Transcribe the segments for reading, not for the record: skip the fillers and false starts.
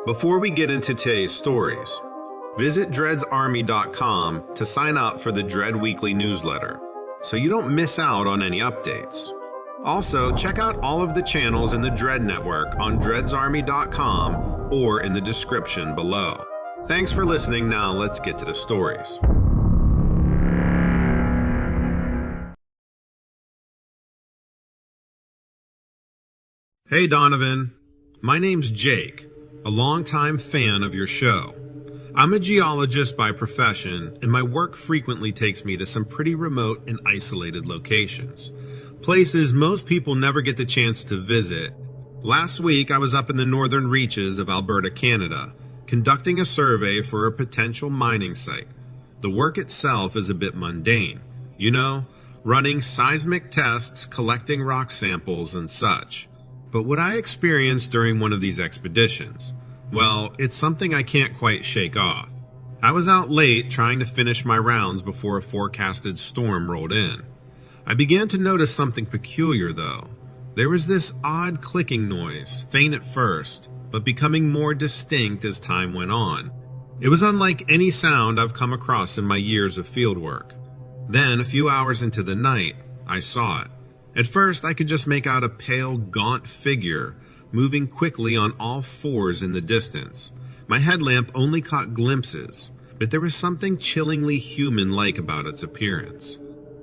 Before we get into today's stories, visit dreadsarmy.com to sign up for the Dread Weekly newsletter so you don't miss out on any updates. Also, check out all of the channels in the Dread Network on dreadsarmy.com or in the description below. Thanks for listening. Now let's get to the stories. Hey Donovan, my name's Jake, a longtime fan of your show. I'm a geologist by profession, and my work frequently takes me to some pretty remote and isolated locations. Places most people never get the chance to visit. Last week, I was up in the northern reaches of Alberta, Canada, conducting a survey for a potential mining site. The work itself is a bit mundane, running seismic tests, collecting rock samples, and such. But what I experienced during one of these expeditions, well, it's something I can't quite shake off. I was out late trying to finish my rounds before a forecasted storm rolled in. I began to notice something peculiar though. There was this odd clicking noise, faint at first, but becoming more distinct as time went on. It was unlike any sound I've come across in my years of fieldwork. Then, a few hours into the night, I saw it. At first, I could just make out a pale, gaunt figure moving quickly on all fours in the distance. My headlamp only caught glimpses, but there was something chillingly human-like about its appearance.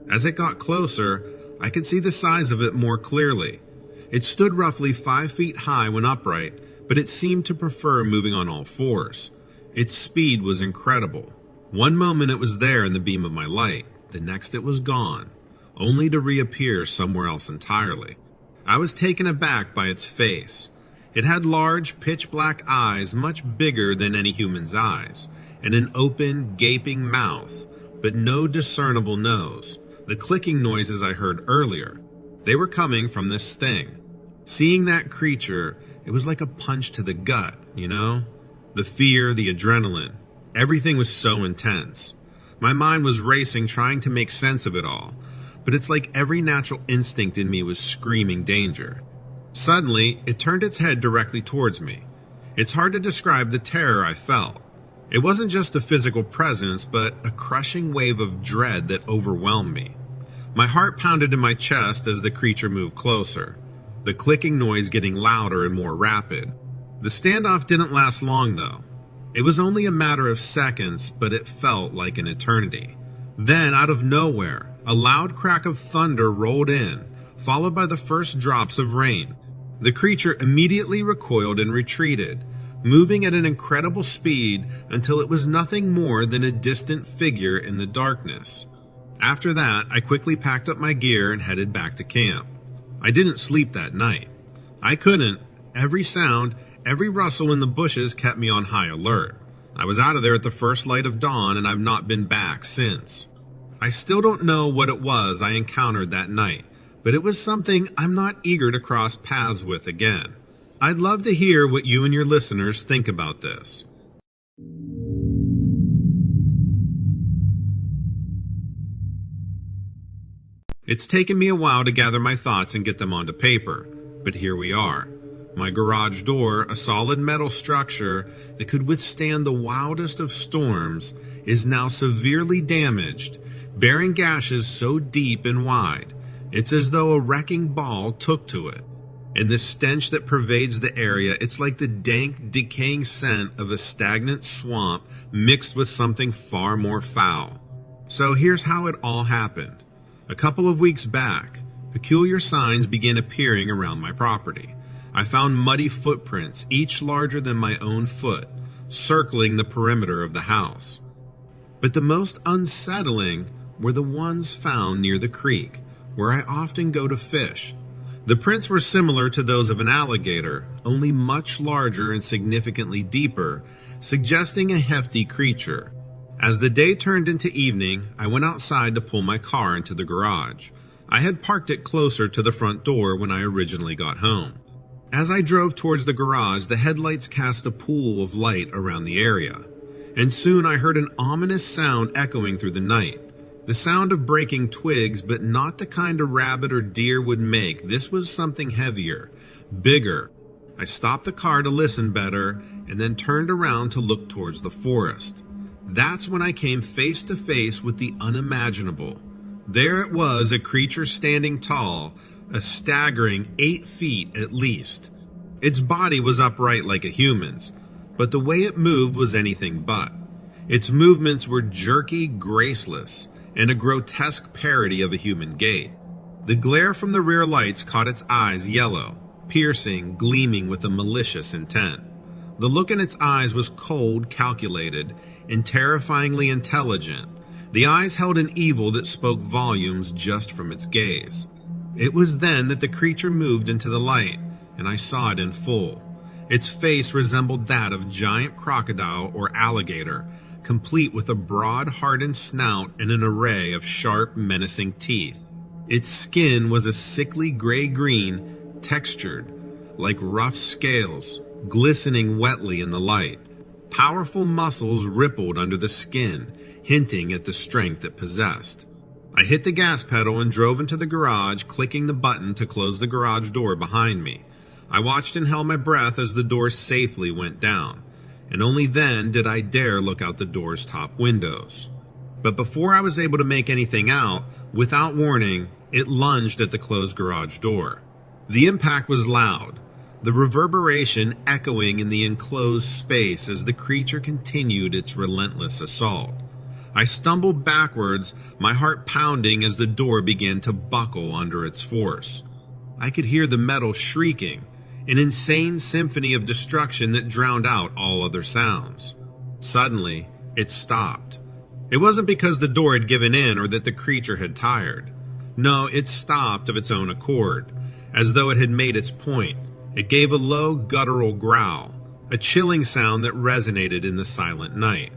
As it got closer, I could see the size of it more clearly. It stood roughly 5 feet high when upright, but it seemed to prefer moving on all fours. Its speed was incredible. One moment it was there in the beam of my light, the next it was gone, only to reappear somewhere else entirely. I was taken aback by its face. It had large, pitch-black eyes much bigger than any human's eyes, and an open, gaping mouth, but no discernible nose. The clicking noises I heard earlier, they were coming from this thing. Seeing that creature, it was like a punch to the gut, The fear, the adrenaline, everything was so intense. My mind was racing, trying to make sense of it all. But it's like every natural instinct in me was screaming danger. Suddenly, it turned its head directly towards me. It's hard to describe the terror I felt. It wasn't just a physical presence, but a crushing wave of dread that overwhelmed me. My heart pounded in my chest as the creature moved closer, the clicking noise getting louder and more rapid. The standoff didn't last long, though. It was only a matter of seconds, but it felt like an eternity. Then, out of nowhere, a loud crack of thunder rolled in, followed by the first drops of rain. The creature immediately recoiled and retreated, moving at an incredible speed until it was nothing more than a distant figure in the darkness. After that, I quickly packed up my gear and headed back to camp. I didn't sleep that night. I couldn't. Every sound, every rustle in the bushes kept me on high alert. I was out of there at the first light of dawn, and I've not been back since. I still don't know what it was I encountered that night, but it was something I'm not eager to cross paths with again. I'd love to hear what you and your listeners think about this. It's taken me a while to gather my thoughts and get them onto paper, but here we are. My garage door, a solid metal structure that could withstand the wildest of storms, is now severely damaged, bearing gashes so deep and wide, it's as though a wrecking ball took to it. And the stench that pervades the area, it's like the dank, decaying scent of a stagnant swamp mixed with something far more foul. So here's how it all happened. A couple of weeks back, peculiar signs began appearing around my property. I found muddy footprints, each larger than my own foot, circling the perimeter of the house. But the most unsettling were the ones found near the creek, where I often go to fish. The prints were similar to those of an alligator, only much larger and significantly deeper, suggesting a hefty creature. As the day turned into evening, I went outside to pull my car into the garage. I had parked it closer to the front door when I originally got home. As I drove towards the garage, the headlights cast a pool of light around the area, and soon I heard an ominous sound echoing through the night. The sound of breaking twigs, but not the kind a rabbit or deer would make. This was something heavier, bigger. I stopped the car to listen better, and then turned around to look towards the forest. That's when I came face to face with the unimaginable. There it was, a creature standing tall, a staggering 8 feet at least. Its body was upright like a human's, but the way it moved was anything but. Its movements were jerky, graceless, and a grotesque parody of a human gait. The glare from the rear lights caught its eyes yellow, piercing, gleaming with a malicious intent. The look in its eyes was cold, calculated, and terrifyingly intelligent. The eyes held an evil that spoke volumes just from its gaze. It was then that the creature moved into the light, and I saw it in full. Its face resembled that of giant crocodile or alligator, complete with a broad, hardened snout and an array of sharp, menacing teeth. Its skin was a sickly gray-green, textured, like rough scales, glistening wetly in the light. Powerful muscles rippled under the skin, hinting at the strength it possessed. I hit the gas pedal and drove into the garage, clicking the button to close the garage door behind me. I watched and held my breath as the door safely went down, and only then did I dare look out the door's top windows. But before I was able to make anything out, without warning, it lunged at the closed garage door. The impact was loud, the reverberation echoing in the enclosed space as the creature continued its relentless assault. I stumbled backwards, my heart pounding as the door began to buckle under its force. I could hear the metal shrieking, an insane symphony of destruction that drowned out all other sounds. Suddenly, it stopped. It wasn't because the door had given in or that the creature had tired. No, it stopped of its own accord, as though it had made its point. It gave a low, guttural growl, a chilling sound that resonated in the silent night.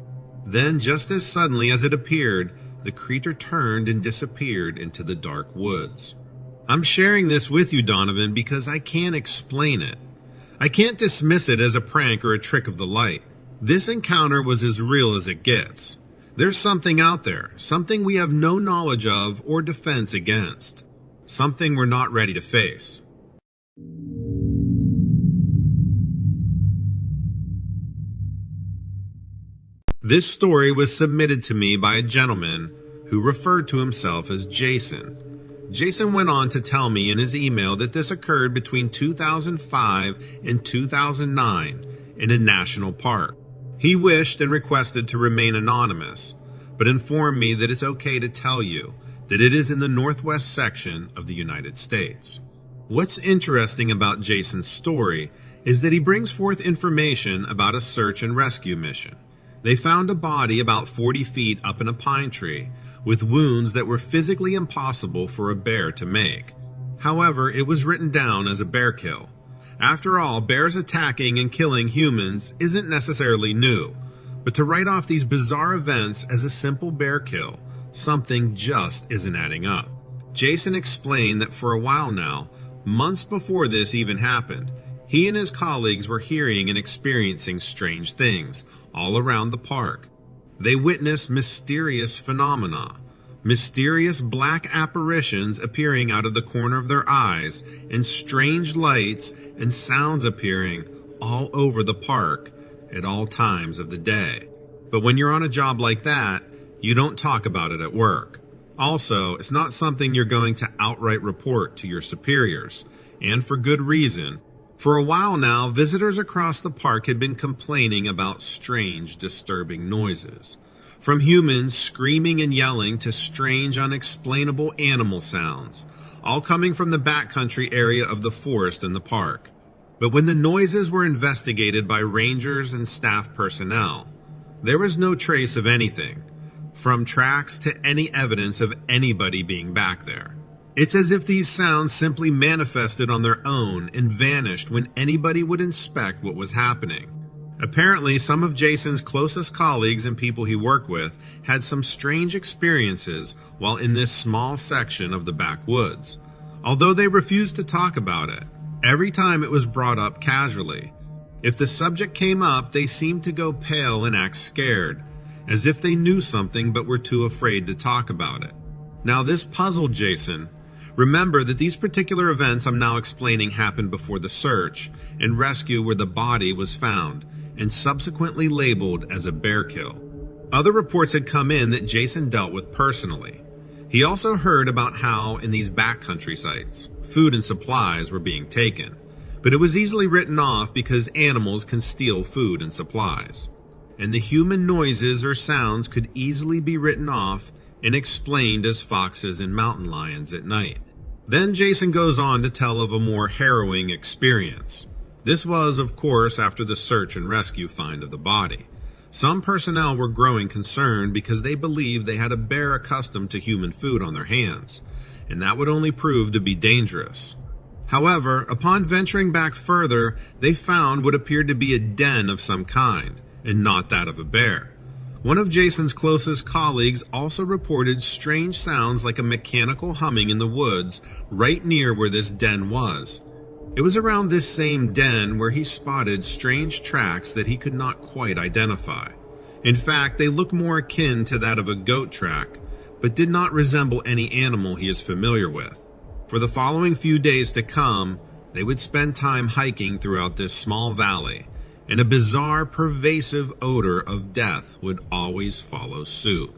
Then, just as suddenly as it appeared, the creature turned and disappeared into the dark woods. I'm sharing this with you, Donovan, because I can't explain it. I can't dismiss it as a prank or a trick of the light. This encounter was as real as it gets. There's something out there, something we have no knowledge of or defense against, something we're not ready to face. This story was submitted to me by a gentleman who referred to himself as Jason. Jason went on to tell me in his email that this occurred between 2005 and 2009 in a national park. He wished and requested to remain anonymous, but informed me that it's okay to tell you that it is in the northwest section of the United States. What's interesting about Jason's story is that he brings forth information about a search and rescue mission. They found a body about 40 feet up in a pine tree with wounds that were physically impossible for a bear to make. However, it was written down as a bear kill. After all, bears attacking and killing humans isn't necessarily new, but to write off these bizarre events as a simple bear kill, something just isn't adding up. Jason explained that for a while now, months before this even happened, he and his colleagues were hearing and experiencing strange things all around the park. They witnessed mysterious phenomena, mysterious black apparitions appearing out of the corner of their eyes, and strange lights and sounds appearing all over the park at all times of the day. But when you're on a job like that, you don't talk about it at work. Also, it's not something you're going to outright report to your superiors, and for good reason. For a while now, visitors across the park had been complaining about strange, disturbing noises. From humans screaming and yelling to strange, unexplainable animal sounds, all coming from the backcountry area of the forest and the park. But when the noises were investigated by rangers and staff personnel, there was no trace of anything, from tracks to any evidence of anybody being back there. It's as if these sounds simply manifested on their own and vanished when anybody would inspect what was happening. Apparently, some of Jason's closest colleagues and people he worked with had some strange experiences while in this small section of the backwoods. Although they refused to talk about it, every time it was brought up casually. If the subject came up, they seemed to go pale and act scared, as if they knew something but were too afraid to talk about it. Now this puzzled Jason. Remember that these particular events I'm now explaining happened before the search and rescue where the body was found, and subsequently labeled as a bear kill. Other reports had come in that Jason dealt with personally. He also heard about how, in these backcountry sites, food and supplies were being taken, but it was easily written off because animals can steal food and supplies. And the human noises or sounds could easily be written off and explained as foxes and mountain lions at night. Then Jason goes on to tell of a more harrowing experience. This was, of course, after the search and rescue find of the body. Some personnel were growing concerned because they believed they had a bear accustomed to human food on their hands, and that would only prove to be dangerous. However, upon venturing back further, they found what appeared to be a den of some kind, and not that of a bear. One of Jason's closest colleagues also reported strange sounds like a mechanical humming in the woods right near where this den was. It was around this same den where he spotted strange tracks that he could not quite identify. In fact, they looked more akin to that of a goat track, but did not resemble any animal he is familiar with. For the following few days to come, they would spend time hiking throughout this small valley, and a bizarre, pervasive odor of death would always follow suit.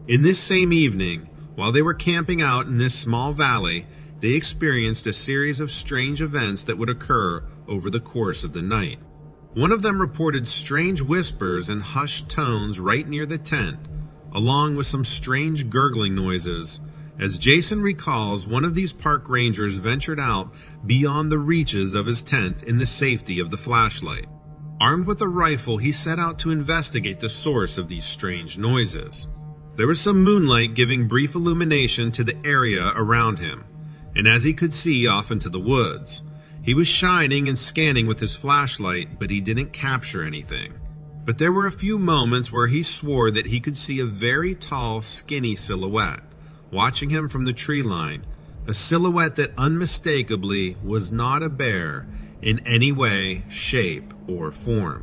In this same evening, while they were camping out in this small valley, they experienced a series of strange events that would occur over the course of the night. One of them reported strange whispers and hushed tones right near the tent, along with some strange gurgling noises. As Jason recalls, one of these park rangers ventured out beyond the reaches of his tent in the safety of the flashlight. Armed with a rifle, he set out to investigate the source of these strange noises. There was some moonlight giving brief illumination to the area around him, and as he could see off into the woods, he was shining and scanning with his flashlight, but he didn't capture anything. But there were a few moments where he swore that he could see a very tall, skinny silhouette watching him from the tree line, a silhouette that unmistakably was not a bear in any way, shape, or form.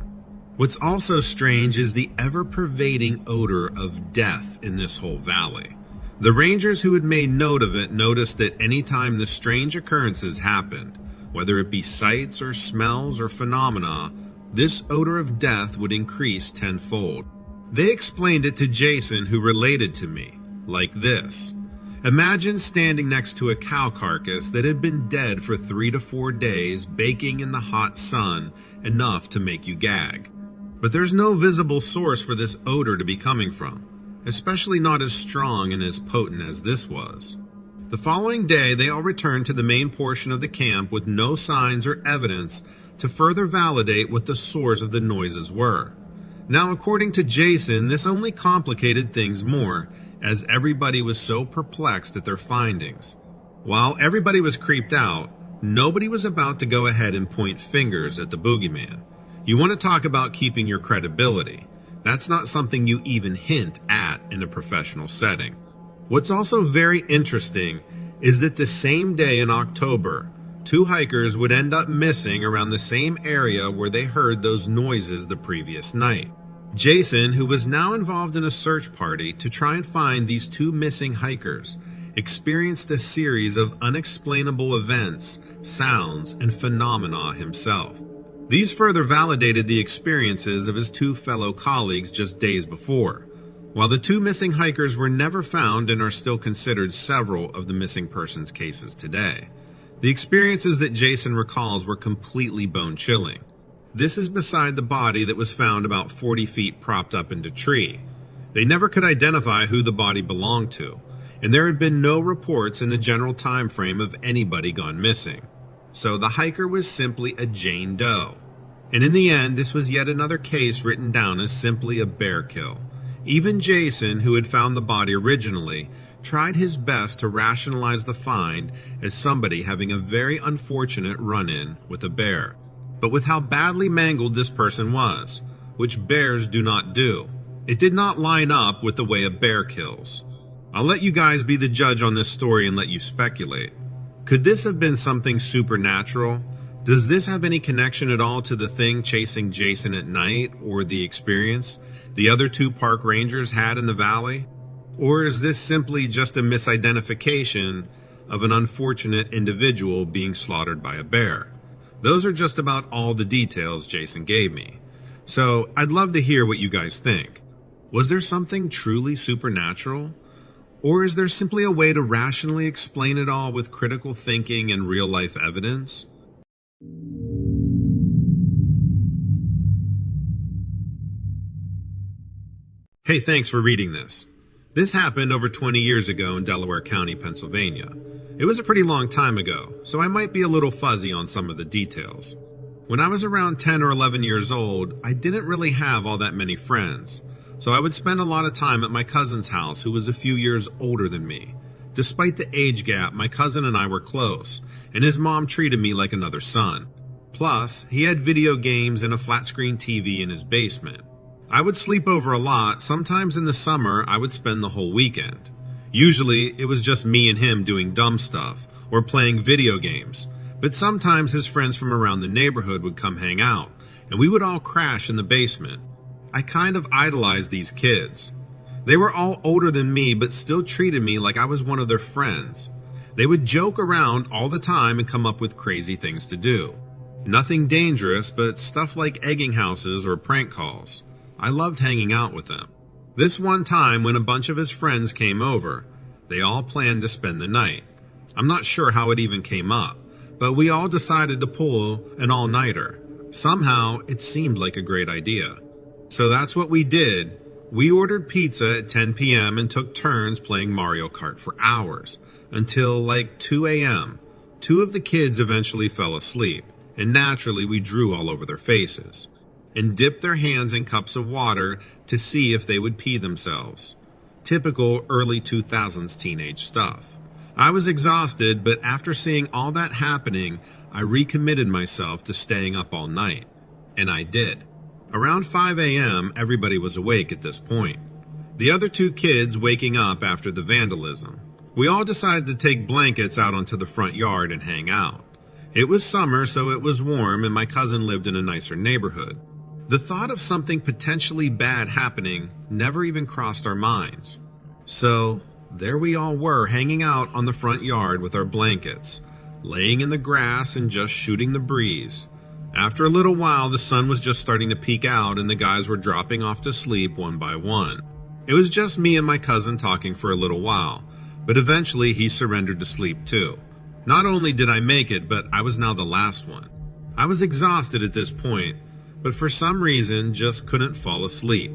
What's also strange is the ever-pervading odor of death in this whole valley. The rangers who had made note of it noticed that any time the strange occurrences happened, whether it be sights or smells or phenomena, this odor of death would increase tenfold. They explained it to Jason, who related to me, like this. Imagine standing next to a cow carcass that had been dead for 3 to 4 days, baking in the hot sun enough to make you gag. But there's no visible source for this odor to be coming from, especially not as strong and as potent as this was. The following day, they all returned to the main portion of the camp with no signs or evidence to further validate what the source of the noises were. Now, according to Jason, this only complicated things more, as everybody was so perplexed at their findings. While everybody was creeped out, nobody was about to go ahead and point fingers at the boogeyman. You want to talk about keeping your credibility. That's not something you even hint at in a professional setting. What's also very interesting is that the same day in October, 2 hikers would end up missing around the same area where they heard those noises the previous night. Jason, who was now involved in a search party to try and find these 2 missing hikers, experienced a series of unexplainable events, sounds, and phenomena himself. These further validated the experiences of his 2 fellow colleagues just days before. While the 2 missing hikers were never found and are still considered several of the missing persons cases today, the experiences that Jason recalls were completely bone-chilling. This is beside the body that was found about 40 feet propped up in a tree. They never could identify who the body belonged to, and there had been no reports in the general time frame of anybody gone missing. So the hiker was simply a Jane Doe. And in the end, this was yet another case written down as simply a bear kill. Even Jason, who had found the body originally, tried his best to rationalize the find as somebody having a very unfortunate run-in with a bear. But with how badly mangled this person was, which bears do not do, it did not line up with the way a bear kills. I'll let you guys be the judge on this story and let you speculate. Could this have been something supernatural? Does this have any connection at all to the thing chasing Jason at night or the experience the other 2 park rangers had in the valley? Or is this simply just a misidentification of an unfortunate individual being slaughtered by a bear? Those are just about all the details Jason gave me. So I'd love to hear what you guys think. Was there something truly supernatural? Or is there simply a way to rationally explain it all with critical thinking and real-life evidence? Hey, thanks for reading this. This happened over 20 years ago in Delaware County, Pennsylvania. It was a pretty long time ago, so I might be a little fuzzy on some of the details. When I was around 10 or 11 years old, I didn't really have all that many friends, so I would spend a lot of time at my cousin's house, who was a few years older than me. Despite the age gap, my cousin and I were close, and his mom treated me like another son. Plus, he had video games and a flat-screen TV in his basement. I would sleep over a lot. Sometimes in the summer, I would spend the whole weekend. Usually, it was just me and him doing dumb stuff or playing video games, but sometimes his friends from around the neighborhood would come hang out, and we would all crash in the basement. I kind of idolized these kids. They were all older than me, but still treated me like I was one of their friends. They would joke around all the time and come up with crazy things to do. Nothing dangerous, but stuff like egging houses or prank calls. I loved hanging out with them. This one time when a bunch of his friends came over, they all planned to spend the night. I'm not sure how it even came up, but we all decided to pull an all-nighter. Somehow, it seemed like a great idea. So that's what we did. We ordered pizza at 10 p.m. and took turns playing Mario Kart for hours, until like 2 a.m. Two of the kids eventually fell asleep, and naturally we drew all over their faces, and dipped their hands in cups of water to see if they would pee themselves. Typical early 2000s teenage stuff. I was exhausted, but after seeing all that happening, I recommitted myself to staying up all night. And I did. Around 5 a.m., everybody was awake at this point. The other two kids waking up after the vandalism. We all decided to take blankets out onto the front yard and hang out. It was summer, so it was warm, and my cousin lived in a nicer neighborhood. The thought of something potentially bad happening never even crossed our minds. So, there we all were hanging out on the front yard with our blankets, laying in the grass and just shooting the breeze. After a little while, the sun was just starting to peek out and the guys were dropping off to sleep one by one. It was just me and my cousin talking for a little while, but eventually he surrendered to sleep too. Not only did I make it, but I was now the last one. I was exhausted at this point, but for some reason just couldn't fall asleep.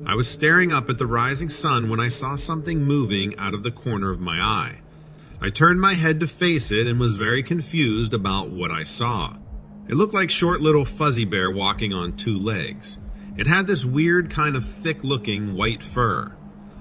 I was staring up at the rising sun when I saw something moving out of the corner of my eye. I turned my head to face it and was very confused about what I saw. It looked like short little fuzzy bear walking on two legs. It had this weird kind of thick looking white fur.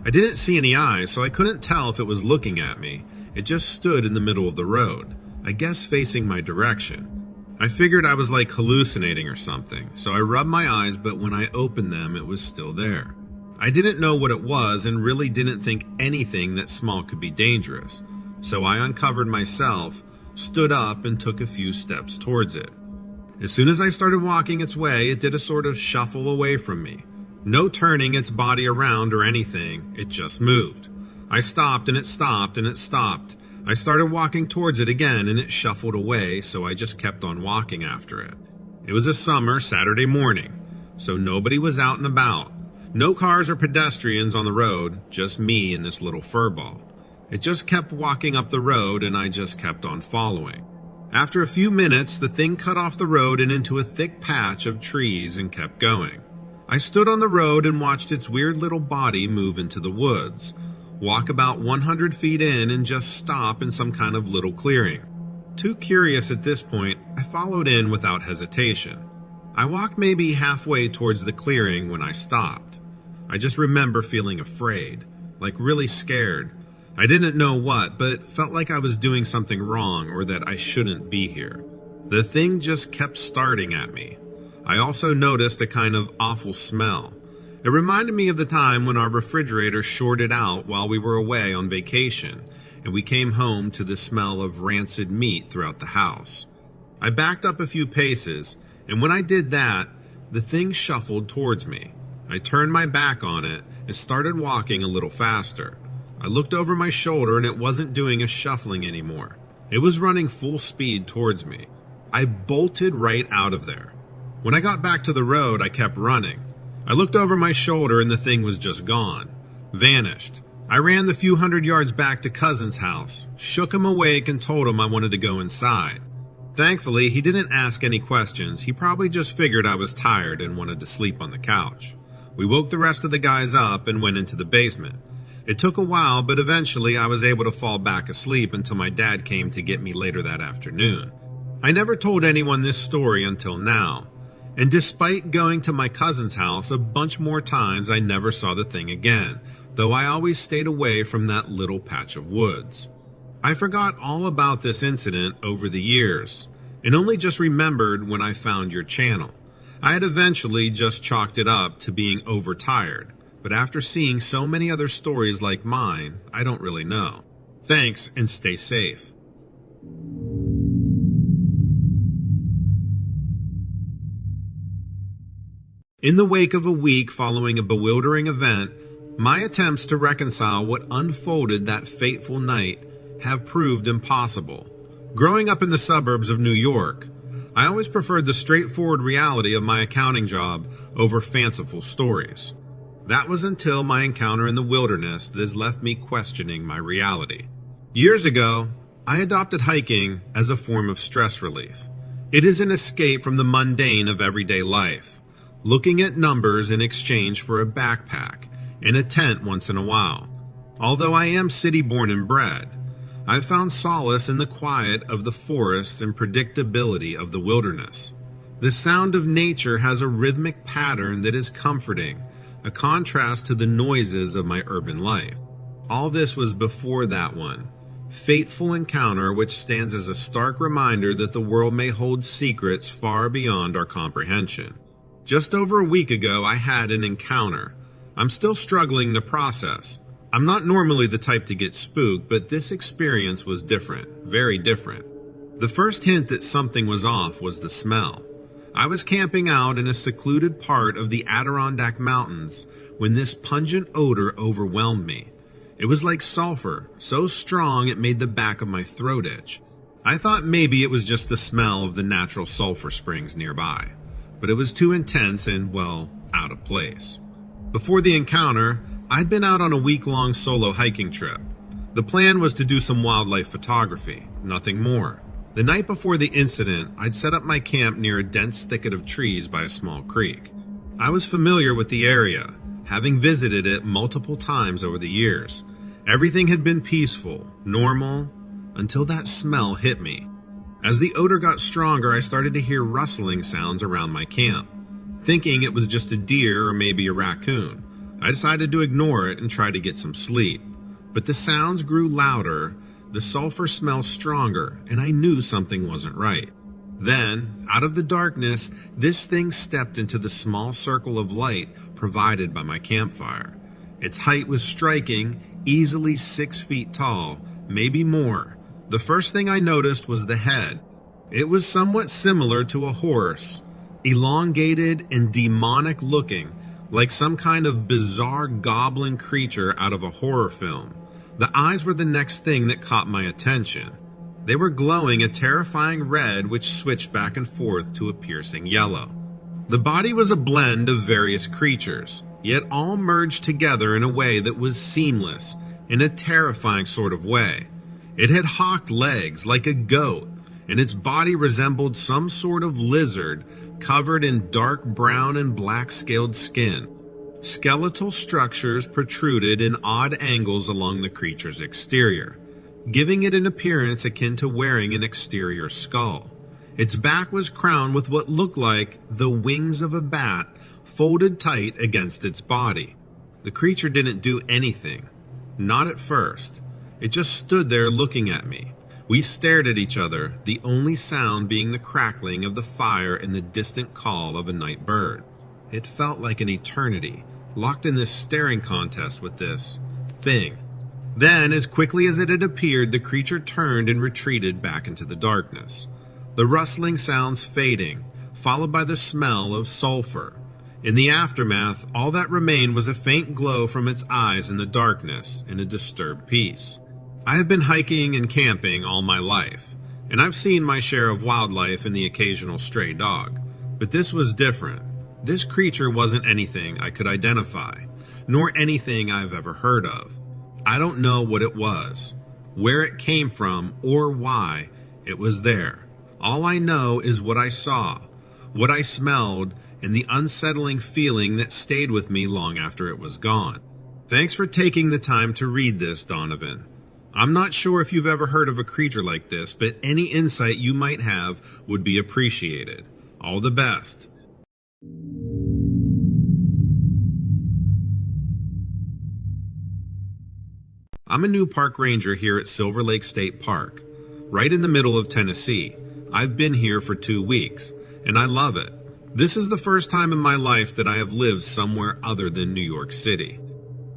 I didn't see any eyes, so I couldn't tell if it was looking at me. It just stood in the middle of the road, I guess facing my direction. I figured I was like hallucinating or something, so I rubbed my eyes, but when I opened them, it was still there. I didn't know what it was and really didn't think anything that small could be dangerous, so I uncovered myself, stood up, and took a few steps towards it. As soon as I started walking its way, it did a sort of shuffle away from me. No turning its body around or anything, it just moved. I stopped and it stopped and it stopped. I started walking towards it again and it shuffled away, so I just kept on walking after it. It was a summer Saturday morning, so nobody was out and about. No cars or pedestrians on the road, just me and this little furball. It just kept walking up the road and I just kept on following. After a few minutes, the thing cut off the road and into a thick patch of trees and kept going. I stood on the road and watched its weird little body move into the woods, walk about 100 feet in and just stop in some kind of little clearing. Too curious at this point, I followed in without hesitation. I walked maybe halfway towards the clearing when I stopped. I just remember feeling afraid, like really scared. I didn't know what, but felt like I was doing something wrong or that I shouldn't be here. The thing just kept starting at me. I also noticed a kind of awful smell. It reminded me of the time when our refrigerator shorted out while we were away on vacation, and we came home to the smell of rancid meat throughout the house. I backed up a few paces, and when I did that, the thing shuffled towards me. I turned my back on it and started walking a little faster. I looked over my shoulder and it wasn't doing a shuffling anymore. It was running full speed towards me. I bolted right out of there. When I got back to the road, I kept running. I looked over my shoulder and the thing was just gone. Vanished. I ran the few hundred yards back to Cousin's house, shook him awake and told him I wanted to go inside. Thankfully, he didn't ask any questions. He probably just figured I was tired and wanted to sleep on the couch. We woke the rest of the guys up and went into the basement. It took a while, but eventually I was able to fall back asleep until my dad came to get me later that afternoon. I never told anyone this story until now, and despite going to my cousin's house a bunch more times, I never saw the thing again, though I always stayed away from that little patch of woods. I forgot all about this incident over the years, and only just remembered when I found your channel. I had eventually just chalked it up to being overtired, but after seeing so many other stories like mine, I don't really know. Thanks and stay safe. In the wake of a week following a bewildering event, my attempts to reconcile what unfolded that fateful night have proved impossible. Growing up in the suburbs of New York, I always preferred the straightforward reality of my accounting job over fanciful stories. That was until my encounter in the wilderness that has left me questioning my reality. Years ago, I adopted hiking as a form of stress relief. It is an escape from the mundane of everyday life, looking at numbers in exchange for a backpack and a tent once in a while. Although I am city-born and bred, I've found solace in the quiet of the forests and predictability of the wilderness. The sound of nature has a rhythmic pattern that is comforting, a contrast to the noises of my urban life. All this was before that one fateful encounter, which stands as a stark reminder that the world may hold secrets far beyond our comprehension. Just over a week ago, I had an encounter I'm still struggling to process. I'm not normally the type to get spooked, but this experience was different, very different. The first hint that something was off was the smell. I was camping out in a secluded part of the Adirondack Mountains when this pungent odor overwhelmed me. It was like sulfur, so strong it made the back of my throat itch. I thought maybe it was just the smell of the natural sulfur springs nearby, but it was too intense and, well, out of place. Before the encounter, I'd been out on a week-long solo hiking trip. The plan was to do some wildlife photography, nothing more. The night before the incident, I'd set up my camp near a dense thicket of trees by a small creek. I was familiar with the area, having visited it multiple times over the years. Everything had been peaceful, normal, until that smell hit me. As the odor got stronger, I started to hear rustling sounds around my camp. Thinking it was just a deer or maybe a raccoon, I decided to ignore it and try to get some sleep. But the sounds grew louder, the sulfur smell stronger, and I knew something wasn't right. Then, out of the darkness, this thing stepped into the small circle of light provided by my campfire. Its height was striking, easily 6 feet tall, maybe more. The first thing I noticed was the head. It was somewhat similar to a horse, elongated and demonic looking, like some kind of bizarre goblin creature out of a horror film. The eyes were the next thing that caught my attention. They were glowing a terrifying red which switched back and forth to a piercing yellow. The body was a blend of various creatures, yet all merged together in a way that was seamless, in a terrifying sort of way. It had hawked legs like a goat, and its body resembled some sort of lizard covered in dark brown and black scaled skin. Skeletal structures protruded in odd angles along the creature's exterior, giving it an appearance akin to wearing an exterior skull. Its back was crowned with what looked like the wings of a bat folded tight against its body. The creature didn't do anything. Not at first. It just stood there looking at me. We stared at each other, the only sound being the crackling of the fire and the distant call of a night bird. It felt like an eternity, locked in this staring contest with this thing. Then, as quickly as it had appeared, the creature turned and retreated back into the darkness. The rustling sounds fading, followed by the smell of sulfur. In the aftermath, all that remained was a faint glow from its eyes in the darkness and a disturbed peace. I have been hiking and camping all my life, and I've seen my share of wildlife and the occasional stray dog. But this was different. This creature wasn't anything I could identify, nor anything I've ever heard of. I don't know what it was, where it came from, or why it was there. All I know is what I saw, what I smelled, and the unsettling feeling that stayed with me long after it was gone. Thanks for taking the time to read this, Donovan. I'm not sure if you've ever heard of a creature like this, but any insight you might have would be appreciated. All the best. I'm a new park ranger here at Silver Lake State Park, right in the middle of Tennessee. I've been here for 2 weeks, and I love it. This is the first time in my life that I have lived somewhere other than New York City.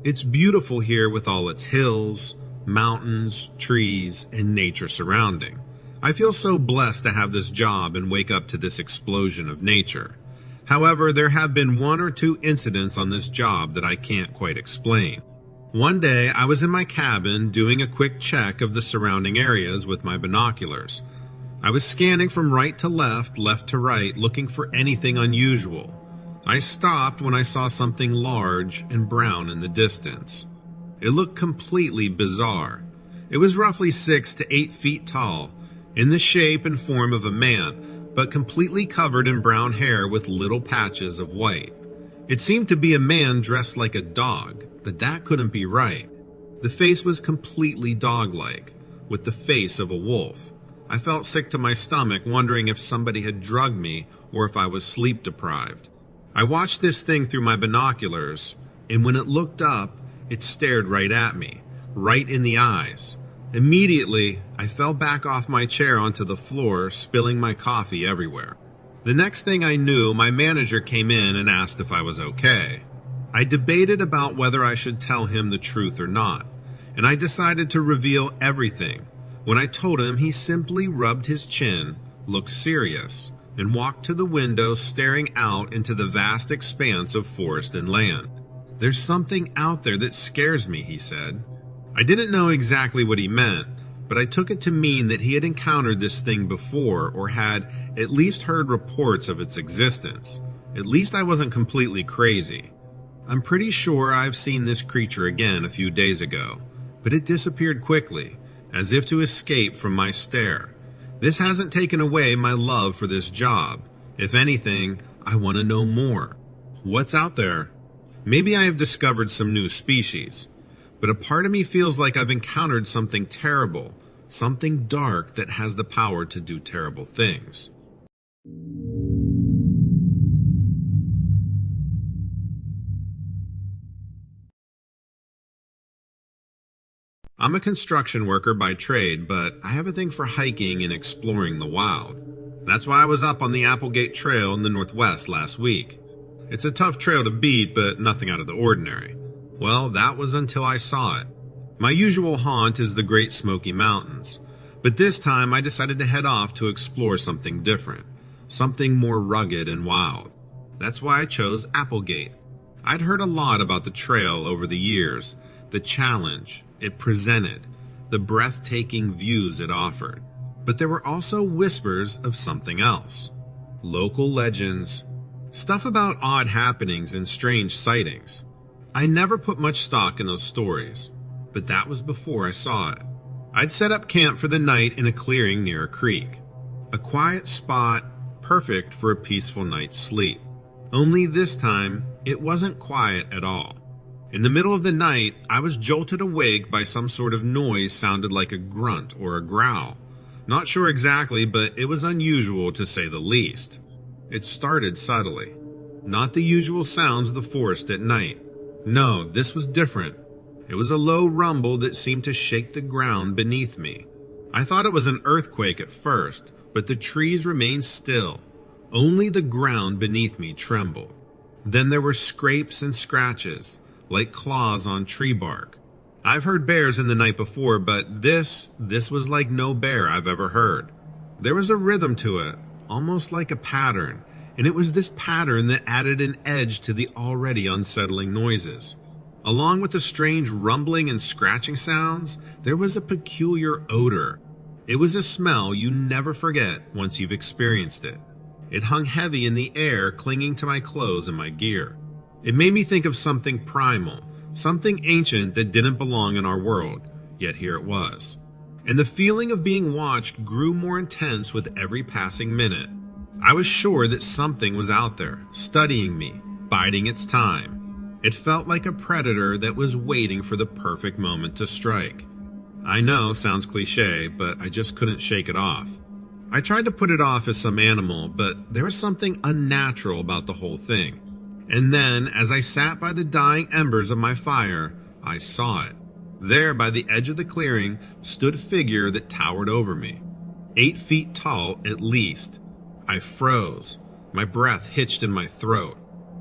It's beautiful here with all its hills, mountains, trees, and nature surrounding. I feel so blessed to have this job and wake up to this explosion of nature. However, there have been 1 or 2 incidents on this job that I can't quite explain. One day, I was in my cabin doing a quick check of the surrounding areas with my binoculars. I was scanning from right to left to right, looking for anything unusual. I stopped when I saw something large and brown in the distance. It looked completely bizarre. It was roughly 6 to 8 feet tall, in the shape and form of a man, but completely covered in brown hair with little patches of white. It seemed to be a man dressed like a dog, but that couldn't be right. The face was completely dog-like, with the face of a wolf. I felt sick to my stomach, wondering if somebody had drugged me or if I was sleep deprived. I watched this thing through my binoculars, and when it looked up, it stared right at me, right in the eyes. Immediately, I fell back off my chair onto the floor, spilling my coffee everywhere. The next thing I knew, my manager came in and asked if I was okay. I debated about whether I should tell him the truth or not, and I decided to reveal everything. When I told him, he simply rubbed his chin, looked serious, and walked to the window, staring out into the vast expanse of forest and land. "There's something out there that scares me," he said. I didn't know exactly what he meant, but I took it to mean that he had encountered this thing before or had at least heard reports of its existence. At least I wasn't completely crazy. I'm pretty sure I've seen this creature again a few days ago, but it disappeared quickly, as if to escape from my stare. This hasn't taken away my love for this job. If anything, I want to know more. What's out there? Maybe I have discovered some new species, but a part of me feels like I've encountered something terrible, something dark that has the power to do terrible things. I'm a construction worker by trade, but I have a thing for hiking and exploring the wild. That's why I was up on the Applegate Trail in the Northwest last week. It's a tough trail to beat, but nothing out of the ordinary. Well, that was until I saw it. My usual haunt is the Great Smoky Mountains, but this time I decided to head off to explore something different, something more rugged and wild. That's why I chose Applegate. I'd heard a lot about the trail over the years, the challenge it presented, the breathtaking views it offered. But there were also whispers of something else. Local legends, stuff about odd happenings and strange sightings. I never put much stock in those stories, but that was before I saw it. I'd set up camp for the night in a clearing near a creek. A quiet spot, perfect for a peaceful night's sleep. Only this time, it wasn't quiet at all. In the middle of the night, I was jolted awake by some sort of noise sounded like a grunt or a growl. Not sure exactly, but it was unusual to say the least. It started subtly. Not the usual sounds of the forest at night. No, this was different. It was a low rumble that seemed to shake the ground beneath me. I thought it was an earthquake at first, but the trees remained still. Only the ground beneath me trembled. Then there were scrapes and scratches, like claws on tree bark. I've heard bears in the night before, but this was like no bear I've ever heard. There was a rhythm to it, almost like a pattern, and it was this pattern that added an edge to the already unsettling noises. Along with the strange rumbling and scratching sounds, there was a peculiar odor. It was a smell you never forget once you've experienced it. It hung heavy in the air, clinging to my clothes and my gear. It made me think of something primal, something ancient that didn't belong in our world, yet here it was. And the feeling of being watched grew more intense with every passing minute. I was sure that something was out there, studying me, biding its time. It felt like a predator that was waiting for the perfect moment to strike. I know, sounds cliche, but I just couldn't shake it off. I tried to put it off as some animal, but there was something unnatural about the whole thing. And then, as I sat by the dying embers of my fire, I saw it. There, by the edge of the clearing, stood a figure that towered over me. 8 feet tall, at least. I froze. My breath hitched in my throat.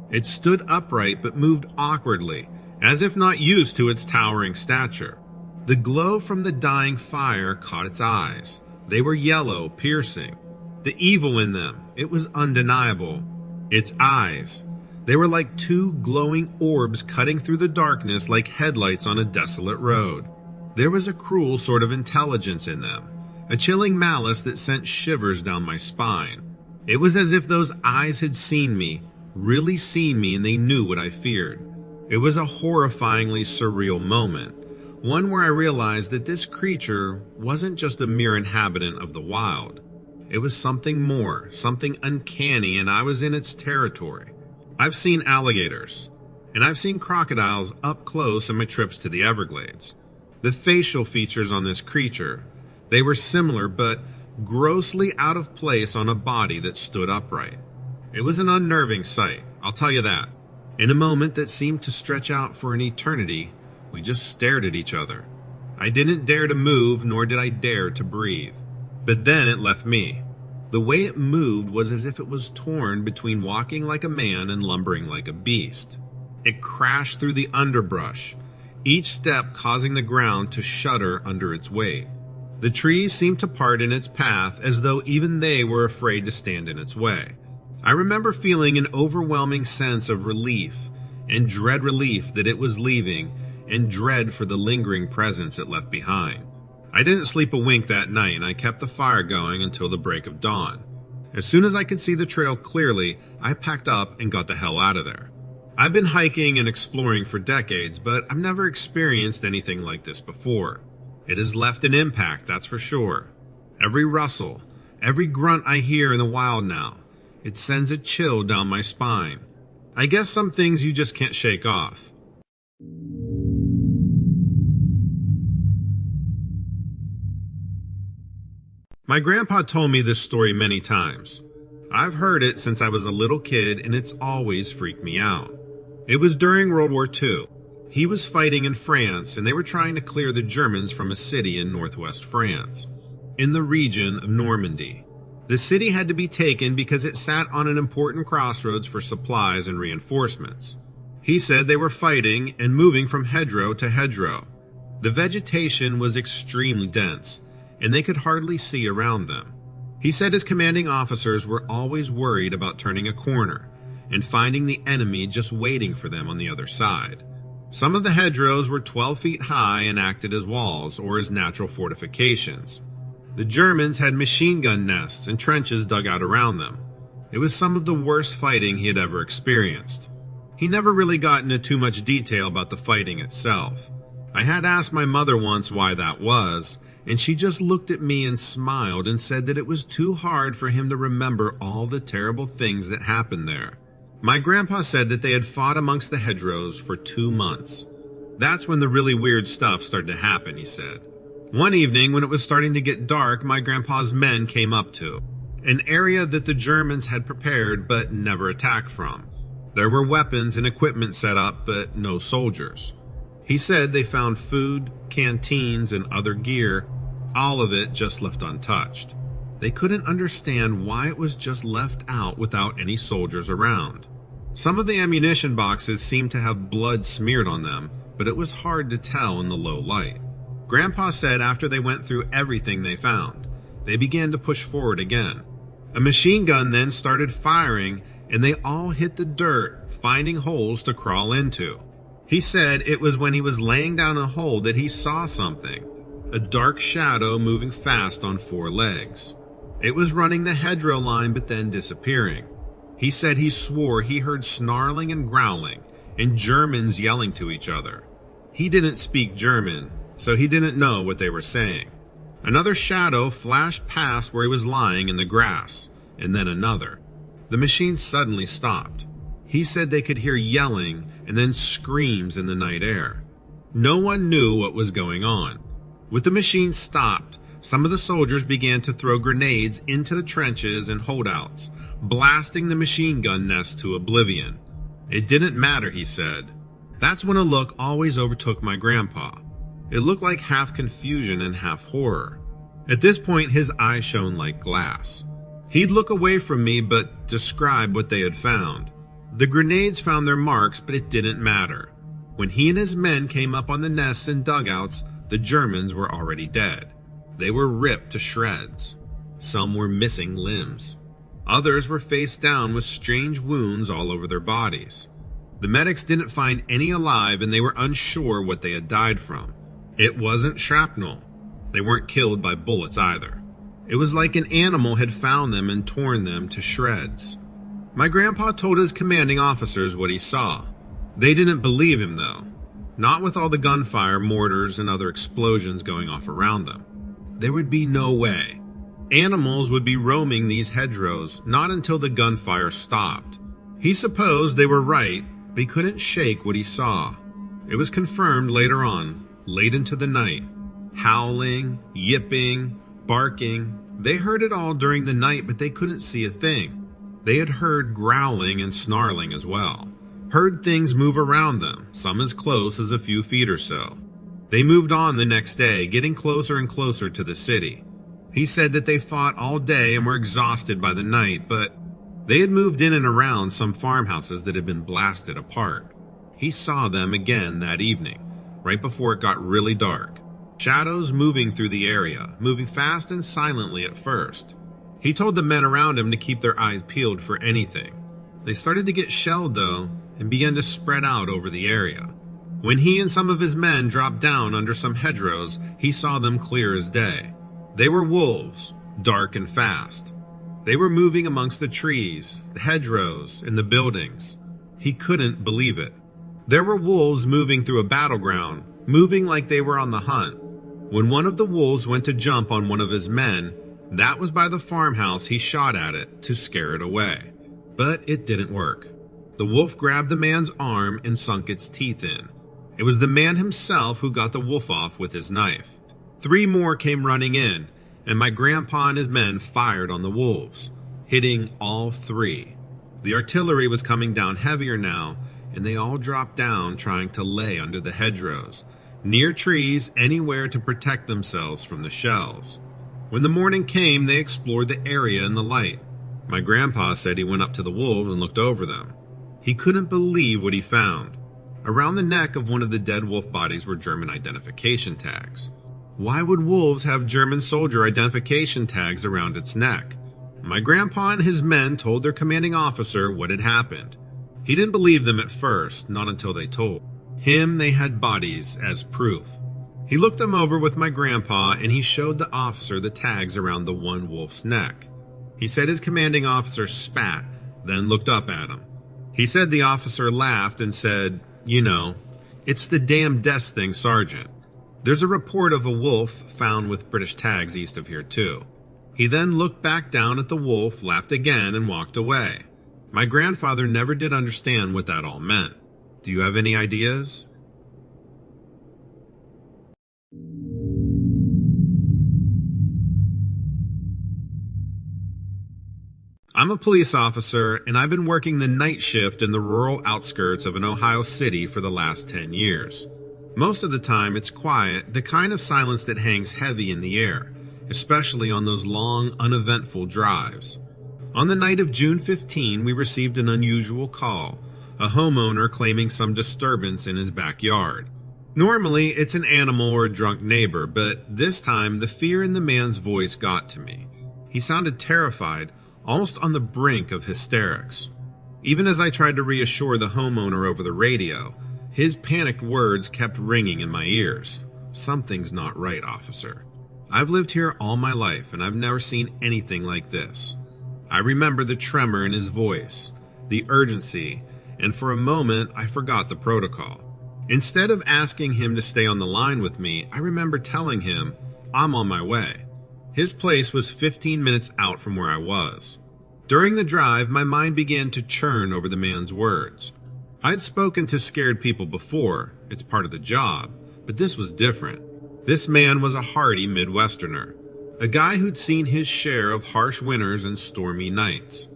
It stood upright but moved awkwardly, as if not used to its towering stature. The glow from the dying fire caught its eyes. They were yellow, piercing. The evil in them, it was undeniable. Its eyes. They were like 2 glowing orbs cutting through the darkness like headlights on a desolate road. There was a cruel sort of intelligence in them, a chilling malice that sent shivers down my spine. It was as if those eyes had seen me, really seen me, and they knew what I feared. It was a horrifyingly surreal moment, one where I realized that this creature wasn't just a mere inhabitant of the wild. It was something more, something uncanny, and I was in its territory. I've seen alligators, and I've seen crocodiles up close in my trips to the Everglades. The facial features on this creature, they were similar but grossly out of place on a body that stood upright. It was an unnerving sight, I'll tell you that. In a moment that seemed to stretch out for an eternity, we just stared at each other. I didn't dare to move, nor did I dare to breathe. But then it left me. The way it moved was as if it was torn between walking like a man and lumbering like a beast. It crashed through the underbrush, each step causing the ground to shudder under its weight. The trees seemed to part in its path as though even they were afraid to stand in its way. I remember feeling an overwhelming sense of relief and dread relief that it was leaving, and dread for the lingering presence it left behind. I didn't sleep a wink that night, and I kept the fire going until the break of dawn. As soon as I could see the trail clearly, I packed up and got the hell out of there. I've been hiking and exploring for decades, but I've never experienced anything like this before. It has left an impact, that's for sure. Every rustle, every grunt I hear in the wild now, it sends a chill down my spine. I guess some things you just can't shake off. My grandpa told me this story many times. I've heard it since I was a little kid, and it's always freaked me out. It was during World War II. He was fighting in France, and they were trying to clear the Germans from a city in northwest France, in the region of Normandy. The city had to be taken because it sat on an important crossroads for supplies and reinforcements. He said they were fighting and moving from hedgerow to hedgerow. The vegetation was extremely dense, and they could hardly see around them. He said his commanding officers were always worried about turning a corner and finding the enemy just waiting for them on the other side. Some of the hedgerows were 12 feet high and acted as walls or as natural fortifications. The Germans had machine gun nests and trenches dug out around them. It was some of the worst fighting he had ever experienced. He never really got into too much detail about the fighting itself. I had asked my mother once why that was, and she just looked at me and smiled and said that it was too hard for him to remember all the terrible things that happened there. My grandpa said that they had fought amongst the hedgerows for 2 months. That's when the really weird stuff started to happen, he said. One evening, when it was starting to get dark, my grandpa's men came up to an area that the Germans had prepared but never attacked from. There were weapons and equipment set up, but no soldiers. He said they found food, canteens, and other gear, all of it just left untouched. They couldn't understand why it was just left out without any soldiers around. Some of the ammunition boxes seemed to have blood smeared on them, but it was hard to tell in the low light. Grandpa said after they went through everything they found, they began to push forward again. A machine gun then started firing, and they all hit the dirt, finding holes to crawl into. He said it was when he was laying down a hole that he saw something, a dark shadow moving fast on 4 legs. It was running the hedgerow line but then disappearing. He said he swore he heard snarling and growling and Germans yelling to each other. He didn't speak German, so he didn't know what they were saying. Another shadow flashed past where he was lying in the grass, and then another. The machine suddenly stopped. He said they could hear yelling and then screams in the night air. No one knew what was going on. With the machine stopped, some of the soldiers began to throw grenades into the trenches and holdouts, blasting the machine gun nest to oblivion. It didn't matter, he said. That's when a look always overtook my grandpa. It looked like half confusion and half horror. At this point, his eyes shone like glass. He'd look away from me but describe what they had found. The grenades found their marks, but it didn't matter. When he and his men came up on the nests and dugouts, the Germans were already dead. They were ripped to shreds. Some were missing limbs. Others were face down with strange wounds all over their bodies. The medics didn't find any alive and they were unsure what they had died from. It wasn't shrapnel. They weren't killed by bullets either. It was like an animal had found them and torn them to shreds. My grandpa told his commanding officers what he saw. They didn't believe him though. Not with all the gunfire, mortars, and other explosions going off around them. There would be no way. Animals would be roaming these hedgerows not until the gunfire stopped. He supposed they were right, but he couldn't shake what he saw. It was confirmed later on, late into the night. Howling, yipping, barking. They heard it all during the night, but they couldn't see a thing. They had heard growling and snarling as well. Heard things move around them, some as close as a few feet or so. They moved on the next day, getting closer and closer to the city. He said that they fought all day and were exhausted by the night, but they had moved in and around some farmhouses that had been blasted apart. He saw them again that evening, right before it got really dark. Shadows moving through the area, moving fast and silently at first. He told the men around him to keep their eyes peeled for anything. They started to get shelled though, and began to spread out over the area. When he and some of his men dropped down under some hedgerows, he saw them clear as day. They were wolves, dark and fast. They were moving amongst the trees, the hedgerows, and the buildings. He couldn't believe it. There were wolves moving through a battleground, moving like they were on the hunt. When one of the wolves went to jump on one of his men, that was by the farmhouse he shot at it to scare it away. But it didn't work. The wolf grabbed the man's arm and sunk its teeth in. It was the man himself who got the wolf off with his knife. 3 more came running in, and my grandpa and his men fired on the wolves, hitting all 3. The artillery was coming down heavier now, and they all dropped down trying to lay under the hedgerows, near trees, anywhere to protect themselves from the shells. When the morning came, they explored the area in the light. My grandpa said he went up to the wolves and looked over them. He couldn't believe what he found. Around the neck of one of the dead wolf bodies were German identification tags. Why would wolves have German soldier identification tags around its neck? My grandpa and his men told their commanding officer what had happened. He didn't believe them at first, not until they told him they had bodies as proof. He looked them over with my grandpa and he showed the officer the tags around the one wolf's neck. He said his commanding officer spat, then looked up at him. He said the officer laughed and said, "You know, it's the damn desk thing, Sergeant. There's a report of a wolf found with British tags east of here too." He then looked back down at the wolf, laughed again, and walked away. My grandfather never did understand what that all meant. Do you have any ideas? I'm a police officer, and I've been working the night shift in the rural outskirts of an Ohio city for the last 10 years. Most of the time, it's quiet, the kind of silence that hangs heavy in the air, especially on those long, uneventful drives. On the night of June 15, we received an unusual call, a homeowner claiming some disturbance in his backyard. Normally, it's an animal or a drunk neighbor, but this time, the fear in the man's voice got to me. He sounded terrified, almost on the brink of hysterics. Even as I tried to reassure the homeowner over the radio, his panicked words kept ringing in my ears. "Something's not right, officer. I've lived here all my life and I've never seen anything like this. I remember the tremor in his voice, the urgency, and for a moment I forgot the protocol. Instead of asking him to stay on the line with me, I remember telling him, I'm on my way. His place was 15 minutes out from where I was. During the drive, my mind began to churn over the man's words. I'd spoken to scared people before, it's part of the job, but this was different. This man was a hardy Midwesterner, a guy who'd seen his share of harsh winters and stormy nights.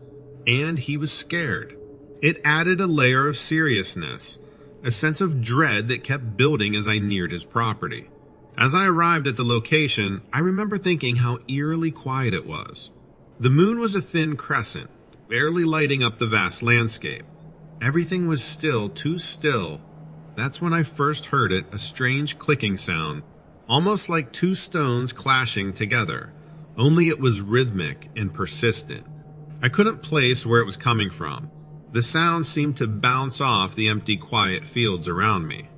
And he was scared. It added a layer of seriousness, a sense of dread that kept building as I neared his property. As I arrived at the location, I remember thinking how eerily quiet it was. The moon was a thin crescent, barely lighting up the vast landscape. Everything was still, too still. That's when I first heard it, a strange clicking sound, almost like two stones clashing together, only it was rhythmic and persistent. I couldn't place where it was coming from. The sound seemed to bounce off the empty, quiet fields around me.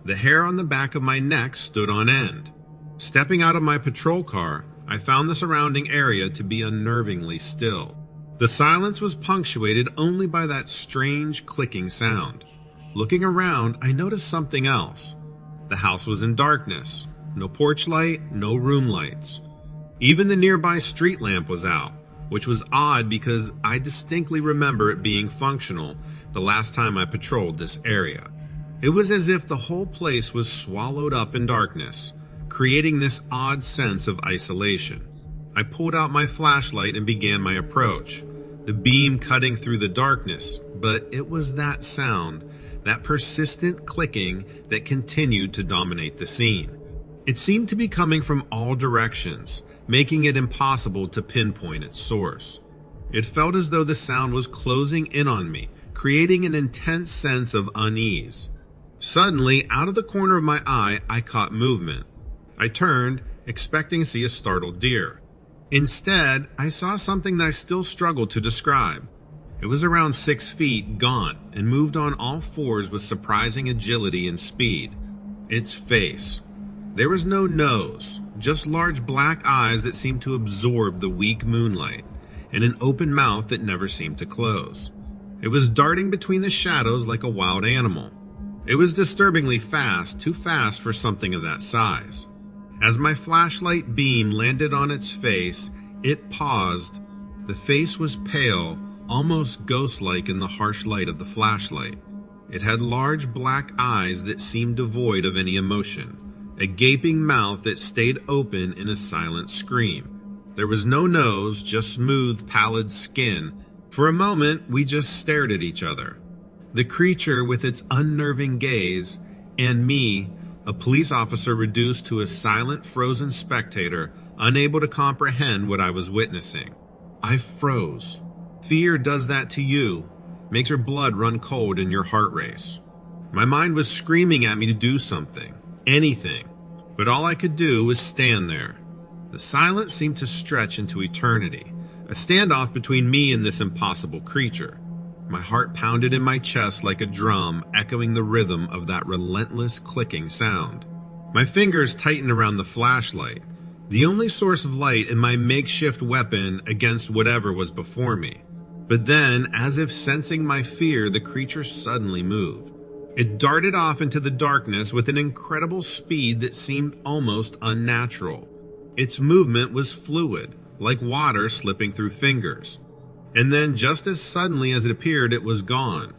The hair on the back of my neck stood on end. Stepping out of my patrol car, I found the surrounding area to be unnervingly still. The silence was punctuated only by that strange clicking sound. Looking around, I noticed something else. The house was in darkness. No porch light, no room lights. Even the nearby street lamp was out, which was odd because I distinctly remember it being functional the last time I patrolled this area. It was as if the whole place was swallowed up in darkness, creating this odd sense of isolation. I pulled out my flashlight and began my approach, the beam cutting through the darkness, but it was that sound, that persistent clicking, that continued to dominate the scene. It seemed to be coming from all directions, making it impossible to pinpoint its source. It felt as though the sound was closing in on me, creating an intense sense of unease. Suddenly, out of the corner of my eye, I caught movement. I turned, expecting to see a startled deer. Instead, I saw something that I still struggled to describe. It was around 6 feet, gaunt, and moved on all fours with surprising agility and speed. Its face. There was no nose, just large black eyes that seemed to absorb the weak moonlight, and an open mouth that never seemed to close. It was darting between the shadows like a wild animal. It was disturbingly fast, too fast for something of that size. As my flashlight beam landed on its face, it paused. The face was pale, almost ghost-like in the harsh light of the flashlight. It had large black eyes that seemed devoid of any emotion, a gaping mouth that stayed open in a silent scream. There was no nose, just smooth, pallid skin. For a moment, we just stared at each other. The creature with its unnerving gaze, and me, a police officer reduced to a silent, frozen spectator, unable to comprehend what I was witnessing. I froze. Fear does that to you, makes your blood run cold and your heart race. My mind was screaming at me to do something, anything, but all I could do was stand there. The silence seemed to stretch into eternity, a standoff between me and this impossible creature. My heart pounded in my chest like a drum, echoing the rhythm of that relentless clicking sound. My fingers tightened around the flashlight, the only source of light in my makeshift weapon against whatever was before me. But then, as if sensing my fear, the creature suddenly moved. It darted off into the darkness with an incredible speed that seemed almost unnatural. Its movement was fluid, like water slipping through fingers. And then, just as suddenly as it appeared, it was gone.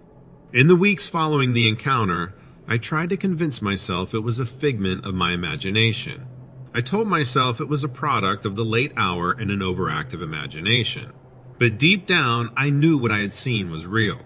In the weeks following the encounter, I tried to convince myself it was a figment of my imagination. I told myself it was a product of the late hour and an overactive imagination. But deep down, I knew what I had seen was real.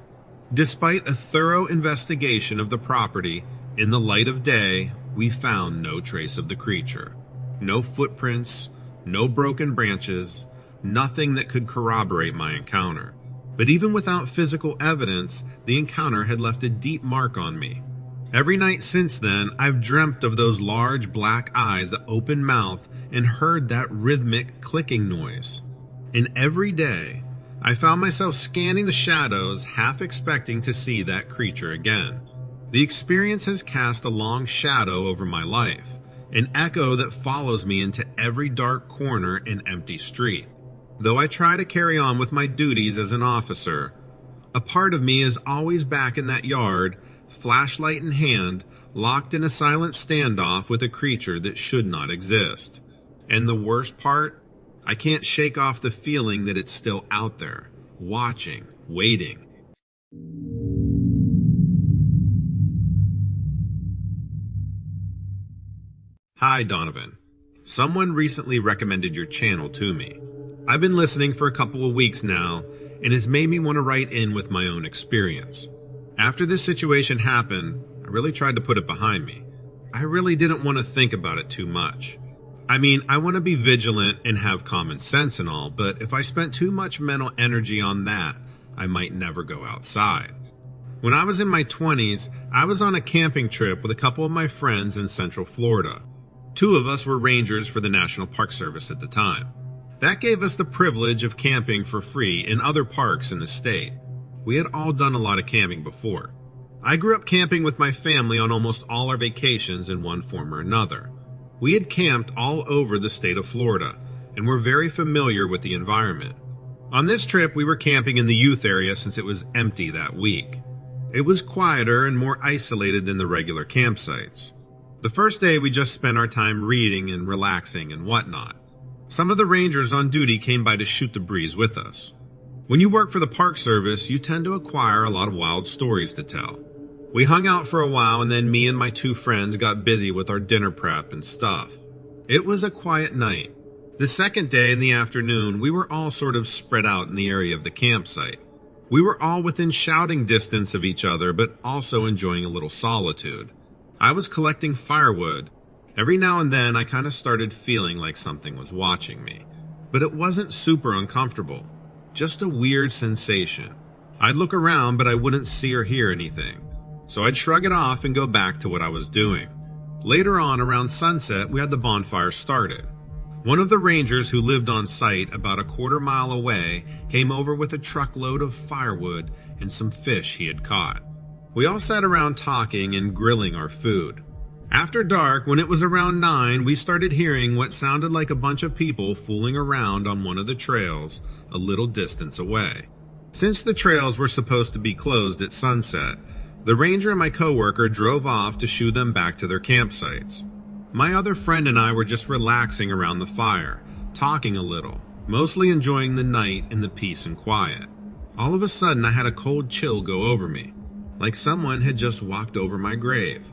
Despite a thorough investigation of the property, in the light of day, we found no trace of the creature. No footprints, no broken branches, nothing that could corroborate my encounter. But even without physical evidence, the encounter had left a deep mark on me. Every night since then, I've dreamt of those large black eyes, the open mouth, and heard that rhythmic clicking noise. And every day, I found myself scanning the shadows, half expecting to see that creature again. The experience has cast a long shadow over my life, an echo that follows me into every dark corner and empty street. Though I try to carry on with my duties as an officer, a part of me is always back in that yard, flashlight in hand, locked in a silent standoff with a creature that should not exist. And the worst part, I can't shake off the feeling that it's still out there, watching, waiting. Hi, Donovan. Someone recently recommended your channel to me. I've been listening for a couple of weeks now, and it's made me want to write in with my own experience. After this situation happened, I really tried to put it behind me. I really didn't want to think about it too much. I mean, I want to be vigilant and have common sense and all, but if I spent too much mental energy on that, I might never go outside. When I was in my 20s, I was on a camping trip with a couple of my friends in Central Florida. 2 of us were rangers for the National Park Service at the time. That gave us the privilege of camping for free in other parks in the state. We had all done a lot of camping before. I grew up camping with my family on almost all our vacations in one form or another. We had camped all over the state of Florida and were very familiar with the environment. On this trip, we were camping in the youth area since it was empty that week. It was quieter and more isolated than the regular campsites. The first day, we just spent our time reading and relaxing and whatnot. Some of the rangers on duty came by to shoot the breeze with us. When you work for the Park Service, you tend to acquire a lot of wild stories to tell. We hung out for a while, and then me and my 2 friends got busy with our dinner prep and stuff. It was a quiet night. The second day in the afternoon, we were all sort of spread out in the area of the campsite. We were all within shouting distance of each other, but also enjoying a little solitude. I was collecting firewood. Every now and then, I kind of started feeling like something was watching me. But it wasn't super uncomfortable. Just a weird sensation. I'd look around, but I wouldn't see or hear anything. So I'd shrug it off and go back to what I was doing. Later on, around sunset, we had the bonfire started. One of the rangers who lived on site about a quarter mile away came over with a truckload of firewood and some fish he had caught. We all sat around talking and grilling our food. After dark, when it was around 9, we started hearing what sounded like a bunch of people fooling around on one of the trails a little distance away. Since the trails were supposed to be closed at sunset, the ranger and my coworker drove off to shoo them back to their campsites. My other friend and I were just relaxing around the fire, talking a little, mostly enjoying the night and the peace and quiet. All of a sudden, I had a cold chill go over me, like someone had just walked over my grave.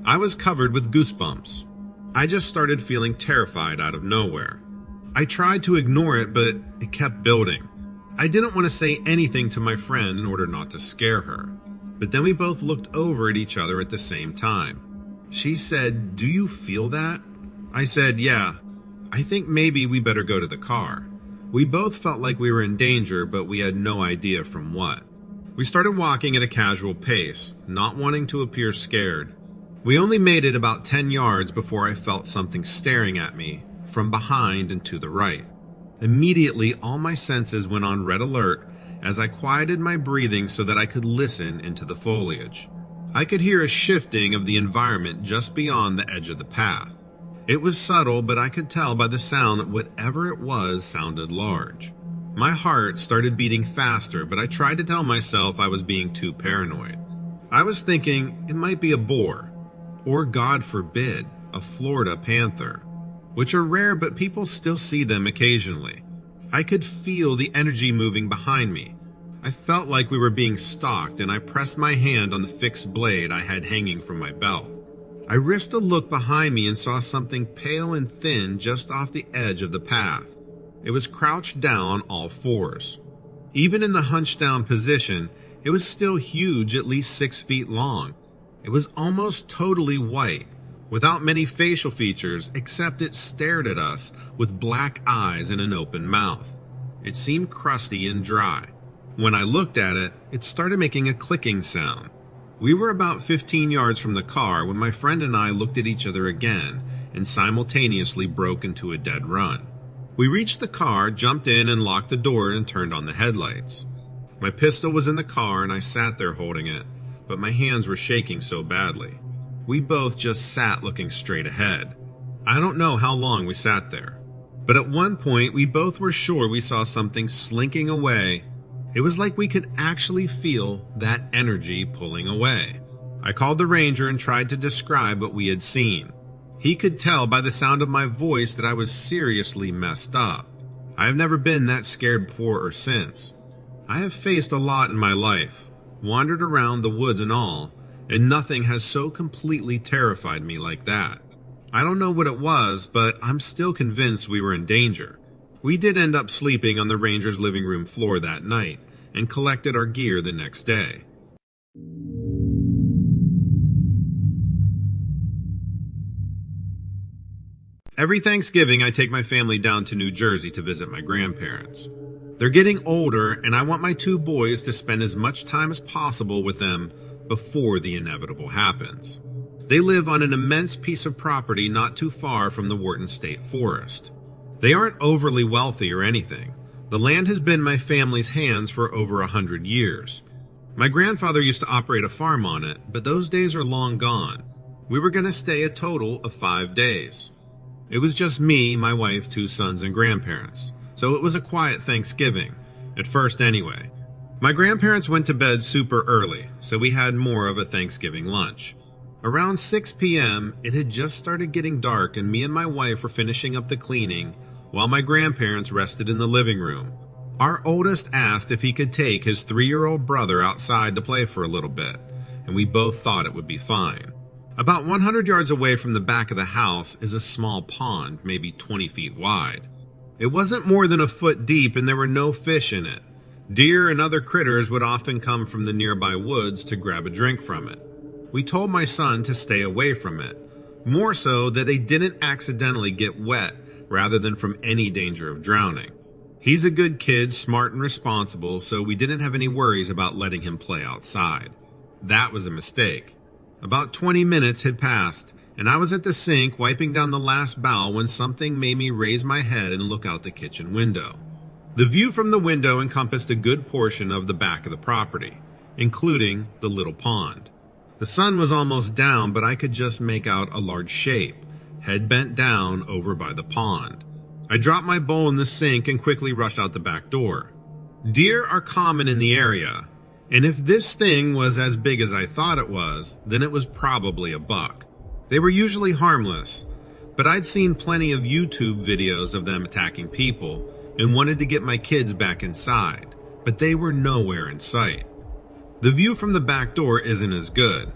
I was covered with goosebumps. I just started feeling terrified out of nowhere. I tried to ignore it, but it kept building. I didn't want to say anything to my friend in order not to scare her. But then we both looked over at each other at the same time. She said, "Do you feel that?" I said, "Yeah. I think maybe we better go to the car." We both felt like we were in danger, but we had no idea from what. We started walking at a casual pace, not wanting to appear scared. We only made it about 10 yards before I felt something staring at me from behind and to the right. Immediately, all my senses went on red alert as I quieted my breathing so that I could listen into the foliage. I could hear a shifting of the environment just beyond the edge of the path. It was subtle, but I could tell by the sound that whatever it was sounded large. My heart started beating faster, but I tried to tell myself I was being too paranoid. I was thinking it might be a boar, or God forbid, a Florida panther, which are rare, but people still see them occasionally. I could feel the energy moving behind me. I felt like we were being stalked, and I pressed my hand on the fixed blade I had hanging from my belt. I risked a look behind me and saw something pale and thin just off the edge of the path. It was crouched down all fours. Even in the hunched down position, it was still huge, at least 6 feet long. It was almost totally white, without many facial features, except it stared at us with black eyes and an open mouth. It seemed crusty and dry. When I looked at it, it started making a clicking sound. We were about 15 yards from the car when my friend and I looked at each other again and simultaneously broke into a dead run. We reached the car, jumped in and locked the door and turned on the headlights. My pistol was in the car and I sat there holding it, but my hands were shaking so badly. We both just sat looking straight ahead. I don't know how long we sat there, but at one point we both were sure we saw something slinking away. It was like we could actually feel that energy pulling away. I called the ranger and tried to describe what we had seen. He could tell by the sound of my voice that I was seriously messed up. I have never been that scared before or since. I have faced a lot in my life, wandered around the woods and all, and nothing has so completely terrified me like that. I don't know what it was, but I'm still convinced we were in danger. We did end up sleeping on the ranger's living room floor that night and collected our gear the next day. Every Thanksgiving, I take my family down to New Jersey to visit my grandparents. They're getting older, and I want my 2 boys to spend as much time as possible with them before the inevitable happens. They live on an immense piece of property not too far from the Wharton State Forest. They aren't overly wealthy or anything. The land has been in my family's hands for over 100 years. My grandfather used to operate a farm on it, but those days are long gone. We were going to stay a total of 5 days. It was just me, my wife, 2 sons, and grandparents, so it was a quiet Thanksgiving, at first anyway. My grandparents went to bed super early, so we had more of a Thanksgiving lunch. Around 6 p.m., it had just started getting dark and me and my wife were finishing up the cleaning while my grandparents rested in the living room. Our oldest asked if he could take his 3-year-old brother outside to play for a little bit, and we both thought it would be fine. About 100 yards away from the back of the house is a small pond, maybe 20 feet wide. It wasn't more than a foot deep and there were no fish in it. Deer and other critters would often come from the nearby woods to grab a drink from it. We told my son to stay away from it, more so that they didn't accidentally get wet rather than from any danger of drowning. He's a good kid, smart and responsible, so we didn't have any worries about letting him play outside. That was a mistake. About 20 minutes had passed, and I was at the sink wiping down the last bowl when something made me raise my head and look out the kitchen window. The view from the window encompassed a good portion of the back of the property, including the little pond. The sun was almost down, but I could just make out a large shape, head bent down over by the pond. I dropped my bowl in the sink and quickly rushed out the back door. Deer are common in the area, and if this thing was as big as I thought it was, then it was probably a buck. They were usually harmless, but I'd seen plenty of YouTube videos of them attacking people and wanted to get my kids back inside, but they were nowhere in sight. The view from the back door isn't as good.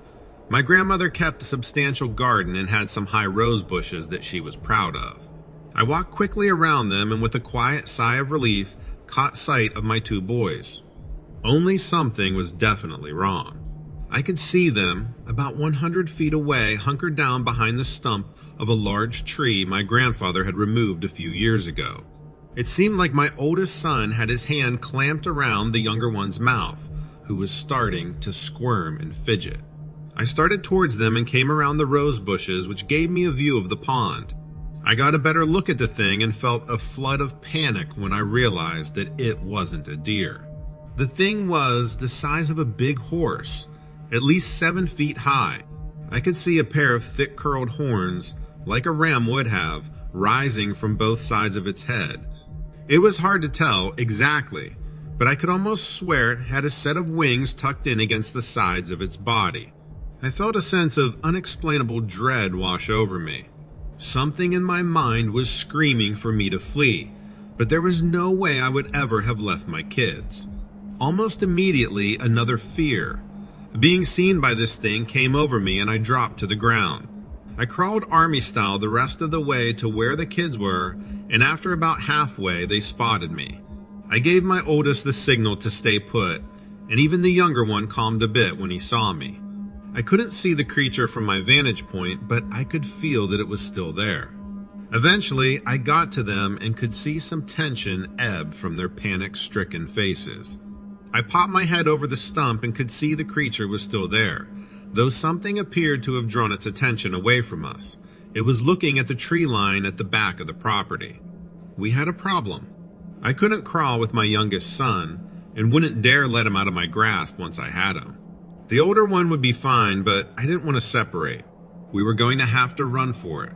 My grandmother kept a substantial garden and had some high rose bushes that she was proud of. I walked quickly around them and with a quiet sigh of relief, caught sight of my 2 boys. Only something was definitely wrong. I could see them, about 100 feet away, hunkered down behind the stump of a large tree my grandfather had removed a few years ago. It seemed like my oldest son had his hand clamped around the younger one's mouth, who was starting to squirm and fidget. I started towards them and came around the rose bushes, which gave me a view of the pond. I got a better look at the thing and felt a flood of panic when I realized that it wasn't a deer. The thing was the size of a big horse, at least 7 feet high. I could see a pair of thick curled horns, like a ram would have, rising from both sides of its head. It was hard to tell exactly, but I could almost swear it had a set of wings tucked in against the sides of its body. I felt a sense of unexplainable dread wash over me. Something in my mind was screaming for me to flee, but there was no way I would ever have left my kids. Almost immediately, another fear. Being seen by this thing came over me and I dropped to the ground. I crawled army style the rest of the way to where the kids were, and after about halfway, they spotted me. I gave my oldest the signal to stay put, and even the younger one calmed a bit when he saw me. I couldn't see the creature from my vantage point, but I could feel that it was still there. Eventually, I got to them and could see some tension ebb from their panic-stricken faces. I popped my head over the stump and could see the creature was still there, though something appeared to have drawn its attention away from us. It was looking at the tree line at the back of the property. We had a problem. I couldn't crawl with my youngest son, and wouldn't dare let him out of my grasp once I had him. The older one would be fine, but I didn't want to separate. We were going to have to run for it.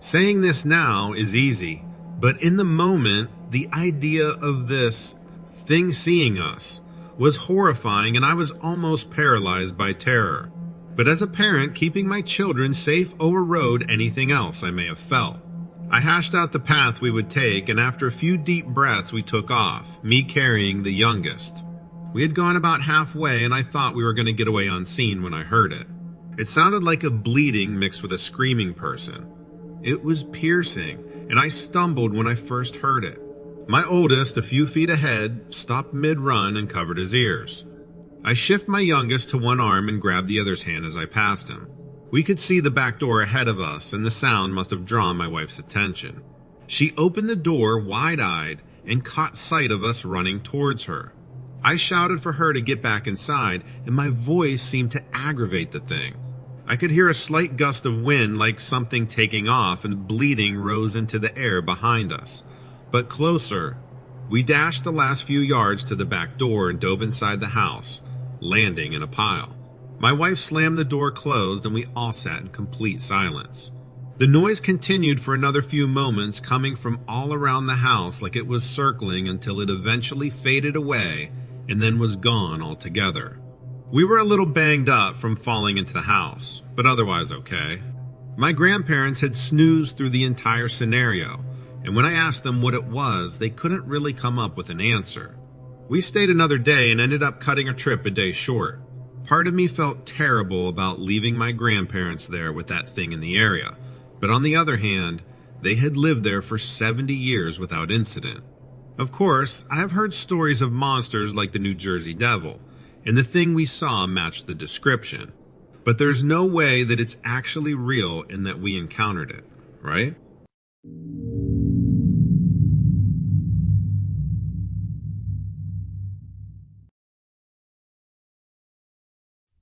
Saying this now is easy, but in the moment, the idea of this thing seeing us was horrifying, and I was almost paralyzed by terror. But as a parent, keeping my children safe overrode anything else I may have felt. I hashed out the path we would take, and after a few deep breaths, we took off, me carrying the youngest. We had gone about halfway, and I thought we were going to get away unseen when I heard it. It sounded like a bleating mixed with a screaming person. It was piercing, and I stumbled when I first heard it. My oldest, a few feet ahead, stopped mid-run and covered his ears. I shifted my youngest to one arm and grabbed the other's hand as I passed him. We could see the back door ahead of us, and the sound must have drawn my wife's attention. She opened the door wide-eyed and caught sight of us running towards her. I shouted for her to get back inside, and my voice seemed to aggravate the thing. I could hear a slight gust of wind like something taking off, and bleeding rose into the air behind us. But closer. We dashed the last few yards to the back door and dove inside the house, landing in a pile. My wife slammed the door closed, and we all sat in complete silence. The noise continued for another few moments, coming from all around the house like it was circling until it eventually faded away and then was gone altogether. We were a little banged up from falling into the house, but otherwise okay. My grandparents had snoozed through the entire scenario, and when I asked them what it was, they couldn't really come up with an answer. We stayed another day and ended up cutting our trip a day short. Part of me felt terrible about leaving my grandparents there with that thing in the area, but on the other hand, they had lived there for 70 years without incident. Of course, I have heard stories of monsters like the New Jersey Devil, and the thing we saw matched the description. But there's no way that it's actually real and that we encountered it, right?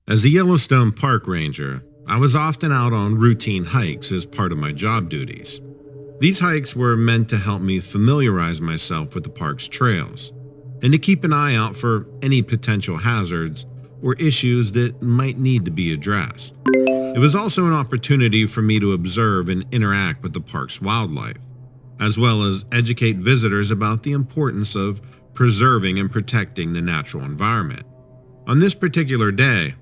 As a Yellowstone park ranger, I was often out on routine hikes as part of my job duties. These hikes were meant to help me familiarize myself with the park's trails and to keep an eye out for any potential hazards or issues that might need to be addressed. It was also an opportunity for me to observe and interact with the park's wildlife, as well as educate visitors about the importance of preserving and protecting the natural environment. On this particular day,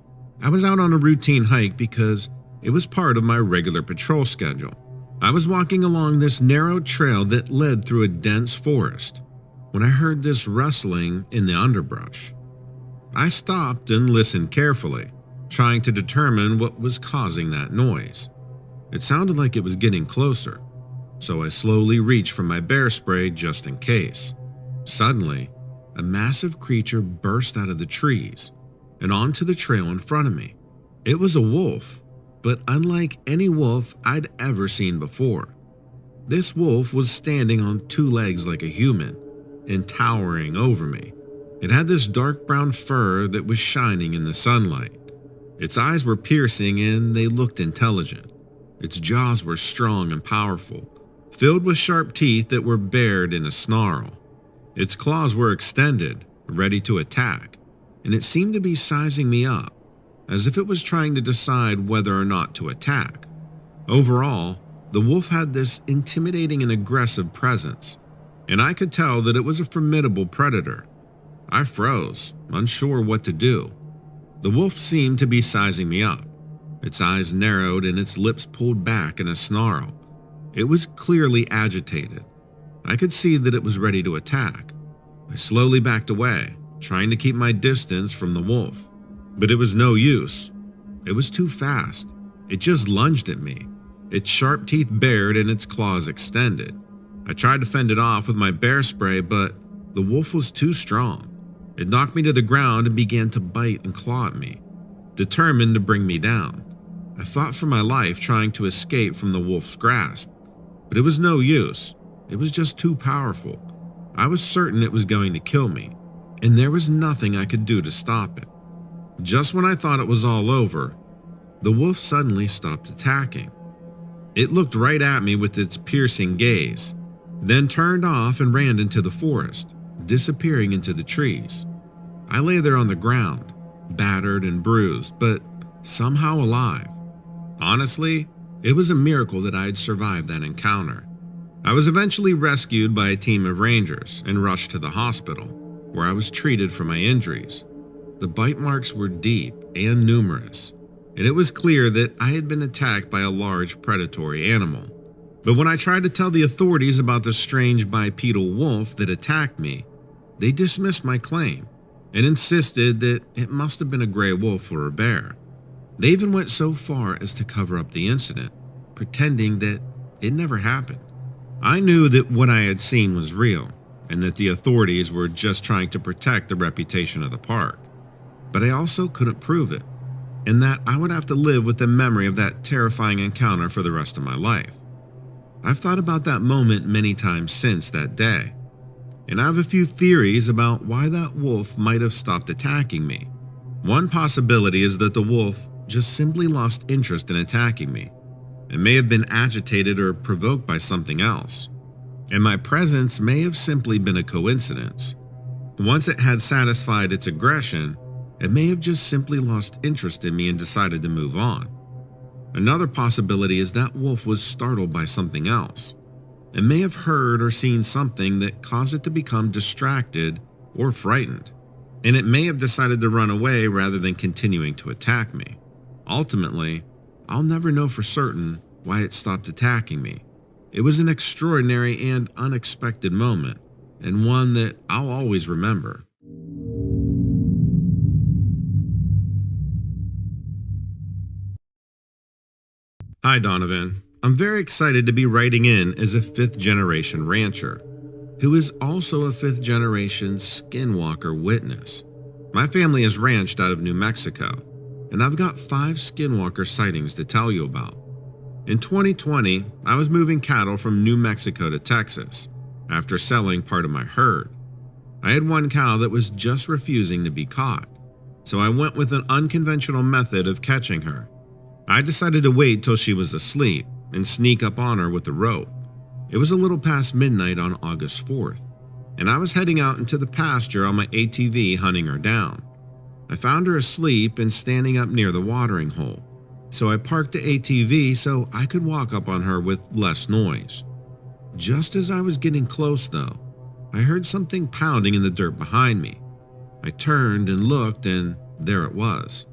I was out on a routine hike because it was part of my regular patrol schedule. I was walking along this narrow trail that led through a dense forest when I heard this rustling in the underbrush. I stopped and listened carefully, trying to determine what was causing that noise. It sounded like it was getting closer, so I slowly reached for my bear spray just in case. Suddenly, a massive creature burst out of the trees and onto the trail in front of me. It was a wolf, but unlike any wolf I'd ever seen before. This wolf was standing on two legs like a human and towering over me. It had this dark brown fur that was shining in the sunlight. Its eyes were piercing and they looked intelligent. Its jaws were strong and powerful, filled with sharp teeth that were bared in a snarl. Its claws were extended, ready to attack, and it seemed to be sizing me up, as if it was trying to decide whether or not to attack. Overall, the wolf had this intimidating and aggressive presence, and I could tell that it was a formidable predator. I froze, unsure what to do. The wolf seemed to be sizing me up. Its eyes narrowed and its lips pulled back in a snarl. It was clearly agitated. I could see that it was ready to attack. I slowly backed away, trying to keep my distance from the wolf. But it was no use. It was too fast. It just lunged at me, its sharp teeth bared and its claws extended. I tried to fend it off with my bear spray, but the wolf was too strong. It knocked me to the ground and began to bite and claw at me, determined to bring me down. I fought for my life, trying to escape from the wolf's grasp, but it was no use. It was just too powerful. I was certain it was going to kill me, and there was nothing I could do to stop it. Just when I thought it was all over, the wolf suddenly stopped attacking. It looked right at me with its piercing gaze, then turned off and ran into the forest, disappearing into the trees. I lay there on the ground, battered and bruised, but somehow alive. Honestly, It was a miracle that I had survived that encounter. I was eventually rescued by a team of rangers and rushed to the hospital, where I was treated for my injuries. The bite marks were deep and numerous, and it was clear that I had been attacked by a large predatory animal. But when I tried to tell the authorities about the strange bipedal wolf that attacked me, they dismissed my claim and insisted that it must have been a gray wolf or a bear. They even went so far as to cover up the incident, pretending that it never happened. I knew that what I had seen was real and that the authorities were just trying to protect the reputation of the park. But I also couldn't prove it, and that I would have to live with the memory of that terrifying encounter for the rest of my life. I've thought about that moment many times since that day, and I have a few theories about why that wolf might have stopped attacking me. One possibility is that the wolf just simply lost interest in attacking me. It may have been agitated or provoked by something else, and my presence may have simply been a coincidence. Once it had satisfied its aggression, it may have just simply lost interest in me and decided to move on. Another possibility is that wolf was startled by something else. It may have heard or seen something that caused it to become distracted or frightened, and it may have decided to run away rather than continuing to attack me. Ultimately, I'll never know for certain why it stopped attacking me. It was an extraordinary and unexpected moment, and one that I'll always remember. Hi Donovan, I'm very excited to be writing in as a 5th generation rancher, who is also a 5th generation skinwalker witness. My family is ranched out of New Mexico, and I've got 5 skinwalker sightings to tell you about. In 2020, I was moving cattle from New Mexico to Texas after selling part of my herd. I had one cow that was just refusing to be caught, so I went with an unconventional method of catching her. I decided to wait till she was asleep and sneak up on her with a rope. It was a little past midnight on August 4th, and I was heading out into the pasture on my ATV hunting her down. I found her asleep and standing up near the watering hole, so I parked the ATV so I could walk up on her with less noise. Just as I was getting close though, I heard something pounding in the dirt behind me. I turned and looked, and there it was.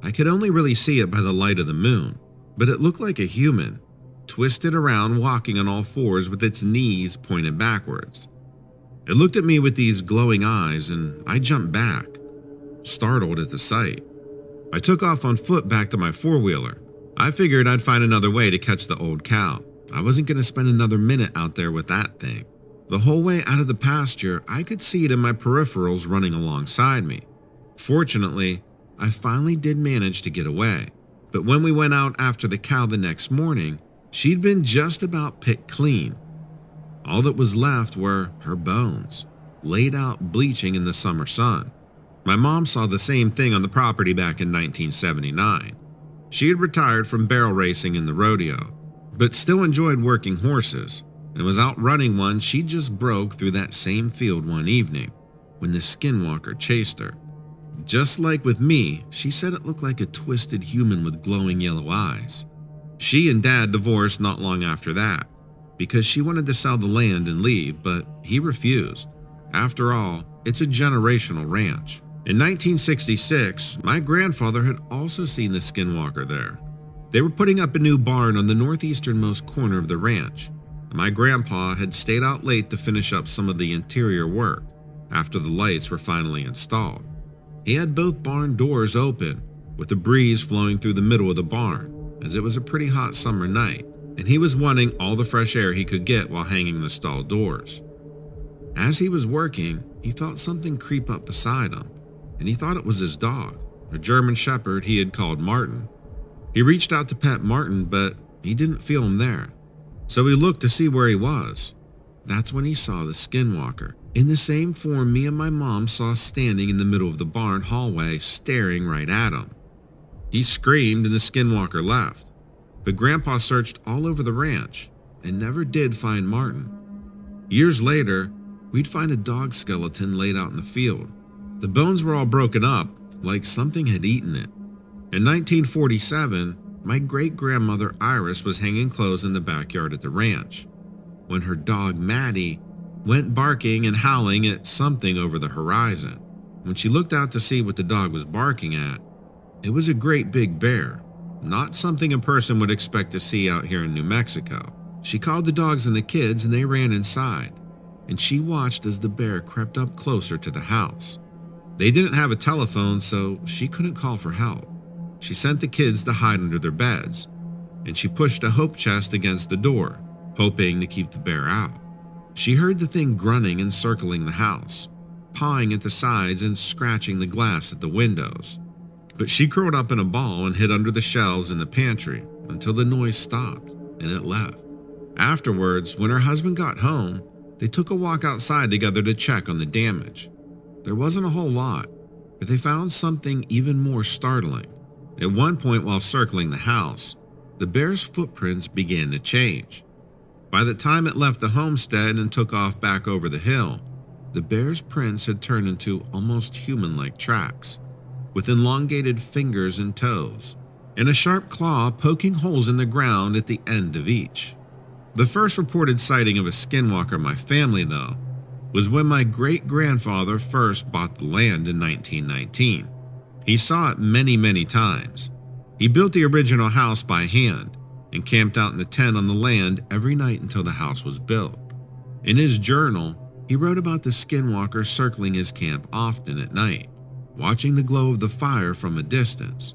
I could only really see it by the light of the moon, but it looked like a human, twisted around walking on all fours with its knees pointed backwards. It looked at me with these glowing eyes, and I jumped back, startled at the sight. I took off on foot back to my four-wheeler. I figured I'd find another way to catch the old cow. I wasn't going to spend another minute out there with that thing. The whole way out of the pasture, I could see it in my peripherals running alongside me. Fortunately, I finally did manage to get away. But when we went out after the cow the next morning, she'd been just about picked clean. All that was left were her bones, laid out bleaching in the summer sun. My mom saw the same thing on the property back in 1979. She had retired from barrel racing in the rodeo, but still enjoyed working horses, and was out running one she just broke through that same field one evening when the skinwalker chased her. Just like with me, she said it looked like a twisted human with glowing yellow eyes. She and Dad divorced not long after that, because she wanted to sell the land and leave, but he refused. After all, it's a generational ranch. In 1966, my grandfather had also seen the skinwalker there. They were putting up a new barn on the northeasternmost corner of the ranch, and my grandpa had stayed out late to finish up some of the interior work after the lights were finally installed. He had both barn doors open, with the breeze flowing through the middle of the barn, as it was a pretty hot summer night, and he was wanting all the fresh air he could get while hanging the stall doors. As he was working, he felt something creep up beside him, and he thought it was his dog, a German shepherd he had called Martin. He reached out to pet Martin, but he didn't feel him there, so he looked to see where he was. That's when he saw the skinwalker, in the same form me and my mom saw standing in the middle of the barn hallway, staring right at him. He screamed and the skinwalker left, but Grandpa searched all over the ranch and never did find Martin. Years later, we'd find a dog skeleton laid out in the field. The bones were all broken up, like something had eaten it. In 1947, my great-grandmother Iris was hanging clothes in the backyard at the ranch when her dog Maddie went barking and howling at something over the horizon. When she looked out to see what the dog was barking at, it was a great big bear, not something a person would expect to see out here in New Mexico. She called the dogs and the kids and they ran inside, and she watched as the bear crept up closer to the house. They didn't have a telephone, so she couldn't call for help. She sent the kids to hide under their beds, and she pushed a hope chest against the door, hoping to keep the bear out. She heard the thing grunting and circling the house, pawing at the sides and scratching the glass at the windows. But she curled up in a ball and hid under the shelves in the pantry until the noise stopped and it left. Afterwards, when her husband got home, they took a walk outside together to check on the damage. There wasn't a whole lot, but they found something even more startling. At one point while circling the house, the bear's footprints began to change. By the time it left the homestead and took off back over the hill, the bear's prints had turned into almost human-like tracks, with elongated fingers and toes, and a sharp claw poking holes in the ground at the end of each. The first reported sighting of a skinwalker in my family, though, was when my great-grandfather first bought the land in 1919. He saw it many times. He built the original house by hand and camped out in the tent on the land every night until the house was built. In his journal, he wrote about the skinwalker circling his camp often at night, watching the glow of the fire from a distance.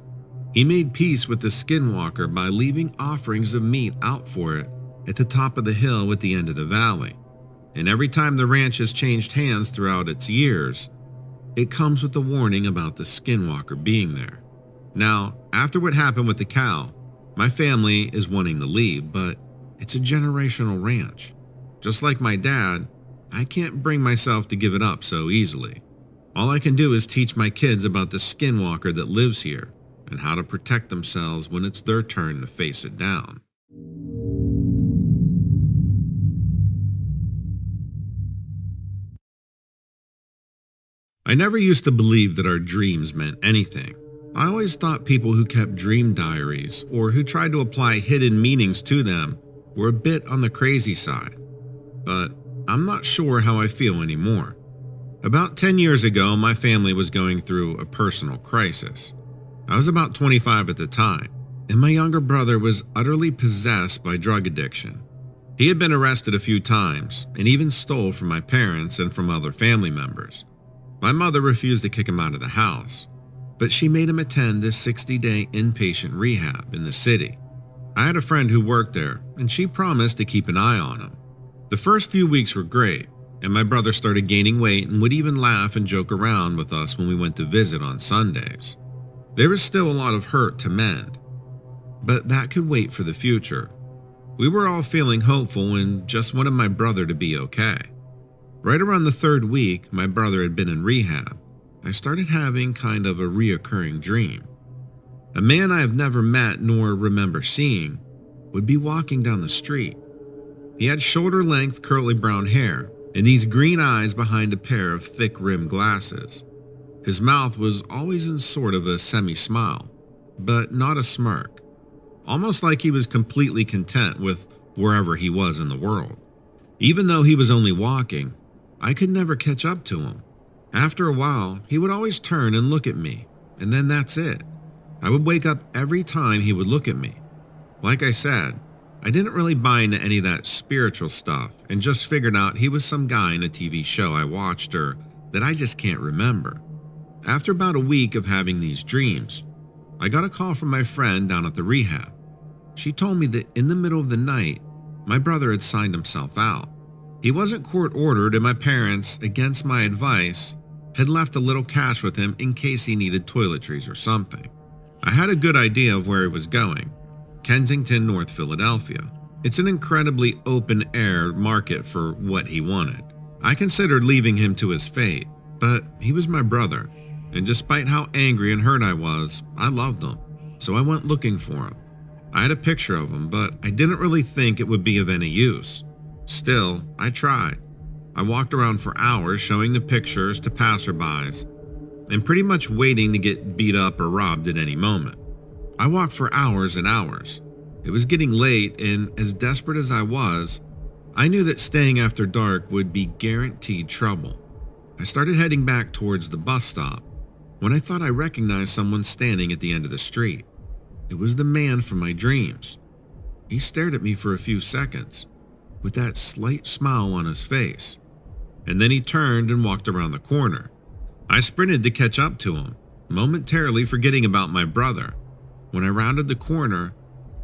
He made peace with the skinwalker by leaving offerings of meat out for it at the top of the hill at the end of the valley. And every time the ranch has changed hands throughout its years, it comes with a warning about the skinwalker being there. Now, after what happened with the cow, my family is wanting to leave, but it's a generational ranch. Just like my dad, I can't bring myself to give it up so easily. All I can do is teach my kids about the skinwalker that lives here and how to protect themselves when it's their turn to face it down. I never used to believe that our dreams meant anything. I always thought people who kept dream diaries or who tried to apply hidden meanings to them were a bit on the crazy side. But I'm not sure how I feel anymore. About 10 years ago, my family was going through a personal crisis. I was about 25 at the time, and my younger brother was utterly possessed by drug addiction. He had been arrested a few times and even stole from my parents and from other family members. My mother refused to kick him out of the house, but she made him attend this 60-day inpatient rehab in the city. I had a friend who worked there, and she promised to keep an eye on him. The first few weeks were great, and my brother started gaining weight and would even laugh and joke around with us when we went to visit on Sundays. There was still a lot of hurt to mend, but that could wait for the future. We were all feeling hopeful and just wanted my brother to be okay. Right around the third week my brother had been in rehab, I started having kind of a reoccurring dream. A man I have never met nor remember seeing would be walking down the street. He had shoulder-length curly brown hair and these green eyes behind a pair of thick-rimmed glasses. His mouth was always in sort of a semi-smile, but not a smirk, almost like he was completely content with wherever he was in the world. Even though he was only walking, I could never catch up to him. After a while, he would always turn and look at me, and then that's it. I would wake up every time he would look at me. Like I said, I didn't really buy into any of that spiritual stuff and just figured out he was some guy in a TV show I watched or that I just can't remember. After about a week of having these dreams, I got a call from my friend down at the rehab. She told me that in the middle of the night, my brother had signed himself out. He wasn't court-ordered, and my parents, against my advice, had left a little cash with him in case he needed toiletries or something. I had a good idea of where he was going: Kensington, North Philadelphia. It's an incredibly open-air market for what he wanted. I considered leaving him to his fate, but he was my brother, and despite how angry and hurt I was, I loved him, so I went looking for him. I had a picture of him, but I didn't really think it would be of any use. Still, I tried. I walked around for hours showing the pictures to passerbys and pretty much waiting to get beat up or robbed at any moment. I walked for hours and hours. It was getting late, and as desperate as I was, I knew that staying after dark would be guaranteed trouble. I started heading back towards the bus stop when I thought I recognized someone standing at the end of the street. It was the man from my dreams. He stared at me for a few seconds with that slight smile on his face, and then he turned and walked around the corner. I sprinted to catch up to him, momentarily forgetting about my brother. When I rounded the corner,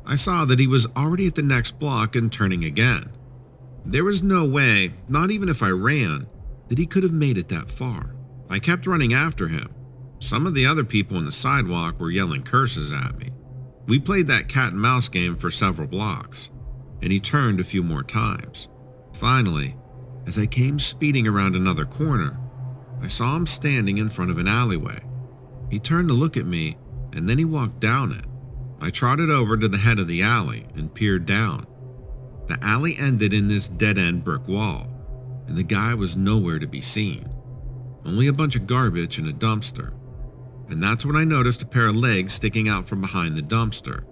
I saw that he was already at the next block and turning again. There was no way, not even if I ran, that he could have made it that far. I kept running after him. Some of the other people on the sidewalk were yelling curses at me. We played that cat and mouse game for several blocks, and he turned a few more times. Finally, as I came speeding around another corner, I saw him standing in front of an alleyway. He turned to look at me, and then he walked down it. I trotted over to the head of the alley and peered down. The alley ended in this dead-end brick wall, and the guy was nowhere to be seen. Only a bunch of garbage and a dumpster. And that's when I noticed a pair of legs sticking out from behind the dumpster.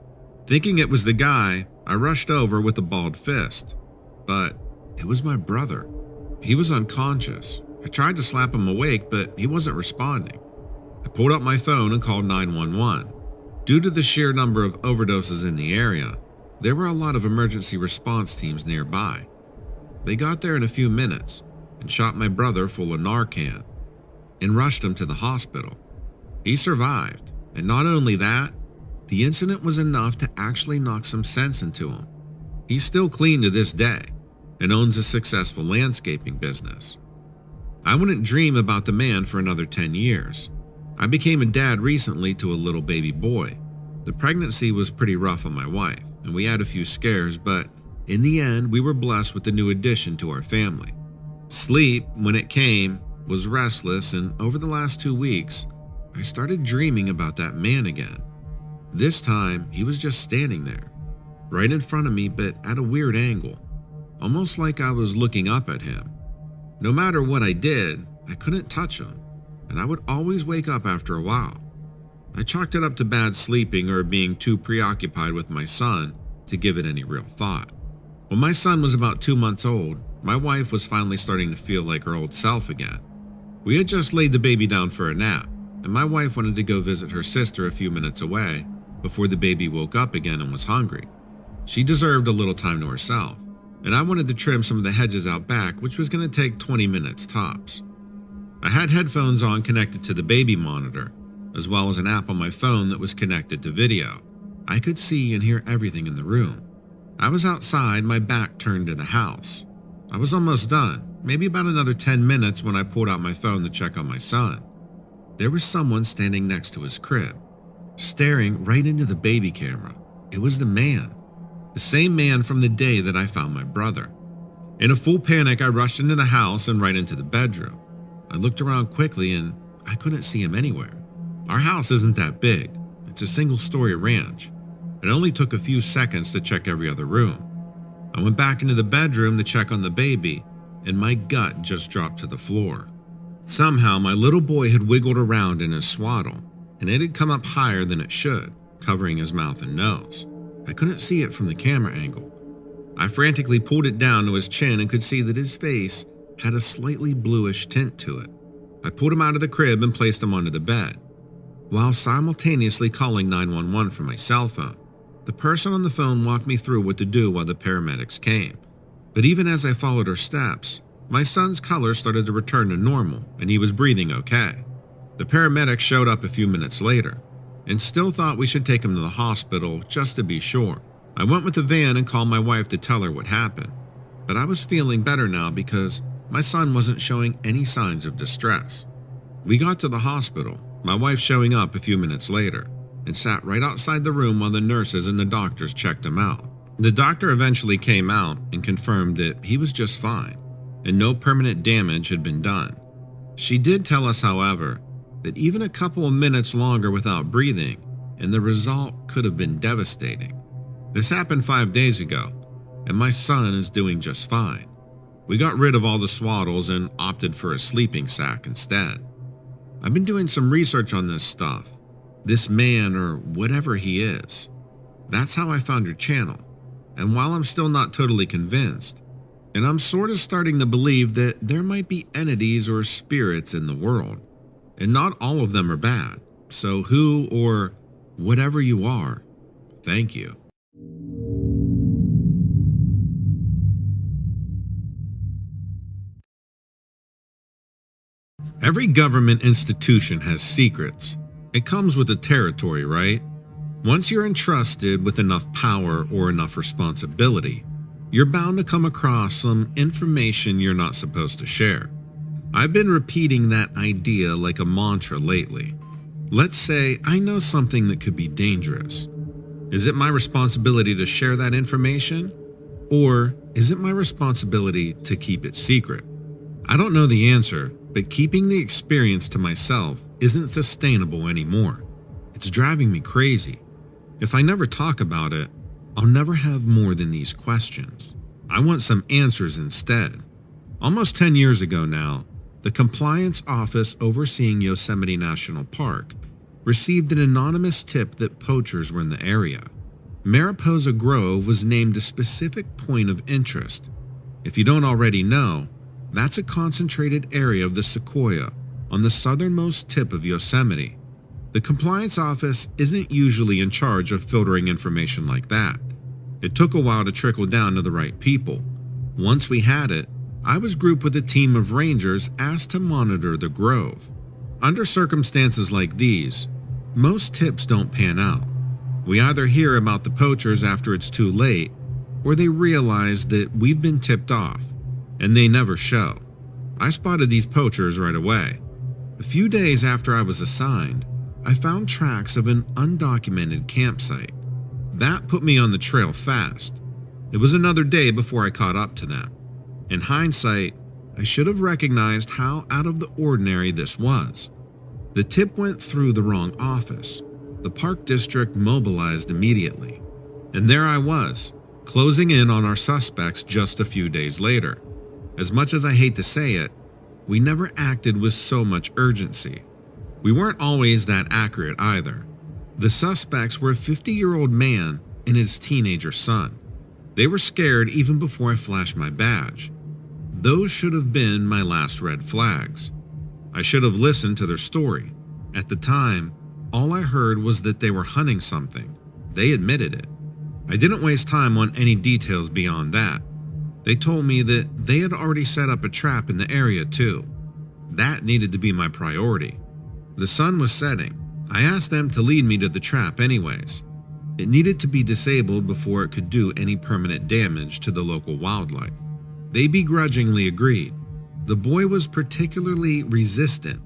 Thinking it was the guy, I rushed over with a balled fist. But it was my brother. He was unconscious. I tried to slap him awake, but he wasn't responding. I pulled out my phone and called 911. Due to the sheer number of overdoses in the area, there were a lot of emergency response teams nearby. They got there in a few minutes and shot my brother full of Narcan and rushed him to the hospital. He survived, and not only that, the incident was enough to actually knock some sense into him. He's still clean to this day and owns a successful landscaping business. I wouldn't dream about the man for another 10 years. I became a dad recently to a little baby boy. The pregnancy was pretty rough on my wife, and we had a few scares, but in the end, we were blessed with the new addition to our family. Sleep, when it came, was restless, and over the last 2 weeks, I started dreaming about that man again. This time, he was just standing there, right in front of me, but at a weird angle, almost like I was looking up at him. No matter what I did, I couldn't touch him, and I would always wake up after a while. I chalked it up to bad sleeping or being too preoccupied with my son to give it any real thought. When my son was about 2 months old, my wife was finally starting to feel like her old self again. We had just laid the baby down for a nap, and my wife wanted to go visit her sister a few minutes away before the baby woke up again and was hungry. She deserved a little time to herself, and I wanted to trim some of the hedges out back, which was going to take 20 minutes tops. I had headphones on connected to the baby monitor, as well as an app on my phone that was connected to video. I could see and hear everything in the room. I was outside, my back turned to the house. I was almost done, maybe about another 10 minutes when I pulled out my phone to check on my son. There was someone standing next to his crib, staring right into the baby camera. It was the man. The same man from the day that I found my brother. In a full panic, I rushed into the house and right into the bedroom. I looked around quickly and I couldn't see him anywhere. Our house isn't that big. It's a single-story ranch. It only took a few seconds to check every other room. I went back into the bedroom to check on the baby, and my gut just dropped to the floor. Somehow, my little boy had wiggled around in his swaddle, and it had come up higher than it should, covering his mouth and nose. I couldn't see it from the camera angle. I frantically pulled it down to his chin and could see that his face had a slightly bluish tint to it. I pulled him out of the crib and placed him onto the bed, while simultaneously calling 911 from my cell phone. The person on the phone walked me through what to do while the paramedics came. But even as I followed her steps, my son's color started to return to normal and he was breathing okay. The paramedics showed up a few minutes later and still thought we should take him to the hospital just to be sure. I went with the van and called my wife to tell her what happened. But I was feeling better now because my son wasn't showing any signs of distress. We got to the hospital, my wife showing up a few minutes later, and sat right outside the room while the nurses and the doctors checked him out. The doctor eventually came out and confirmed that he was just fine, and no permanent damage had been done. She did tell us, however, that even a couple of minutes longer without breathing, and the result could have been devastating. This happened 5 days ago, and my son is doing just fine. We got rid of all the swaddles and opted for a sleeping sack instead. I've been doing some research on this stuff, this man or whatever he is. That's how I found your channel. And while I'm still not totally convinced, and I'm sort of starting to believe that there might be entities or spirits in the world, and not all of them are bad. So who or whatever you are, thank you. Every government institution has secrets. It comes with the territory, right? Once you're entrusted with enough power or enough responsibility, you're bound to come across some information you're not supposed to share. I've been repeating that idea like a mantra lately. Let's say I know something that could be dangerous. Is it my responsibility to share that information? Or is it my responsibility to keep it secret? I don't know the answer, but keeping the experience to myself isn't sustainable anymore. It's driving me crazy. If I never talk about it, I'll never have more than these questions. I want some answers instead. Almost 10 years ago now, the compliance office overseeing Yosemite National Park received an anonymous tip that poachers were in the area. Mariposa Grove was named a specific point of interest. If you don't already know, that's a concentrated area of the sequoia on the southernmost tip of Yosemite. The compliance office isn't usually in charge of filtering information like that. It took a while to trickle down to the right people. Once we had it, I was grouped with a team of rangers asked to monitor the grove. Under circumstances like these, most tips don't pan out. We either hear about the poachers after it's too late, or they realize that we've been tipped off, and they never show. I spotted these poachers right away. A few days after I was assigned, I found tracks of an undocumented campsite. That put me on the trail fast. It was another day before I caught up to them. In hindsight, I should have recognized how out of the ordinary this was. The tip went through the wrong office. The park district mobilized immediately. And there I was, closing in on our suspects just a few days later. As much as I hate to say it, we never acted with so much urgency. We weren't always that accurate either. The suspects were a 50-year-old man and his teenager son. They were scared even before I flashed my badge. Those should have been my last red flags. I should have listened to their story. At the time, all I heard was that they were hunting something. They admitted it. I didn't waste time on any details beyond that. They told me that they had already set up a trap in the area too. That needed to be my priority. The sun was setting. I asked them to lead me to the trap anyways. It needed to be disabled before it could do any permanent damage to the local wildlife. They begrudgingly agreed. The boy was particularly resistant.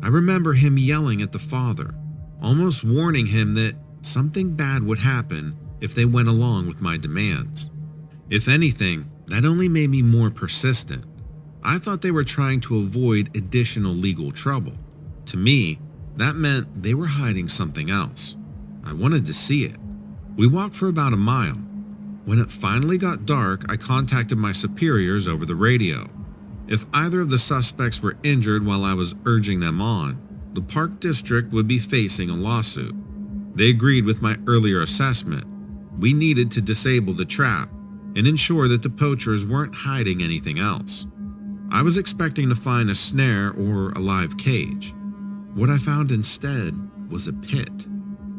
I remember him yelling at the father, almost warning him that something bad would happen if they went along with my demands. If anything, that only made me more persistent. I thought they were trying to avoid additional legal trouble. To me, that meant they were hiding something else. I wanted to see it. We walked for about a mile. When it finally got dark, I contacted my superiors over the radio. If either of the suspects were injured while I was urging them on, the park district would be facing a lawsuit. They agreed with my earlier assessment. We needed to disable the trap and ensure that the poachers weren't hiding anything else. I was expecting to find a snare or a live cage. What I found instead was a pit.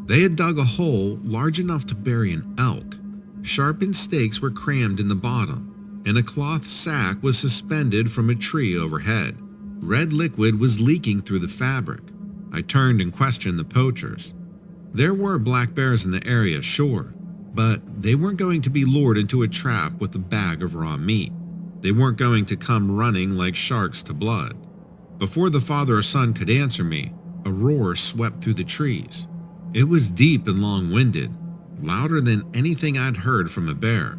They had dug a hole large enough to bury an elk. Sharpened stakes were crammed in the bottom, and a cloth sack was suspended from a tree overhead. Red liquid was leaking through the fabric. I turned and questioned the poachers. There were black bears in the area, sure, but they weren't going to be lured into a trap with a bag of raw meat. They weren't going to come running like sharks to blood. Before the father or son could answer me, a roar swept through the trees. It was deep and long-winded, louder than anything I'd heard from a bear.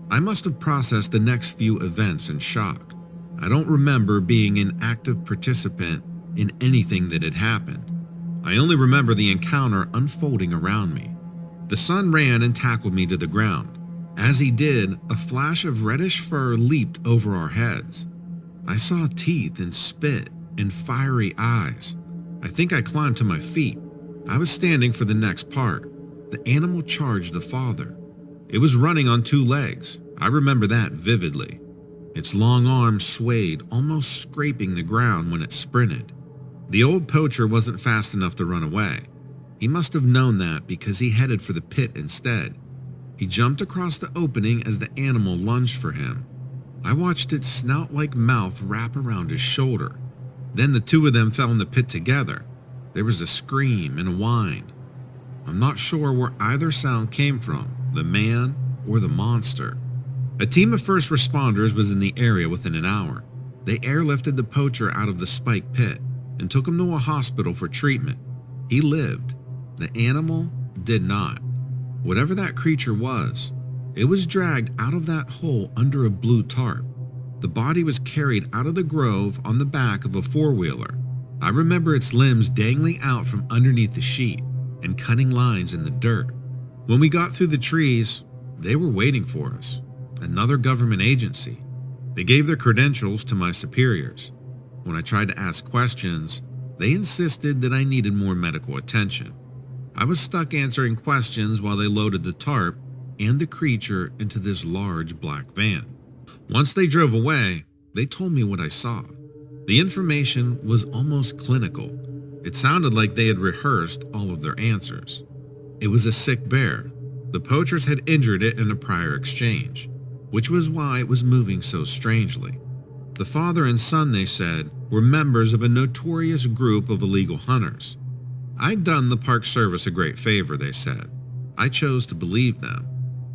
I must have processed the next few events in shock. I don't remember being an active participant in anything that had happened. I only remember the encounter unfolding around me. The son ran and tackled me to the ground. As he did, a flash of reddish fur leaped over our heads. I saw teeth and spit and fiery eyes. I think I climbed to my feet. I was standing for the next part. The animal charged the father. It was running on two legs. I remember that vividly. Its long arms swayed, almost scraping the ground when it sprinted. The old poacher wasn't fast enough to run away. He must have known that because he headed for the pit instead. He jumped across the opening as the animal lunged for him. I watched its snout-like mouth wrap around his shoulder. Then the two of them fell in the pit together. There was a scream and a whine. I'm not sure where either sound came from, the man or the monster. A team of first responders was in the area within an hour. They airlifted the poacher out of the spike pit and took him to a hospital for treatment. He lived. The animal did not. Whatever that creature was, it was dragged out of that hole under a blue tarp. The body was carried out of the grove on the back of a four-wheeler. I remember its limbs dangling out from underneath the sheet and cutting lines in the dirt. When we got through the trees, they were waiting for us. Another government agency. They gave their credentials to my superiors. When I tried to ask questions, they insisted that I needed more medical attention. I was stuck answering questions while they loaded the tarp and the creature into this large black van. Once they drove away, they told me what I saw. The information was almost clinical. It sounded like they had rehearsed all of their answers. It was a sick bear. The poachers had injured it in a prior exchange, which was why it was moving so strangely. The father and son, they said, were members of a notorious group of illegal hunters. I'd done the Park Service a great favor, they said. I chose to believe them.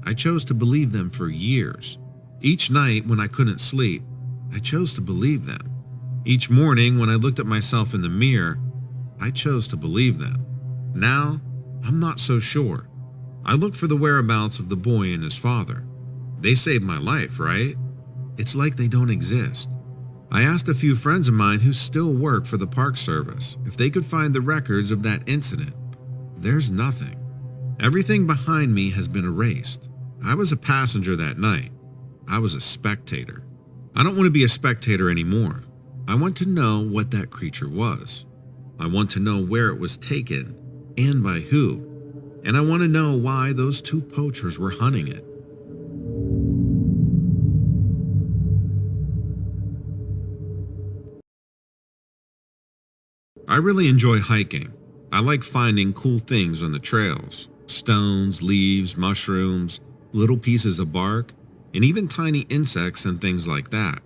I chose to believe them for years. Each night when I couldn't sleep, I chose to believe them. Each morning when I looked at myself in the mirror, I chose to believe them. Now, I'm not so sure. I look for the whereabouts of the boy and his father. They saved my life, right? It's like they don't exist. I asked a few friends of mine who still work for the Park Service if they could find the records of that incident. There's nothing. Everything behind me has been erased. I was a passenger that night. I was a spectator. I don't want to be a spectator anymore. I want to know what that creature was. I want to know where it was taken and by who. And I want to know why those two poachers were hunting it. I really enjoy hiking. I like finding cool things on the trails. Stones, leaves, mushrooms, little pieces of bark, and even tiny insects and things like that.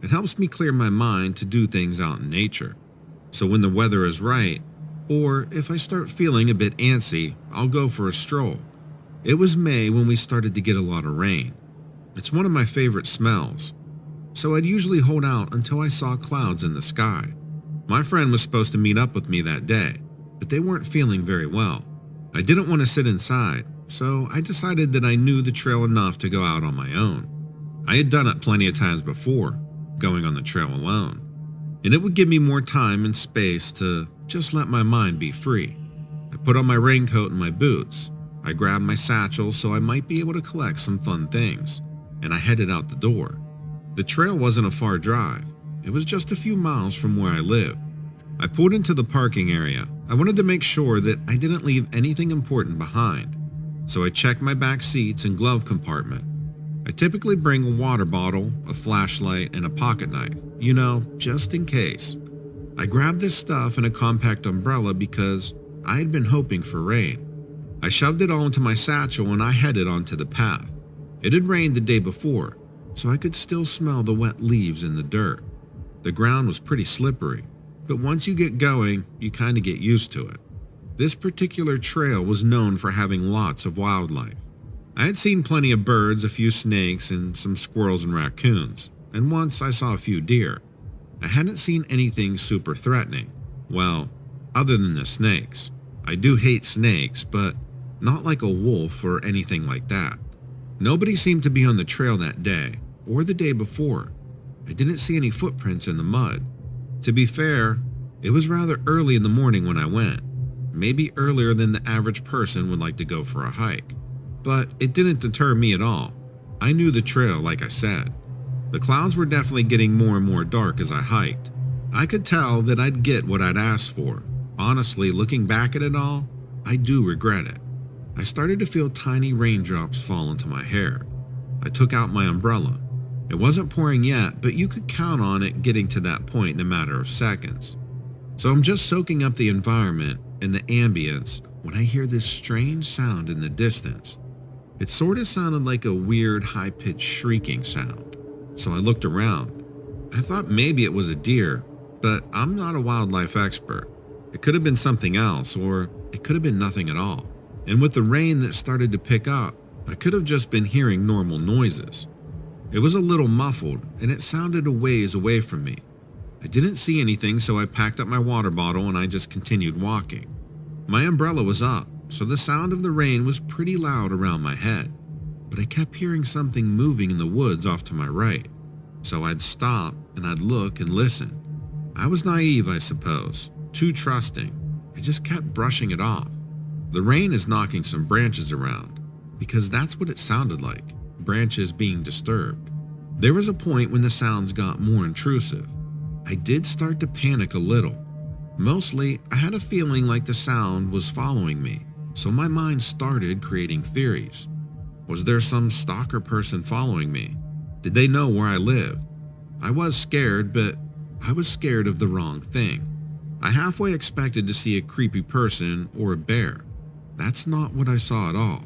It helps me clear my mind to do things out in nature. So when the weather is right, or if I start feeling a bit antsy, I'll go for a stroll. It was May when we started to get a lot of rain. It's one of my favorite smells. So I'd usually hold out until I saw clouds in the sky. My friend was supposed to meet up with me that day, but they weren't feeling very well. I didn't want to sit inside, so I decided that I knew the trail enough to go out on my own. I had done it plenty of times before, going on the trail alone, and it would give me more time and space to just let my mind be free. I put on my raincoat and my boots. I grabbed my satchel so I might be able to collect some fun things, and I headed out the door. The trail wasn't a far drive. It was just a few miles from where I lived. I pulled into the parking area. I wanted to make sure that I didn't leave anything important behind, so I checked my back seats and glove compartment. I typically bring a water bottle, a flashlight, and a pocket knife, just in case. I grabbed this stuff and a compact umbrella because I had been hoping for rain. I shoved it all into my satchel and I headed onto the path. It had rained the day before, so I could still smell the wet leaves in the dirt. The ground was pretty slippery, but once you get going, you kind of get used to it. This particular trail was known for having lots of wildlife. I had seen plenty of birds, a few snakes, and some squirrels and raccoons, and once I saw a few deer. I hadn't seen anything super threatening. Well, other than the snakes. I do hate snakes, but not like a wolf or anything like that. Nobody seemed to be on the trail that day, or the day before. I didn't see any footprints in the mud. To be fair, it was rather early in the morning when I went, maybe earlier than the average person would like to go for a hike. But it didn't deter me at all. I knew the trail, like I said. The clouds were definitely getting more and more dark as I hiked. I could tell that I'd get what I'd asked for, Honestly, looking back at it all, I do regret it. I started to feel tiny raindrops fall into my hair. I took out my umbrella. It wasn't pouring yet, but you could count on it getting to that point in a matter of seconds. So I'm just soaking up the environment and the ambience when I hear this strange sound in the distance. It sort of sounded like a weird high-pitched shrieking sound. So I looked around. I thought maybe it was a deer, but I'm not a wildlife expert. It could have been something else, or it could have been nothing at all. And with the rain that started to pick up, I could have just been hearing normal noises. It was a little muffled, and it sounded a ways away from me. I didn't see anything, so I packed up my water bottle and I just continued walking. My umbrella was up, so the sound of the rain was pretty loud around my head, but I kept hearing something moving in the woods off to my right. So I'd stop and I'd look and listen. I was naive, I suppose, too trusting. I just kept brushing it off. The rain is knocking some branches around, because that's what it sounded like, branches being disturbed. There was a point when the sounds got more intrusive. I did start to panic a little. Mostly, I had a feeling like the sound was following me, so my mind started creating theories. Was there some stalker person following me? Did they know where I lived? I was scared, but I was scared of the wrong thing. I halfway expected to see a creepy person or a bear. That's not what I saw at all.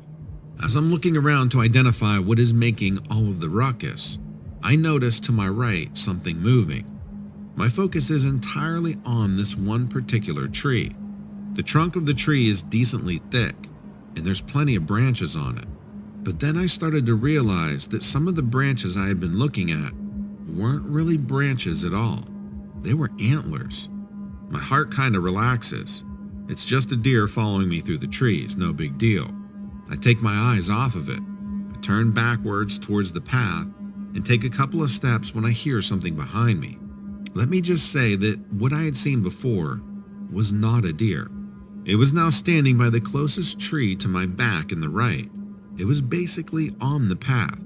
As I'm looking around to identify what is making all of the ruckus, I notice to my right something moving. My focus is entirely on this one particular tree. The trunk of the tree is decently thick, and there's plenty of branches on it. But then I started to realize that some of the branches I had been looking at weren't really branches at all. They were antlers. My heart kind of relaxes. It's just a deer following me through the trees, no big deal. I take my eyes off of it. I turn backwards towards the path and take a couple of steps when I hear something behind me. Let me just say that what I had seen before was not a deer. It was now standing by the closest tree to my back in the right. It was basically on the path,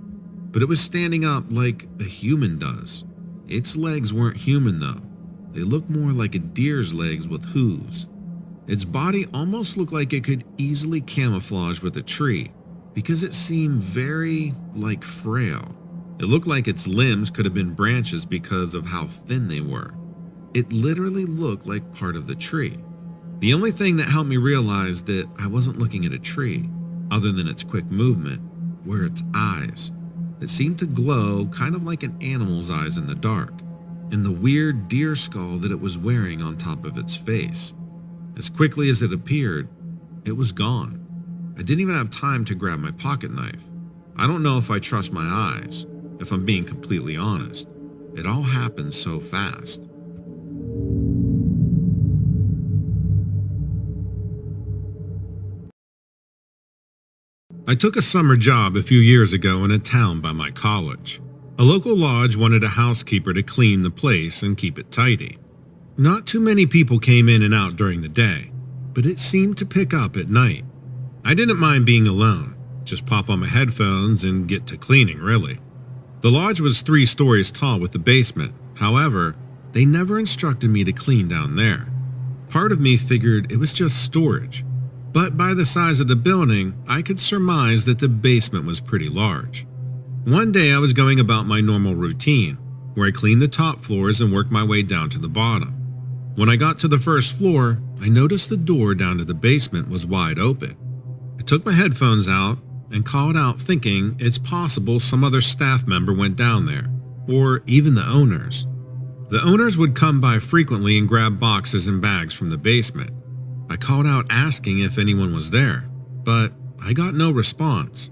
but it was standing up like a human does. Its legs weren't human though. They looked more like a deer's legs with hooves. Its body almost looked like it could easily camouflage with a tree because it seemed very, frail. It looked like its limbs could have been branches because of how thin they were. It literally looked like part of the tree. The only thing that helped me realize that I wasn't looking at a tree, other than its quick movement, were its eyes. It seemed to glow kind of like an animal's eyes in the dark, and the weird deer skull that it was wearing on top of its face. As quickly as it appeared, it was gone. I didn't even have time to grab my pocket knife. I don't know if I trust my eyes, if I'm being completely honest. It all happened so fast. I took a summer job a few years ago in a town by my college. A local lodge wanted a housekeeper to clean the place and keep it tidy. Not too many people came in and out during the day, but it seemed to pick up at night. I didn't mind being alone, just pop on my headphones and get to cleaning really. The lodge was 3 stories tall with the basement. However, they never instructed me to clean down there. Part of me figured it was just storage, but by the size of the building, I could surmise that the basement was pretty large. One day I was going about my normal routine, where I cleaned the top floors and worked my way down to the bottom. When I got to the first floor, I noticed the door down to the basement was wide open. I took my headphones out and called out thinking it's possible some other staff member went down there, or even the owners. The owners would come by frequently and grab boxes and bags from the basement. I called out asking if anyone was there, but I got no response.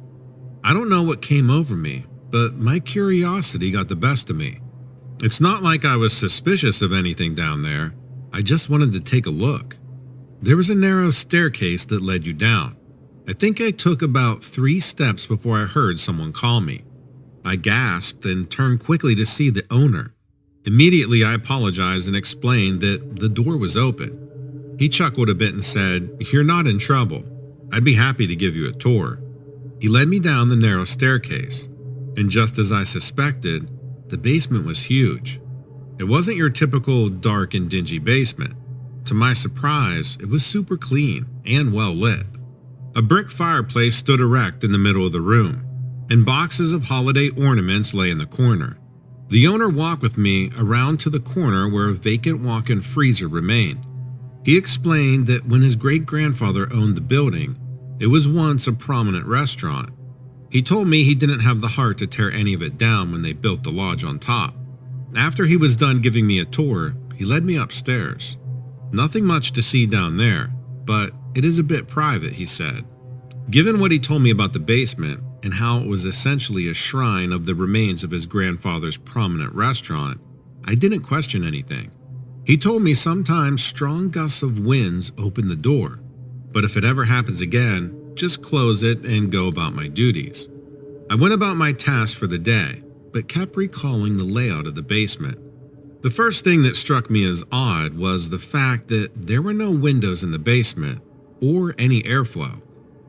I don't know what came over me, but my curiosity got the best of me. It's not like I was suspicious of anything down there. I just wanted to take a look. There was a narrow staircase that led you down. I think I took about 3 steps before I heard someone call me. I gasped and turned quickly to see the owner. Immediately I apologized and explained that the door was open. He chuckled a bit and said, "You're not in trouble. I'd be happy to give you a tour." He led me down the narrow staircase, and just as I suspected, the basement was huge. It wasn't your typical dark and dingy basement. To my surprise, it was super clean and well lit. A brick fireplace stood erect in the middle of the room, and boxes of holiday ornaments lay in the corner. The owner walked with me around to the corner where a vacant walk-in freezer remained. He explained that when his great-grandfather owned the building, it was once a prominent restaurant. He told me he didn't have the heart to tear any of it down when they built the lodge on top. After he was done giving me a tour, he led me upstairs. Nothing much to see down there, but it is a bit private, he said. Given what he told me about the basement and how it was essentially a shrine of the remains of his grandfather's prominent restaurant, I didn't question anything. He told me sometimes strong gusts of winds open the door, but if it ever happens again, just close it and go about my duties. I went about my task for the day, but kept recalling the layout of the basement. The first thing that struck me as odd was the fact that there were no windows in the basement or any airflow.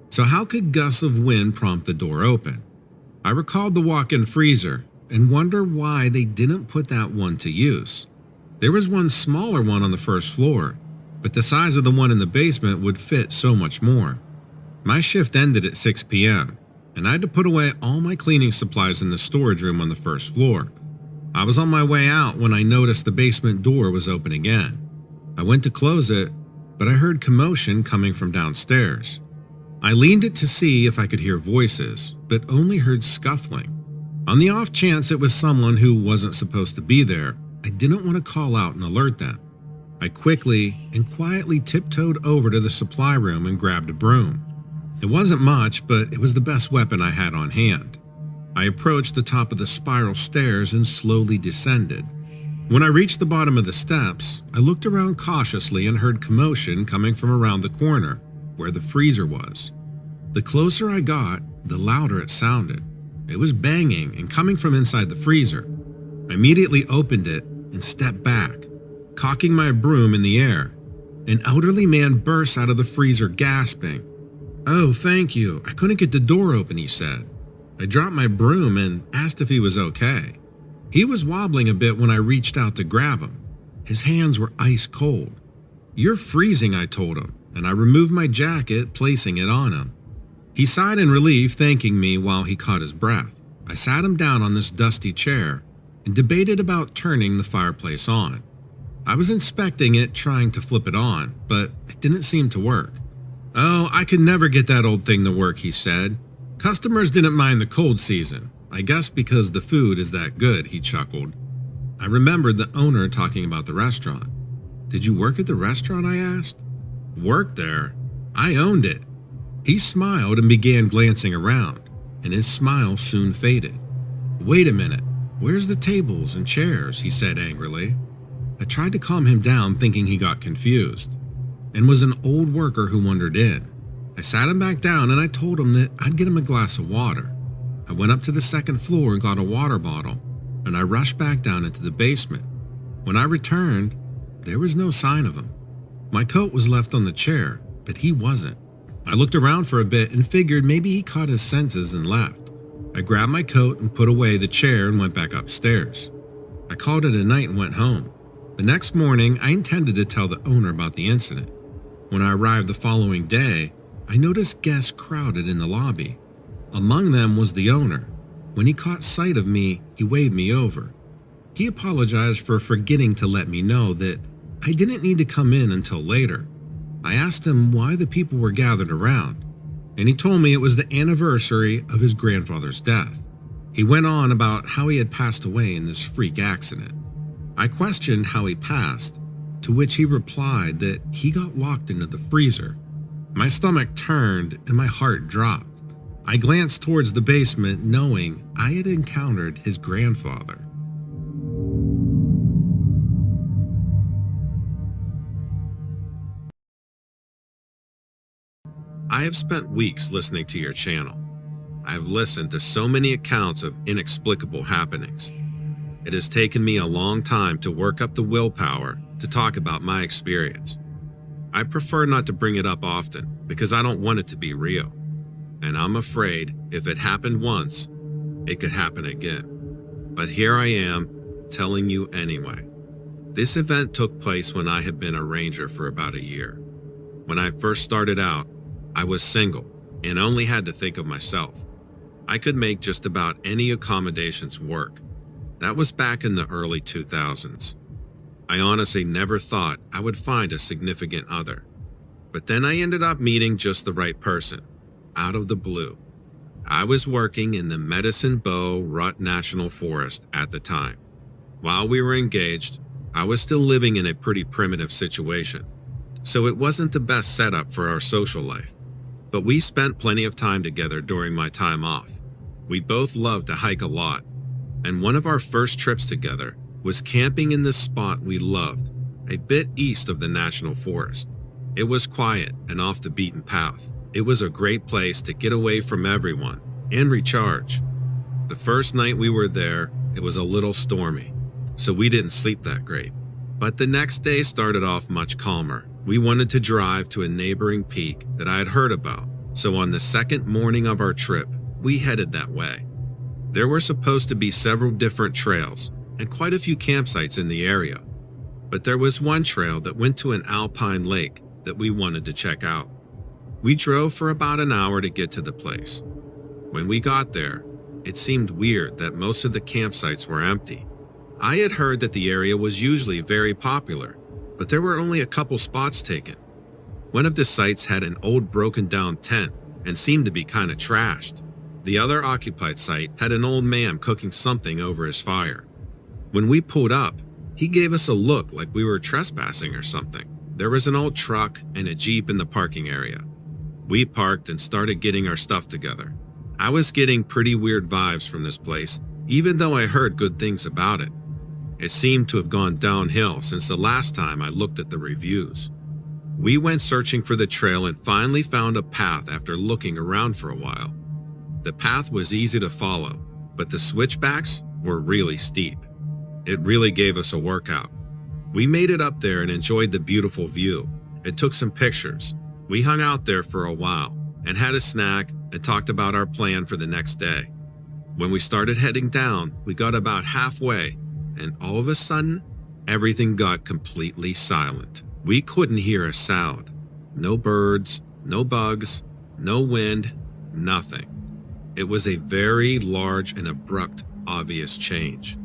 So how could gusts of wind prompt the door open? I recalled the walk-in freezer and wonder why they didn't put that one to use. There was one smaller one on the first floor, but the size of the one in the basement would fit so much more. My shift ended at 6 p.m., and I had to put away all my cleaning supplies in the storage room on the first floor. I was on my way out when I noticed the basement door was open again. I went to close it, but I heard commotion coming from downstairs. I leaned it to see if I could hear voices, but only heard scuffling. On the off chance it was someone who wasn't supposed to be there, I didn't want to call out and alert them. I quickly and quietly tiptoed over to the supply room and grabbed a broom. It wasn't much, but it was the best weapon I had on hand. I approached the top of the spiral stairs and slowly descended. When I reached the bottom of the steps, I looked around cautiously and heard commotion coming from around the corner, where the freezer was. The closer I got, the louder it sounded. It was banging and coming from inside the freezer. I immediately opened it and stepped back, cocking my broom in the air. An elderly man burst out of the freezer gasping. "Oh, thank you. I couldn't get the door open," he said. I dropped my broom and asked if he was okay. He was wobbling a bit when I reached out to grab him. His hands were ice cold. "You're freezing," I told him, and I removed my jacket, placing it on him. He sighed in relief, thanking me while he caught his breath. I sat him down on this dusty chair and debated about turning the fireplace on. I was inspecting it, trying to flip it on, but it didn't seem to work. "Oh, I could never get that old thing to work," he said. "Customers didn't mind the cold season. I guess because the food is that good," he chuckled. I remembered the owner talking about the restaurant. "Did you work at the restaurant?" I asked. "Worked there? I owned it." He smiled and began glancing around, and his smile soon faded. "Wait a minute, where's the tables and chairs?" he said angrily. I tried to calm him down, thinking he got confused, and was an old worker who wandered in. I sat him back down and I told him that I'd get him a glass of water. I went up to the second floor and got a water bottle, and I rushed back down into the basement. When I returned, there was no sign of him. My coat was left on the chair, but he wasn't. I looked around for a bit and figured maybe he caught his senses and left. I grabbed my coat and put away the chair and went back upstairs. I called it a night and went home. The next morning, I intended to tell the owner about the incident. When I arrived the following day, I noticed guests crowded in the lobby. Among them was the owner. When he caught sight of me, he waved me over. He apologized for forgetting to let me know that I didn't need to come in until later. I asked him why the people were gathered around, and he told me it was the anniversary of his grandfather's death. He went on about how he had passed away in this freak accident. I questioned how he passed, to which he replied that he got locked into the freezer. My stomach turned and my heart dropped. I glanced towards the basement, knowing I had encountered his grandfather. I have spent weeks listening to your channel. I have listened to so many accounts of inexplicable happenings. It has taken me a long time to work up the willpower to talk about my experience. I prefer not to bring it up often because I don't want it to be real. And I'm afraid if it happened once, it could happen again. But here I am, telling you anyway. This event took place when I had been a ranger for about a year. When I first started out, I was single and only had to think of myself. I could make just about any accommodations work. That was back in the early 2000s. I honestly never thought I would find a significant other. But then I ended up meeting just the right person, out of the blue. I was working in the Medicine Bow Rut National Forest at the time. While we were engaged, I was still living in a pretty primitive situation, so it wasn't the best setup for our social life. But we spent plenty of time together during my time off. We both loved to hike a lot, and one of our first trips together was camping in this spot we loved, a bit east of the national forest. It was quiet and off the beaten path. It was a great place to get away from everyone and recharge. The first night we were there, it was a little stormy, so we didn't sleep that great. But the next day started off much calmer. We wanted to drive to a neighboring peak that I had heard about, so on the second morning of our trip, we headed that way. There were supposed to be several different trails and quite a few campsites in the area, but there was one trail that went to an alpine lake that we wanted to check out. We drove for about an hour to get to the place. When we got there, it seemed weird that most of the campsites were empty. I had heard that the area was usually very popular, but there were only a couple spots taken. One of the sites had an old broken down tent and seemed to be kind of trashed. The other occupied site had an old man cooking something over his fire. When we pulled up, he gave us a look like we were trespassing or something. There was an old truck and a Jeep in the parking area. We parked and started getting our stuff together. I was getting pretty weird vibes from this place, even though I heard good things about it. It seemed to have gone downhill since the last time I looked at the reviews. We went searching for the trail and finally found a path after looking around for a while. The path was easy to follow, but the switchbacks were really steep. It really gave us a workout. We made it up there and enjoyed the beautiful view and took some pictures. We hung out there for a while and had a snack and talked about our plan for the next day. When we started heading down, we got about halfway, and all of a sudden, everything got completely silent. We couldn't hear a sound. No birds, no bugs, no wind, nothing. It was a very large and abrupt, obvious change.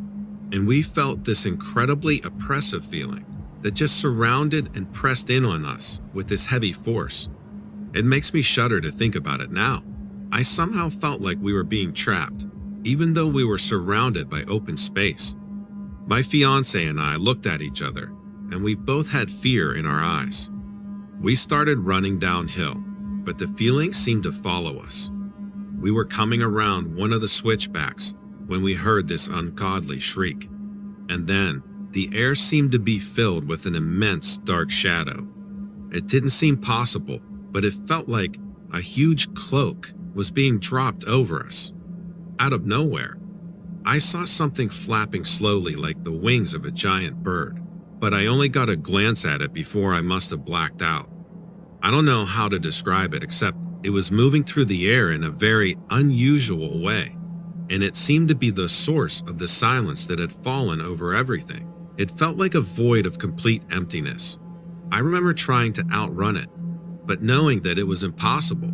And we felt this incredibly oppressive feeling that just surrounded and pressed in on us with this heavy force. It makes me shudder to think about it now. I somehow felt like we were being trapped, even though we were surrounded by open space. My fiancé and I looked at each other, and we both had fear in our eyes. We started running downhill, but the feeling seemed to follow us. We were coming around one of the switchbacks when we heard this ungodly shriek. And then, the air seemed to be filled with an immense dark shadow. It didn't seem possible, but it felt like a huge cloak was being dropped over us. Out of nowhere, I saw something flapping slowly like the wings of a giant bird, but I only got a glance at it before I must have blacked out. I don't know how to describe it except it was moving through the air in a very unusual way, and it seemed to be the source of the silence that had fallen over everything. It felt like a void of complete emptiness. I remember trying to outrun it, but knowing that it was impossible.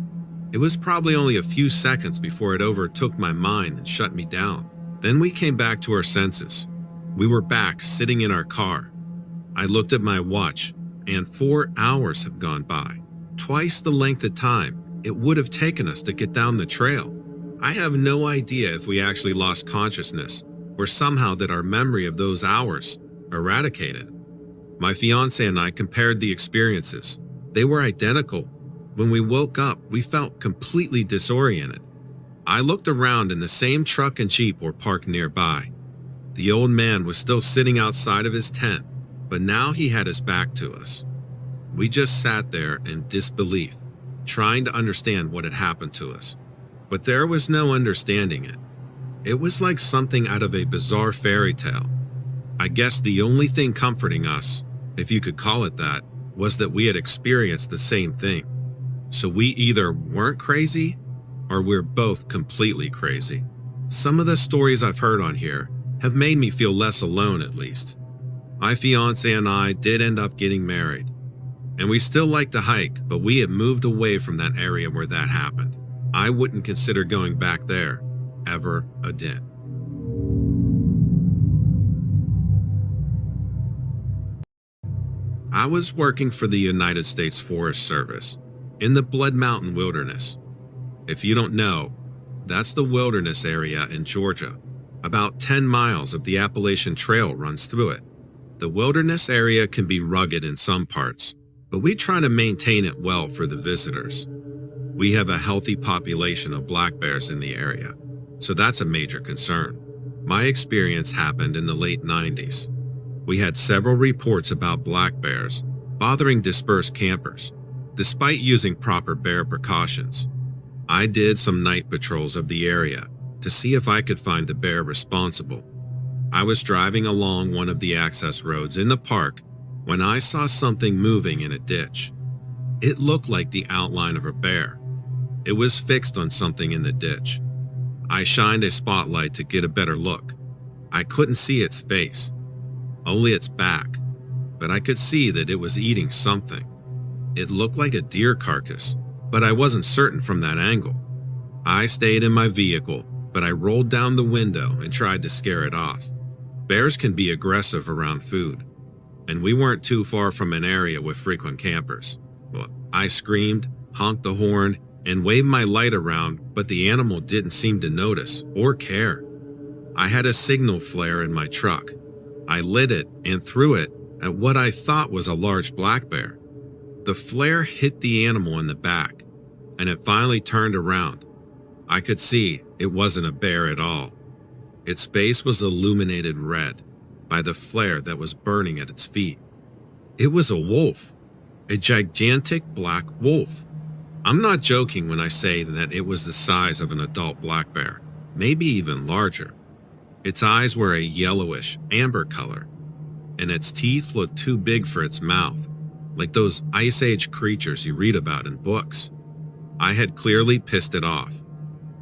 It was probably only a few seconds before it overtook my mind and shut me down. Then we came back to our senses. We were back sitting in our car. I looked at my watch, and 4 hours have gone by, twice the length of time it would have taken us to get down the trail. I have no idea if we actually lost consciousness or somehow that our memory of those hours eradicated. My fiancé and I compared the experiences. They were identical. When we woke up, we felt completely disoriented. I looked around and the same truck and Jeep were parked nearby. The old man was still sitting outside of his tent, but now he had his back to us. We just sat there in disbelief, trying to understand what had happened to us. But there was no understanding it. It was like something out of a bizarre fairy tale. I guess the only thing comforting us, if you could call it that, was that we had experienced the same thing. So we either weren't crazy or we're both completely crazy. Some of the stories I've heard on here have made me feel less alone, at least. My fiance and I did end up getting married, and we still like to hike, but we have moved away from that area where that happened. I wouldn't consider going back there ever again. I was working for the United States Forest Service in the Blood Mountain Wilderness. If you don't know, that's the wilderness area in Georgia. About 10 miles of the Appalachian Trail runs through it. The wilderness area can be rugged in some parts, but we try to maintain it well for the visitors. We have a healthy population of black bears in the area, so that's a major concern. My experience happened in the late 90s. We had several reports about black bears bothering dispersed campers, despite using proper bear precautions. I did some night patrols of the area to see if I could find the bear responsible. I was driving along one of the access roads in the park when I saw something moving in a ditch. It looked like the outline of a bear. It was fixed on something in the ditch. I shined a spotlight to get a better look. I couldn't see its face, only its back, but I could see that it was eating something. It looked like a deer carcass, but I wasn't certain from that angle. I stayed in my vehicle, but I rolled down the window and tried to scare it off. Bears can be aggressive around food, and we weren't too far from an area with frequent campers. Well, I screamed, honked the horn, and waved my light around, but the animal didn't seem to notice or care. I had a signal flare in my truck. I lit it and threw it at what I thought was a large black bear. The flare hit the animal in the back, and it finally turned around. I could see it wasn't a bear at all. Its face was illuminated red by the flare that was burning at its feet. It was a wolf, a gigantic black wolf. I'm not joking when I say that it was the size of an adult black bear, maybe even larger. Its eyes were a yellowish, amber color, and its teeth looked too big for its mouth, like those Ice Age creatures you read about in books. I had clearly pissed it off.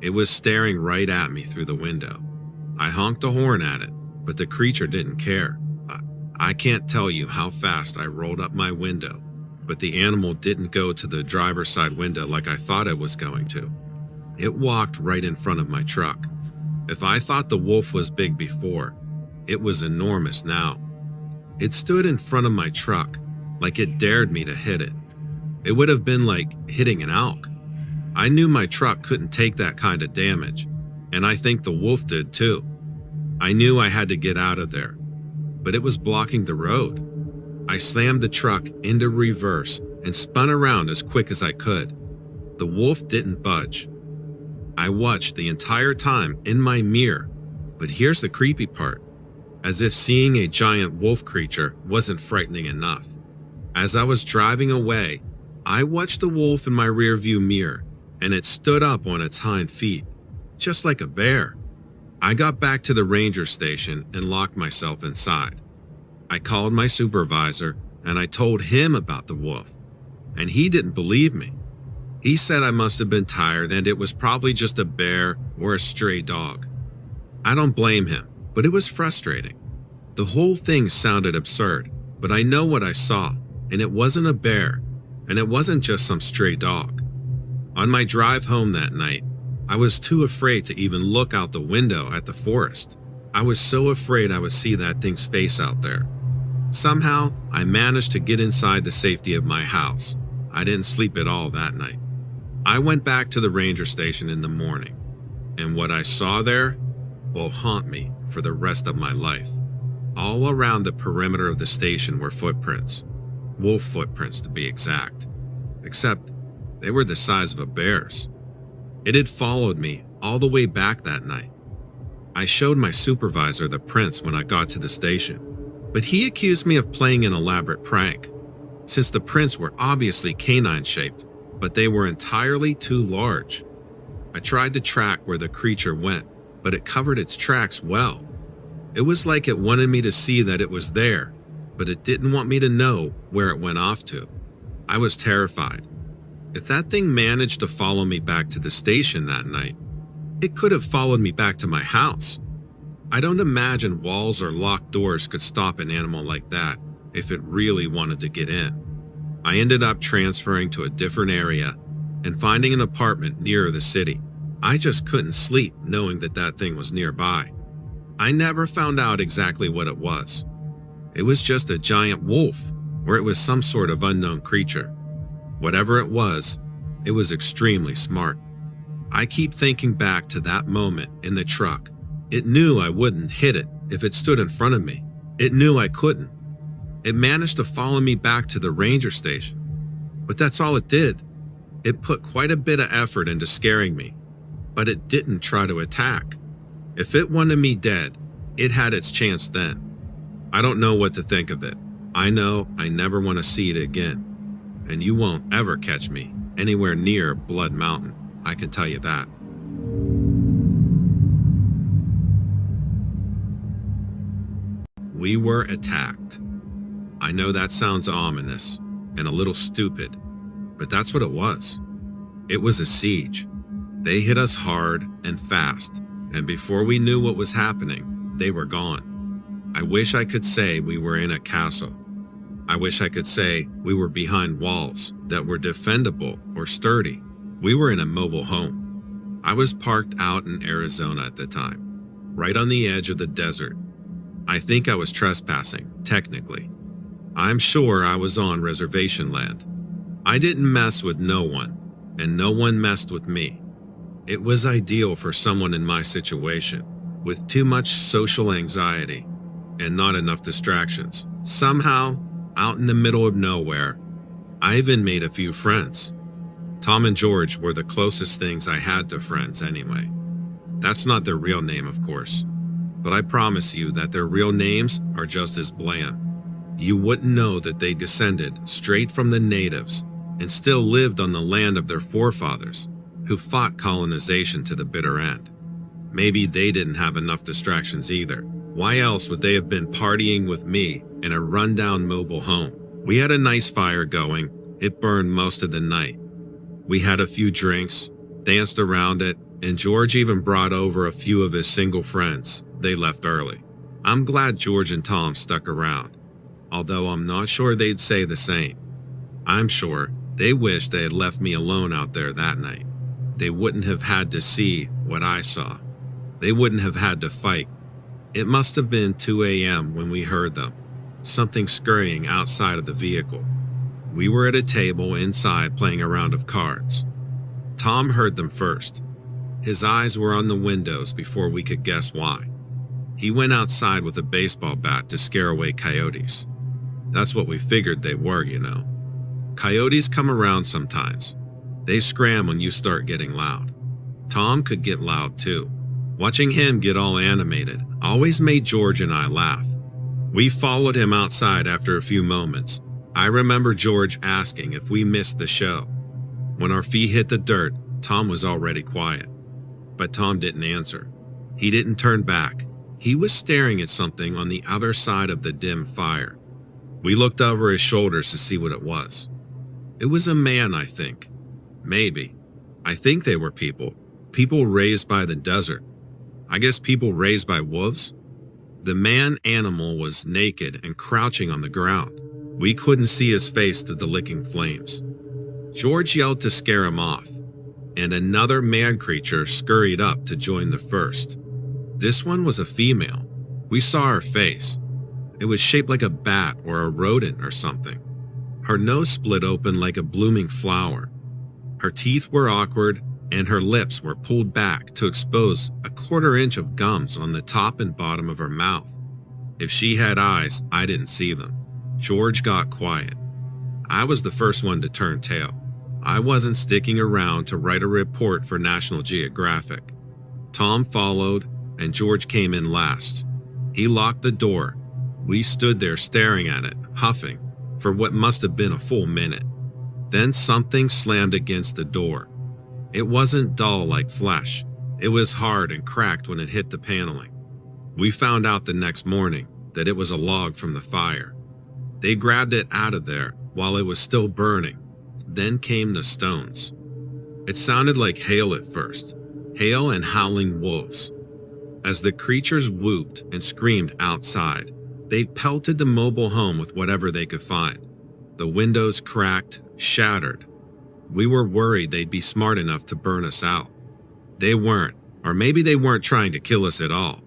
It was staring right at me through the window. I honked a horn at it, but the creature didn't care. I can't tell you how fast I rolled up my window, but the animal didn't go to the driver's side window like I thought it was going to. It walked right in front of my truck. If I thought the wolf was big before, it was enormous now. It stood in front of my truck like it dared me to hit it. It would have been like hitting an elk. I knew my truck couldn't take that kind of damage, and I think the wolf did too. I knew I had to get out of there, but it was blocking the road. I slammed the truck into reverse and spun around as quick as I could. The wolf didn't budge. I watched the entire time in my mirror, but here's the creepy part. As if seeing a giant wolf creature wasn't frightening enough. As I was driving away, I watched the wolf in my rearview mirror, and it stood up on its hind feet, just like a bear. I got back to the ranger station and locked myself inside. I called my supervisor and I told him about the wolf, and he didn't believe me. He said I must have been tired and it was probably just a bear or a stray dog. I don't blame him, but it was frustrating. The whole thing sounded absurd, but I know what I saw, and it wasn't a bear, and it wasn't just some stray dog. On my drive home that night, I was too afraid to even look out the window at the forest. I was so afraid I would see that thing's face out there. Somehow, I managed to get inside the safety of my house. I didn't sleep at all that night. I went back to the ranger station in the morning, and what I saw there will haunt me for the rest of my life. All around the perimeter of the station were footprints, wolf footprints to be exact, except they were the size of a bear's. It had followed me all the way back that night. I showed my supervisor the prints when I got to the station, but he accused me of playing an elaborate prank, since the prints were obviously canine-shaped, but they were entirely too large. I tried to track where the creature went, but it covered its tracks well. It was like it wanted me to see that it was there, but it didn't want me to know where it went off to. I was terrified. If that thing managed to follow me back to the station that night, it could have followed me back to my house. I don't imagine walls or locked doors could stop an animal like that if it really wanted to get in. I ended up transferring to a different area and finding an apartment nearer the city. I just couldn't sleep knowing that that thing was nearby. I never found out exactly what it was. It was just a giant wolf, or it was some sort of unknown creature. Whatever it was extremely smart. I keep thinking back to that moment in the truck. It knew I wouldn't hit it if it stood in front of me. It knew I couldn't. It managed to follow me back to the ranger station. But that's all it did. It put quite a bit of effort into scaring me, but it didn't try to attack. If it wanted me dead, it had its chance then. I don't know what to think of it. I know I never want to see it again. And you won't ever catch me anywhere near Blood Mountain, I can tell you that. We were attacked. I know that sounds ominous and a little stupid, but that's what it was. It was a siege. They hit us hard and fast, and before we knew what was happening, they were gone. I wish I could say we were in a castle. I wish I could say we were behind walls that were defendable or sturdy. We were in a mobile home. I was parked out in Arizona at the time, right on the edge of the desert. I think I was trespassing, technically. I'm sure I was on reservation land. I didn't mess with no one, and no one messed with me. It was ideal for someone in my situation, with too much social anxiety and not enough distractions. Somehow, out in the middle of nowhere, I even made a few friends. Tom and George were the closest things I had to friends anyway. That's not their real name, of course, but I promise you that their real names are just as bland. You wouldn't know that they descended straight from the natives and still lived on the land of their forefathers, who fought colonization to the bitter end. Maybe they didn't have enough distractions either. Why else would they have been partying with me in a rundown mobile home? We had a nice fire going. It burned most of the night. We had a few drinks, danced around it, and George even brought over a few of his single friends. They left early. I'm glad George and Tom stuck around, although I'm not sure they'd say the same. I'm sure they wished they had left me alone out there that night. They wouldn't have had to see what I saw. They wouldn't have had to fight. It must have been 2 a.m. when we heard them, something scurrying outside of the vehicle. We were at a table inside playing a round of cards. Tom heard them first. His eyes were on the windows before we could guess why. He went outside with a baseball bat to scare away coyotes. That's what we figured they were, you know. Coyotes come around sometimes. They scram when you start getting loud. Tom could get loud too. Watching him get all animated always made George and I laugh. We followed him outside after a few moments. I remember George asking if we missed the show. When our feet hit the dirt, Tom was already quiet. But Tom didn't answer. He didn't turn back. He was staring at something on the other side of the dim fire. We looked over his shoulders to see what it was. It was a man, I think. Maybe. I think they were people. People raised by the desert. I guess people raised by wolves? The man animal was naked and crouching on the ground. We couldn't see his face through the licking flames. George yelled to scare him off, and another man creature scurried up to join the first. This one was a female. We saw her face. It was shaped like a bat or a rodent or something. Her nose split open like a blooming flower. Her teeth were awkward, and her lips were pulled back to expose a 1/4 inch of gums on the top and bottom of her mouth. If she had eyes, I didn't see them. George got quiet. I was the first one to turn tail. I wasn't sticking around to write a report for National Geographic. Tom followed, and George came in last. He locked the door. We stood there staring at it, huffing, for what must have been a full minute. Then something slammed against the door. It wasn't dull like flesh. It was hard and cracked when it hit the paneling. We found out the next morning that it was a log from the fire. They grabbed it out of there while it was still burning. Then came the stones. It sounded like hail at first. Hail and howling wolves. As the creatures whooped and screamed outside, they pelted the mobile home with whatever they could find. The windows cracked, shattered. We were worried they'd be smart enough to burn us out. They weren't, or maybe they weren't trying to kill us at all.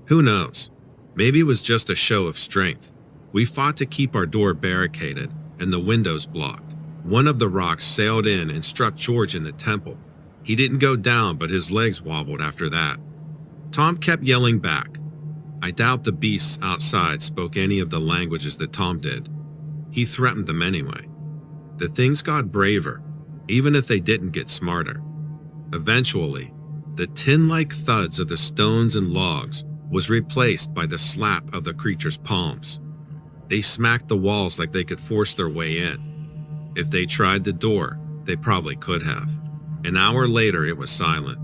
Who knows? Maybe it was just a show of strength. We fought to keep our door barricaded and the windows blocked. One of the rocks sailed in and struck George in the temple. He didn't go down, but his legs wobbled after that. Tom kept yelling back. I doubt the beasts outside spoke any of the languages that Tom did. He threatened them anyway. The things got braver, even if they didn't get smarter. Eventually, the tin-like thuds of the stones and logs was replaced by the slap of the creature's palms. They smacked the walls like they could force their way in. If they tried the door, they probably could have. An hour later, it was silent.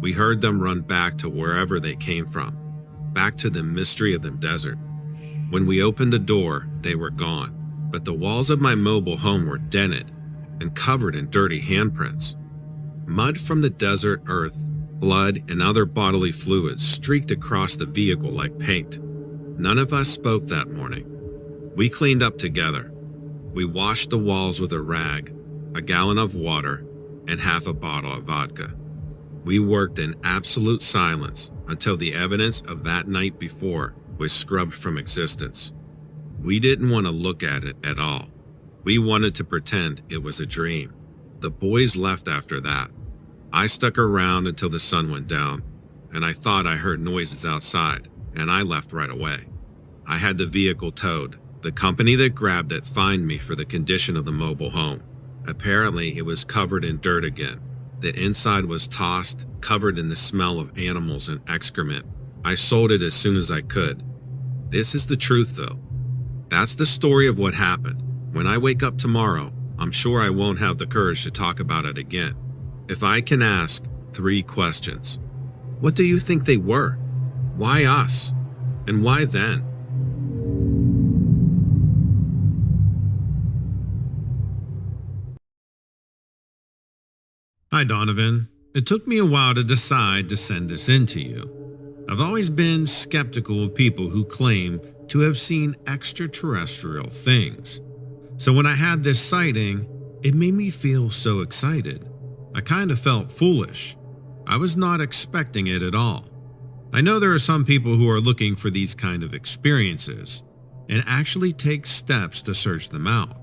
We heard them run back to wherever they came from, back to the mystery of the desert. When we opened the door, they were gone, but the walls of my mobile home were dented and covered in dirty handprints. Mud from the desert earth, blood, and other bodily fluids streaked across the vehicle like paint. None of us spoke that morning. We cleaned up together. We washed the walls with a rag, a gallon of water, and half a bottle of vodka. We worked in absolute silence until the evidence of that night before was scrubbed from existence. We didn't want to look at it at all. We wanted to pretend it was a dream. The boys left after that. I stuck around until the sun went down, and I thought I heard noises outside, and I left right away. I had the vehicle towed. The company that grabbed it fined me for the condition of the mobile home. Apparently, it was covered in dirt again. The inside was tossed, covered in the smell of animals and excrement. I sold it as soon as I could. This is the truth, though. That's the story of what happened. When I wake up tomorrow, I'm sure I won't have the courage to talk about it again. If I can ask 3 questions. What do you think they were? Why us? And why then? Hi, Donovan. It took me a while to decide to send this in to you. I've always been skeptical of people who claim to have seen extraterrestrial things. So when I had this sighting, it made me feel so excited. I kind of felt foolish. I was not expecting it at all. I know there are some people who are looking for these kind of experiences and actually take steps to search them out.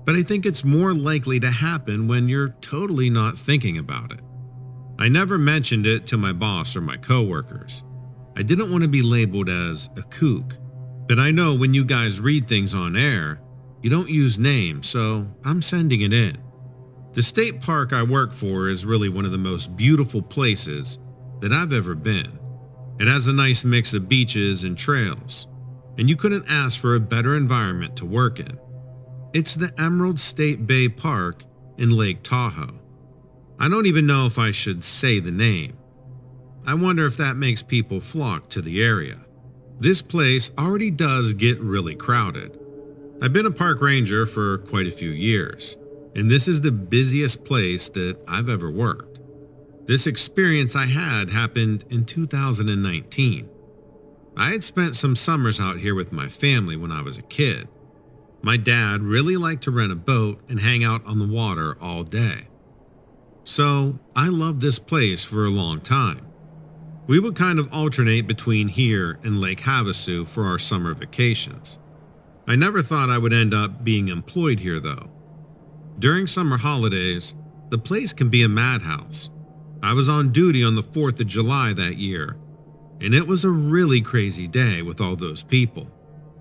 But I think it's more likely to happen when you're totally not thinking about it. I never mentioned it to my boss or my coworkers. I didn't want to be labeled as a kook, but I know when you guys read things on air, you don't use names, so I'm sending it in. The state park I work for is really one of the most beautiful places that I've ever been. It has a nice mix of beaches and trails, and you couldn't ask for a better environment to work in. It's the Emerald State Bay Park in Lake Tahoe. I don't even know if I should say the name. I wonder if that makes people flock to the area. This place already does get really crowded. I've been a park ranger for quite a few years, and this is the busiest place that I've ever worked. This experience I had happened in 2019. I had spent some summers out here with my family when I was a kid. My dad really liked to rent a boat and hang out on the water all day. So I loved this place for a long time. We would kind of alternate between here and Lake Havasu for our summer vacations. I never thought I would end up being employed here though. During summer holidays, the place can be a madhouse. I was on duty on the 4th of July that year, and it was a really crazy day with all those people.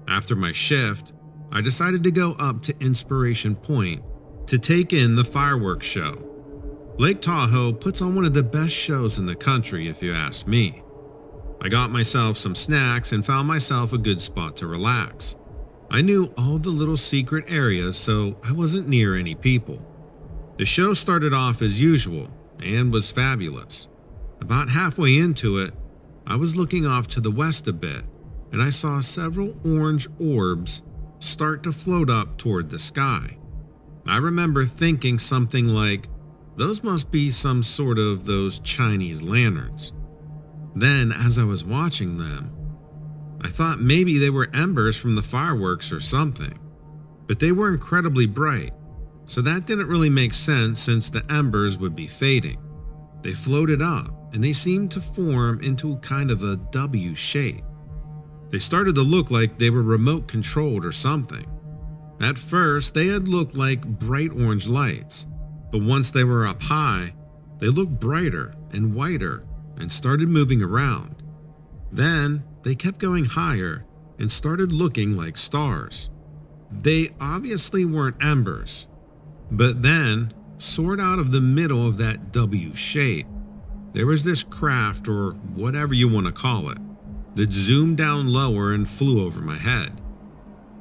After my shift, I decided to go up to Inspiration Point to take in the fireworks show. Lake Tahoe puts on one of the best shows in the country if you ask me. I got myself some snacks and found myself a good spot to relax. I knew all the little secret areas, so I wasn't near any people. The show started off as usual and was fabulous. About halfway into it, I was looking off to the west a bit, and I saw several orange orbs start to float up toward the sky. I remember thinking something like, those must be some sort of those Chinese lanterns. Then, as I was watching them, I thought maybe they were embers from the fireworks or something, but they were incredibly bright, so that didn't really make sense since the embers would be fading. They floated up, and they seemed to form into kind of a W shape. They started to look like they were remote controlled or something. At first, they had looked like bright orange lights, but once they were up high, they looked brighter and whiter and started moving around. Then, they kept going higher and started looking like stars. They obviously weren't embers, but then, sort out of the middle of that W shape, there was this craft, or whatever you want to call it, that zoomed down lower and flew over my head.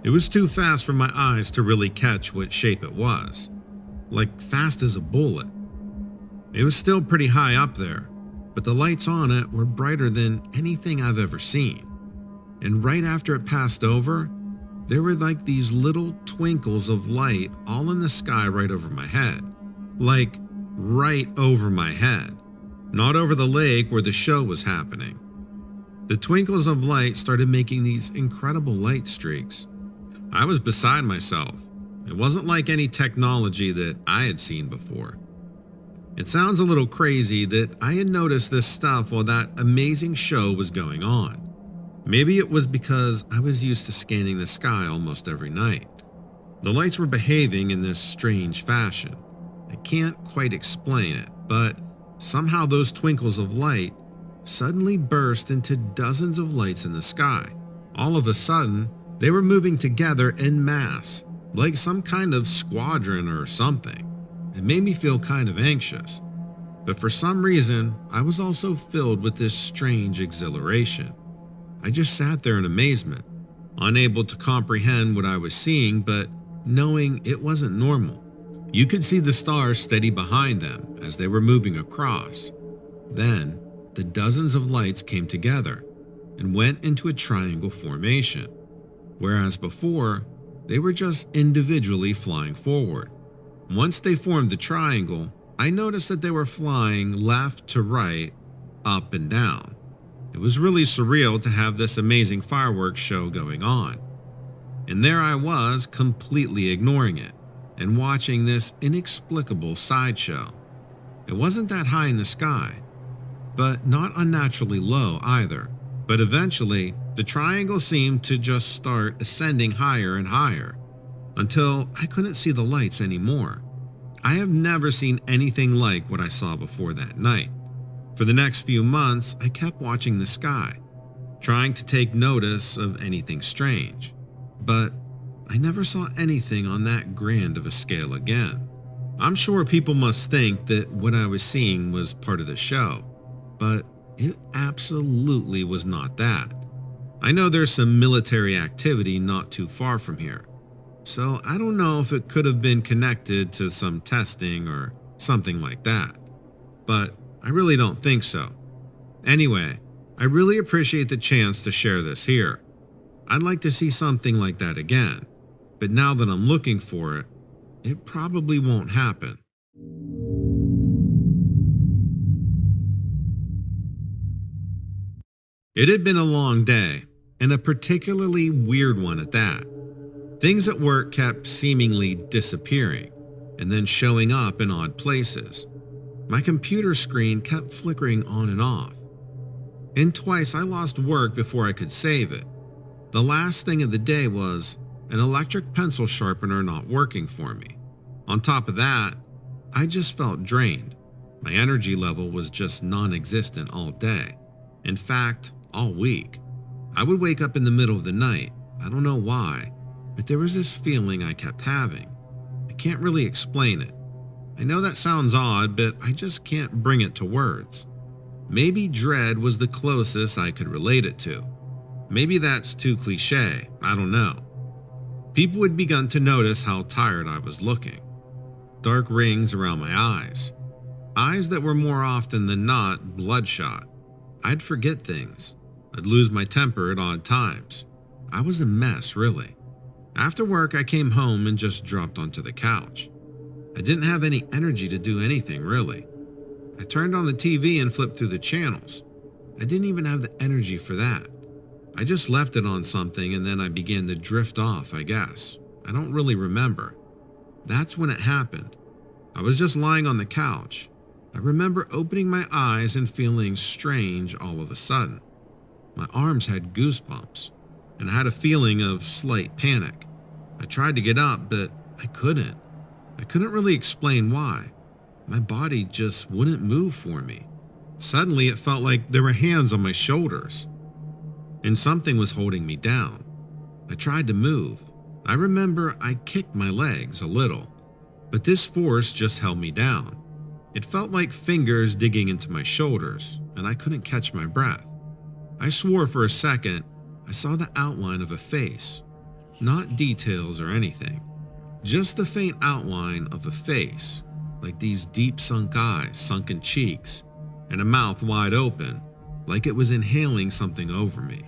It was too fast for my eyes to really catch what shape it was, like fast as a bullet. It was still pretty high up there, but the lights on it were brighter than anything I've ever seen. And right after it passed over, there were like these little twinkles of light all in the sky right over my head. Like right over my head, not over the lake where the show was happening. The twinkles of light started making these incredible light streaks. I was beside myself. It wasn't like any technology that I had seen before. It sounds a little crazy that I had noticed this stuff while that amazing show was going on. Maybe it was because I was used to scanning the sky almost every night. The lights were behaving in this strange fashion. I can't quite explain it, but somehow those twinkles of light suddenly burst into dozens of lights in the sky. All of a sudden, they were moving together en masse, like some kind of squadron or something. It made me feel kind of anxious, but for some reason, I was also filled with this strange exhilaration. I just sat there in amazement, unable to comprehend what I was seeing, but knowing it wasn't normal. You could see the stars steady behind them as they were moving across. Then, the dozens of lights came together and went into a triangle formation, whereas before, they were just individually flying forward. Once they formed the triangle, I noticed that they were flying left to right, up and down. It was really surreal to have this amazing fireworks show going on. And there I was, completely ignoring it and watching this inexplicable sideshow. It wasn't that high in the sky, but not unnaturally low either. But eventually, the triangle seemed to just start ascending higher and higher until I couldn't see the lights anymore. I have never seen anything like what I saw before that night. For the next few months, I kept watching the sky, trying to take notice of anything strange. But I never saw anything on that grand of a scale again. I'm sure people must think that what I was seeing was part of the show, but it absolutely was not that. I know there's some military activity not too far from here, so I don't know if it could have been connected to some testing or something like that, but I really don't think so. Anyway, I really appreciate the chance to share this here. I'd like to see something like that again, but now that I'm looking for it, it probably won't happen. It had been a long day, and a particularly weird one at that. Things at work kept seemingly disappearing, and then showing up in odd places. My computer screen kept flickering on and off. And twice I lost work before I could save it. The last thing of the day was an electric pencil sharpener not working for me. On top of that, I just felt drained. My energy level was just non-existent all day. In fact, all week. I would wake up in the middle of the night. I don't know why, but there was this feeling I kept having. I can't really explain it. I know that sounds odd, but I just can't bring it to words. Maybe dread was the closest I could relate it to. Maybe that's too cliche, I don't know. People had begun to notice how tired I was looking. Dark rings around my eyes. Eyes that were more often than not bloodshot. I'd forget things. I'd lose my temper at odd times. I was a mess, really. After work, I came home and just dropped onto the couch. I didn't have any energy to do anything, really. I turned on the TV and flipped through the channels. I didn't even have the energy for that. I just left it on something and then I began to drift off, I guess. I don't really remember. That's when it happened. I was just lying on the couch. I remember opening my eyes and feeling strange all of a sudden. My arms had goosebumps, and I had a feeling of slight panic. I tried to get up, but I couldn't. I couldn't really explain why. My body just wouldn't move for me. Suddenly, it felt like there were hands on my shoulders, and something was holding me down. I tried to move. I remember I kicked my legs a little, but this force just held me down. It felt like fingers digging into my shoulders, and I couldn't catch my breath. I swore for a second I saw the outline of a face, not details or anything, just the faint outline of a face, like these deep sunk eyes, sunken cheeks, and a mouth wide open, like it was inhaling something over me.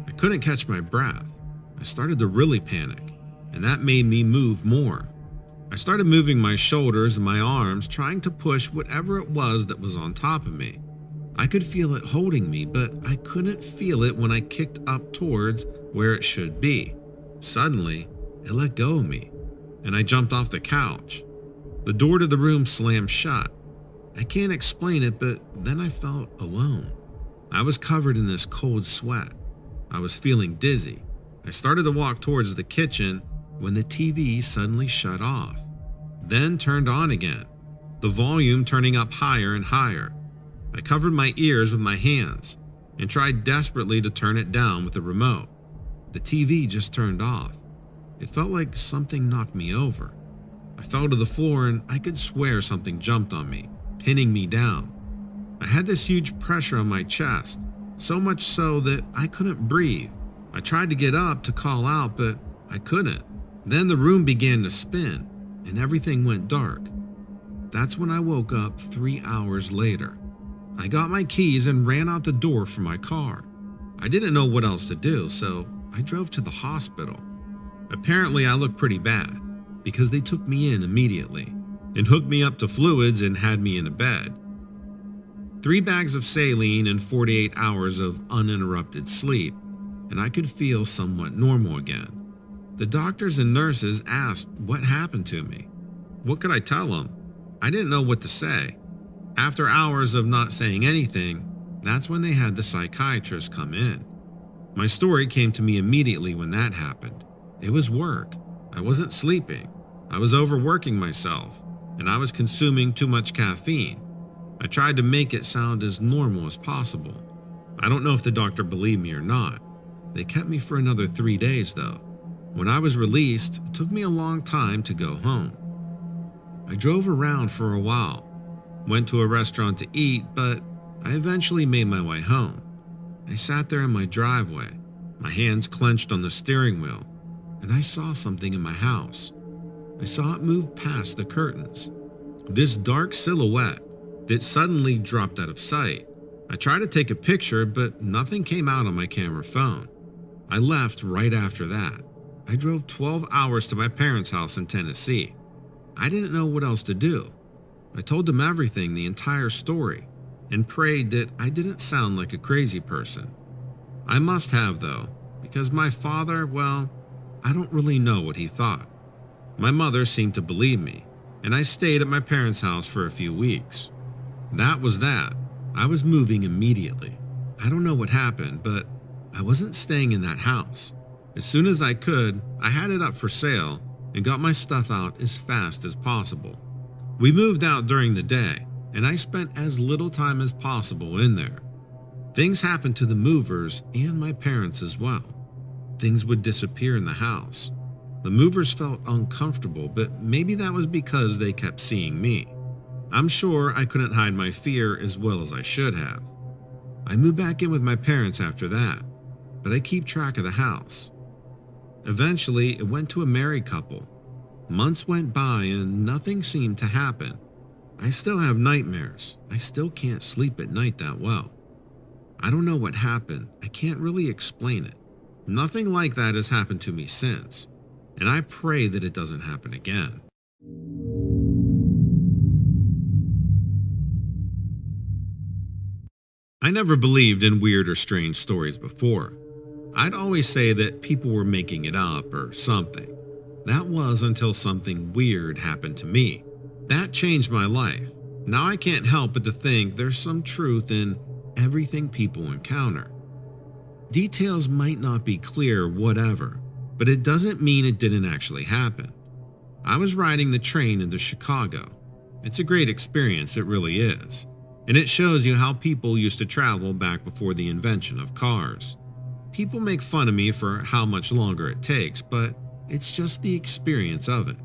I couldn't catch my breath. I started to really panic, and that made me move more. I started moving my shoulders and my arms, trying to push whatever it was that was on top of me. I could feel it holding me, but I couldn't feel it when I kicked up towards where it should be. Suddenly, it let go of me, and I jumped off the couch. The door to the room slammed shut. I can't explain it, but then I felt alone. I was covered in this cold sweat. I was feeling dizzy. I started to walk towards the kitchen when the TV suddenly shut off, then turned on again, the volume turning up higher and higher. I covered my ears with my hands and tried desperately to turn it down with the remote. The TV just turned off. It felt like something knocked me over. I fell to the floor and I could swear something jumped on me, pinning me down. I had this huge pressure on my chest, so much so that I couldn't breathe. I tried to get up to call out, but I couldn't. Then the room began to spin and everything went dark. That's when I woke up 3 hours later. I got my keys and ran out the door for my car. I didn't know what else to do, so I drove to the hospital. Apparently, I looked pretty bad because they took me in immediately and hooked me up to fluids and had me in a bed. 3 bags of saline and 48 hours of uninterrupted sleep, and I could feel somewhat normal again. The doctors and nurses asked what happened to me. What could I tell them? I didn't know what to say. After hours of not saying anything, that's when they had the psychiatrist come in. My story came to me immediately when that happened. It was work. I wasn't sleeping. I was overworking myself, and I was consuming too much caffeine. I tried to make it sound as normal as possible. I don't know if the doctor believed me or not. They kept me for another 3 days though. When I was released, it took me a long time to go home. I drove around for a while, went to a restaurant to eat, but I eventually made my way home. I sat there in my driveway, my hands clenched on the steering wheel, and I saw something in my house. I saw it move past the curtains. This dark silhouette that suddenly dropped out of sight. I tried to take a picture, but nothing came out on my camera phone. I left right after that. I drove 12 hours to my parents' house in Tennessee. I didn't know what else to do. I told them everything, the entire story, and prayed that I didn't sound like a crazy person. I must have though, because my father, well, I don't really know what he thought. My mother seemed to believe me, and I stayed at my parents' house for a few weeks. That was that. I was moving immediately. I don't know what happened, but I wasn't staying in that house. As soon as I could, I had it up for sale and got my stuff out as fast as possible. We moved out during the day, and I spent as little time as possible in there. Things happened to the movers and my parents as well. Things would disappear in the house. The movers felt uncomfortable, but maybe that was because they kept seeing me. I'm sure I couldn't hide my fear as well as I should have. I moved back in with my parents after that, but I keep track of the house. Eventually, it went to a married couple. Months went by and nothing seemed to happen. I still have nightmares. I still can't sleep at night that well. I don't know what happened. I can't really explain it. Nothing like that has happened to me since, and I pray that it doesn't happen again. I never believed in weird or strange stories before. I'd always say that people were making it up or something. That was until something weird happened to me. That changed my life. Now I can't help but to think there's some truth in everything people encounter. Details might not be clear, whatever, but it doesn't mean it didn't actually happen. I was riding the train into Chicago. It's a great experience, it really is. And it shows you how people used to travel back before the invention of cars. People make fun of me for how much longer it takes, but it's just the experience of it.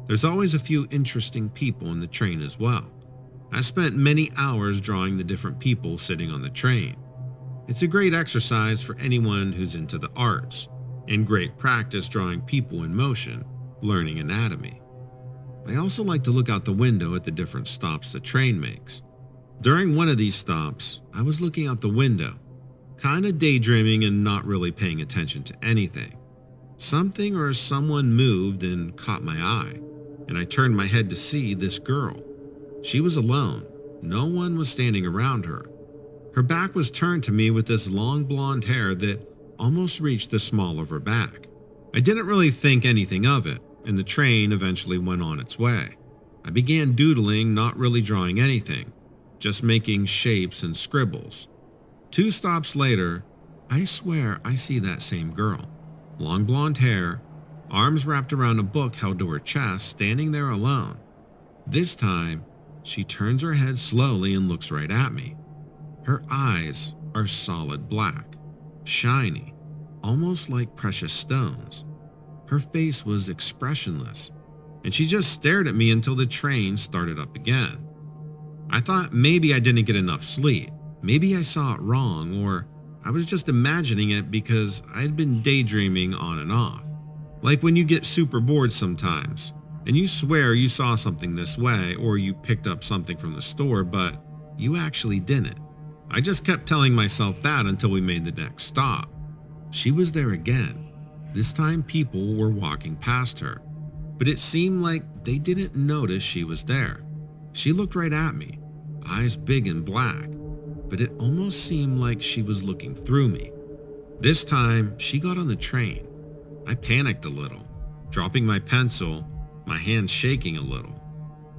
There's always a few interesting people in the train as well. I spent many hours drawing the different people sitting on the train. It's a great exercise for anyone who's into the arts, and great practice drawing people in motion, learning anatomy. I also like to look out the window at the different stops the train makes. During one of these stops, I was looking out the window, kind of daydreaming and not really paying attention to anything. Something or someone moved and caught my eye, and I turned my head to see this girl. She was alone. No one was standing around her. Her back was turned to me with this long blonde hair that almost reached the small of her back. I didn't really think anything of it, and the train eventually went on its way. I began doodling, not really drawing anything, just making shapes and scribbles. 2 stops later, I swear I see that same girl. Long blonde hair, arms wrapped around a book held to her chest, standing there alone. This time, she turns her head slowly and looks right at me. Her eyes are solid black, shiny, almost like precious stones. Her face was expressionless, and she just stared at me until the train started up again. I thought maybe I didn't get enough sleep. Maybe I saw it wrong, or I was just imagining it because I'd been daydreaming on and off. Like when you get super bored sometimes, and you swear you saw something this way, or you picked up something from the store, but you actually didn't. I just kept telling myself that until we made the next stop. She was there again. This time people were walking past her, but it seemed like they didn't notice she was there. She looked right at me, eyes big and black, but it almost seemed like she was looking through me. This time, she got on the train. I panicked a little, dropping my pencil, my hand shaking a little.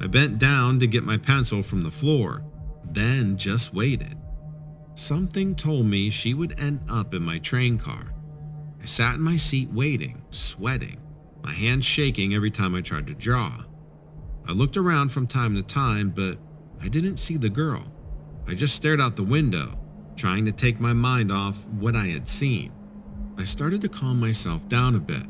I bent down to get my pencil from the floor, then just waited. Something told me she would end up in my train car. I sat in my seat waiting, sweating, my hands shaking every time I tried to draw. I looked around from time to time, but I didn't see the girl. I just stared out the window, trying to take my mind off what I had seen. I started to calm myself down a bit.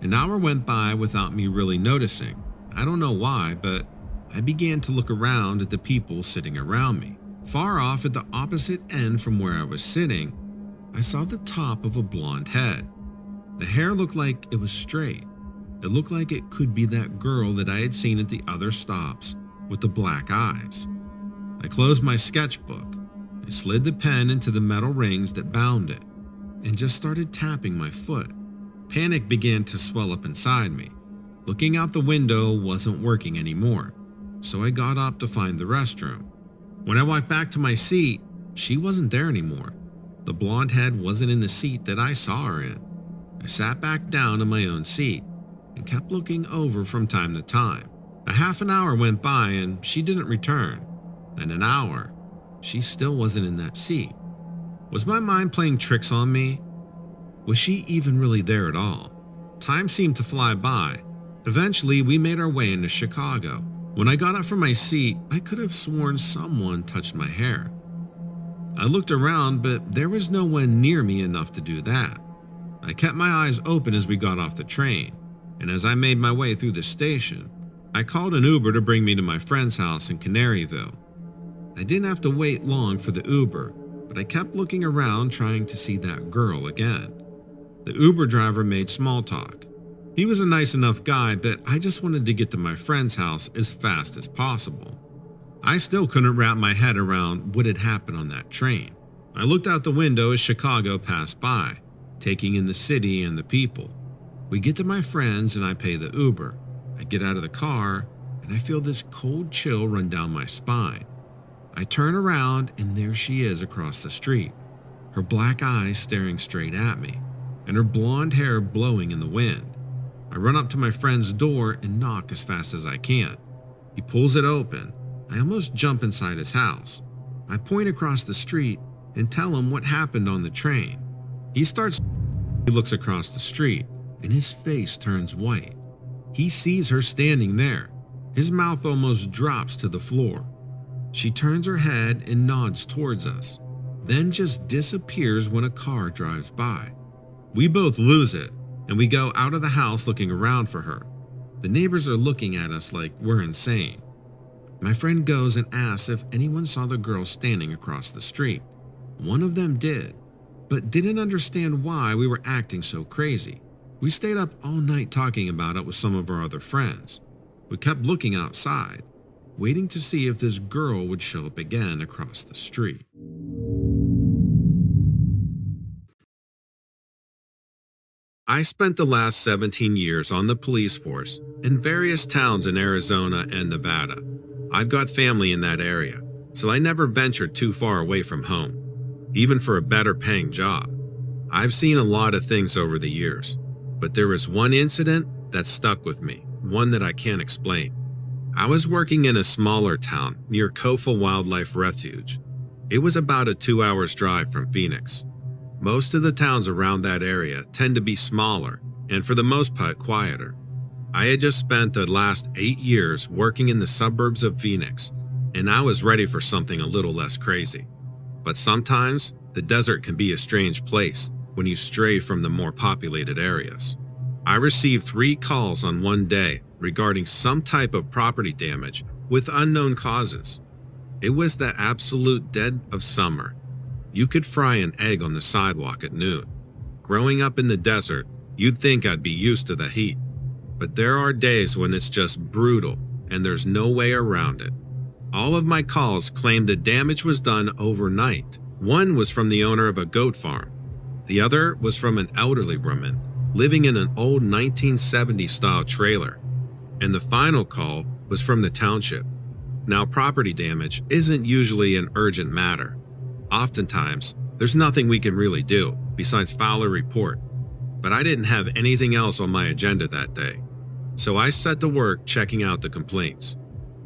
An hour went by without me really noticing. I don't know why, but I began to look around at the people sitting around me. Far off at the opposite end from where I was sitting, I saw the top of a blonde head. The hair looked like it was straight. It looked like it could be that girl that I had seen at the other stops with the black eyes. I closed my sketchbook. I slid the pen into the metal rings that bound it and just started tapping my foot. Panic began to swell up inside me. Looking out the window wasn't working anymore, so I got up to find the restroom. When I walked back to my seat, she wasn't there anymore. The blonde head wasn't in the seat that I saw her in. I sat back down in my own seat and kept looking over from time to time. A half an hour went by and she didn't return. Then an hour, she still wasn't in that seat. Was my mind playing tricks on me? Was she even really there at all? Time seemed to fly by. Eventually, we made our way into Chicago. When I got up from my seat, I could have sworn someone touched my hair. I looked around, but there was no one near me enough to do that. I kept my eyes open as we got off the train, and as I made my way through the station, I called an Uber to bring me to my friend's house in Canaryville. I didn't have to wait long for the Uber, but I kept looking around trying to see that girl again. The Uber driver made small talk. He was a nice enough guy, but I just wanted to get to my friend's house as fast as possible. I still couldn't wrap my head around what had happened on that train. I looked out the window as Chicago passed by, taking in the city and the people. We get to my friend's and I pay the Uber. I get out of the car and I feel this cold chill run down my spine. I turn around and there she is across the street, her black eyes staring straight at me, and her blonde hair blowing in the wind. I run up to my friend's door and knock as fast as I can. He pulls it open. I almost jump inside his house. I point across the street and tell him what happened on the train. He looks across the street and his face turns white. He sees her standing there. His mouth almost drops to the floor. She turns her head and nods towards us, then just disappears when a car drives by. We both lose it, and we go out of the house looking around for her. The neighbors are looking at us like we're insane. My friend goes and asks if anyone saw the girl standing across the street. One of them did, but didn't understand why we were acting so crazy. We stayed up all night talking about it with some of our other friends. We kept looking outside, waiting to see if this girl would show up again across the street. I spent the last 17 years on the police force in various towns in Arizona and Nevada. I've got family in that area, so I never ventured too far away from home, even for a better paying job. I've seen a lot of things over the years, but there is one incident that stuck with me, one that I can't explain. I was working in a smaller town near Kofa Wildlife Refuge. It was about a 2 hours drive from Phoenix. Most of the towns around that area tend to be smaller and for the most part quieter. I had just spent the last 8 years working in the suburbs of Phoenix, and I was ready for something a little less crazy. But sometimes the desert can be a strange place when you stray from the more populated areas. I received 3 calls on one day regarding some type of property damage with unknown causes. It was the absolute dead of summer. You could fry an egg on the sidewalk at noon. Growing up in the desert, you'd think I'd be used to the heat. But there are days when it's just brutal and there's no way around it. All of my calls claimed the damage was done overnight. One was from the owner of a goat farm. The other was from an elderly woman living in an old 1970s style trailer. And the final call was from the township. Now, property damage isn't usually an urgent matter. Oftentimes, there's nothing we can really do besides file a report. But I didn't have anything else on my agenda that day. So I set to work checking out the complaints.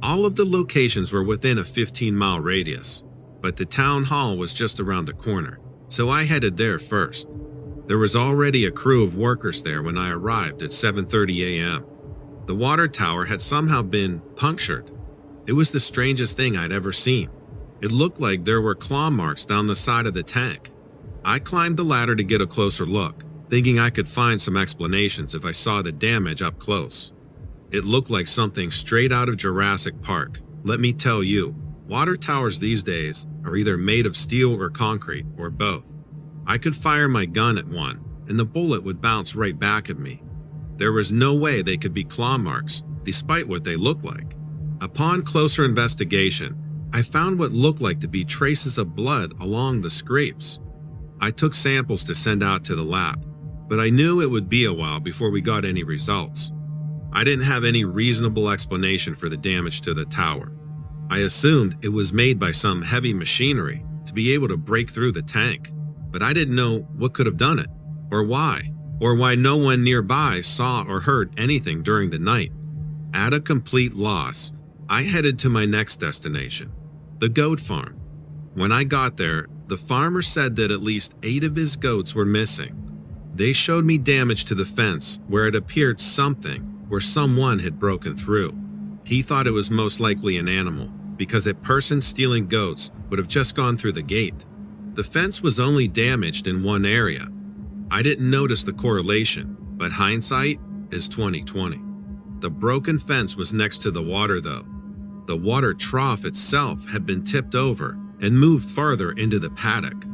All of the locations were within a 15-mile radius, but the town hall was just around the corner, so I headed there first. There was already a crew of workers there when I arrived at 7:30 a.m. The water tower had somehow been punctured. It was the strangest thing I'd ever seen. It looked like there were claw marks down the side of the tank. I climbed the ladder to get a closer look, thinking I could find some explanations if I saw the damage up close. It looked like something straight out of Jurassic Park. Let me tell you, water towers these days are either made of steel or concrete, or both. I could fire my gun at one, and the bullet would bounce right back at me. There was no way they could be claw marks, despite what they looked like. Upon closer investigation, I found what looked like to be traces of blood along the scrapes. I took samples to send out to the lab, but I knew it would be a while before we got any results. I didn't have any reasonable explanation for the damage to the tower. I assumed it was made by some heavy machinery to be able to break through the tank, but I didn't know what could have done it, or why no one nearby saw or heard anything during the night. At a complete loss, I headed to my next destination, the goat farm. When I got there, the farmer said that at least 8 of his goats were missing. They showed me damage to the fence where it appeared where someone had broken through. He thought it was most likely an animal, because a person stealing goats would have just gone through the gate. The fence was only damaged in one area. I didn't notice the correlation, but hindsight is 20/20. The broken fence was next to the water though. The water trough itself had been tipped over and moved farther into the paddock.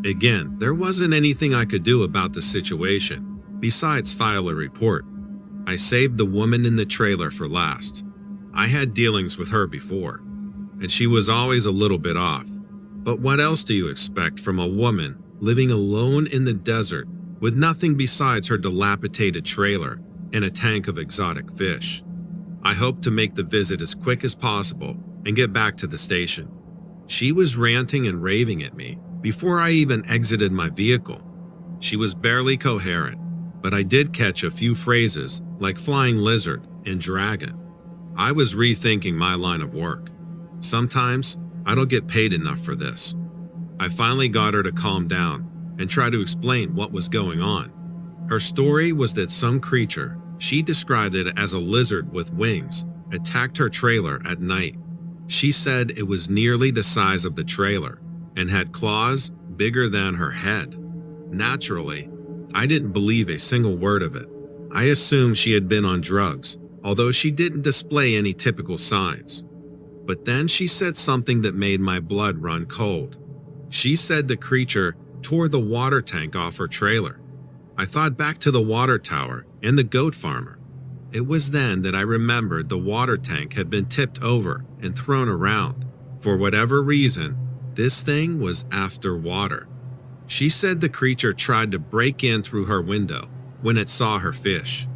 Again, there wasn't anything I could do about the situation, besides file a report. I saved the woman in the trailer for last. I had dealings with her before, and she was always a little bit off. But what else do you expect from a woman living alone in the desert with nothing besides her dilapidated trailer and a tank of exotic fish? I hoped to make the visit as quick as possible and get back to the station. She was ranting and raving at me before I even exited my vehicle. She was barely coherent, but I did catch a few phrases like flying lizard and dragon. I was rethinking my line of work. Sometimes I don't get paid enough for this. I finally got her to calm down and try to explain what was going on. Her story was that some creature, she described it as a lizard with wings, attacked her trailer at night. She said it was nearly the size of the trailer and had claws bigger than her head. Naturally, I didn't believe a single word of it. I assumed she had been on drugs, although she didn't display any typical signs. But then she said something that made my blood run cold. She said the creature tore the water tank off her trailer. I thought back to the water tower and the goat farmer. It was then that I remembered the water tank had been tipped over and thrown around. For whatever reason, this thing was after water. She said the creature tried to break in through her window when it saw her fish.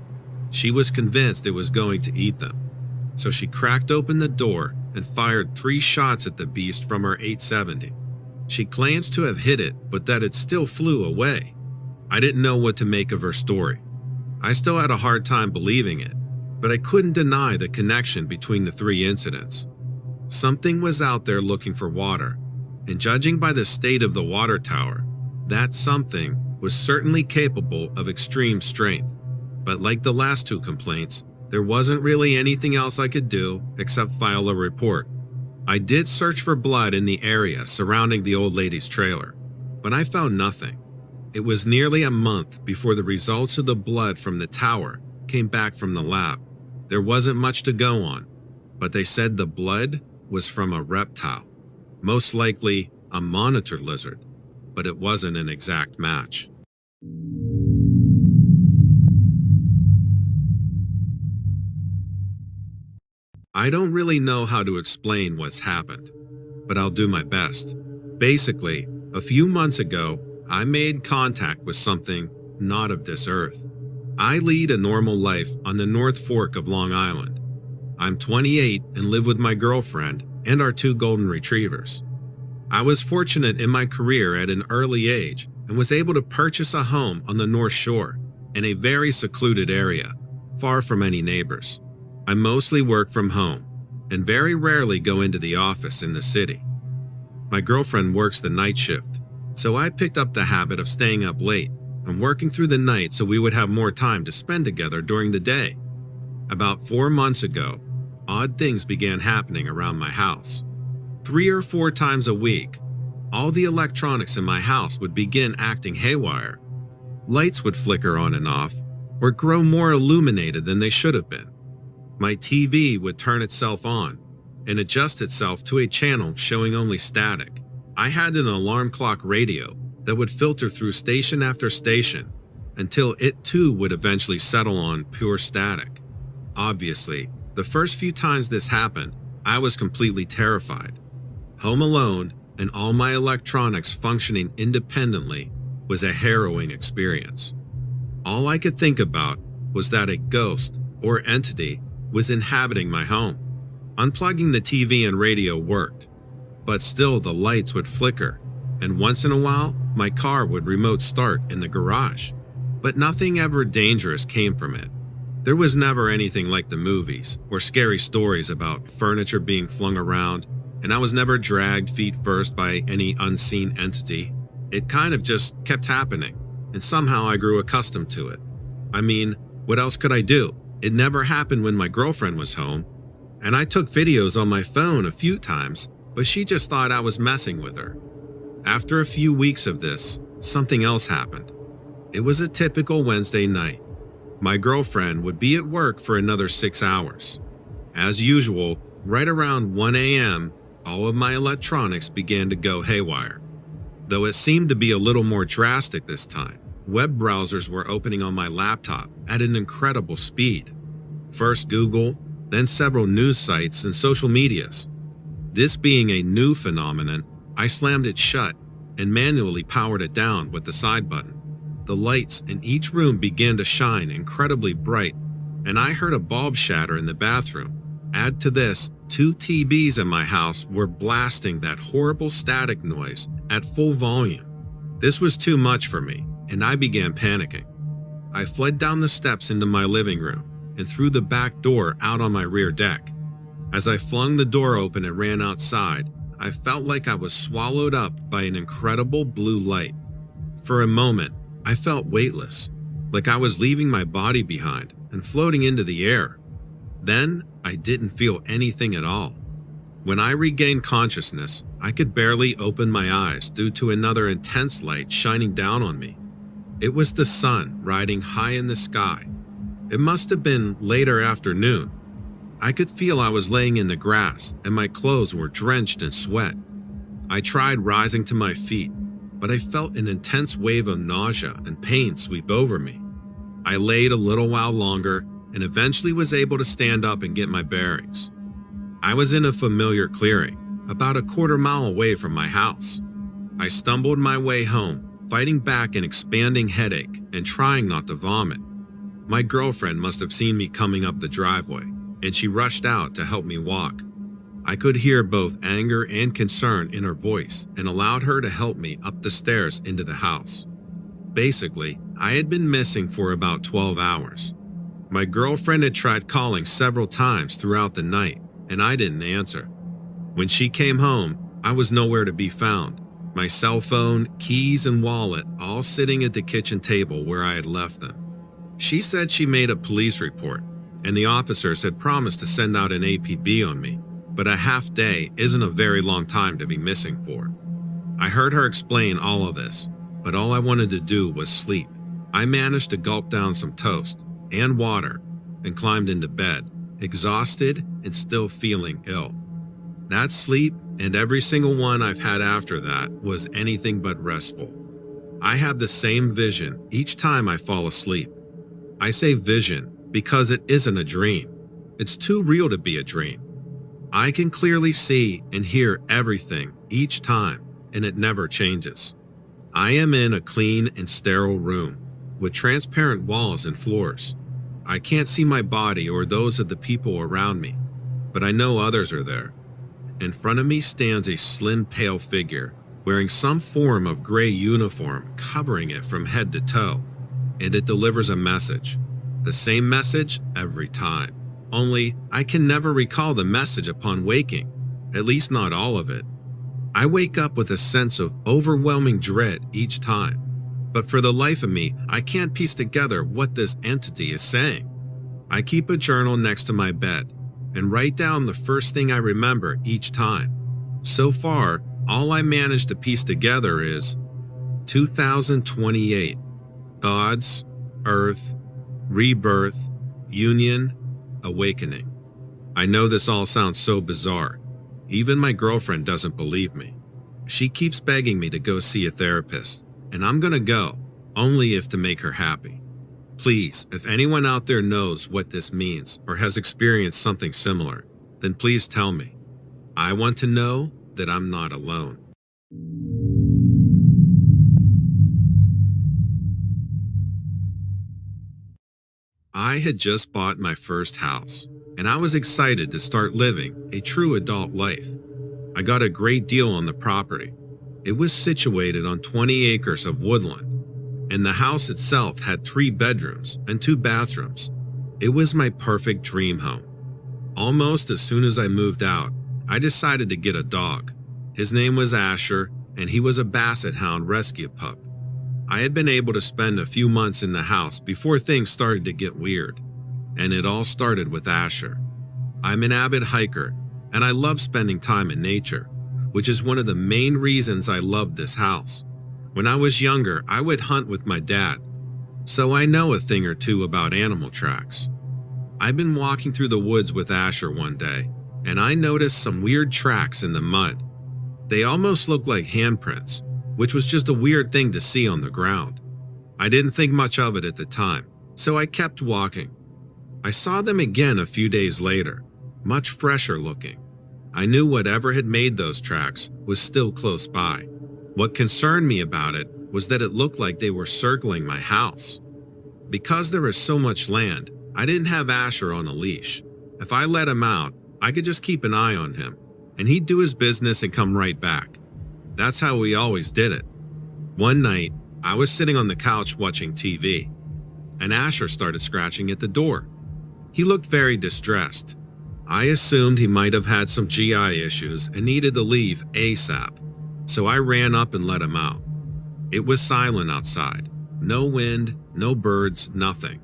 She was convinced it was going to eat them. So she cracked open the door and fired 3 shots at the beast from her 870. She claims to have hit it, but that it still flew away. I didn't know what to make of her story. I still had a hard time believing it, but I couldn't deny the connection between the 3 incidents. Something was out there looking for water, and judging by the state of the water tower, that something was certainly capable of extreme strength. But like the last 2 complaints, there wasn't really anything else I could do except file a report. I did search for blood in the area surrounding the old lady's trailer, but I found nothing. It was nearly a month before the results of the blood from the tower came back from the lab. There wasn't much to go on, but they said the blood was from a reptile, most likely a monitor lizard, but it wasn't an exact match. I don't really know how to explain what's happened, but I'll do my best. Basically, a few months ago, I made contact with something not of this earth. I lead a normal life on the North Fork of Long Island. I'm 28 and live with my girlfriend and our 2 golden retrievers. I was fortunate in my career at an early age and was able to purchase a home on the North Shore in a very secluded area, far from any neighbors. I mostly work from home and very rarely go into the office in the city. My girlfriend works the night shift, so I picked up the habit of staying up late and working through the night so we would have more time to spend together during the day. About 4 months ago, odd things began happening around my house. 3 or 4 times a week, all the electronics in my house would begin acting haywire. Lights would flicker on and off, or grow more illuminated than they should have been. My TV would turn itself on and adjust itself to a channel showing only static. I had an alarm clock radio that would filter through station after station until it too would eventually settle on pure static. Obviously, the first few times this happened, I was completely terrified. Home alone and all my electronics functioning independently was a harrowing experience. All I could think about was that a ghost or entity was inhabiting my home. Unplugging the TV and radio worked, but still the lights would flicker, and once in a while, my car would remote start in the garage. But nothing ever dangerous came from it. There was never anything like the movies or scary stories about furniture being flung around, and I was never dragged feet first by any unseen entity. It kind of just kept happening, and somehow I grew accustomed to it. I mean, what else could I do? It never happened when my girlfriend was home, and I took videos on my phone a few times, but she just thought I was messing with her. After a few weeks of this, something else happened. It was a typical Wednesday night. My girlfriend would be at work for another 6 hours. As usual, right around 1 a.m., all of my electronics began to go haywire. Though it seemed to be a little more drastic this time, web browsers were opening on my laptop at an incredible speed. First Google, then several news sites and social medias. This being a new phenomenon, I slammed it shut and manually powered it down with the side button. The lights in each room began to shine incredibly bright, and I heard a bulb shatter in the bathroom. Add to this, two TVs in my house were blasting that horrible static noise at full volume. This was too much for me, and I began panicking. I fled down the steps into my living room and through the back door out on my rear deck. As I flung the door open and ran outside, I felt like I was swallowed up by an incredible blue light. For a moment, I felt weightless, like I was leaving my body behind and floating into the air. Then, I didn't feel anything at all. When I regained consciousness, I could barely open my eyes due to another intense light shining down on me. It was the sun riding high in the sky. It must have been later afternoon. I could feel I was laying in the grass and my clothes were drenched in sweat. I tried rising to my feet, but I felt an intense wave of nausea and pain sweep over me. I laid a little while longer and eventually was able to stand up and get my bearings. I was in a familiar clearing, about a quarter-mile away from my house. I stumbled my way home, fighting back an expanding headache and trying not to vomit. My girlfriend must have seen me coming up the driveway, and she rushed out to help me walk. I could hear both anger and concern in her voice and allowed her to help me up the stairs into the house. Basically, I had been missing for about 12 hours. My girlfriend had tried calling several times throughout the night, and I didn't answer. When she came home, I was nowhere to be found. My cell phone, keys, and wallet all sitting at the kitchen table where I had left them. She said she made a police report, and the officers had promised to send out an APB on me, but a half day isn't a very long time to be missing for. I heard her explain all of this, but all I wanted to do was sleep. I managed to gulp down some toast and water and climbed into bed, exhausted and still feeling ill. That sleep and every single one I've had after that was anything but restful. I have the same vision each time I fall asleep. I say vision because it isn't a dream. It's too real to be a dream. I can clearly see and hear everything each time, and it never changes. I am in a clean and sterile room with transparent walls and floors. I can't see my body or those of the people around me, but I know others are there. In front of me stands a slim, pale figure wearing some form of gray uniform covering it from head to toe, and it delivers a message. The same message every time. Only I can never recall the message upon waking, at least not all of it. I wake up with a sense of overwhelming dread each time, but for the life of me, I can't piece together what this entity is saying. I keep a journal next to my bed and write down the first thing I remember each time. So far, all I managed to piece together is 2028, gods, earth, rebirth, union, awakening. I know this all sounds so bizarre. Even my girlfriend doesn't believe me. She keeps begging me to go see a therapist, and I'm gonna go, only if to make her happy. Please, if anyone out there knows what this means or has experienced something similar, then please tell me. I want to know that I'm not alone. I had just bought my first house, and I was excited to start living a true adult life. I got a great deal on the property. It was situated on 20 acres of woodland, and the house itself had 3 bedrooms and 2 bathrooms. It was my perfect dream home. Almost as soon as I moved out, I decided to get a dog. His name was Asher, and he was a basset hound rescue pup. I had been able to spend a few months in the house before things started to get weird, and it all started with Asher. I'm an avid hiker, and I love spending time in nature, which is one of the main reasons I love this house. When I was younger, I would hunt with my dad, so I know a thing or two about animal tracks. I'd been walking through the woods with Asher one day, and I noticed some weird tracks in the mud. They almost looked like handprints, which was just a weird thing to see on the ground. I didn't think much of it at the time, so I kept walking. I saw them again a few days later, much fresher looking. I knew whatever had made those tracks was still close by. What concerned me about it was that it looked like they were circling my house. Because there was so much land, I didn't have Asher on a leash. If I let him out, I could just keep an eye on him, and he'd do his business and come right back. That's how we always did it. One night, I was sitting on the couch watching TV, and Asher started scratching at the door. He looked very distressed. I assumed he might have had some GI issues and needed to leave ASAP, so I ran up and let him out. It was silent outside. No wind, no birds, nothing.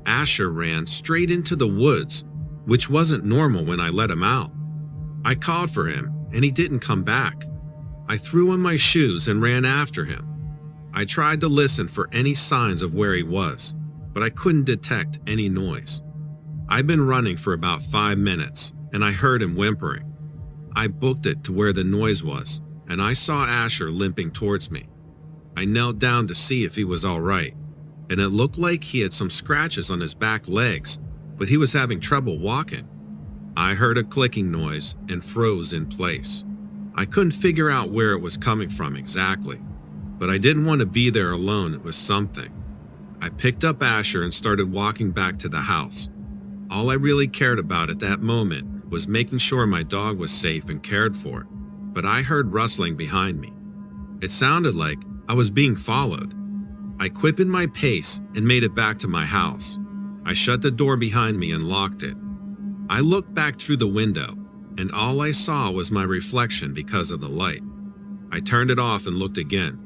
Asher ran straight into the woods, which wasn't normal when I let him out. I called for him, and he didn't come back. I threw on my shoes and ran after him. I tried to listen for any signs of where he was, but I couldn't detect any noise. I'd been running for about 5 minutes, and I heard him whimpering. I booked it to where the noise was, and I saw Asher limping towards me. I knelt down to see if he was all right, and it looked like he had some scratches on his back legs, but he was having trouble walking. I heard a clicking noise and froze in place. I couldn't figure out where it was coming from exactly, but I didn't want to be there alone with something. I picked up Asher and started walking back to the house. All I really cared about at that moment was making sure my dog was safe and cared for, but I heard rustling behind me. It sounded like I was being followed. I quickened my pace and made it back to my house. I shut the door behind me and locked it. I looked back through the window, and all I saw was my reflection because of the light. I turned it off and looked again.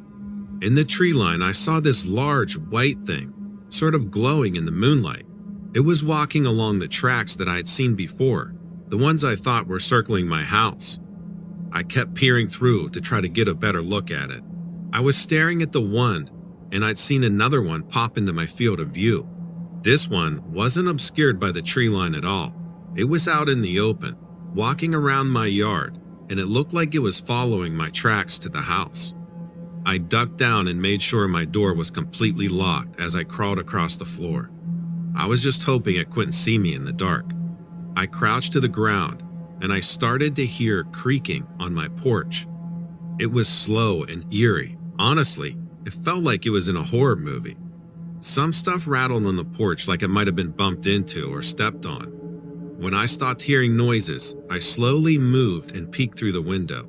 In the tree line, I saw this large white thing, sort of glowing in the moonlight. It was walking along the tracks that I had seen before, the ones I thought were circling my house. I kept peering through to try to get a better look at it. I was staring at the one, and I'd seen another one pop into my field of view. This one wasn't obscured by the tree line at all. It was out in the open, walking around my yard, and it looked like it was following my tracks to the house. I ducked down and made sure my door was completely locked as I crawled across the floor. I was just hoping it couldn't see me in the dark. I crouched to the ground, and I started to hear creaking on my porch. It was slow and eerie. Honestly, it felt like it was in a horror movie. Some stuff rattled on the porch like it might have been bumped into or stepped on. When I stopped hearing noises, I slowly moved and peeked through the window.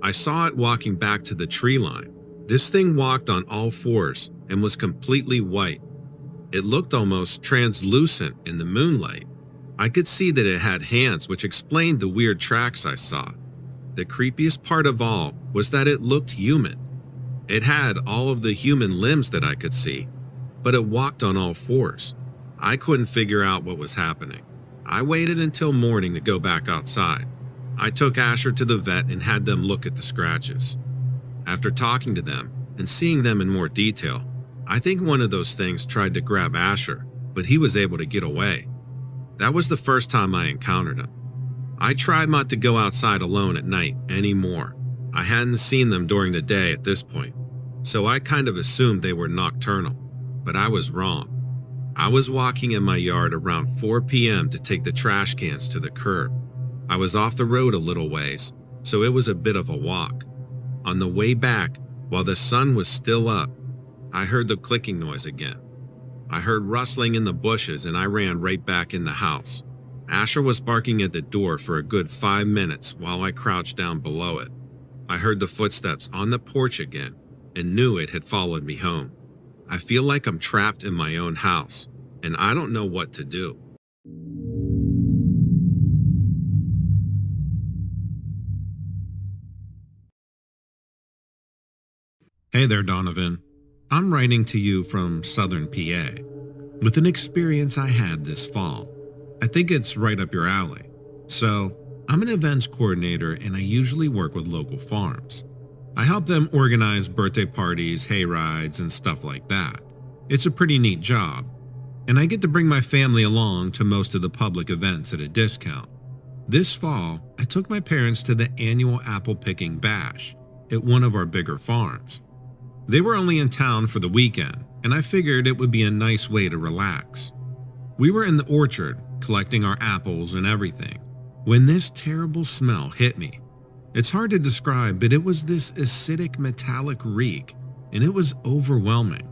I saw it walking back to the tree line. This thing walked on all fours and was completely white. It looked almost translucent in the moonlight. I could see that it had hands, which explained the weird tracks I saw. The creepiest part of all was that it looked human. It had all of the human limbs that I could see, but it walked on all fours. I couldn't figure out what was happening. I waited until morning to go back outside. I took Asher to the vet and had them look at the scratches. After talking to them and seeing them in more detail, I think one of those things tried to grab Asher, but he was able to get away. That was the first time I encountered him. I tried not to go outside alone at night anymore. I hadn't seen them during the day at this point, so I kind of assumed they were nocturnal, but I was wrong. I was walking in my yard around 4 p.m. to take the trash cans to the curb. I was off the road a little ways, so it was a bit of a walk. On the way back, while the sun was still up, I heard the clicking noise again. I heard rustling in the bushes and I ran right back in the house. Asher was barking at the door for a good 5 minutes while I crouched down below it. I heard the footsteps on the porch again and knew it had followed me home. I feel like I'm trapped in my own house, and I don't know what to do. Hey there, Donovan. I'm writing to you from southern PA with an experience I had this fall. I think it's right up your alley. So, I'm an events coordinator and I usually work with local farms. I help them organize birthday parties, hay rides, and stuff like that. It's a pretty neat job, and I get to bring my family along to most of the public events at a discount. This fall, I took my parents to the annual apple picking bash at one of our bigger farms. They were only in town for the weekend, and I figured it would be a nice way to relax. We were in the orchard, collecting our apples and everything, when this terrible smell hit me. It's hard to describe, but it was this acidic metallic reek, and it was overwhelming.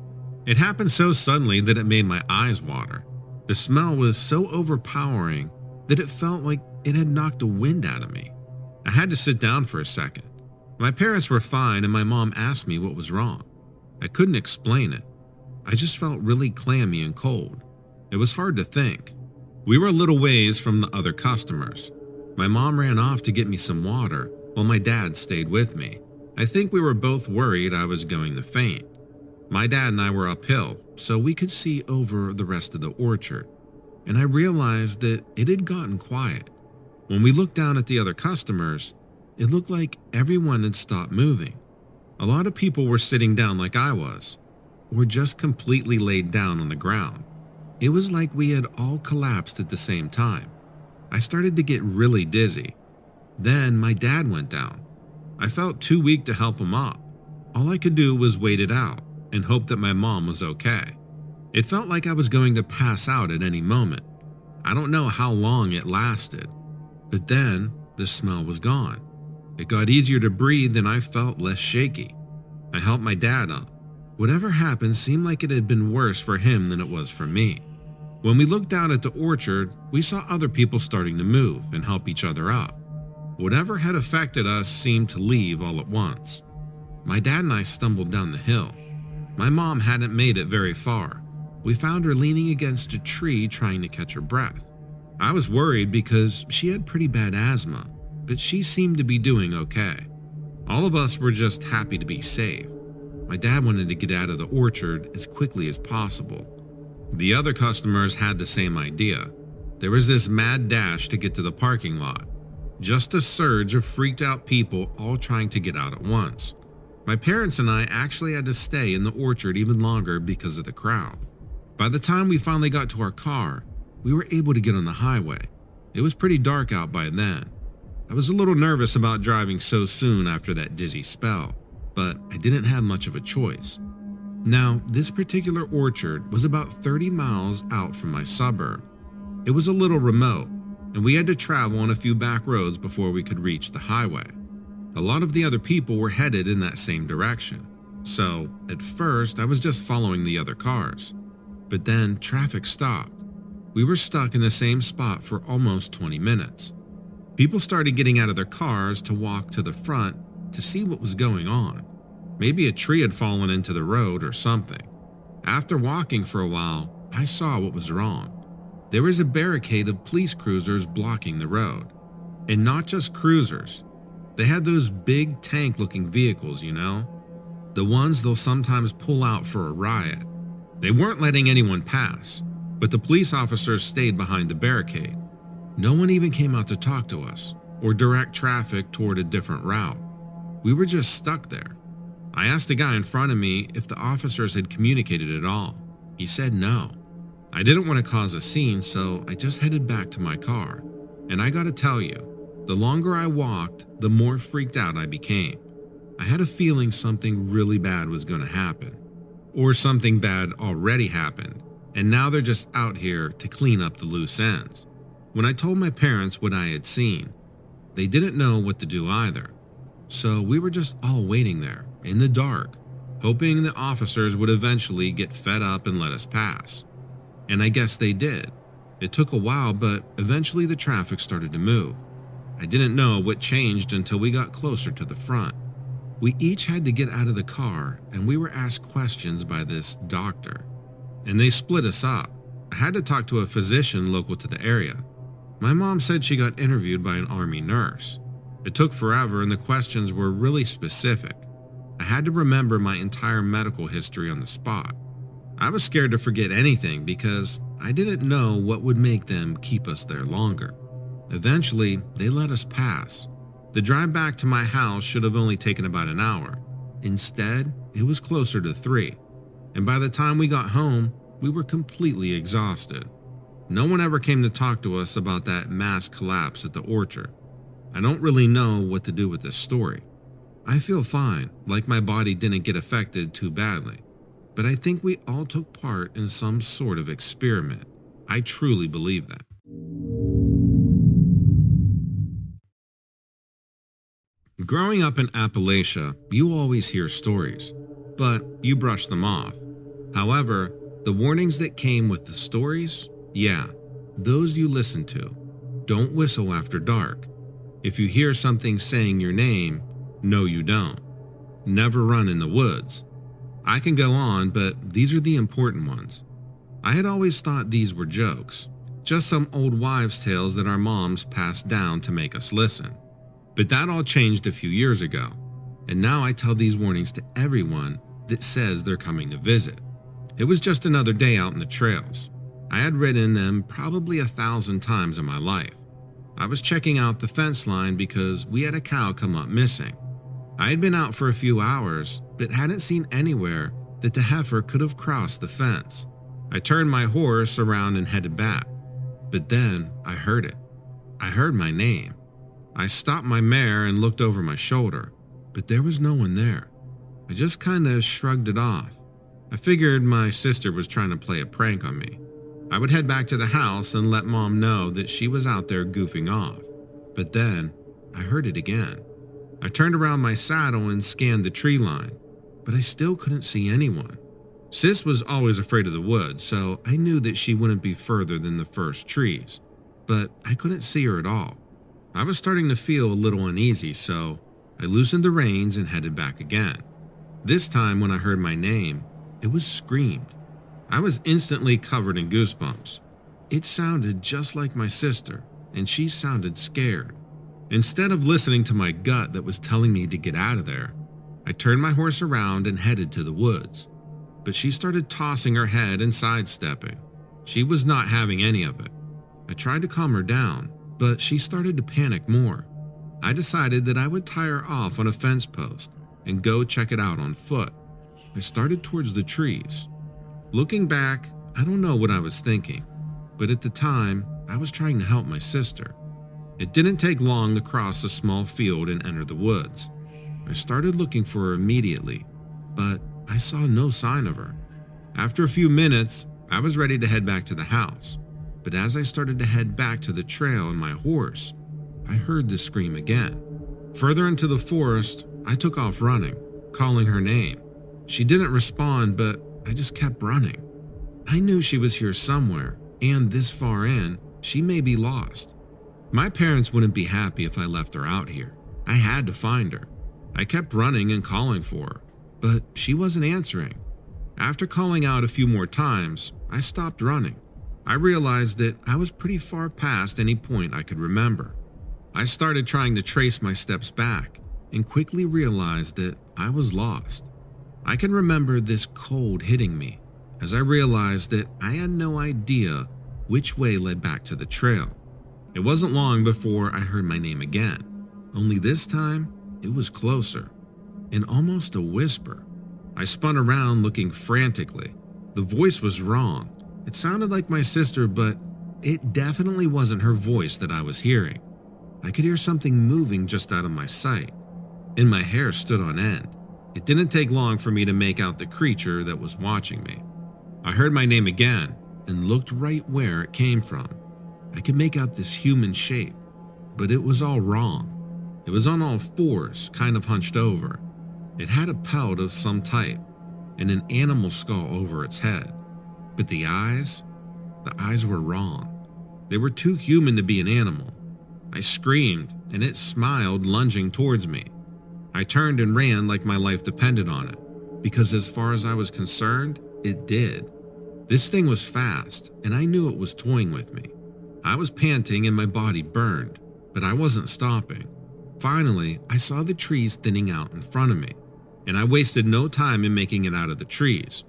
It happened so suddenly that it made my eyes water. The smell was so overpowering that it felt like it had knocked the wind out of me. I had to sit down for a second. My parents were fine and my mom asked me what was wrong. I couldn't explain it. I just felt really clammy and cold. It was hard to think. We were a little ways from the other customers. My mom ran off to get me some water while my dad stayed with me. I think we were both worried I was going to faint. My dad and I were uphill, so we could see over the rest of the orchard, and I realized that it had gotten quiet. When we looked down at the other customers, it looked like everyone had stopped moving. A lot of people were sitting down like I was, or just completely laid down on the ground. It was like we had all collapsed at the same time. I started to get really dizzy. Then my dad went down. I felt too weak to help him up. All I could do was wait it out and hope that my mom was okay. It felt like I was going to pass out at any moment. I don't know how long it lasted, but then the smell was gone. It got easier to breathe and I felt less shaky. I helped my dad up. Whatever happened seemed like it had been worse for him than it was for me. When we looked down at the orchard, we saw other people starting to move and help each other up. Whatever had affected us seemed to leave all at once. My dad and I stumbled down the hill. My mom hadn't made it very far. We found her leaning against a tree trying to catch her breath. I was worried because she had pretty bad asthma, but she seemed to be doing okay. All of us were just happy to be safe. My dad wanted to get out of the orchard as quickly as possible. The other customers had the same idea. There was this mad dash to get to the parking lot. Just a surge of freaked out people all trying to get out at once. My parents and I actually had to stay in the orchard even longer because of the crowd. By the time we finally got to our car, we were able to get on the highway. It was pretty dark out by then. I was a little nervous about driving so soon after that dizzy spell, but I didn't have much of a choice. Now, this particular orchard was about 30 miles out from my suburb. It was a little remote, and we had to travel on a few back roads before we could reach the highway. A lot of the other people were headed in that same direction, so at first I was just following the other cars. But then traffic stopped. We were stuck in the same spot for almost 20 minutes. People started getting out of their cars to walk to the front to see what was going on. Maybe a tree had fallen into the road or something. After walking for a while, I saw what was wrong. There was a barricade of police cruisers blocking the road. And not just cruisers. They had those big tank-looking vehicles, you know? The ones they'll sometimes pull out for a riot. They weren't letting anyone pass, but the police officers stayed behind the barricade. No one even came out to talk to us or direct traffic toward a different route. We were just stuck there. I asked a guy in front of me if the officers had communicated at all. He said no. I didn't want to cause a scene, so I just headed back to my car. And I gotta tell you, the longer I walked, the more freaked out I became. I had a feeling something really bad was going to happen. Or something bad already happened, and now they're just out here to clean up the loose ends. When I told my parents what I had seen, they didn't know what to do either. So we were just all waiting there, in the dark, hoping the officers would eventually get fed up and let us pass. And I guess they did. It took a while, but eventually the traffic started to move. I didn't know what changed until we got closer to the front. We each had to get out of the car, and we were asked questions by this doctor. And they split us up. I had to talk to a physician local to the area. My mom said she got interviewed by an army nurse. It took forever and the questions were really specific. I had to remember my entire medical history on the spot. I was scared to forget anything because I didn't know what would make them keep us there longer. Eventually, they let us pass. The drive back to my house should have only taken about an hour. Instead, it was closer to 3. And by the time we got home, we were completely exhausted. No one ever came to talk to us about that mass collapse at the orchard. I don't really know what to do with this story. I feel fine, like my body didn't get affected too badly. But I think we all took part in some sort of experiment. I truly believe that. Growing up in Appalachia, you always hear stories, but you brush them off. However, the warnings that came with the stories, yeah, those you listen to. Don't whistle after dark. If you hear something saying your name, no you don't. Never run in the woods. I can go on, but these are the important ones. I had always thought these were jokes, just some old wives' tales that our moms passed down to make us listen. But that all changed a few years ago, and now I tell these warnings to everyone that says they're coming to visit. It was just another day out in the trails. I had ridden them probably 1,000 times in my life. I was checking out the fence line because we had a cow come up missing. I had been out for a few hours, but hadn't seen anywhere that the heifer could have crossed the fence. I turned my horse around and headed back, but then I heard it. I heard my name. I stopped my mare and looked over my shoulder, but there was no one there. I just kinda shrugged it off. I figured my sister was trying to play a prank on me. I would head back to the house and let Mom know that she was out there goofing off. But then I heard it again. I turned around my saddle and scanned the tree line, but I still couldn't see anyone. Sis was always afraid of the woods, so I knew that she wouldn't be further than the first trees, but I couldn't see her at all. I was starting to feel a little uneasy, so I loosened the reins and headed back again. This time when I heard my name, it was screamed. I was instantly covered in goosebumps. It sounded just like my sister, and she sounded scared. Instead of listening to my gut that was telling me to get out of there, I turned my horse around and headed to the woods. But she started tossing her head and sidestepping. She was not having any of it. I tried to calm her down, but she started to panic more. I decided that I would tie her off on a fence post and go check it out on foot. I started towards the trees. Looking back, I don't know what I was thinking, but at the time, I was trying to help my sister. It didn't take long to cross a small field and enter the woods. I started looking for her immediately, but I saw no sign of her. After a few minutes, I was ready to head back to the house, but as I started to head back to the trail on my horse, I heard the scream again. Further into the forest, I took off running, calling her name. She didn't respond, but I just kept running. I knew she was here somewhere, and this far in, she may be lost. My parents wouldn't be happy if I left her out here. I had to find her. I kept running and calling for her, but she wasn't answering. After calling out a few more times, I stopped running. I realized that I was pretty far past any point I could remember. I started trying to trace my steps back and quickly realized that I was lost. I can remember this cold hitting me as I realized that I had no idea which way led back to the trail. It wasn't long before I heard my name again, only this time it was closer, and almost a whisper. I spun around looking frantically. The voice was wrong. It sounded like my sister, but it definitely wasn't her voice that I was hearing. I could hear something moving just out of my sight, and my hair stood on end. It didn't take long for me to make out the creature that was watching me. I heard my name again and looked right where it came from. I could make out this human shape, but it was all wrong. It was on all fours, kind of hunched over. It had a pelt of some type and an animal skull over its head. But the eyes were wrong. They were too human to be an animal. I screamed and it smiled, lunging towards me. I turned and ran like my life depended on it, because as far as I was concerned, it did. This thing was fast, and I knew it was toying with me. I was panting and my body burned, but I wasn't stopping. Finally, I saw the trees thinning out in front of me, and I wasted no time in making it out of the trees.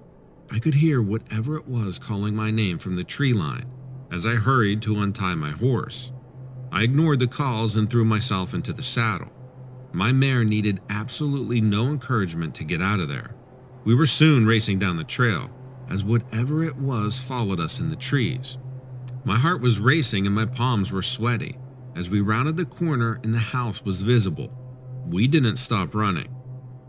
I could hear whatever it was calling my name from the tree line as I hurried to untie my horse. I ignored the calls and threw myself into the saddle. My mare needed absolutely no encouragement to get out of there. We were soon racing down the trail as whatever it was followed us in the trees. My heart was racing and my palms were sweaty as we rounded the corner and the house was visible. We didn't stop running.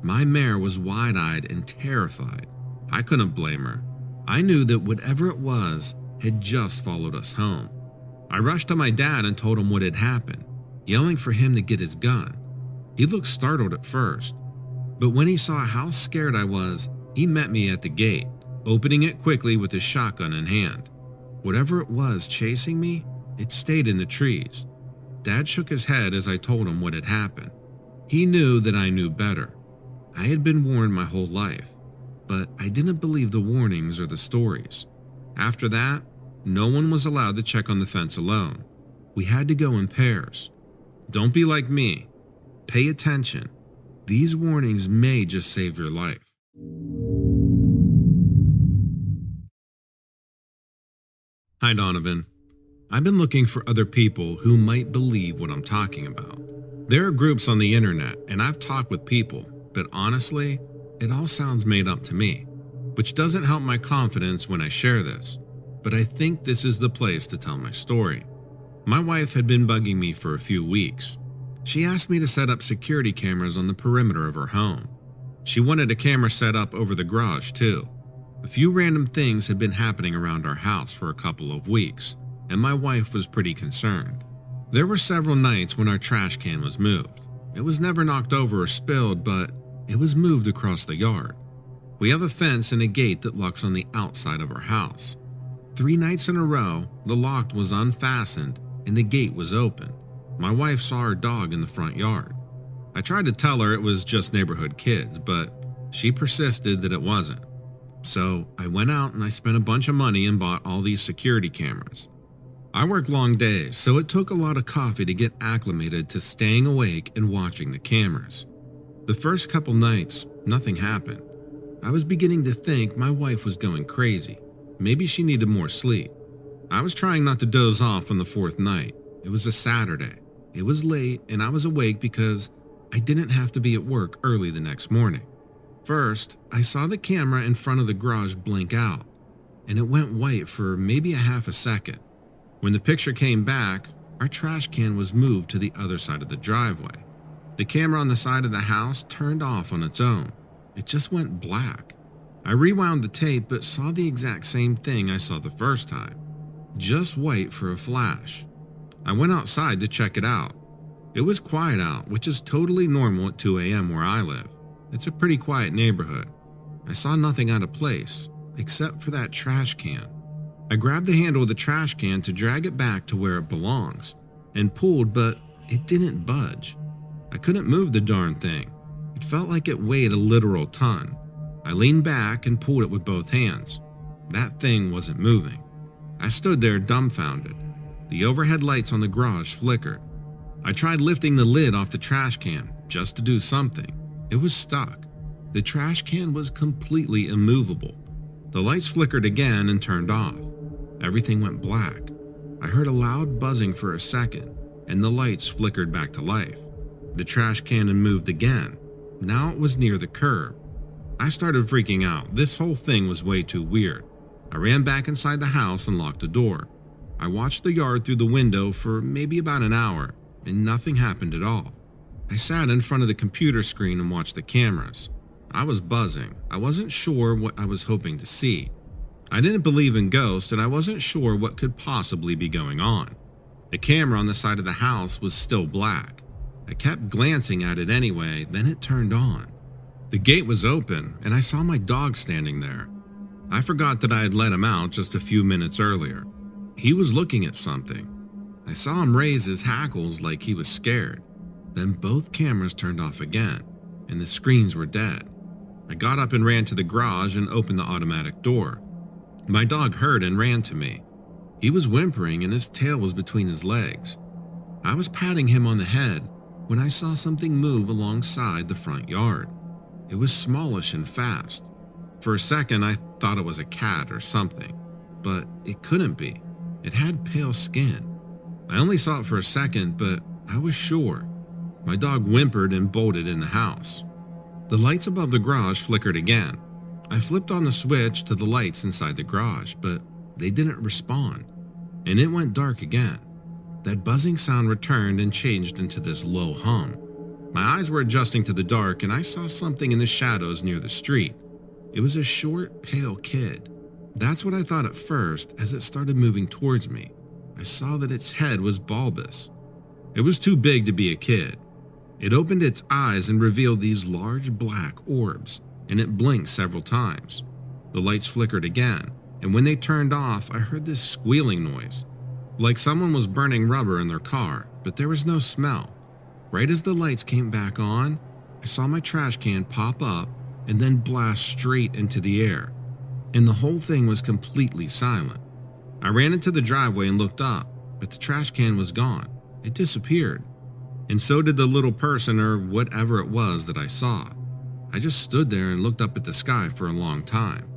My mare was wide-eyed and terrified. I couldn't blame her. I knew that whatever it was had just followed us home. I rushed to my dad and told him what had happened, yelling for him to get his gun. He looked startled at first, but when he saw how scared I was, he met me at the gate, opening it quickly with his shotgun in hand. Whatever it was chasing me, It stayed in the trees. Dad shook his head as I told him what had happened. He knew that I knew better. I had been warned my whole life, but I didn't believe the warnings or the stories. After that, no one was allowed to check on the fence alone. We had to go in pairs. Don't be like me. Pay attention. These warnings may just save your life. Hi, Donovan. I've been looking for other people who might believe what I'm talking about. There are groups on the internet, and I've talked with people, but honestly, it all sounds made up to me, which doesn't help my confidence when I share this. But I think this is the place to tell my story. My wife had been bugging me for a few weeks. She asked me to set up security cameras on the perimeter of her home. She wanted a camera set up over the garage too. A few random things had been happening around our house for a couple of weeks, and my wife was pretty concerned. There were several nights when our trash can was moved. It was never knocked over or spilled, but it was moved across the yard. We have a fence and a gate that locks on the outside of our house. 3 nights in a row, the lock was unfastened and the gate was open. My wife saw our dog in the front yard. I tried to tell her it was just neighborhood kids, but she persisted that it wasn't. So I went out and I spent a bunch of money and bought all these security cameras. I work long days, so it took a lot of coffee to get acclimated to staying awake and watching the cameras. The first couple nights, nothing happened. I was beginning to think my wife was going crazy. Maybe she needed more sleep. I was trying not to doze off on the 4th night. It was a Saturday. It was late and I was awake because I didn't have to be at work early the next morning. First, I saw the camera in front of the garage blink out, and it went white for maybe a half a second. When the picture came back, our trash can was moved to the other side of the driveway. The camera on the side of the house turned off on its own. It just went black. I rewound the tape but saw the exact same thing I saw the first time. Just white for a flash. I went outside to check it out. It was quiet out, which is totally normal at 2 a.m. where I live. It's a pretty quiet neighborhood. I saw nothing out of place, except for that trash can. I grabbed the handle of the trash can to drag it back to where it belongs, and pulled, but it didn't budge. I couldn't move the darn thing. It felt like it weighed a literal ton. I leaned back and pulled it with both hands. That thing wasn't moving. I stood there dumbfounded. The overhead lights on the garage flickered. I tried lifting the lid off the trash can just to do something. It was stuck. The trash can was completely immovable. The lights flickered again and turned off. Everything went black. I heard a loud buzzing for a second, and the lights flickered back to life. The trash can moved again. Now it was near the curb. I started freaking out. This whole thing was way too weird. I ran back inside the house and locked the door. I watched the yard through the window for maybe about an hour, and nothing happened at all. I sat in front of the computer screen and watched the cameras. I was buzzing. I wasn't sure what I was hoping to see. I didn't believe in ghosts, and I wasn't sure what could possibly be going on. The camera on the side of the house was still black. I kept glancing at it anyway, then it turned on. The gate was open, and I saw my dog standing there. I forgot that I had let him out just a few minutes earlier. He was looking at something. I saw him raise his hackles like he was scared. Then both cameras turned off again, and the screens were dead. I got up and ran to the garage and opened the automatic door. My dog heard and ran to me. He was whimpering and his tail was between his legs. I was patting him on the head when I saw something move alongside the front yard. It was smallish and fast. For a second, I thought it was a cat or something, but it couldn't be. It had pale skin. I only saw it for a second, but I was sure. My dog whimpered and bolted in the house. The lights above the garage flickered again. I flipped on the switch to the lights inside the garage, but they didn't respond, and it went dark again. That buzzing sound returned and changed into this low hum. My eyes were adjusting to the dark, and I saw something in the shadows near the street. It was a short, pale kid. That's what I thought at first as it started moving towards me. I saw that its head was bulbous. It was too big to be a kid. It opened its eyes and revealed these large black orbs, and it blinked several times. The lights flickered again, and when they turned off, I heard this squealing noise, like someone was burning rubber in their car, but there was no smell. Right as the lights came back on, I saw my trash can pop up and then blast straight into the air, and the whole thing was completely silent. I ran into the driveway and looked up, but the trash can was gone. It disappeared. And so did the little person or whatever it was that I saw. I just stood there and looked up at the sky for a long time.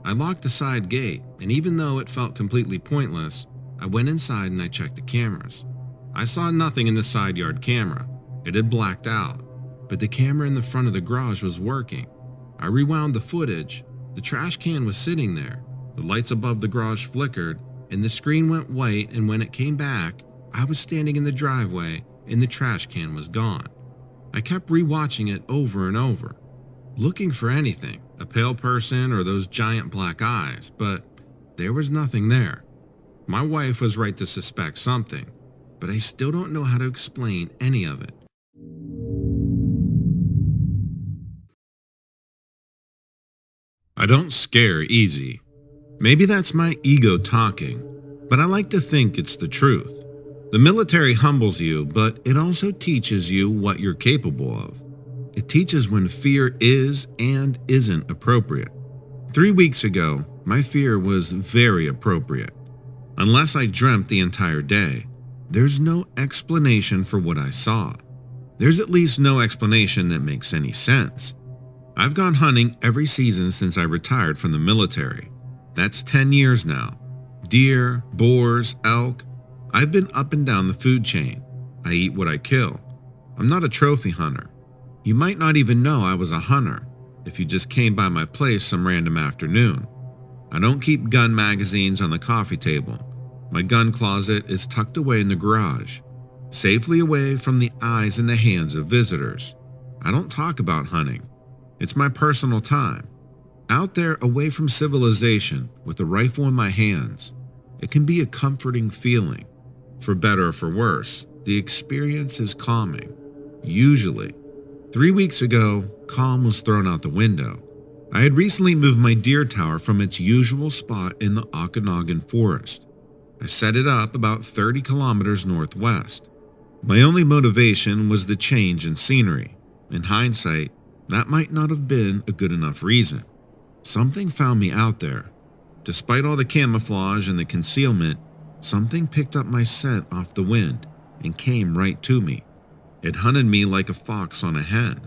I locked the side gate, and even though it felt completely pointless, I went inside and I checked the cameras. I saw nothing in the side yard camera. It had blacked out, but the camera in the front of the garage was working. I rewound the footage. The trash can was sitting there. The lights above the garage flickered, and the screen went white, and when it came back, I was standing in the driveway and the trash can was gone. I kept rewatching it over and over, looking for anything, a pale person or those giant black eyes, but there was nothing there. My wife was right to suspect something, but I still don't know how to explain any of it. I don't scare easy. Maybe that's my ego talking, but I like to think it's the truth. The military humbles you, but it also teaches you what you're capable of. It teaches when fear is and isn't appropriate. 3 weeks ago, my fear was very appropriate. Unless I dreamt the entire day, there's no explanation for what I saw. There's at least no explanation that makes any sense. I've gone hunting every season since I retired from the military. That's 10 years now. Deer, boars, elk. I've been up and down the food chain. I eat what I kill. I'm not a trophy hunter. You might not even know I was a hunter if you just came by my place some random afternoon. I don't keep gun magazines on the coffee table. My gun closet is tucked away in the garage, safely away from the eyes and the hands of visitors. I don't talk about hunting. It's my personal time. Out there away from civilization with a rifle in my hands, it can be a comforting feeling. For better or for worse, the experience is calming. Usually. 3 weeks ago, calm was thrown out the window. I had recently moved my deer tower from its usual spot in the Okanagan forest. I set it up about 30 kilometers northwest. My only motivation was the change in scenery. In hindsight, that might not have been a good enough reason. Something found me out there. Despite all the camouflage and the concealment, something picked up my scent off the wind and came right to me. It hunted me like a fox on a hen.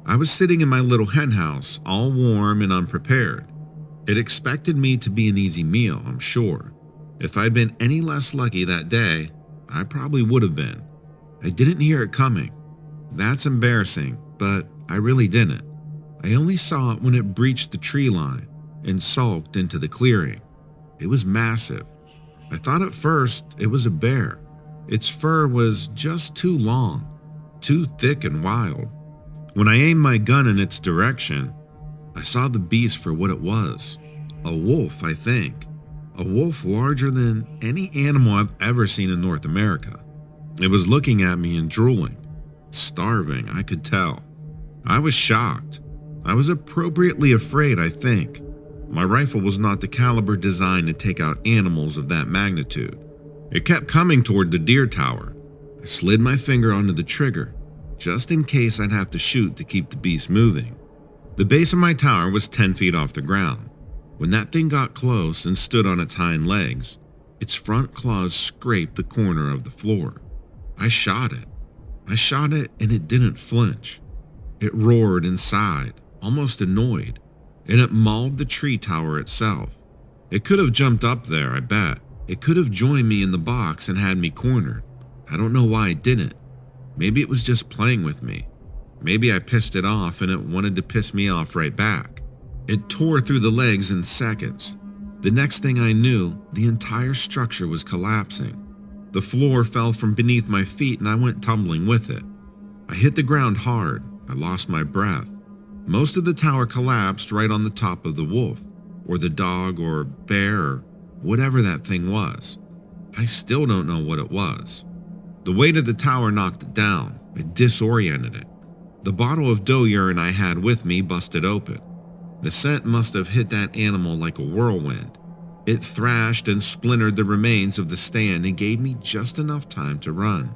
I was sitting in my little hen house, all warm and unprepared. It expected me to be an easy meal, I'm sure. If I'd been any less lucky that day, I probably would have been. I didn't hear it coming. That's embarrassing, but I really didn't. I only saw it when it breached the tree line and sulked into the clearing. It was massive. I thought at first it was a bear. Its fur was just too long, too thick and wild. When I aimed my gun in its direction, I saw the beast for what it was. A wolf, I think. A wolf larger than any animal I've ever seen in North America. It was looking at me and drooling. Starving, I could tell. I was shocked. I was appropriately afraid, I think. My rifle was not the caliber designed to take out animals of that magnitude. It kept coming toward the deer tower. I slid my finger onto the trigger, just in case I'd have to shoot to keep the beast moving. The base of my tower was 10 feet off the ground. When that thing got close and stood on its hind legs, its front claws scraped the corner of the floor. I shot it. And it didn't flinch. It roared inside, almost annoyed, and it mauled the tree tower itself. It could have jumped up there, I bet. It could have joined me in the box and had me cornered. I don't know why it didn't. Maybe it was just playing with me. Maybe I pissed it off and it wanted to piss me off right back. It tore through the legs in seconds. The next thing I knew, the entire structure was collapsing. The floor fell from beneath my feet and I went tumbling with it. I hit the ground hard. I lost my breath. Most of the tower collapsed right on the top of the wolf, or the dog, or bear, or whatever that thing was. I still don't know what it was. The weight of the tower knocked it down. It disoriented it. The bottle of doe urine I had with me busted open. The scent must have hit that animal like a whirlwind. It thrashed and splintered the remains of the stand and gave me just enough time to run.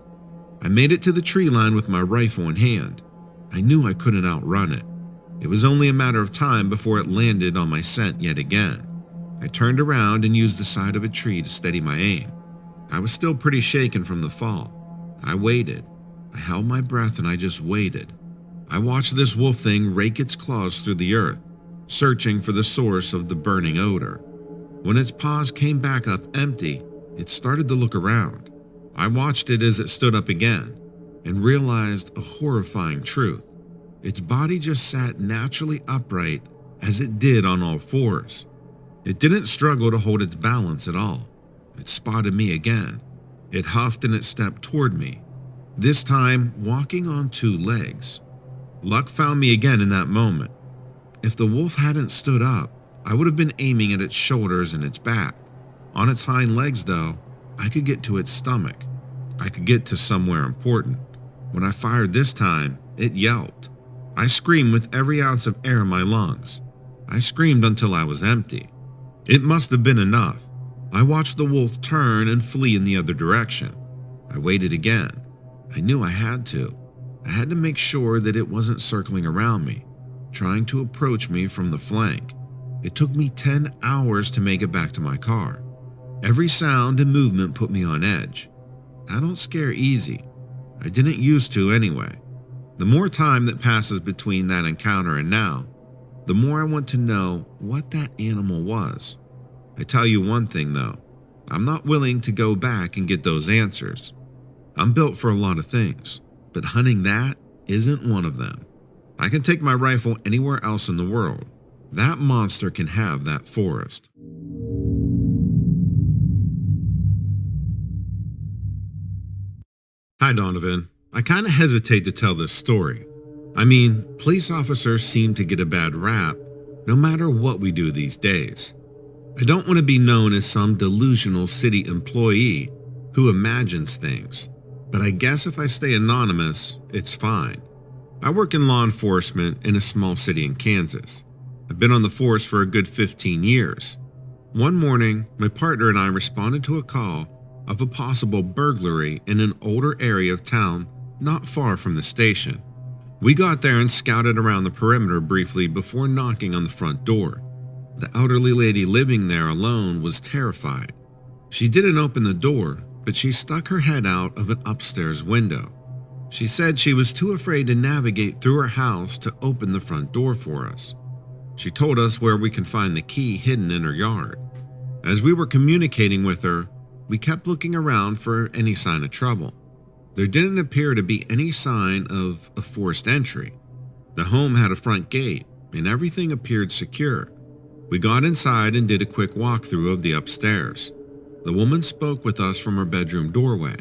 I made it to the tree line with my rifle in hand. I knew I couldn't outrun it. It was only a matter of time before it landed on my scent yet again. I turned around and used the side of a tree to steady my aim. I was still pretty shaken from the fall. I waited. I held my breath and I just waited. I watched this wolf thing rake its claws through the earth, searching for the source of the burning odor. When its paws came back up empty, it started to look around. I watched it as it stood up again and realized a horrifying truth. Its body just sat naturally upright as it did on all fours. It didn't struggle to hold its balance at all. It spotted me again. It huffed and it stepped toward me, this time walking on two legs. Luck found me again in that moment. If the wolf hadn't stood up, I would have been aiming at its shoulders and its back. On its hind legs, though, I could get to its stomach. I could get to somewhere important. When I fired this time, it yelped. I screamed with every ounce of air in my lungs. I screamed until I was empty. It must have been enough. I watched the wolf turn and flee in the other direction. I waited again. I knew I had to. I had to make sure that it wasn't circling around me, trying to approach me from the flank. It took me 10 hours to make it back to my car. Every sound and movement put me on edge. I don't scare easy. I didn't used to anyway. The more time that passes between that encounter and now, the more I want to know what that animal was. I tell you one thing though, I'm not willing to go back and get those answers. I'm built for a lot of things, but hunting that isn't one of them. I can take my rifle anywhere else in the world. That monster can have that forest. Hi, Donovan. I kind of hesitate to tell this story. I mean, police officers seem to get a bad rap no matter what we do these days. I don't want to be known as some delusional city employee who imagines things, but I guess if I stay anonymous, it's fine. I work in law enforcement in a small city in Kansas. I've been on the force for a good 15 years. One morning, my partner and I responded to a call of a possible burglary in an older area of town not far from the station. We got there and scouted around the perimeter briefly before knocking on the front door. The elderly lady living there alone was terrified. She didn't open the door, but she stuck her head out of an upstairs window. She said she was too afraid to navigate through her house to open the front door for us. She told us where we can find the key hidden in her yard. As we were communicating with her, we kept looking around for any sign of trouble. There didn't appear to be any sign of a forced entry. The home had a front gate, and everything appeared secure. We got inside and did a quick walkthrough of the upstairs. The woman spoke with us from her bedroom doorway.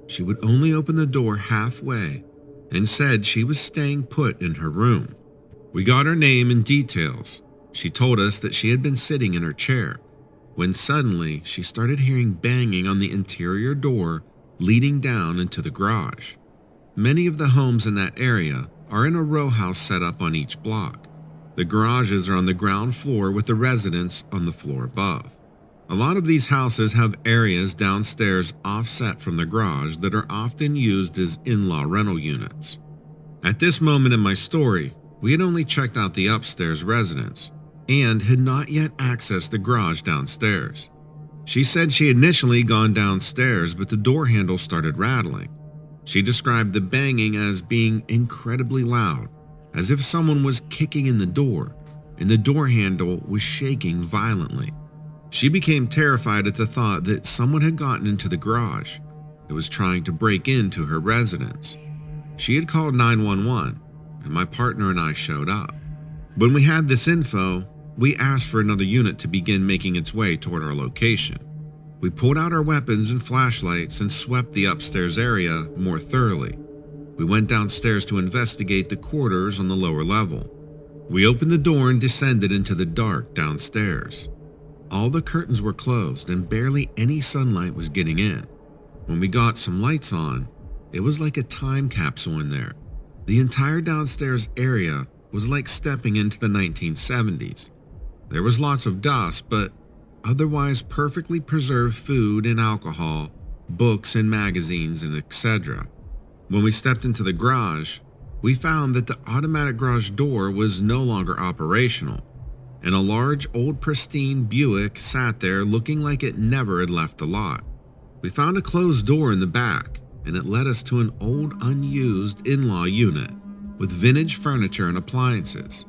She would only open the door halfway and said she was staying put in her room. We got her name and details. She told us that she had been sitting in her chair when suddenly she started hearing banging on the interior door leading down into the garage. Many of the homes in that area are in a row house set up on each block. The garages are on the ground floor with the residents on the floor above. A lot of these houses have areas downstairs offset from the garage that are often used as in-law rental units. At this moment in my story, we had only checked out the upstairs residence and had not yet accessed the garage downstairs. She said she had initially gone downstairs, but the door handle started rattling. She described the banging as being incredibly loud, as if someone was kicking in the door, and the door handle was shaking violently. She became terrified at the thought that someone had gotten into the garage and was trying to break into her residence. She had called 911, and my partner and I showed up. When we had this info, we asked for another unit to begin making its way toward our location. We pulled out our weapons and flashlights and swept the upstairs area more thoroughly. We went downstairs to investigate the quarters on the lower level. We opened the door and descended into the dark downstairs. All the curtains were closed and barely any sunlight was getting in. When we got some lights on, it was like a time capsule in there. The entire downstairs area was like stepping into the 1970s. There was lots of dust, but otherwise perfectly preserved food and alcohol, books and magazines, and etc. When we stepped into the garage, we found that the automatic garage door was no longer operational, and a large old pristine Buick sat there looking like it never had left the lot. We found a closed door in the back, and it led us to an old unused in-law unit with vintage furniture and appliances.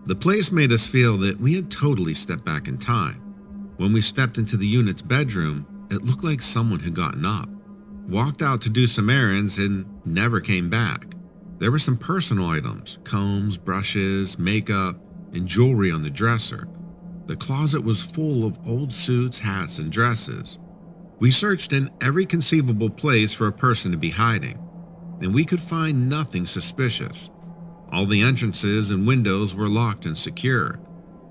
The place made us feel that we had totally stepped back in time. When we stepped into the unit's bedroom, it looked like someone had gotten up, walked out to do some errands, and never came back. There were some personal items, combs, brushes, makeup, and jewelry on the dresser. The closet was full of old suits, hats, and dresses. We searched in every conceivable place for a person to be hiding, and we could find nothing suspicious. All the entrances and windows were locked and secure.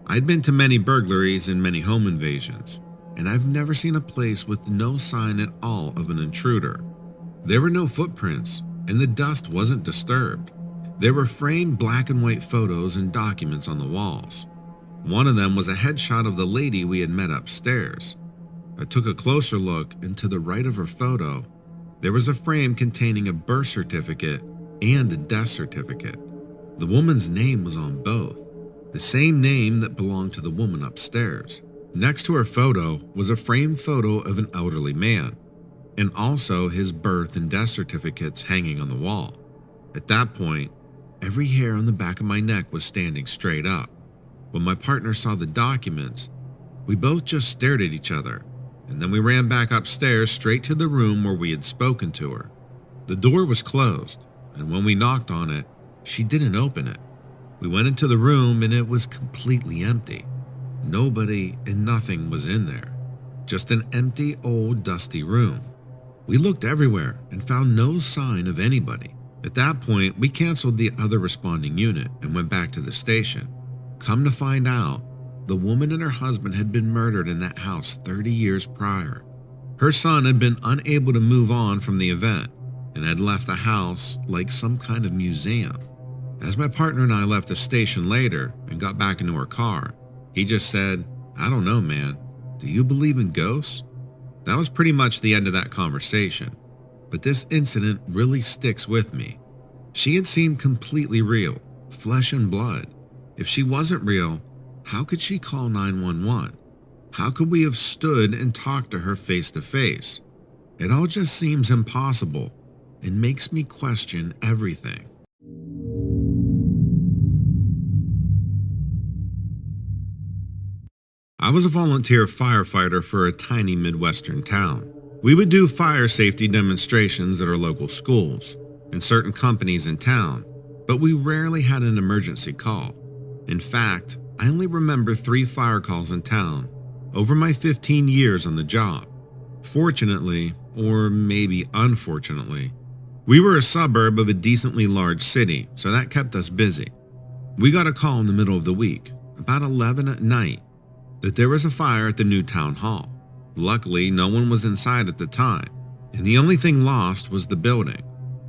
I'd been to many burglaries and many home invasions, and I've never seen a place with no sign at all of an intruder. There were no footprints, and the dust wasn't disturbed. There were framed black and white photos and documents on the walls. One of them was a headshot of the lady we had met upstairs. I took a closer look, and to the right of her photo, there was a frame containing a birth certificate and a death certificate. The woman's name was on both, the same name that belonged to the woman upstairs. Next to her photo was a framed photo of an elderly man, and also his birth and death certificates hanging on the wall. At that point, every hair on the back of my neck was standing straight up. When my partner saw the documents, we both just stared at each other, and then we ran back upstairs straight to the room where we had spoken to her. The door was closed, and when we knocked on it, she didn't open it. We went into the room and it was completely empty. Nobody and nothing was in there. Just an empty, old, dusty room. We looked everywhere and found no sign of anybody. At that point, we canceled the other responding unit and went back to the station. Come to find out, the woman and her husband had been murdered in that house 30 years prior. Her son had been unable to move on from the event and had left the house like some kind of museum. As my partner and I left the station later and got back into our car, he just said, "I don't know, man. Do you believe in ghosts?" That was pretty much the end of that conversation. But this incident really sticks with me. She had seemed completely real, flesh and blood. If she wasn't real, how could she call 911? How could we have stood and talked to her face to face? It all just seems impossible and makes me question everything. I was a volunteer firefighter for a tiny Midwestern town. We would do fire safety demonstrations at our local schools and certain companies in town, but we rarely had an emergency call. In fact, I only remember 3 fire calls in town over my 15 years on the job. Fortunately, or maybe unfortunately, we were a suburb of a decently large city, so that kept us busy. We got a call in the middle of the week, about 11 at night, that there was a fire at the new town hall. Luckily, no one was inside at the time, and the only thing lost was the building.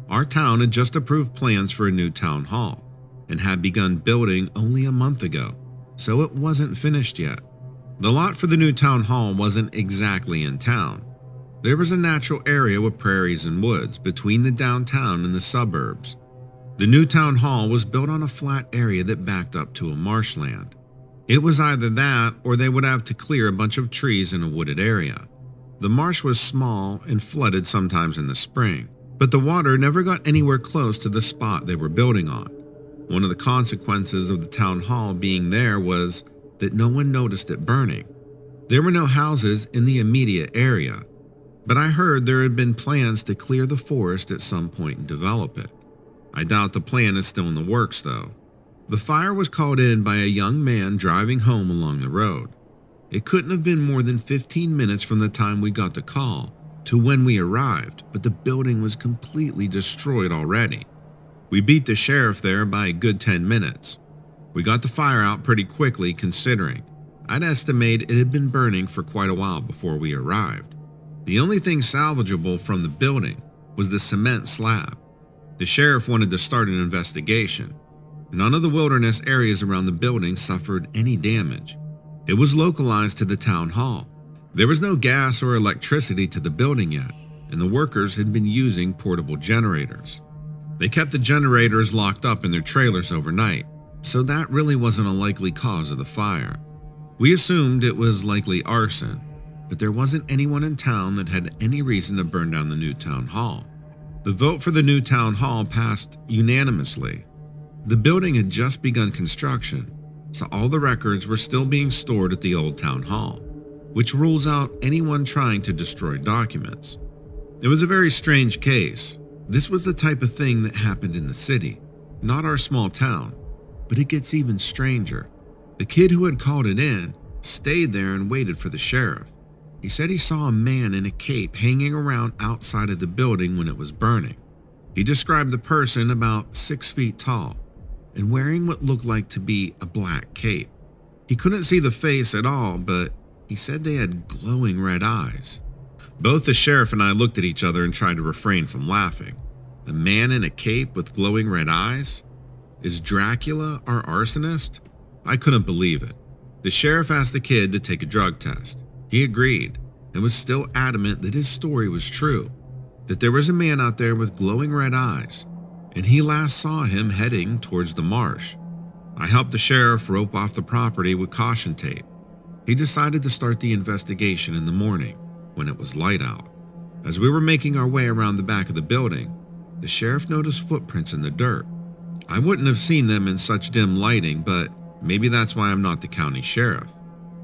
Our town had just approved plans for a new town hall and had begun building only a month ago, so it wasn't finished yet. The lot for the new town hall wasn't exactly in town. There was a natural area with prairies and woods between the downtown and the suburbs. The new town hall was built on a flat area that backed up to a marshland. It was either that or they would have to clear a bunch of trees in a wooded area. The marsh was small and flooded sometimes in the spring, but the water never got anywhere close to the spot they were building on. One of the consequences of the town hall being there was that no one noticed it burning. There were no houses in the immediate area, but I heard there had been plans to clear the forest at some point and develop it. I doubt the plan is still in the works though. The fire was called in by a young man driving home along the road. It couldn't have been more than 15 minutes from the time we got the call to when we arrived, but the building was completely destroyed already. We beat the sheriff there by a good 10 minutes. We got the fire out pretty quickly considering. I'd estimate it had been burning for quite a while before we arrived. The only thing salvageable from the building was the cement slab. The sheriff wanted to start an investigation. None of the wilderness areas around the building suffered any damage. It was localized to the town hall. There was no gas or electricity to the building yet, and the workers had been using portable generators. They kept the generators locked up in their trailers overnight, so that really wasn't a likely cause of the fire. We assumed it was likely arson, but there wasn't anyone in town that had any reason to burn down the new town hall. The vote for the new town hall passed unanimously. The building had just begun construction, so all the records were still being stored at the old town hall, which rules out anyone trying to destroy documents. It was a very strange case. This was the type of thing that happened in the city, not our small town. But it gets even stranger. The kid who had called it in stayed there and waited for the sheriff. He said he saw a man in a cape hanging around outside of the building when it was burning. He described the person about 6 feet tall and wearing what looked like to be a black cape. He couldn't see the face at all, but he said they had glowing red eyes. Both the sheriff and I looked at each other and tried to refrain from laughing. A man in a cape with glowing red eyes? Is Dracula our arsonist? I couldn't believe it. The sheriff asked the kid to take a drug test. He agreed and was still adamant that his story was true, that there was a man out there with glowing red eyes, and he last saw him heading towards the marsh. I helped the sheriff rope off the property with caution tape. He decided to start the investigation in the morning when it was light out. As we were making our way around the back of the building, the sheriff noticed footprints in the dirt. I wouldn't have seen them in such dim lighting, but maybe that's why I'm not the county sheriff.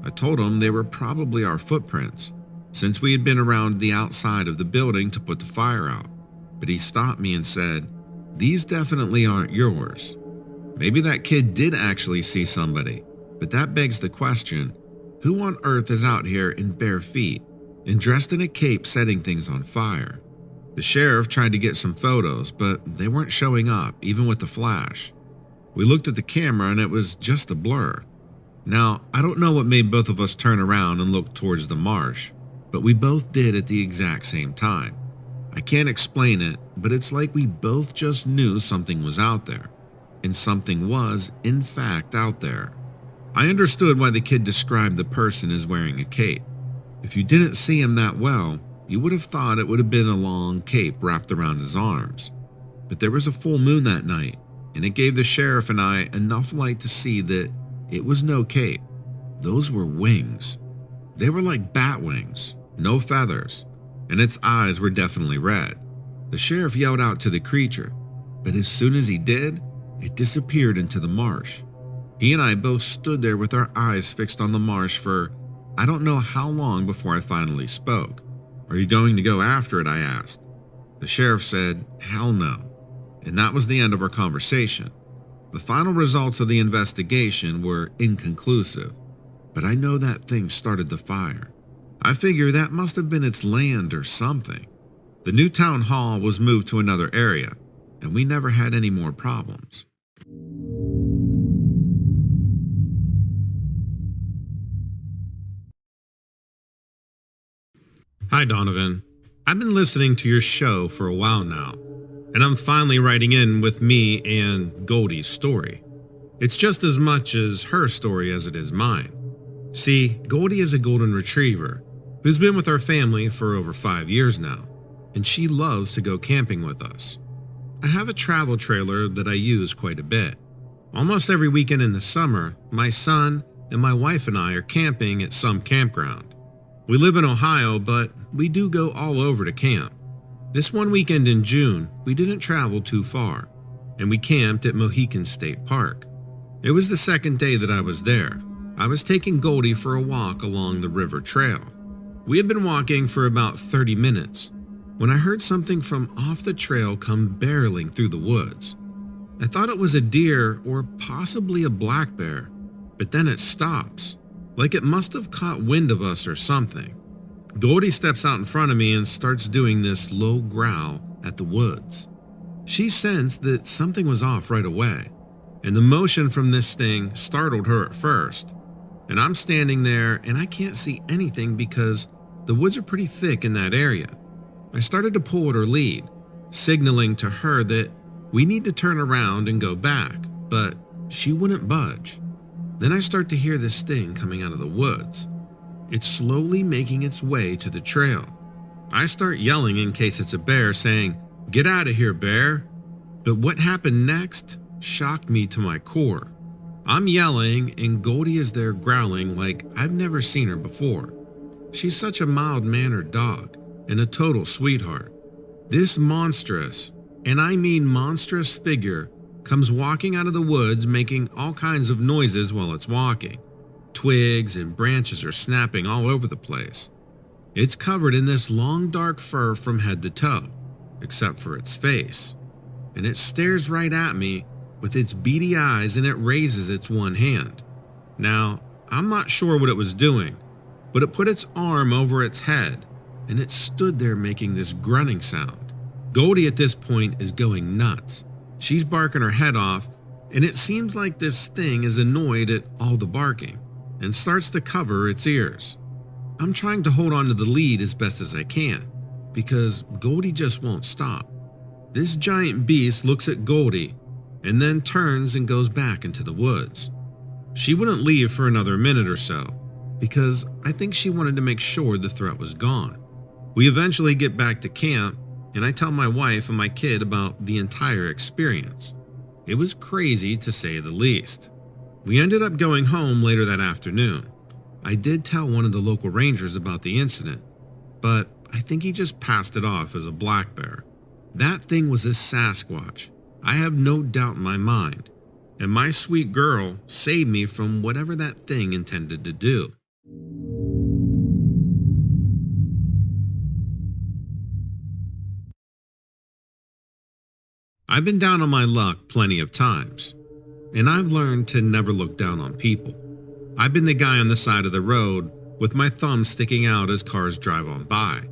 I told him they were probably our footprints, since we had been around the outside of the building to put the fire out. But he stopped me and said, "These definitely aren't yours." Maybe that kid did actually see somebody, but that begs the question, who on earth is out here in bare feet and dressed in a cape setting things on fire? The sheriff tried to get some photos, but they weren't showing up, even with the flash. We looked at the camera and it was just a blur. Now, I don't know what made both of us turn around and look towards the marsh, but we both did at the exact same time. I can't explain it, but it's like we both just knew something was out there, and something was, in fact, out there. I understood why the kid described the person as wearing a cape. If you didn't see him that well, you would have thought it would have been a long cape wrapped around his arms. But there was a full moon that night, and it gave the sheriff and I enough light to see that it was no cape. Those were wings. They were like bat wings, no feathers, and its eyes were definitely red. The sheriff yelled out to the creature, but as soon as he did, it disappeared into the marsh. He and I both stood there with our eyes fixed on the marsh for I don't know how long before I finally spoke. "Are you going to go after it?" I asked. The sheriff said, "Hell no." And that was the end of our conversation. The final results of the investigation were inconclusive, but I know that thing started the fire. I figure that must have been its land or something. The new town hall was moved to another area, and we never had any more problems. Hi, Donovan. I've been listening to your show for a while now, and I'm finally writing in with me and Goldie's story. It's just as much as her story as it is mine. See, Goldie is a golden retriever who's been with our family for over 5 years now, and she loves to go camping with us. I have a travel trailer that I use quite a bit. Almost every weekend in the summer, my son and my wife and I are camping at some campground. We live in Ohio, but we do go all over to camp. This one weekend in June, we didn't travel too far, and we camped at Mohican State Park. It was the second day that I was there. I was taking Goldie for a walk along the river trail. We had been walking for about 30 minutes when I heard something from off the trail come barreling through the woods. I thought it was a deer or possibly a black bear, but then it stops, like it must have caught wind of us or something. Goldie steps out in front of me and starts doing this low growl at the woods. She sensed that something was off right away, and the motion from this thing startled her at first. And I'm standing there and I can't see anything because the woods are pretty thick in that area. I started to pull at her lead, signaling to her that we need to turn around and go back, but she wouldn't budge. Then I start to hear this thing coming out of the woods. It's slowly making its way to the trail. I start yelling in case it's a bear, saying, "Get out of here, bear." But what happened next shocked me to my core. I'm yelling and Goldie is there growling like I've never seen her before. She's such a mild-mannered dog and a total sweetheart. This monstrous, and I mean monstrous figure comes walking out of the woods making all kinds of noises while it's walking. Twigs and branches are snapping all over the place. It's covered in this long dark fur from head to toe, except for its face. And it stares right at me with its beady eyes and it raises its one hand. Now, I'm not sure what it was doing, but it put its arm over its head and it stood there making this grunting sound. Goldie at this point is going nuts. She's barking her head off, and it seems like this thing is annoyed at all the barking and starts to cover its ears. I'm trying to hold on to the lead as best as I can because Goldie just won't stop. This giant beast looks at Goldie and then turns and goes back into the woods. She wouldn't leave for another minute or so because I think she wanted to make sure the threat was gone. We eventually get back to camp and I tell my wife and my kid about the entire experience. It was crazy to say the least. We ended up going home later that afternoon. I did tell one of the local rangers about the incident, but I think he just passed it off as a black bear. That thing was a Sasquatch. I have no doubt in my mind. And my sweet girl saved me from whatever that thing intended to do. I've been down on my luck plenty of times, and I've learned to never look down on people. I've been the guy on the side of the road with my thumb sticking out as cars drive on by.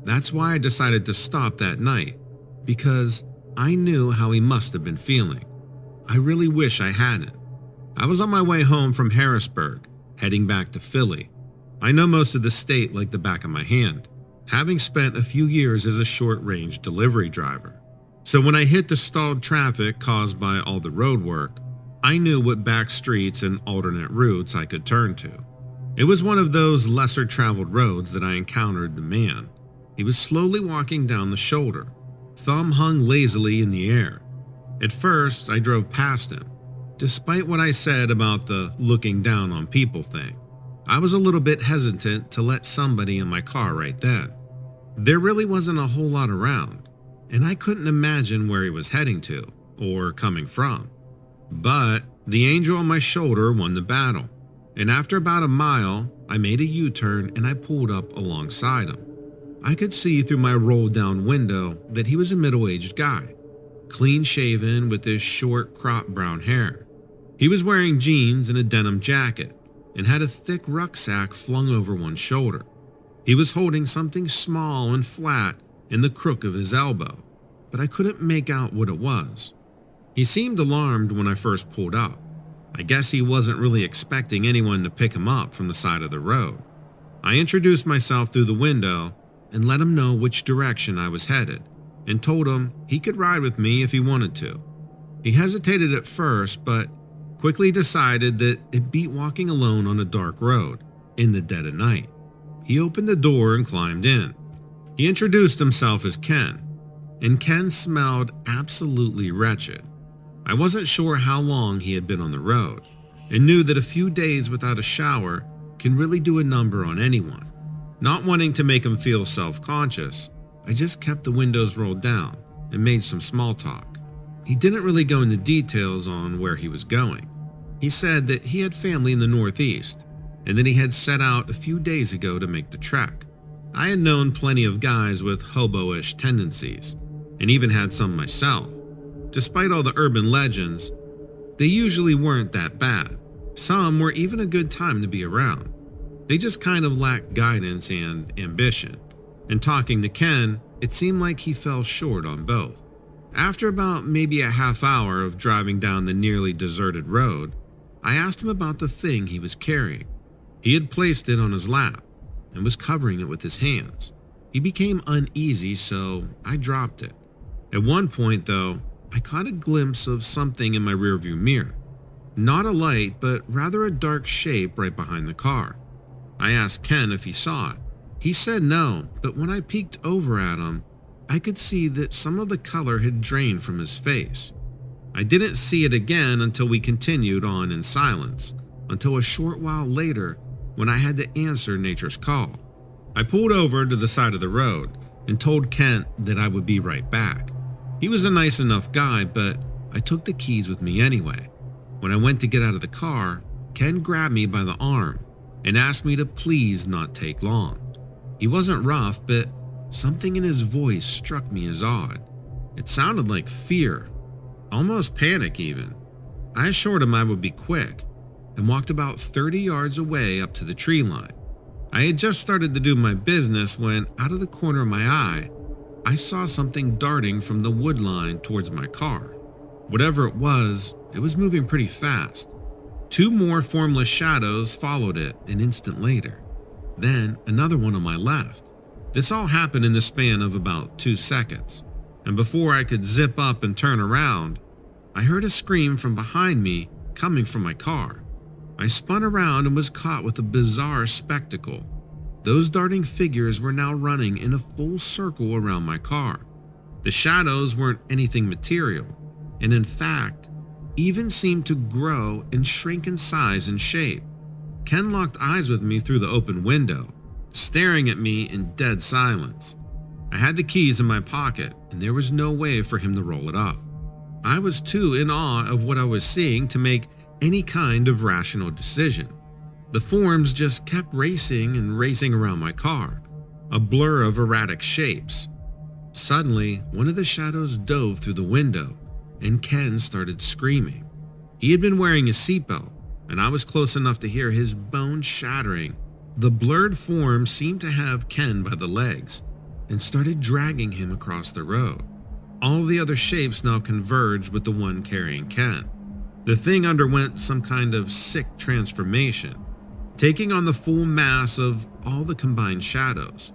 That's why I decided to stop that night, because I knew how he must have been feeling. I really wish I hadn't. I was on my way home from Harrisburg, heading back to Philly. I know most of the state like the back of my hand, having spent a few years as a short-range delivery driver. So when I hit the stalled traffic caused by all the road work, I knew what back streets and alternate routes I could turn to. It was one of those lesser-traveled roads that I encountered the man. He was slowly walking down the shoulder, thumb hung lazily in the air. At first, I drove past him. Despite what I said about the looking down on people thing, I was a little bit hesitant to let somebody in my car right then. There really wasn't a whole lot around, and I couldn't imagine where he was heading to or coming from. But the angel on my shoulder won the battle, and after about a mile, I made a U-turn and I pulled up alongside him. I could see through my rolled-down window that he was a middle-aged guy, clean-shaven with his short cropped brown hair. He was wearing jeans and a denim jacket and had a thick rucksack flung over one shoulder. He was holding something small and flat in the crook of his elbow, but I couldn't make out what it was. He seemed alarmed when I first pulled up. I guess he wasn't really expecting anyone to pick him up from the side of the road. I introduced myself through the window and let him know which direction I was headed, and told him he could ride with me if he wanted to. He hesitated at first, but quickly decided that it beat walking alone on a dark road in the dead of night. He opened the door and climbed in. He introduced himself as Ken, and Ken smelled absolutely wretched. I wasn't sure how long he had been on the road, and knew that a few days without a shower can really do a number on anyone. Not wanting to make him feel self-conscious, I just kept the windows rolled down and made some small talk. He didn't really go into details on where he was going. He said that he had family in the Northeast and that he had set out a few days ago to make the trek. I had known plenty of guys with hobo-ish tendencies and even had some myself. Despite all the urban legends, they usually weren't that bad. Some were even a good time to be around. They just kind of lacked guidance and ambition. And talking to Ken, it seemed like he fell short on both. After about maybe a half hour of driving down the nearly deserted road, I asked him about the thing he was carrying. He had placed it on his lap and was covering it with his hands. He became uneasy, so I dropped it. At one point, though, I caught a glimpse of something in my rearview mirror. Not a light, but rather a dark shape right behind the car. I asked Ken if he saw it. He said no, but when I peeked over at him, I could see that some of the color had drained from his face. I didn't see it again until we continued on in silence, until a short while later when I had to answer nature's call. I pulled over to the side of the road and told Kent that I would be right back. He was a nice enough guy, but I took the keys with me anyway. When I went to get out of the car, Ken grabbed me by the arm and asked me to please not take long. He wasn't rough, but something in his voice struck me as odd. It sounded like fear, almost panic even. I assured him I would be quick and walked about 30 yards away up to the tree line. I had just started to do my business when, out of the corner of my eye, I saw something darting from the wood line towards my car. Whatever it was moving pretty fast. 2 more formless shadows followed it an instant later. Then another one on my left. This all happened in the span of about 2 seconds, and before I could zip up and turn around, I heard a scream from behind me coming from my car. I spun around and was caught with a bizarre spectacle. Those darting figures were now running in a full circle around my car. The shadows weren't anything material, and in fact, even seemed to grow and shrink in size and shape. Ken locked eyes with me through the open window, staring at me in dead silence. I had the keys in my pocket, and there was no way for him to roll it up. I was too in awe of what I was seeing to make any kind of rational decision. The forms just kept racing and racing around my car, a blur of erratic shapes. Suddenly, one of the shadows dove through the window, and Ken started screaming. He had been wearing a seatbelt, and I was close enough to hear his bones shattering. The blurred form seemed to have Ken by the legs and started dragging him across the road. All the other shapes now converged with the one carrying Ken. The thing underwent some kind of sick transformation, taking on the full mass of all the combined shadows.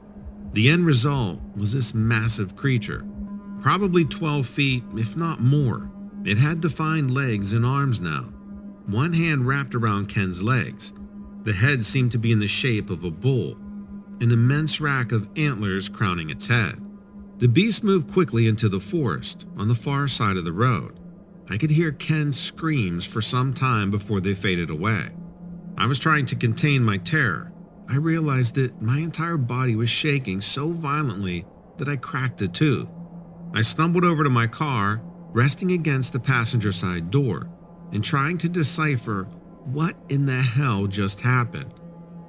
The end result was this massive creature, probably 12 feet, if not more. It had defined legs and arms now. One hand wrapped around Ken's legs. The head seemed to be in the shape of a bull, an immense rack of antlers crowning its head. The beast moved quickly into the forest on the far side of the road. I could hear Ken's screams for some time before they faded away. I was trying to contain my terror. I realized that my entire body was shaking so violently that I cracked a tooth. I stumbled over to my car, resting against the passenger side door, and trying to decipher what in the hell just happened.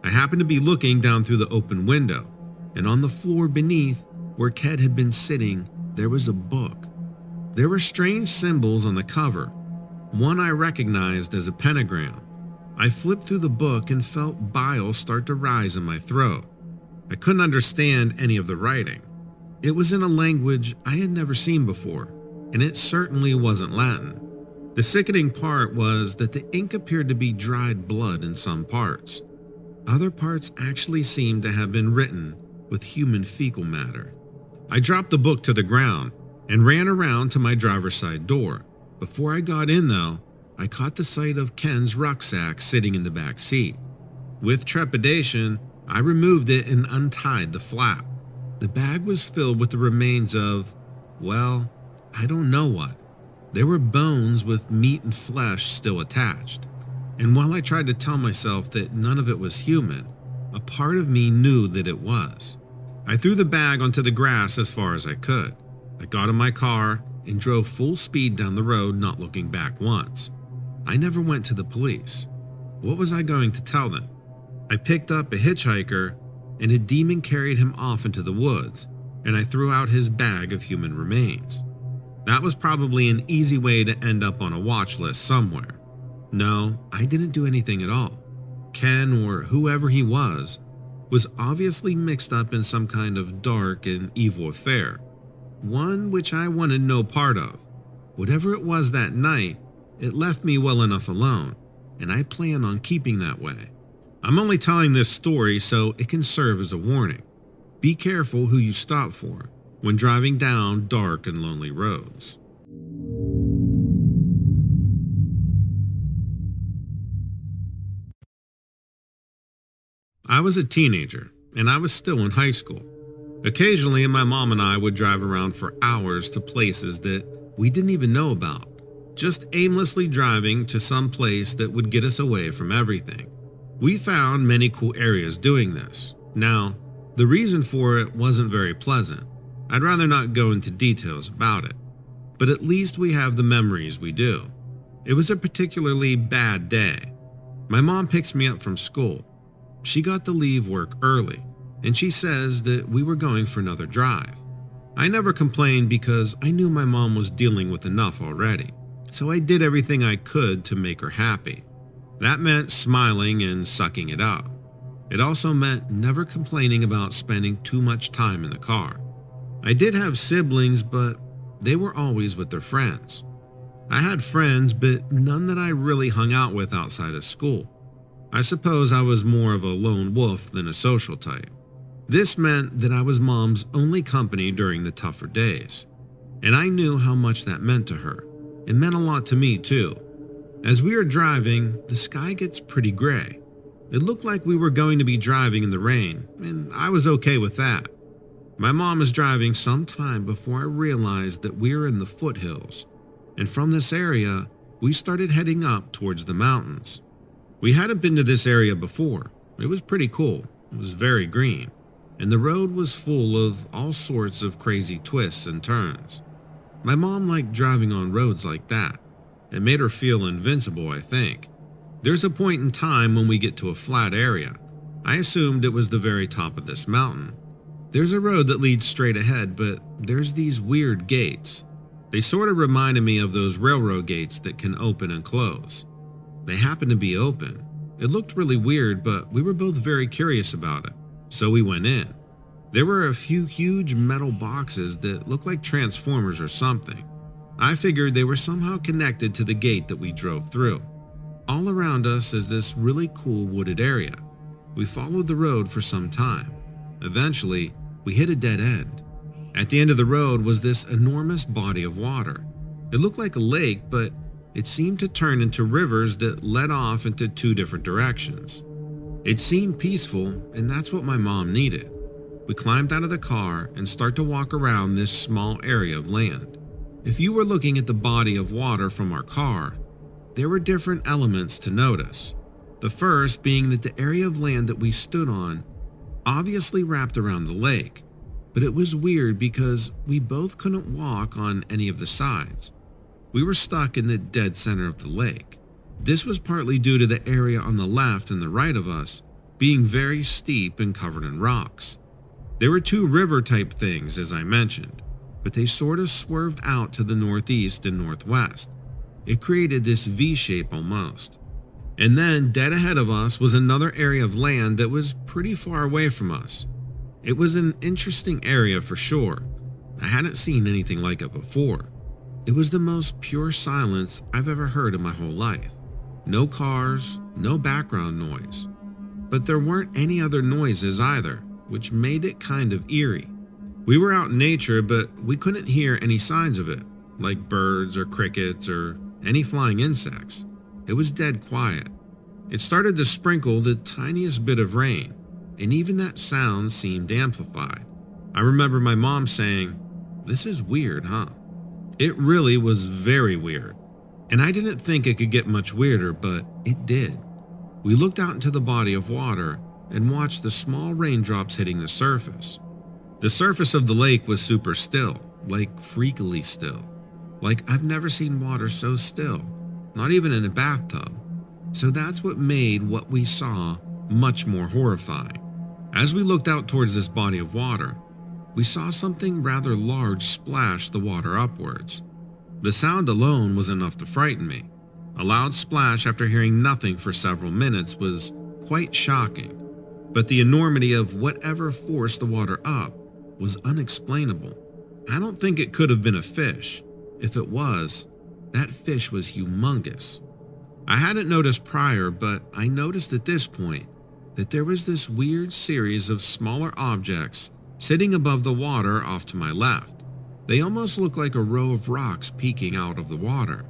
I happened to be looking down through the open window, and on the floor beneath, where Ken had been sitting, there was a book. There were strange symbols on the cover. One I recognized as a pentagram. I flipped through the book and felt bile start to rise in my throat. I couldn't understand any of the writing. It was in a language I had never seen before, and it certainly wasn't Latin. The sickening part was that the ink appeared to be dried blood in some parts. Other parts actually seemed to have been written with human fecal matter. I dropped the book to the ground and ran around to my driver's side door. Before I got in though, I caught the sight of Ken's rucksack sitting in the back seat. With trepidation, I removed it and untied the flap. The bag was filled with the remains of, well, I don't know what. There were bones with meat and flesh still attached. And while I tried to tell myself that none of it was human, a part of me knew that it was. I threw the bag onto the grass as far as I could. I got in my car and drove full speed down the road, not looking back once. I never went to the police. What was I going to tell them? I picked up a hitchhiker, and a demon carried him off into the woods, and I threw out his bag of human remains. That was probably an easy way to end up on a watch list somewhere. No, I didn't do anything at all. Ken, or whoever he was obviously mixed up in some kind of dark and evil affair. One which I wanted no part of. Whatever it was that night, it left me well enough alone, and I plan on keeping that way. I'm only telling this story so it can serve as a warning. Be careful who you stop for when driving down dark and lonely roads. I was a teenager, and I was still in high school. Occasionally, my mom and I would drive around for hours to places that we didn't even know about, just aimlessly driving to some place that would get us away from everything. We found many cool areas doing this. Now, the reason for it wasn't very pleasant. I'd rather not go into details about it, but at least we have the memories we do. It was a particularly bad day. My mom picks me up from school. She got to leave work early, and she says that we were going for another drive. I never complained because I knew my mom was dealing with enough already, so I did everything I could to make her happy. That meant smiling and sucking it up. It also meant never complaining about spending too much time in the car. I did have siblings, but they were always with their friends. I had friends, but none that I really hung out with outside of school. I suppose I was more of a lone wolf than a social type. This meant that I was Mom's only company during the tougher days, and I knew how much that meant to her. It meant a lot to me too. As we were driving, the sky gets pretty gray. It looked like we were going to be driving in the rain, and I was okay with that. My mom was driving some time before I realized that we were in the foothills, and from this area, we started heading up towards the mountains. We hadn't been to this area before. It was pretty cool. It was very green, and the road was full of all sorts of crazy twists and turns. My mom liked driving on roads like that. It made her feel invincible, I think. There's a point in time when we get to a flat area. I assumed it was the very top of this mountain. There's a road that leads straight ahead, but there's these weird gates. They sort of reminded me of those railroad gates that can open and close. They happened to be open. It looked really weird, but we were both very curious about it, so we went in. There were a few huge metal boxes that looked like transformers or something. I figured they were somehow connected to the gate that we drove through. All around us is this really cool wooded area. We followed the road for some time. Eventually, we hit a dead end. At the end of the road was this enormous body of water. It looked like a lake, but it seemed to turn into rivers that led off into two different directions. It seemed peaceful, and that's what my mom needed. We climbed out of the car and started to walk around this small area of land. If you were looking at the body of water from our car, there were different elements to notice. The first being that the area of land that we stood on obviously wrapped around the lake, but it was weird because we both couldn't walk on any of the sides. We were stuck in the dead center of the lake. This was partly due to the area on the left and the right of us being very steep and covered in rocks. There were two river type things, as I mentioned, but they sort of swerved out to the northeast and northwest. It created this V shape almost. And then dead ahead of us was another area of land that was pretty far away from us. It was an interesting area for sure. I hadn't seen anything like it before. It was the most pure silence I've ever heard in my whole life. No cars, no background noise. But there weren't any other noises either, which made it kind of eerie. We were out in nature, but we couldn't hear any signs of it, like birds or crickets or any flying insects. It was dead quiet. It started to sprinkle the tiniest bit of rain, and even that sound seemed amplified. I remember my mom saying, "This is weird, huh?" It really was very weird, and I didn't think it could get much weirder, but it did. We looked out into the body of water and watched the small raindrops hitting the surface. The surface of the lake was super still, like freakily still. Like I've never seen water so still, not even in a bathtub. So that's what made what we saw much more horrifying. As we looked out towards this body of water, we saw something rather large splash the water upwards. The sound alone was enough to frighten me. A loud splash after hearing nothing for several minutes was quite shocking, but the enormity of whatever forced the water up was unexplainable. I don't think it could have been a fish. If it was, that fish was humongous. I hadn't noticed prior, but I noticed at this point that there was this weird series of smaller objects sitting above the water off to my left. They almost looked like a row of rocks peeking out of the water.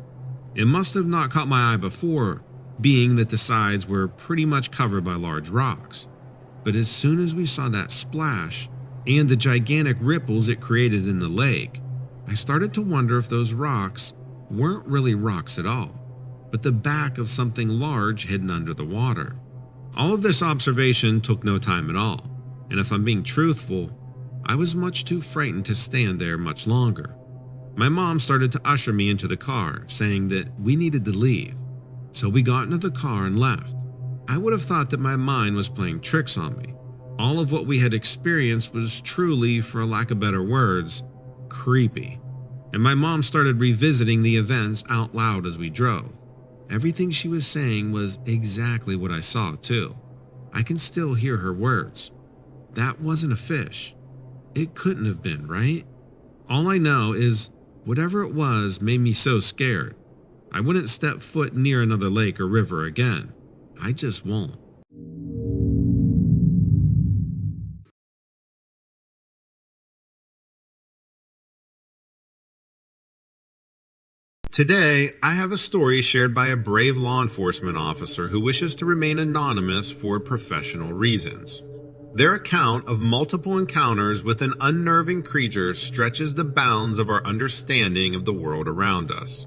It must have not caught my eye before, being that the sides were pretty much covered by large rocks. But as soon as we saw that splash and the gigantic ripples it created in the lake, I started to wonder if those rocks weren't really rocks at all, but the back of something large hidden under the water. All of this observation took no time at all, and if I'm being truthful, I was much too frightened to stand there much longer. My mom started to usher me into the car, saying that we needed to leave. So we got into the car and left. I would have thought that my mind was playing tricks on me. All of what we had experienced was truly, for lack of better words, creepy. And my mom started revisiting the events out loud as we drove. Everything she was saying was exactly what I saw too. I can still hear her words. That wasn't a fish. It couldn't have been, right? All I know is whatever it was made me so scared. I wouldn't step foot near another lake or river again. I just won't. Today, I have a story shared by a brave law enforcement officer who wishes to remain anonymous for professional reasons. Their account of multiple encounters with an unnerving creature stretches the bounds of our understanding of the world around us.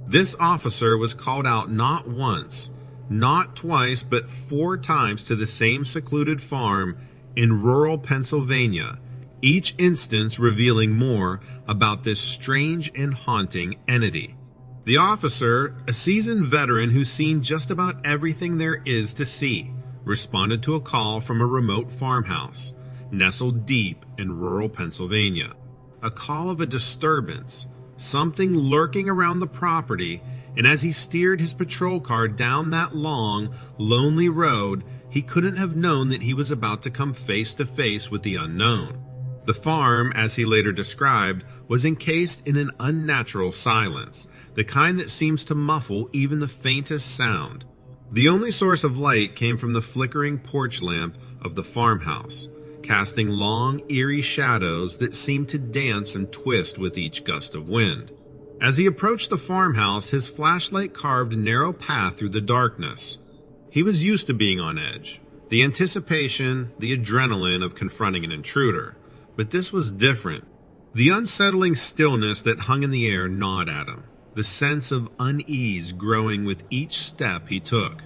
This officer was called out not once, not twice, but 4 times to the same secluded farm in rural Pennsylvania, each instance revealing more about this strange and haunting entity. The officer, a seasoned veteran who's seen just about everything there is to see, responded to a call from a remote farmhouse nestled deep in rural Pennsylvania. A call of a disturbance, something lurking around the property, and as he steered his patrol car down that long, lonely road, he couldn't have known that he was about to come face to face with the unknown. The farm, as he later described, was encased in an unnatural silence, the kind that seems to muffle even the faintest sound. The only source of light came from the flickering porch lamp of the farmhouse, casting long, eerie shadows that seemed to dance and twist with each gust of wind. As he approached the farmhouse, his flashlight carved a narrow path through the darkness. He was used to being on edge, the anticipation, the adrenaline of confronting an intruder. But this was different. The unsettling stillness that hung in the air gnawed at him, the sense of unease growing with each step he took.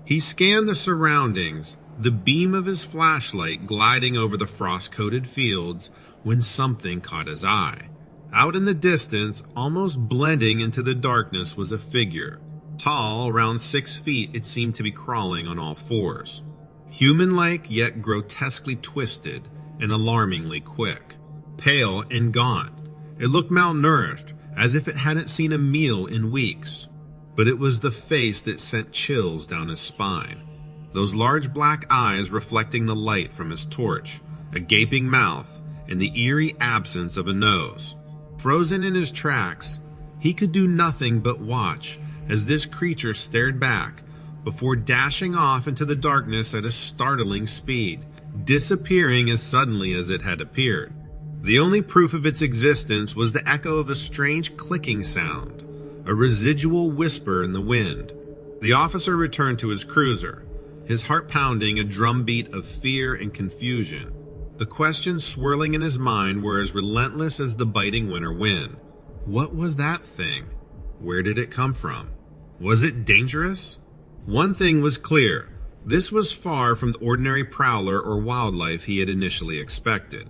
He scanned the surroundings, the beam of his flashlight gliding over the frost-coated fields, when something caught his eye. Out in the distance, almost blending into the darkness, was a figure. Tall, around 6 feet, it seemed to be crawling on all fours. Human-like, yet grotesquely twisted and alarmingly quick. Pale and gaunt, it looked malnourished, as if it hadn't seen a meal in weeks. But it was the face that sent chills down his spine. Those large black eyes reflecting the light from his torch, a gaping mouth, and the eerie absence of a nose. Frozen in his tracks, he could do nothing but watch as this creature stared back before dashing off into the darkness at a startling speed, disappearing as suddenly as it had appeared. The only proof of its existence was the echo of a strange clicking sound, a residual whisper in the wind. The officer returned to his cruiser, his heart pounding a drumbeat of fear and confusion. The questions swirling in his mind were as relentless as the biting winter wind. What was that thing? Where did it come from? Was it dangerous? One thing was clear. This was far from the ordinary prowler or wildlife he had initially expected.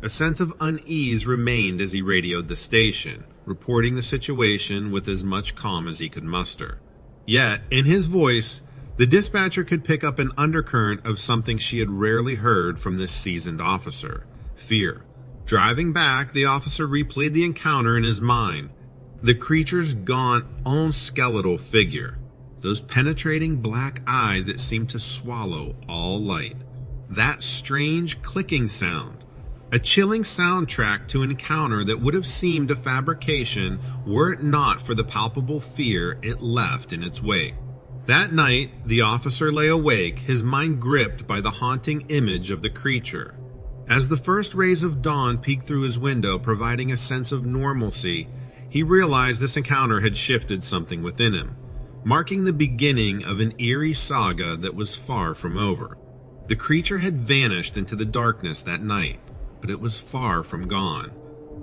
A sense of unease remained as he radioed the station, reporting the situation with as much calm as he could muster. Yet, in his voice, the dispatcher could pick up an undercurrent of something she had rarely heard from this seasoned officer: fear. Driving back, the officer replayed the encounter in his mind. The creature's gaunt, almost skeletal figure. Those penetrating black eyes that seemed to swallow all light. That strange clicking sound. A chilling soundtrack to an encounter that would have seemed a fabrication were it not for the palpable fear it left in its wake. That night, the officer lay awake, his mind gripped by the haunting image of the creature. As the first rays of dawn peeked through his window, providing a sense of normalcy, he realized this encounter had shifted something within him, marking the beginning of an eerie saga that was far from over. The creature had vanished into the darkness that night, but it was far from gone.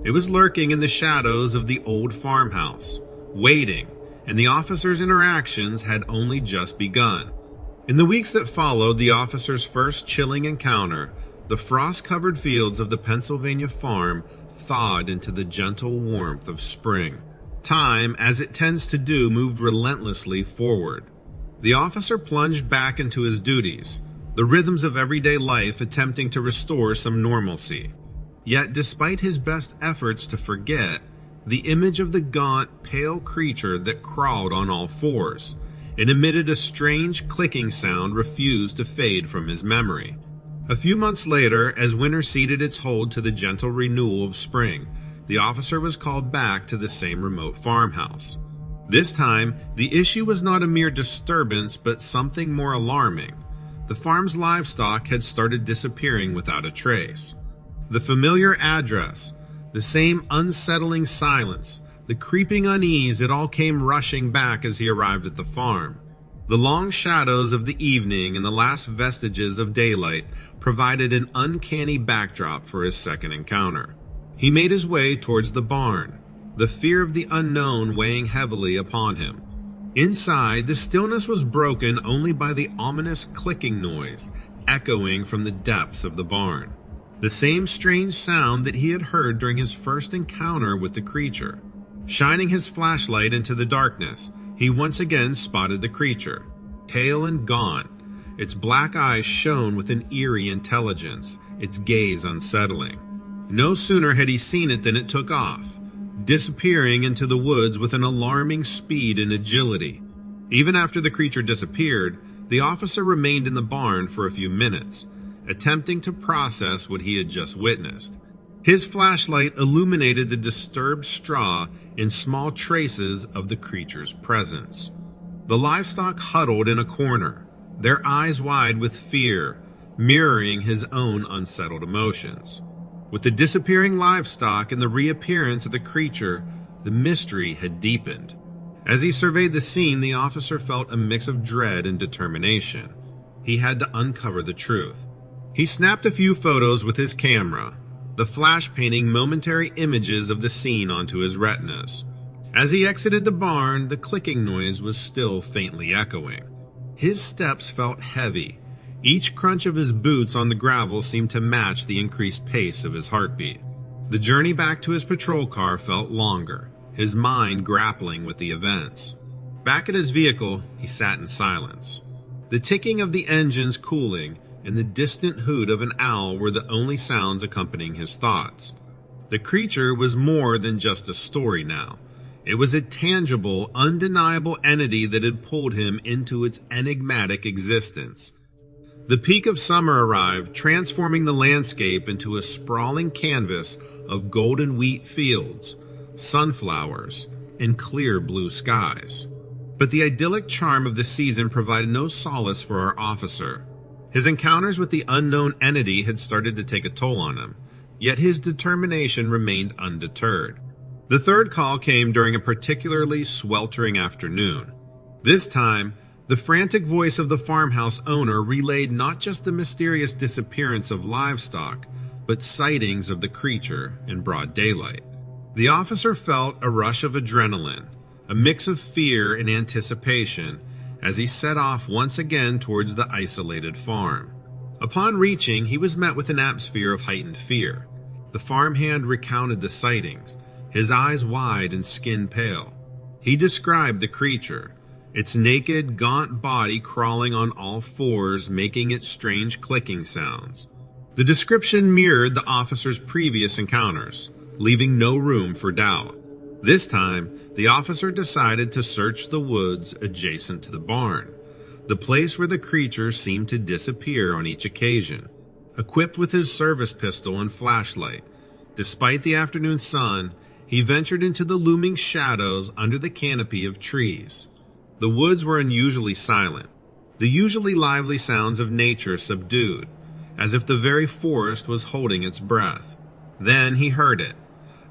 It was lurking in the shadows of the old farmhouse, waiting, and the officers' interactions had only just begun. In the weeks that followed the officers' first chilling encounter, the frost-covered fields of the Pennsylvania farm thawed into the gentle warmth of spring. Time, as it tends to do, moved relentlessly forward. The officer plunged back into his duties, the rhythms of everyday life attempting to restore some normalcy. Yet, despite his best efforts to forget, the image of the gaunt, pale creature that crawled on all fours and emitted a strange clicking sound refused to fade from his memory. A few months later, as winter ceded its hold to the gentle renewal of spring, the officer was called back to the same remote farmhouse. This time, the issue was not a mere disturbance, but something more alarming. The farm's livestock had started disappearing without a trace. The familiar address, the same unsettling silence, the creeping unease, it all came rushing back as he arrived at the farm. The long shadows of the evening and the last vestiges of daylight provided an uncanny backdrop for his second encounter. He made his way towards the barn, the fear of the unknown weighing heavily upon him. Inside, the stillness was broken only by the ominous clicking noise echoing from the depths of the barn. The same strange sound that he had heard during his first encounter with the creature. Shining his flashlight into the darkness, he once again spotted the creature, pale and gaunt. Its black eyes shone with an eerie intelligence, its gaze unsettling. No sooner had he seen it than it took off, disappearing into the woods with an alarming speed and agility. Even after the creature disappeared, the officer remained in the barn for a few minutes, attempting to process what he had just witnessed. His flashlight illuminated the disturbed straw in small traces of the creature's presence. The livestock huddled in a corner, their eyes wide with fear, mirroring his own unsettled emotions. With the disappearing livestock and the reappearance of the creature, the mystery had deepened. As he surveyed the scene, the officer felt a mix of dread and determination. He had to uncover the truth. He snapped a few photos with his camera, the flash painting momentary images of the scene onto his retinas. As he exited the barn, the clicking noise was still faintly echoing. His steps felt heavy. Each crunch of his boots on the gravel seemed to match the increased pace of his heartbeat. The journey back to his patrol car felt longer, his mind grappling with the events. Back at his vehicle, he sat in silence. The ticking of the engines cooling and the distant hoot of an owl were the only sounds accompanying his thoughts. The creature was more than just a story now. It was a tangible, undeniable entity that had pulled him into its enigmatic existence. The peak of summer arrived, transforming the landscape into a sprawling canvas of golden wheat fields, sunflowers, and clear blue skies. But the idyllic charm of the season provided no solace for our officer. His encounters with the unknown entity had started to take a toll on him, yet his determination remained undeterred. The third call came during a particularly sweltering afternoon. This time, the frantic voice of the farmhouse owner relayed not just the mysterious disappearance of livestock, but sightings of the creature in broad daylight. The officer felt a rush of adrenaline, a mix of fear and anticipation, as he set off once again towards the isolated farm. Upon reaching, he was met with an atmosphere of heightened fear. The farmhand recounted the sightings, his eyes wide and skin pale. He described the creature, its naked, gaunt body crawling on all fours, making its strange clicking sounds. The description mirrored the officer's previous encounters, leaving no room for doubt. This time, the officer decided to search the woods adjacent to the barn, the place where the creature seemed to disappear on each occasion. Equipped with his service pistol and flashlight, despite the afternoon sun, he ventured into the looming shadows under the canopy of trees. The woods were unusually silent, the usually lively sounds of nature subdued, as if the very forest was holding its breath. Then he heard it,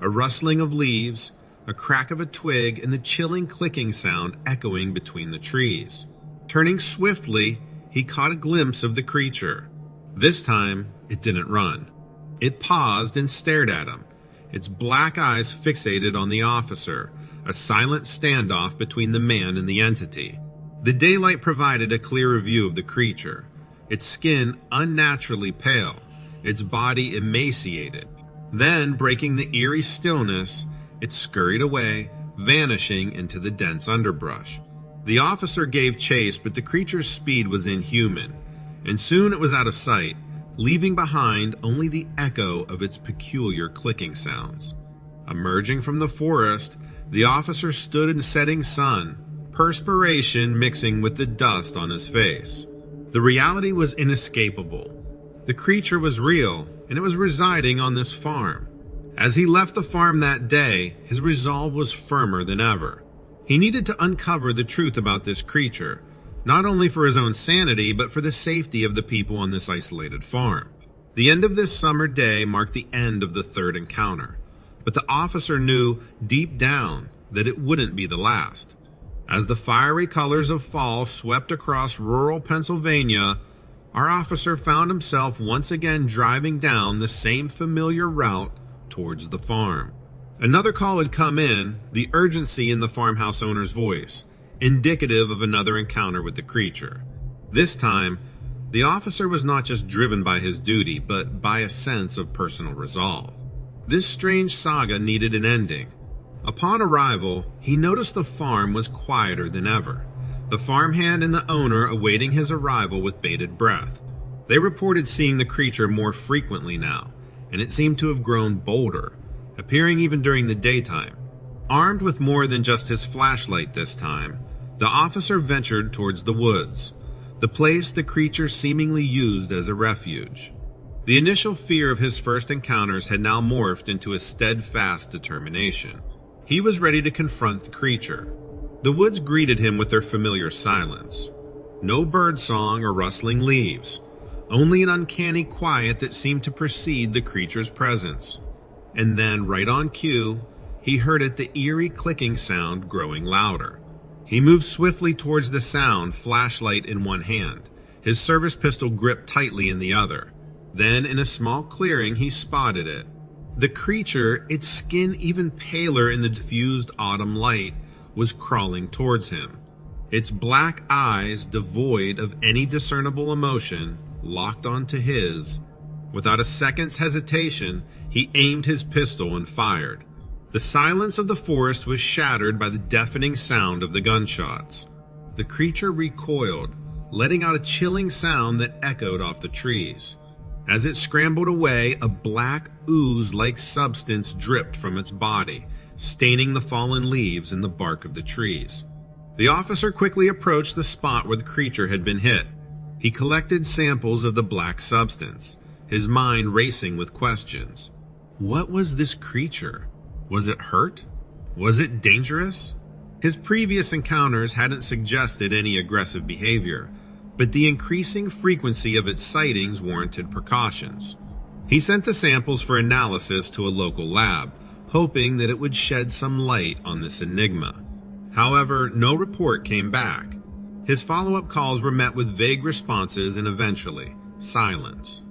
a rustling of leaves, a crack of a twig, and the chilling clicking sound echoing between the trees. Turning swiftly, he caught a glimpse of the creature, This time, it didn't run. It paused and stared at him, its black eyes fixated on the officer, a silent standoff between the man and the entity. The daylight provided a clearer view of the creature, its skin unnaturally pale, its body emaciated. Then, breaking the eerie stillness, it scurried away, vanishing into the dense underbrush. The officer gave chase, but the creature's speed was inhuman, and soon it was out of sight, leaving behind only the echo of its peculiar clicking sounds. Emerging from the forest, the officer stood in the setting sun, perspiration mixing with the dust on his face. The reality was inescapable. The creature was real, and it was residing on this farm. As he left the farm that day, his resolve was firmer than ever. He needed to uncover the truth about this creature, not only for his own sanity, but for the safety of the people on this isolated farm. The end of this summer day marked the end of the third encounter, but the officer knew deep down that it wouldn't be the last. As the fiery colors of fall swept across rural Pennsylvania, our officer found himself once again driving down the same familiar route towards the farm. Another call had come in, the urgency in the farmhouse owner's voice, indicative of another encounter with the creature. This time, the officer was not just driven by his duty, but by a sense of personal resolve. This strange saga needed an ending. Upon arrival, he noticed the farm was quieter than ever, the farmhand and the owner awaiting his arrival with bated breath. They reported seeing the creature more frequently now, and it seemed to have grown bolder, appearing even during the daytime. Armed with more than just his flashlight this time, the officer ventured towards the woods, the place the creature seemingly used as a refuge. The initial fear of his first encounters had now morphed into a steadfast determination. He was ready to confront the creature. The woods greeted him with their familiar silence. No birdsong or rustling leaves, only an uncanny quiet that seemed to precede the creature's presence. And then, right on cue, he heard it, the eerie clicking sound growing louder. He moved swiftly towards the sound, flashlight in one hand, his service pistol gripped tightly in the other. Then, in a small clearing, he spotted it. The creature, its skin even paler in the diffused autumn light, was crawling towards him. Its black eyes, devoid of any discernible emotion, locked onto his. Without a second's hesitation, he aimed his pistol and fired. The silence of the forest was shattered by the deafening sound of the gunshots. The creature recoiled, letting out a chilling sound that echoed off the trees. As it scrambled away, a black ooze-like substance dripped from its body, staining the fallen leaves and the bark of the trees. The officer quickly approached the spot where the creature had been hit. He collected samples of the black substance, his mind racing with questions. What was this creature? Was it hurt? Was it dangerous? His previous encounters hadn't suggested any aggressive behavior, but the increasing frequency of its sightings warranted precautions. He sent the samples for analysis to a local lab, hoping that it would shed some light on this enigma. However, no report came back. His follow-up calls were met with vague responses and eventually, silence.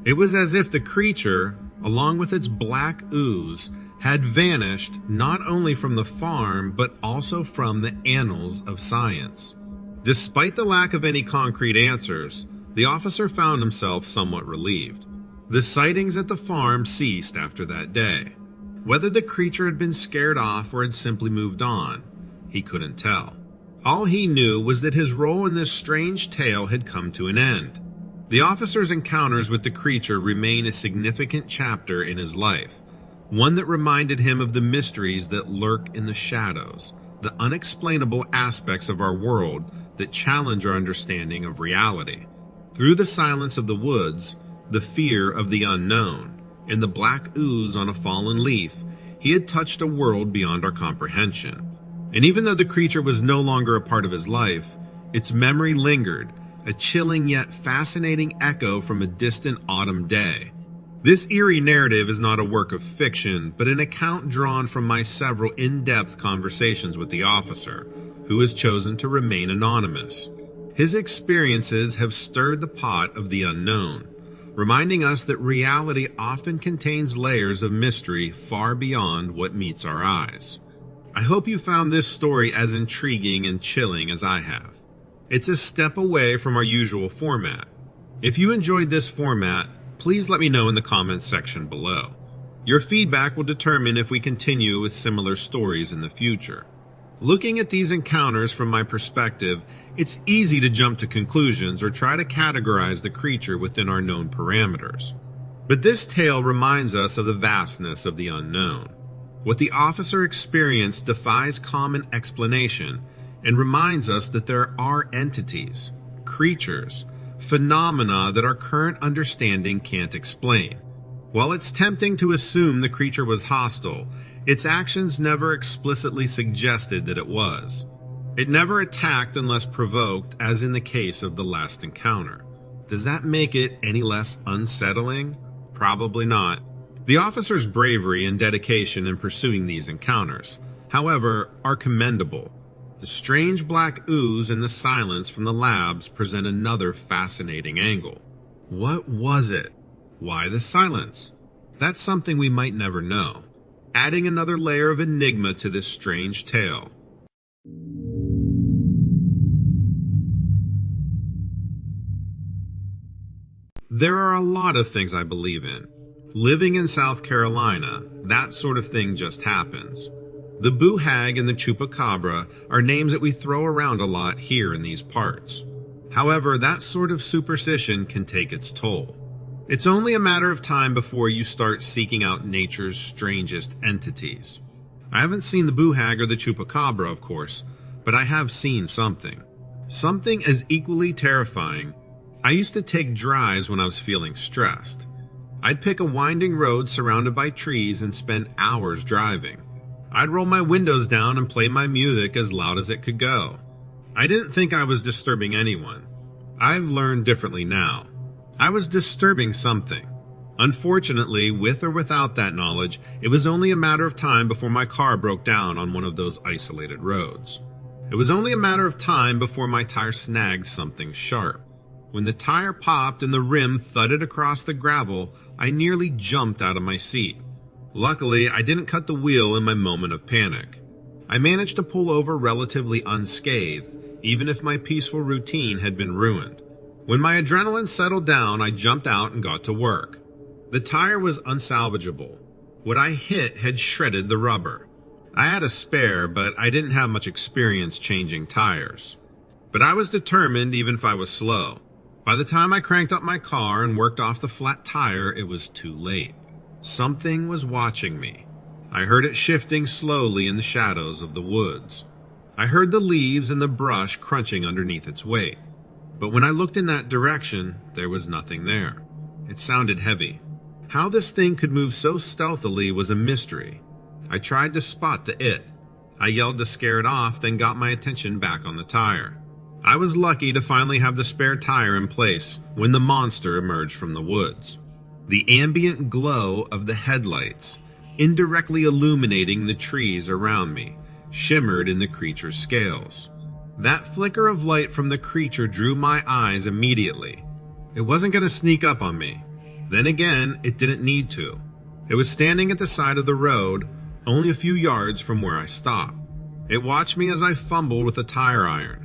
It was as if the creature, along with its black ooze, had vanished not only from the farm but also from the annals of science. Despite the lack of any concrete answers, the officer found himself somewhat relieved. The sightings at the farm ceased after that day. Whether the creature had been scared off or had simply moved on, he couldn't tell. All he knew was that his role in this strange tale had come to an end. The officer's encounters with the creature remain a significant chapter in his life, one that reminded him of the mysteries that lurk in the shadows, the unexplainable aspects of our world that challenge our understanding of reality. Through the silence of the woods, the fear of the unknown, and the black ooze on a fallen leaf, he had touched a world beyond our comprehension. And even though the creature was no longer a part of his life, its memory lingered, a chilling yet fascinating echo from a distant autumn day. This eerie narrative is not a work of fiction, but an account drawn from my several in-depth conversations with the officer, who has chosen to remain anonymous. His experiences have stirred the pot of the unknown, reminding us that reality often contains layers of mystery far beyond what meets our eyes. I hope you found this story as intriguing and chilling as I have. It's a step away from our usual format. If you enjoyed this format, please let me know in the comments section below. Your feedback will determine if we continue with similar stories in the future. Looking at these encounters from my perspective, it's easy to jump to conclusions or try to categorize the creature within our known parameters. But this tale reminds us of the vastness of the unknown. What the officer experienced defies common explanation and reminds us that there are entities, creatures, phenomena that our current understanding can't explain. While it's tempting to assume the creature was hostile, its actions never explicitly suggested that it was. It never attacked unless provoked, as in the case of the last encounter. Does that make it any less unsettling? Probably not. The officer's bravery and dedication in pursuing these encounters, however, are commendable. The strange black ooze and the silence from the labs present another fascinating angle. What was it? Why the silence? That's something we might never know, adding another layer of enigma to this strange tale. There are a lot of things I believe in. Living in South Carolina, that sort of thing just happens. The boo hag and the chupacabra are names that we throw around a lot here in these parts. However, that sort of superstition can take its toll. It's only a matter of time before you start seeking out nature's strangest entities. I haven't seen the boo hag or the chupacabra, of course, but I have seen something. Something as equally terrifying. I used to take drives when I was feeling stressed. I'd pick a winding road surrounded by trees and spend hours driving. I'd roll my windows down and play my music as loud as it could go. I didn't think I was disturbing anyone. I've learned differently now. I was disturbing something. Unfortunately, with or without that knowledge, it was only a matter of time before my car broke down on one of those isolated roads. It was only a matter of time before my tire snagged something sharp. When the tire popped and the rim thudded across the gravel, I nearly jumped out of my seat. Luckily, I didn't cut the wheel in my moment of panic. I managed to pull over relatively unscathed, even if my peaceful routine had been ruined. When my adrenaline settled down, I jumped out and got to work. The tire was unsalvageable. What I hit had shredded the rubber. I had a spare, but I didn't have much experience changing tires. But I was determined even if I was slow. By the time I cranked up my car and worked off the flat tire, it was too late. Something was watching me. I heard it shifting slowly in the shadows of the woods. I heard the leaves and the brush crunching underneath its weight. But when I looked in that direction, there was nothing there. It sounded heavy. How this thing could move so stealthily was a mystery. I tried to spot the it. I yelled to scare it off, then got my attention back on the tire. I was lucky to finally have the spare tire in place when the monster emerged from the woods. The ambient glow of the headlights, indirectly illuminating the trees around me, shimmered in the creature's scales. That flicker of light from the creature drew my eyes immediately. It wasn't going to sneak up on me. Then again, it didn't need to. It was standing at the side of the road, only a few yards from where I stopped. It watched me as I fumbled with a tire iron.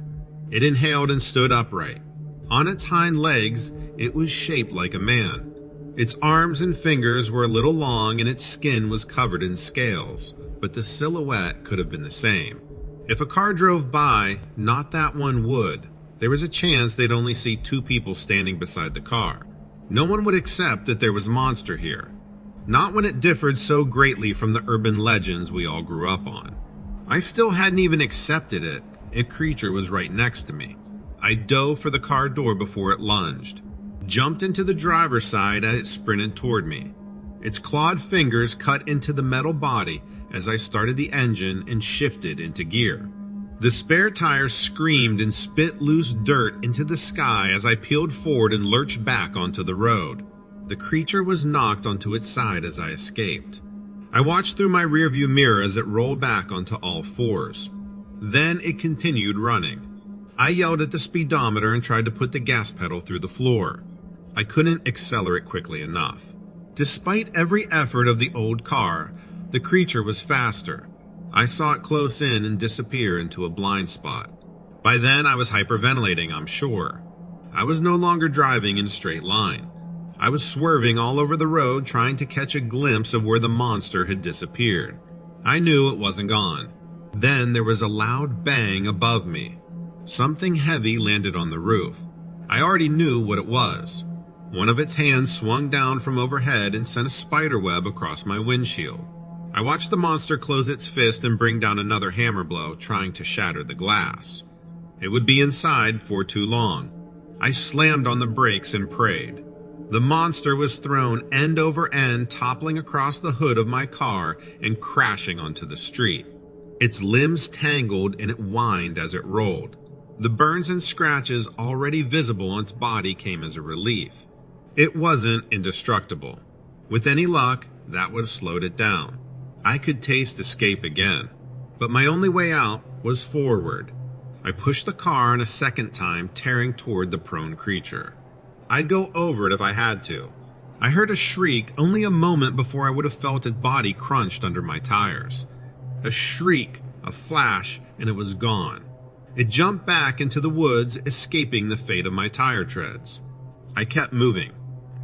It inhaled and stood upright. On its hind legs, it was shaped like a man. Its arms and fingers were a little long and its skin was covered in scales, but the silhouette could have been the same. If a car drove by, not that one would. There was a chance they'd only see two people standing beside the car. No one would accept that there was a monster here. Not when it differed so greatly from the urban legends we all grew up on. I still hadn't even accepted it. A creature was right next to me. I dove for the car door before it lunged, jumped into the driver's side as it sprinted toward me. Its clawed fingers cut into the metal body as I started the engine and shifted into gear. The spare tire screamed and spit loose dirt into the sky as I peeled forward and lurched back onto the road. The creature was knocked onto its side as I escaped. I watched through my rearview mirror as it rolled back onto all fours. Then it continued running. I yelled at the speedometer and tried to put the gas pedal through the floor. I couldn't accelerate quickly enough. Despite every effort of the old car, the creature was faster. I saw it close in and disappear into a blind spot. By then, I was hyperventilating, I'm sure. I was no longer driving in a straight line. I was swerving all over the road trying to catch a glimpse of where the monster had disappeared. I knew it wasn't gone. Then there was a loud bang above me. Something heavy landed on the roof. I already knew what it was. One of its hands swung down from overhead and sent a spider web across my windshield. I watched the monster close its fist and bring down another hammer blow, trying to shatter the glass. It would be inside for too long. I slammed on the brakes and prayed. The monster was thrown end over end, toppling across the hood of my car and crashing onto the street. Its limbs tangled and it whined as it rolled. The burns and scratches already visible on its body came as a relief. It wasn't indestructible. With any luck, that would have slowed it down. I could taste escape again, but my only way out was forward. I pushed the car on a second time, tearing toward the prone creature. I'd go over it if I had to. I heard a shriek only a moment before I would have felt its body crunched under my tires. A shriek, a flash, and it was gone. It jumped back into the woods, escaping the fate of my tire treads. I kept moving.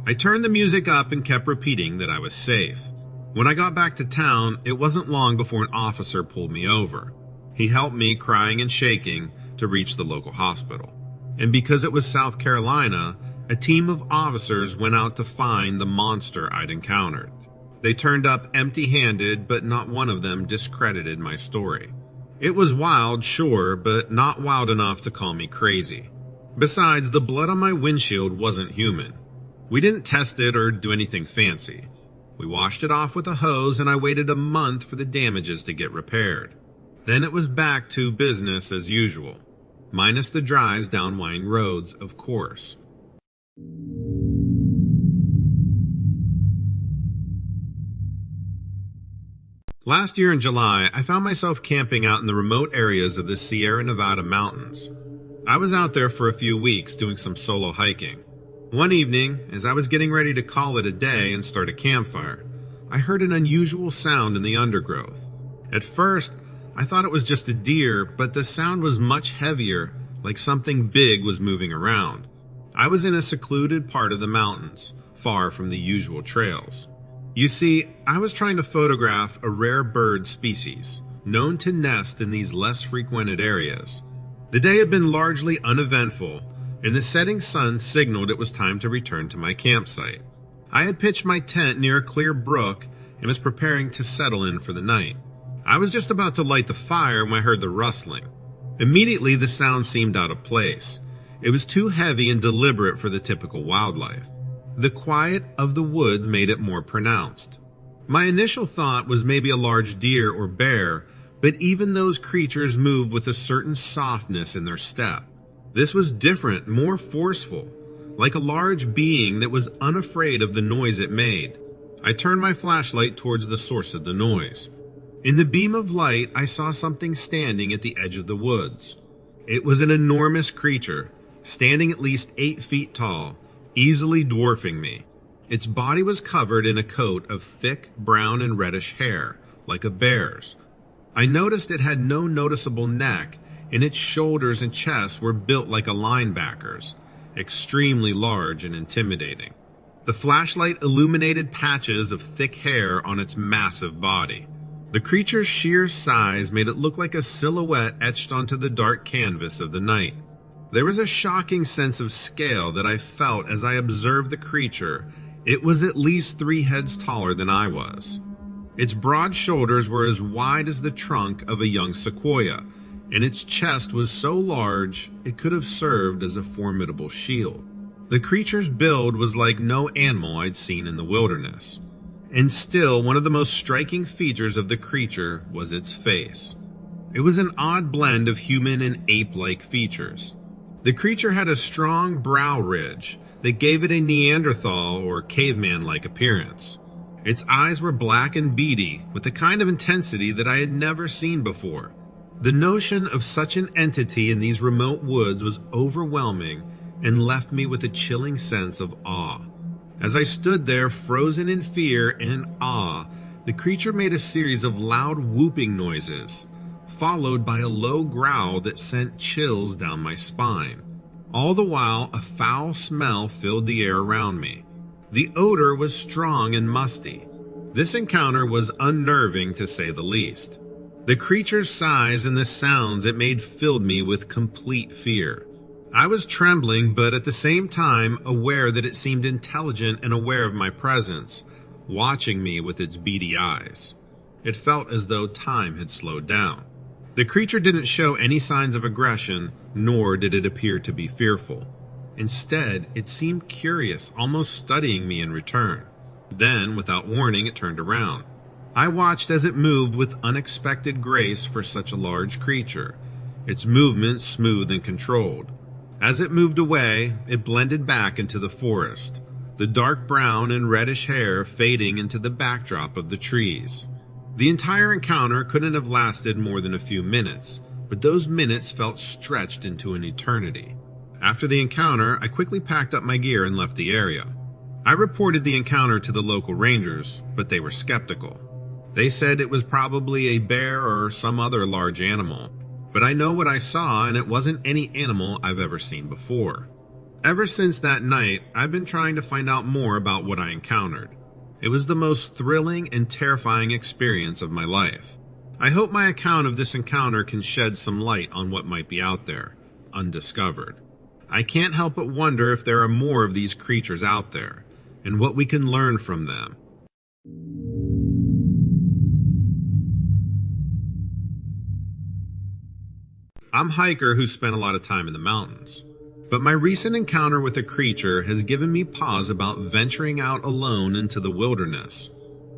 I turned the music up and kept repeating that I was safe. When I got back to town, it wasn't long before an officer pulled me over. He helped me, crying and shaking, to reach the local hospital. And because it was South Carolina, a team of officers went out to find the monster I'd encountered. They turned up empty-handed, but not one of them discredited my story. It was wild, sure, but not wild enough to call me crazy. Besides, the blood on my windshield wasn't human. We didn't test it or do anything fancy. We washed it off with a hose, and I waited a month for the damages to get repaired. Then it was back to business as usual, minus the drives down winding roads, of course. Last year in July, I found myself camping out in the remote areas of the Sierra Nevada mountains. I was out there for a few weeks doing some solo hiking. One evening, as I was getting ready to call it a day and start a campfire, I heard an unusual sound in the undergrowth. At first, I thought it was just a deer, but the sound was much heavier, like something big was moving around. I was in a secluded part of the mountains, far from the usual trails. You see, I was trying to photograph a rare bird species, known to nest in these less frequented areas. The day had been largely uneventful, and the setting sun signaled it was time to return to my campsite. I had pitched my tent near a clear brook and was preparing to settle in for the night. I was just about to light the fire when I heard the rustling. Immediately, the sound seemed out of place. It was too heavy and deliberate for the typical wildlife. The quiet of the woods made it more pronounced. My initial thought was maybe a large deer or bear, but even those creatures moved with a certain softness in their step. This was different, more forceful, like a large being that was unafraid of the noise it made. I turned my flashlight towards the source of the noise. In the beam of light, I saw something standing at the edge of the woods. It was an enormous creature, standing at least 8 feet tall, easily dwarfing me. Its body was covered in a coat of thick brown and reddish hair, like a bear's. I noticed it had no noticeable neck, and its shoulders and chest were built like a linebacker's, extremely large and intimidating. The flashlight illuminated patches of thick hair on its massive body. The creature's sheer size made it look like a silhouette etched onto the dark canvas of the night. There was a shocking sense of scale that I felt as I observed the creature. It was at least 3 heads taller than I was. Its broad shoulders were as wide as the trunk of a young sequoia, and its chest was so large it could have served as a formidable shield. The creature's build was like no animal I'd seen in the wilderness. And still, one of the most striking features of the creature was its face. It was an odd blend of human and ape-like features. The creature had a strong brow ridge that gave it a Neanderthal or caveman-like appearance. Its eyes were black and beady, with a kind of intensity that I had never seen before. The notion of such an entity in these remote woods was overwhelming, and left me with a chilling sense of awe. As I stood there, frozen in fear and awe, the creature made a series of loud whooping noises, followed by a low growl that sent chills down my spine. All the while, a foul smell filled the air around me. The odor was strong and musty. This encounter was unnerving, to say the least. The creature's size and the sounds it made filled me with complete fear. I was trembling, but at the same time aware that it seemed intelligent and aware of my presence, watching me with its beady eyes. It felt as though time had slowed down. The creature didn't show any signs of aggression, nor did it appear to be fearful. Instead, it seemed curious, almost studying me in return. Then, without warning, it turned around. I watched as it moved with unexpected grace for such a large creature, its movement smooth and controlled. As it moved away, it blended back into the forest, the dark brown and reddish hair fading into the backdrop of the trees. The entire encounter couldn't have lasted more than a few minutes, but those minutes felt stretched into an eternity. After the encounter, I quickly packed up my gear and left the area. I reported the encounter to the local rangers, but they were skeptical. They said it was probably a bear or some other large animal, but I know what I saw and it wasn't any animal I've ever seen before. Ever since that night, I've been trying to find out more about what I encountered. It was the most thrilling and terrifying experience of my life. I hope my account of this encounter can shed some light on what might be out there, undiscovered. I can't help but wonder if there are more of these creatures out there, and what we can learn from them. I'm a hiker who spent a lot of time in the mountains, but my recent encounter with a creature has given me pause about venturing out alone into the wilderness.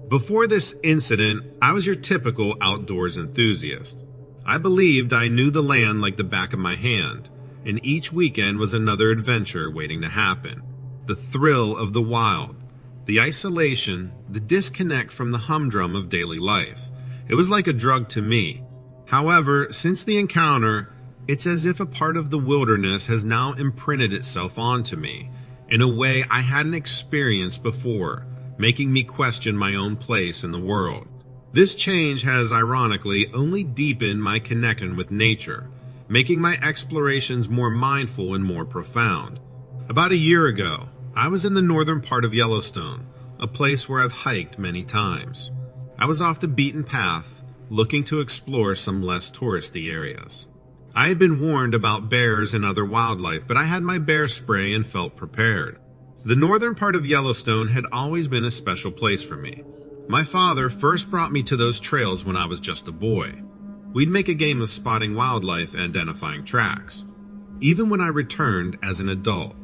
Before this incident, I was your typical outdoors enthusiast. I believed I knew the land like the back of my hand, and each weekend was another adventure waiting to happen. The thrill of the wild, the isolation, the disconnect from the humdrum of daily life. It was like a drug to me. However, since the encounter, it's as if a part of the wilderness has now imprinted itself onto me in a way I hadn't experienced before, making me question my own place in the world. This change has, ironically, only deepened my connection with nature, making my explorations more mindful and more profound. About a year ago, I was in the northern part of Yellowstone, a place where I've hiked many times. I was off the beaten path, looking to explore some less touristy areas. I had been warned about bears and other wildlife, but I had my bear spray and felt prepared. The northern part of Yellowstone had always been a special place for me. My father first brought me to those trails when I was just a boy. We'd make a game of spotting wildlife and identifying tracks. Even when I returned as an adult,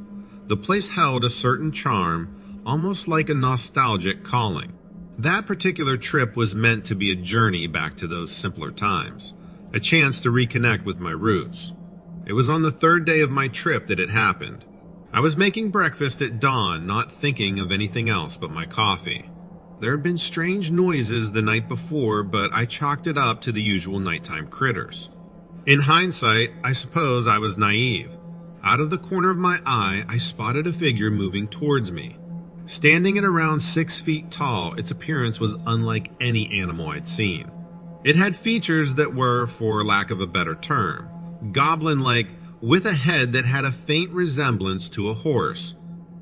the place held a certain charm, almost like a nostalgic calling. That particular trip was meant to be a journey back to those simpler times, a chance to reconnect with my roots. It was on the third day of my trip that it happened. I was making breakfast at dawn, not thinking of anything else but my coffee. There had been strange noises the night before, but I chalked it up to the usual nighttime critters. In hindsight, I suppose I was naive. Out of the corner of my eye, I spotted a figure moving towards me. Standing at around 6 feet tall, its appearance was unlike any animal I'd seen. It had features that were, for lack of a better term, goblin-like, with a head that had a faint resemblance to a horse.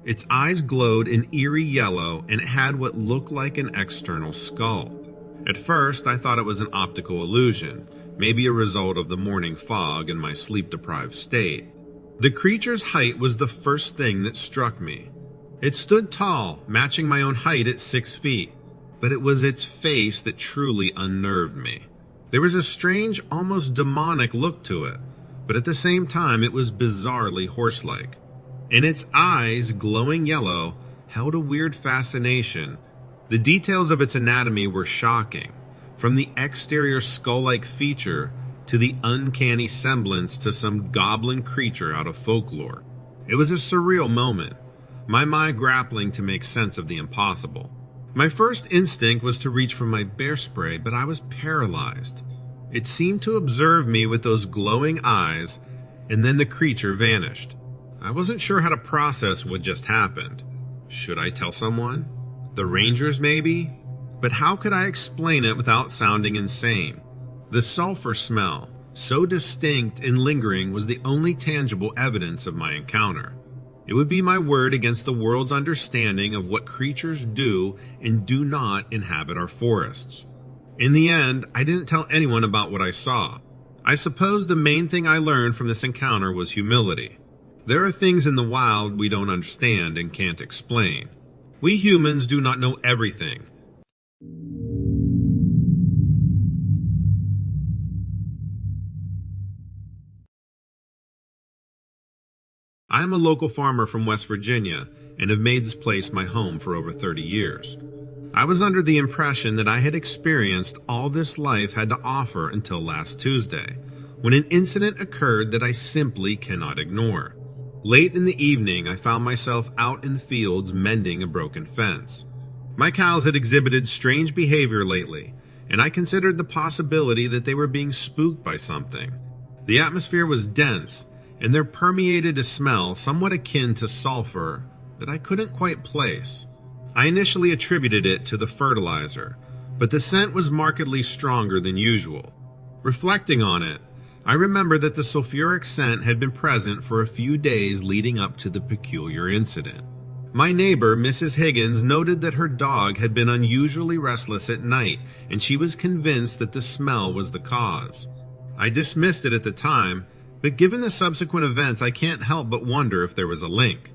Its eyes glowed an eerie yellow, and it had what looked like an external skull. At first, I thought it was an optical illusion, maybe a result of the morning fog and my sleep-deprived state. The creature's height was the first thing that struck me. It stood tall, matching my own height at 6 feet, but it was its face that truly unnerved me. There was a strange, almost demonic look to it, but at the same time it was bizarrely horse-like. And its eyes, glowing yellow, held a weird fascination. The details of its anatomy were shocking, from the exterior skull-like feature to the uncanny semblance to some goblin creature out of folklore. It was a surreal moment, my mind grappling to make sense of the impossible. My first instinct was to reach for my bear spray, but I was paralyzed. It seemed to observe me with those glowing eyes, and then the creature vanished. I wasn't sure how to process what just happened. Should I tell someone? The rangers, maybe? But how could I explain it without sounding insane? The sulfur smell, so distinct and lingering, was the only tangible evidence of my encounter. It would be my word against the world's understanding of what creatures do and do not inhabit our forests. In the end, I didn't tell anyone about what I saw. I suppose the main thing I learned from this encounter was humility. There are things in the wild we don't understand and can't explain. We humans do not know everything. I am a local farmer from West Virginia and have made this place my home for over 30 years. I was under the impression that I had experienced all this life had to offer until last Tuesday, when an incident occurred that I simply cannot ignore. Late in the evening, I found myself out in the fields mending a broken fence. My cows had exhibited strange behavior lately, and I considered the possibility that they were being spooked by something. The atmosphere was dense, and there permeated a smell somewhat akin to sulfur that I couldn't quite place. I initially attributed it to the fertilizer, but the scent was markedly stronger than usual. Reflecting on it, I remember that the sulfuric scent had been present for a few days leading up to the peculiar incident. My neighbor, Mrs. Higgins, noted that her dog had been unusually restless at night, and she was convinced that the smell was the cause. I dismissed it at the time, but given the subsequent events, I can't help but wonder if there was a link.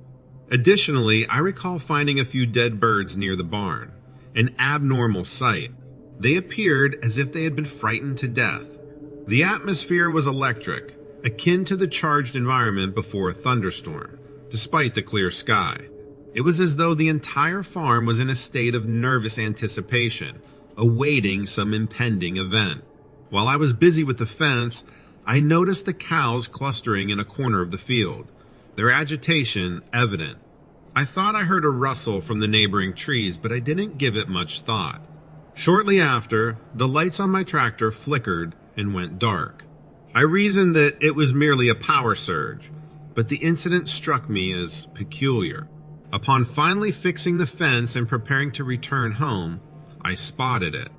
Additionally, I recall finding a few dead birds near the barn, an abnormal sight. They appeared as if they had been frightened to death. The atmosphere was electric, akin to the charged environment before a thunderstorm, despite the clear sky. It was as though the entire farm was in a state of nervous anticipation, awaiting some impending event. While I was busy with the fence, I noticed the cows clustering in a corner of the field, their agitation evident. I thought I heard a rustle from the neighboring trees, but I didn't give it much thought. Shortly after, the lights on my tractor flickered and went dark. I reasoned that it was merely a power surge, but the incident struck me as peculiar. Upon finally fixing the fence and preparing to return home, I spotted it.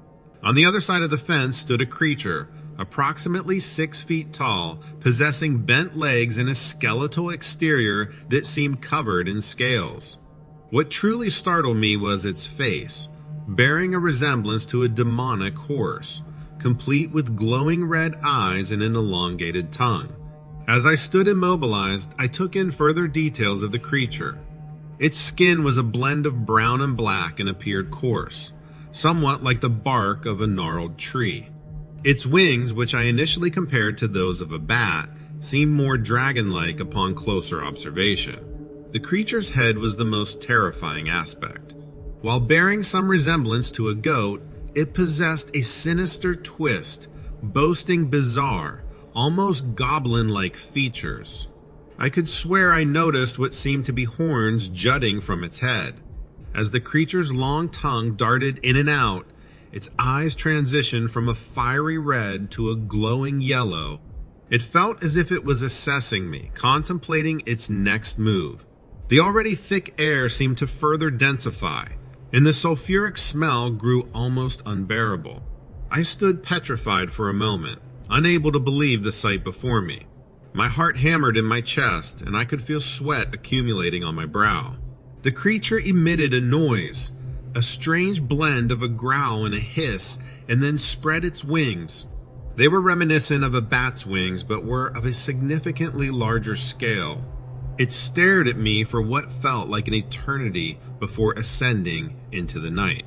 On the other side of the fence stood a creature, approximately 6 feet tall, possessing bent legs and a skeletal exterior that seemed covered in scales. What truly startled me was its face, bearing a resemblance to a demonic horse, complete with glowing red eyes and an elongated tongue. As I stood immobilized, I took in further details of the creature. Its skin was a blend of brown and black and appeared coarse, somewhat like the bark of a gnarled tree. Its wings, which I initially compared to those of a bat, seemed more dragon-like upon closer observation. The creature's head was the most terrifying aspect. While bearing some resemblance to a goat, it possessed a sinister twist, boasting bizarre, almost goblin-like features. I could swear I noticed what seemed to be horns jutting from its head. As the creature's long tongue darted in and out, its eyes transitioned from a fiery red to a glowing yellow. It felt as if it was assessing me, contemplating its next move. The already thick air seemed to further densify, and the sulfuric smell grew almost unbearable. I stood petrified for a moment, unable to believe the sight before me. My heart hammered in my chest, and I could feel sweat accumulating on my brow. The creature emitted a noise, a strange blend of a growl and a hiss, and then spread its wings. They were reminiscent of a bat's wings, but were of a significantly larger scale. It stared at me for what felt like an eternity before ascending into the night.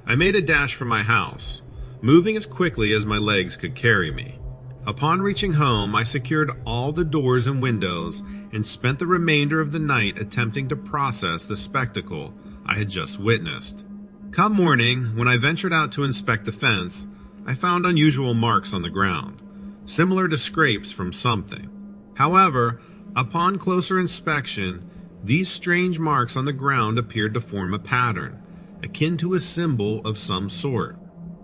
I made a dash for my house, moving as quickly as my legs could carry me. Upon reaching home, I secured all the doors and windows and spent the remainder of the night attempting to process the spectacle I had just witnessed. Come morning, when I ventured out to inspect the fence, I found unusual marks on the ground, similar to scrapes from something. However, upon closer inspection, these strange marks on the ground appeared to form a pattern, akin to a symbol of some sort.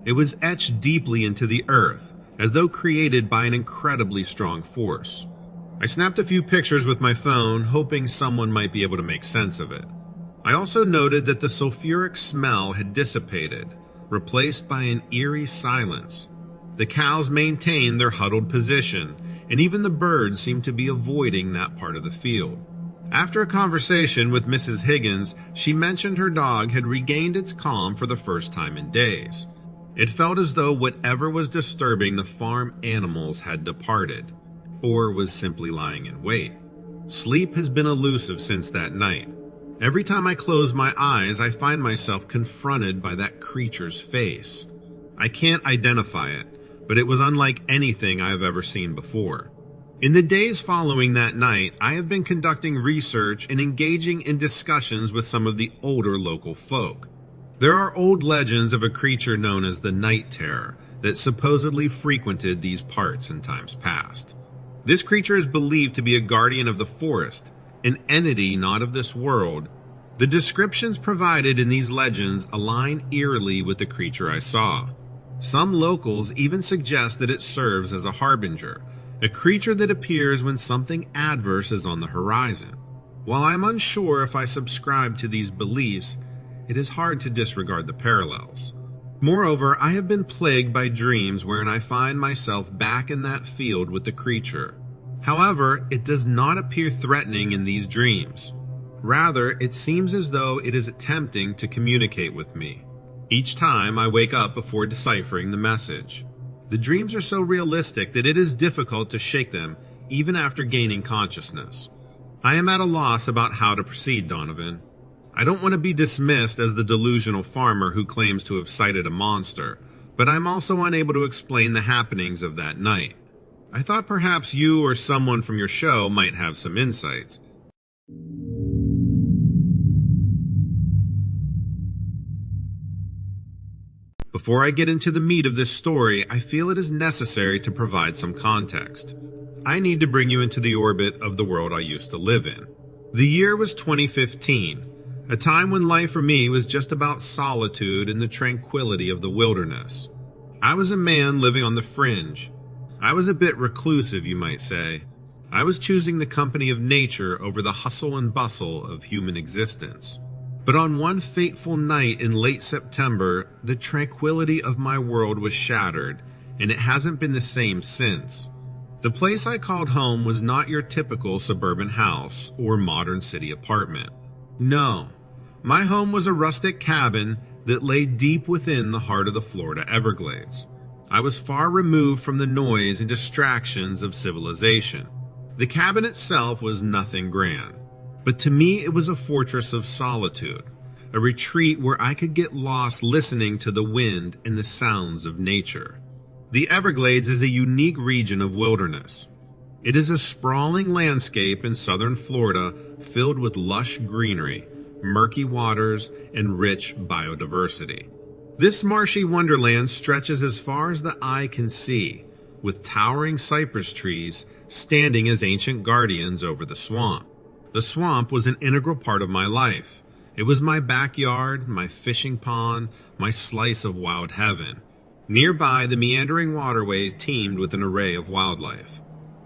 It was etched deeply into the earth, as though created by an incredibly strong force. I snapped a few pictures with my phone, hoping someone might be able to make sense of it. I also noted that the sulfuric smell had dissipated, replaced by an eerie silence. The cows maintained their huddled position, and even the birds seemed to be avoiding that part of the field. After a conversation with Mrs. Higgins, she mentioned her dog had regained its calm for the first time in days. It felt as though whatever was disturbing the farm animals had departed, or was simply lying in wait. Sleep has been elusive since that night. Every time I close my eyes, I find myself confronted by that creature's face. I can't identify it, but it was unlike anything I have ever seen before. In the days following that night, I have been conducting research and engaging in discussions with some of the older local folk. There are old legends of a creature known as the Night Terror that supposedly frequented these parts in times past. This creature is believed to be a guardian of the forest, an entity not of this world. The descriptions provided in these legends align eerily with the creature I saw. Some locals even suggest that it serves as a harbinger, a creature that appears when something adverse is on the horizon. While I'm unsure if I subscribe to these beliefs, it is hard to disregard the parallels. Moreover, I have been plagued by dreams wherein I find myself back in that field with the creature. However, it does not appear threatening in these dreams. Rather, it seems as though it is attempting to communicate with me. Each time I wake up before deciphering the message. The dreams are so realistic that it is difficult to shake them even after gaining consciousness. I am at a loss about how to proceed, Donovan. I don't want to be dismissed as the delusional farmer who claims to have sighted a monster, but I'm also unable to explain the happenings of that night. I thought perhaps you or someone from your show might have some insights. Before I get into the meat of this story, I feel it is necessary to provide some context. I need to bring you into the orbit of the world I used to live in. The year was 2015, a time when life for me was just about solitude and the tranquility of the wilderness. I was a man living on the fringe. I was a bit reclusive, you might say. I was choosing the company of nature over the hustle and bustle of human existence. But on one fateful night in late September, the tranquility of my world was shattered, and it hasn't been the same since. The place I called home was not your typical suburban house or modern city apartment. No, my home was a rustic cabin that lay deep within the heart of the Florida Everglades. I was far removed from the noise and distractions of civilization. The cabin itself was nothing grand, but to me it was a fortress of solitude, a retreat where I could get lost listening to the wind and the sounds of nature. The Everglades is a unique region of wilderness. It is a sprawling landscape in southern Florida filled with lush greenery, murky waters, and rich biodiversity. This marshy wonderland stretches as far as the eye can see, with towering cypress trees standing as ancient guardians over the swamp. The swamp was an integral part of my life. It was my backyard, my fishing pond, my slice of wild heaven. Nearby, the meandering waterways teemed with an array of wildlife.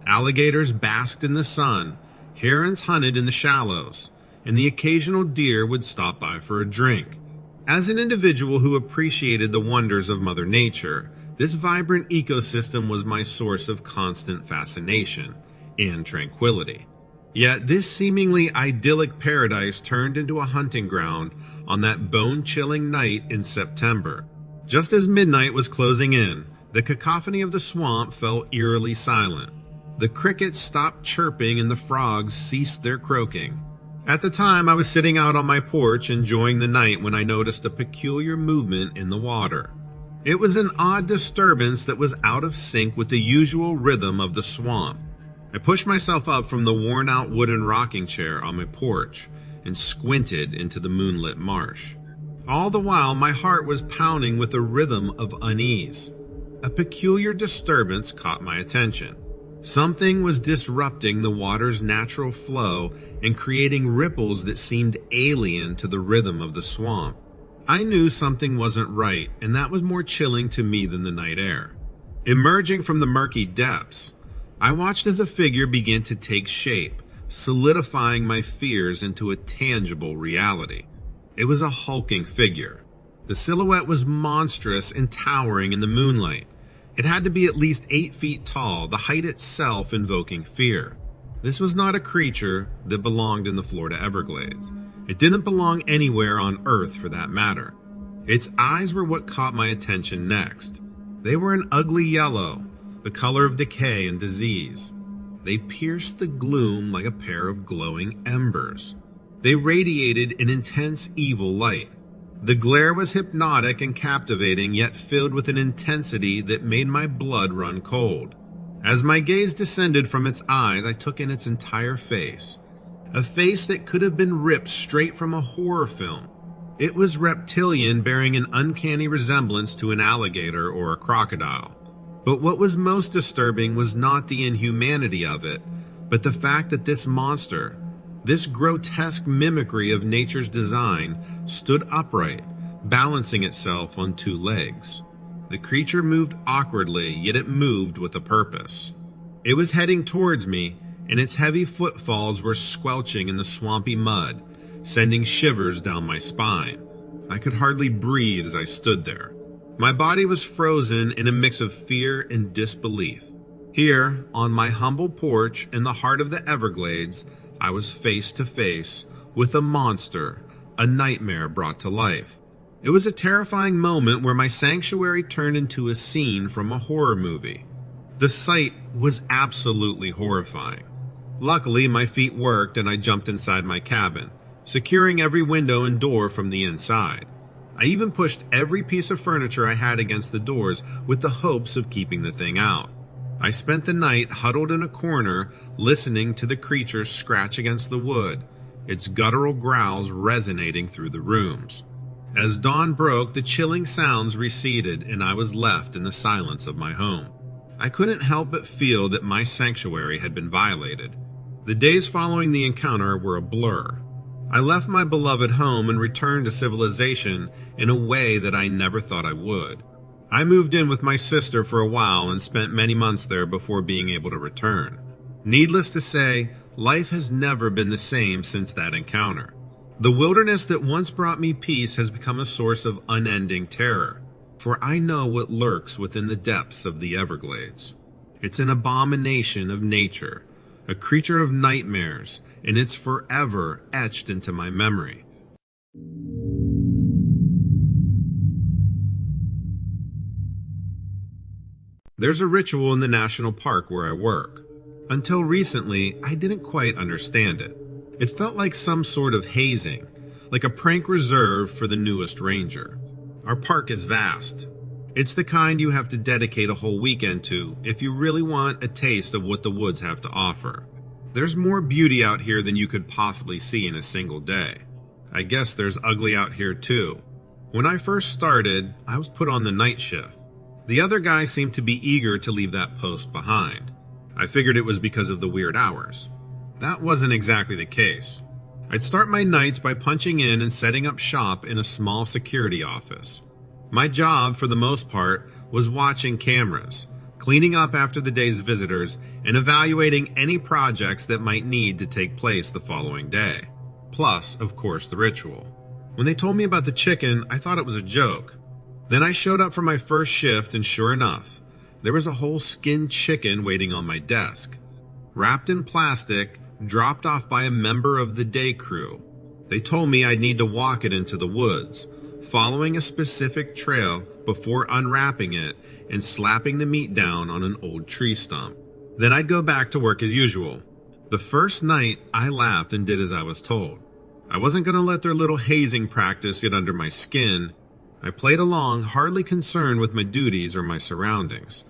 Alligators basked in the sun, herons hunted in the shallows, and the occasional deer would stop by for a drink. As an individual who appreciated the wonders of Mother Nature, this vibrant ecosystem was my source of constant fascination and tranquility. Yet this seemingly idyllic paradise turned into a hunting ground on that bone-chilling night in September. Just as midnight was closing in, the cacophony of the swamp fell eerily silent. The crickets stopped chirping and the frogs ceased their croaking. At the time, I was sitting out on my porch enjoying the night when I noticed a peculiar movement in the water. It was an odd disturbance that was out of sync with the usual rhythm of the swamp. I pushed myself up from the worn-out wooden rocking chair on my porch and squinted into the moonlit marsh. All the while, my heart was pounding with a rhythm of unease. A peculiar disturbance caught my attention. Something was disrupting the water's natural flow and creating ripples that seemed alien to the rhythm of the swamp. I knew something wasn't right, and that was more chilling to me than the night air. Emerging from the murky depths, I watched as a figure began to take shape, solidifying my fears into a tangible reality. It was a hulking figure. The silhouette was monstrous and towering in the moonlight. It had to be at least 8 feet tall, the height itself invoking fear. This was not a creature that belonged in the Florida Everglades. It didn't belong anywhere on Earth for that matter. Its eyes were what caught my attention next. They were an ugly yellow, the color of decay and disease. They pierced the gloom like a pair of glowing embers. They radiated an intense evil light. The glare was hypnotic and captivating, yet filled with an intensity that made my blood run cold. As my gaze descended from its eyes, I took in its entire face. A face that could have been ripped straight from a horror film. It was reptilian, bearing an uncanny resemblance to an alligator or a crocodile. But what was most disturbing was not the inhumanity of it, but the fact that this monster, this grotesque mimicry of nature's design, stood upright, balancing itself on 2 legs. The creature moved awkwardly, yet it moved with a purpose. It was heading towards me, and its heavy footfalls were squelching in the swampy mud, sending shivers down my spine. I could hardly breathe as I stood there. My body was frozen in a mix of fear and disbelief. Here, on my humble porch in the heart of the Everglades, I was face to face with a monster, a nightmare brought to life. It was a terrifying moment where my sanctuary turned into a scene from a horror movie. The sight was absolutely horrifying. Luckily, my feet worked and I jumped inside my cabin, securing every window and door from the inside. I even pushed every piece of furniture I had against the doors with the hopes of keeping the thing out. I spent the night huddled in a corner, listening to the creature scratch against the wood, its guttural growls resonating through the rooms. As dawn broke, the chilling sounds receded and I was left in the silence of my home. I couldn't help but feel that my sanctuary had been violated. The days following the encounter were a blur. I left my beloved home and returned to civilization in a way that I never thought I would. I moved in with my sister for a while and spent many months there before being able to return. Needless to say, life has never been the same since that encounter. The wilderness that once brought me peace has become a source of unending terror, for I know what lurks within the depths of the Everglades. It's an abomination of nature, a creature of nightmares, and it's forever etched into my memory. There's a ritual in the national park where I work. Until recently, I didn't quite understand it. It felt like some sort of hazing, like a prank reserved for the newest ranger. Our park is vast. It's the kind you have to dedicate a whole weekend to if you really want a taste of what the woods have to offer. There's more beauty out here than you could possibly see in a single day. I guess there's ugly out here too. When I first started, I was put on the night shift. The other guys seemed to be eager to leave that post behind. I figured it was because of the weird hours. That wasn't exactly the case. I'd start my nights by punching in and setting up shop in a small security office. My job, for the most part, was watching cameras, cleaning up after the day's visitors, and evaluating any projects that might need to take place the following day. Plus, of course, the ritual. When they told me about the chicken, I thought it was a joke. Then I showed up for my first shift, and sure enough, there was a whole skinned chicken waiting on my desk. Wrapped in plastic, dropped off by a member of the day crew. They told me I'd need to walk it into the woods, following a specific trail before unwrapping it and slapping the meat down on an old tree stump. Then I'd go back to work as usual. The first night, I laughed and did as I was told. I wasn't going to let their little hazing practice get under my skin. I played along, hardly concerned with my duties or my surroundings.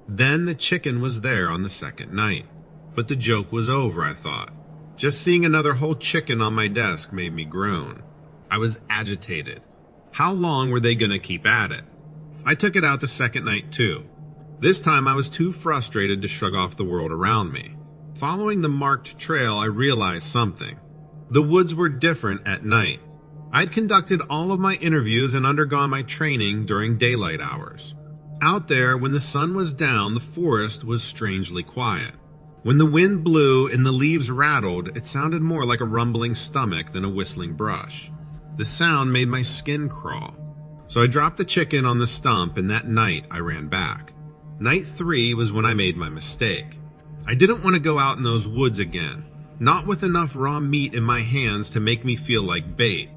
Then the chicken was there on the second night. But the joke was over, I thought. Just seeing another whole chicken on my desk made me groan. I was agitated. How long were they going to keep at it? I took it out the second night too. This time I was too frustrated to shrug off the world around me. Following the marked trail, I realized something. The woods were different at night. I'd conducted all of my interviews and undergone my training during daylight hours. Out there, when the sun was down, the forest was strangely quiet. When the wind blew and the leaves rattled, it sounded more like a rumbling stomach than a whistling brush. The sound made my skin crawl. So I dropped the chicken on the stump, and that night I ran back. Night 3 was when I made my mistake. I didn't want to go out in those woods again, not with enough raw meat in my hands to make me feel like bait.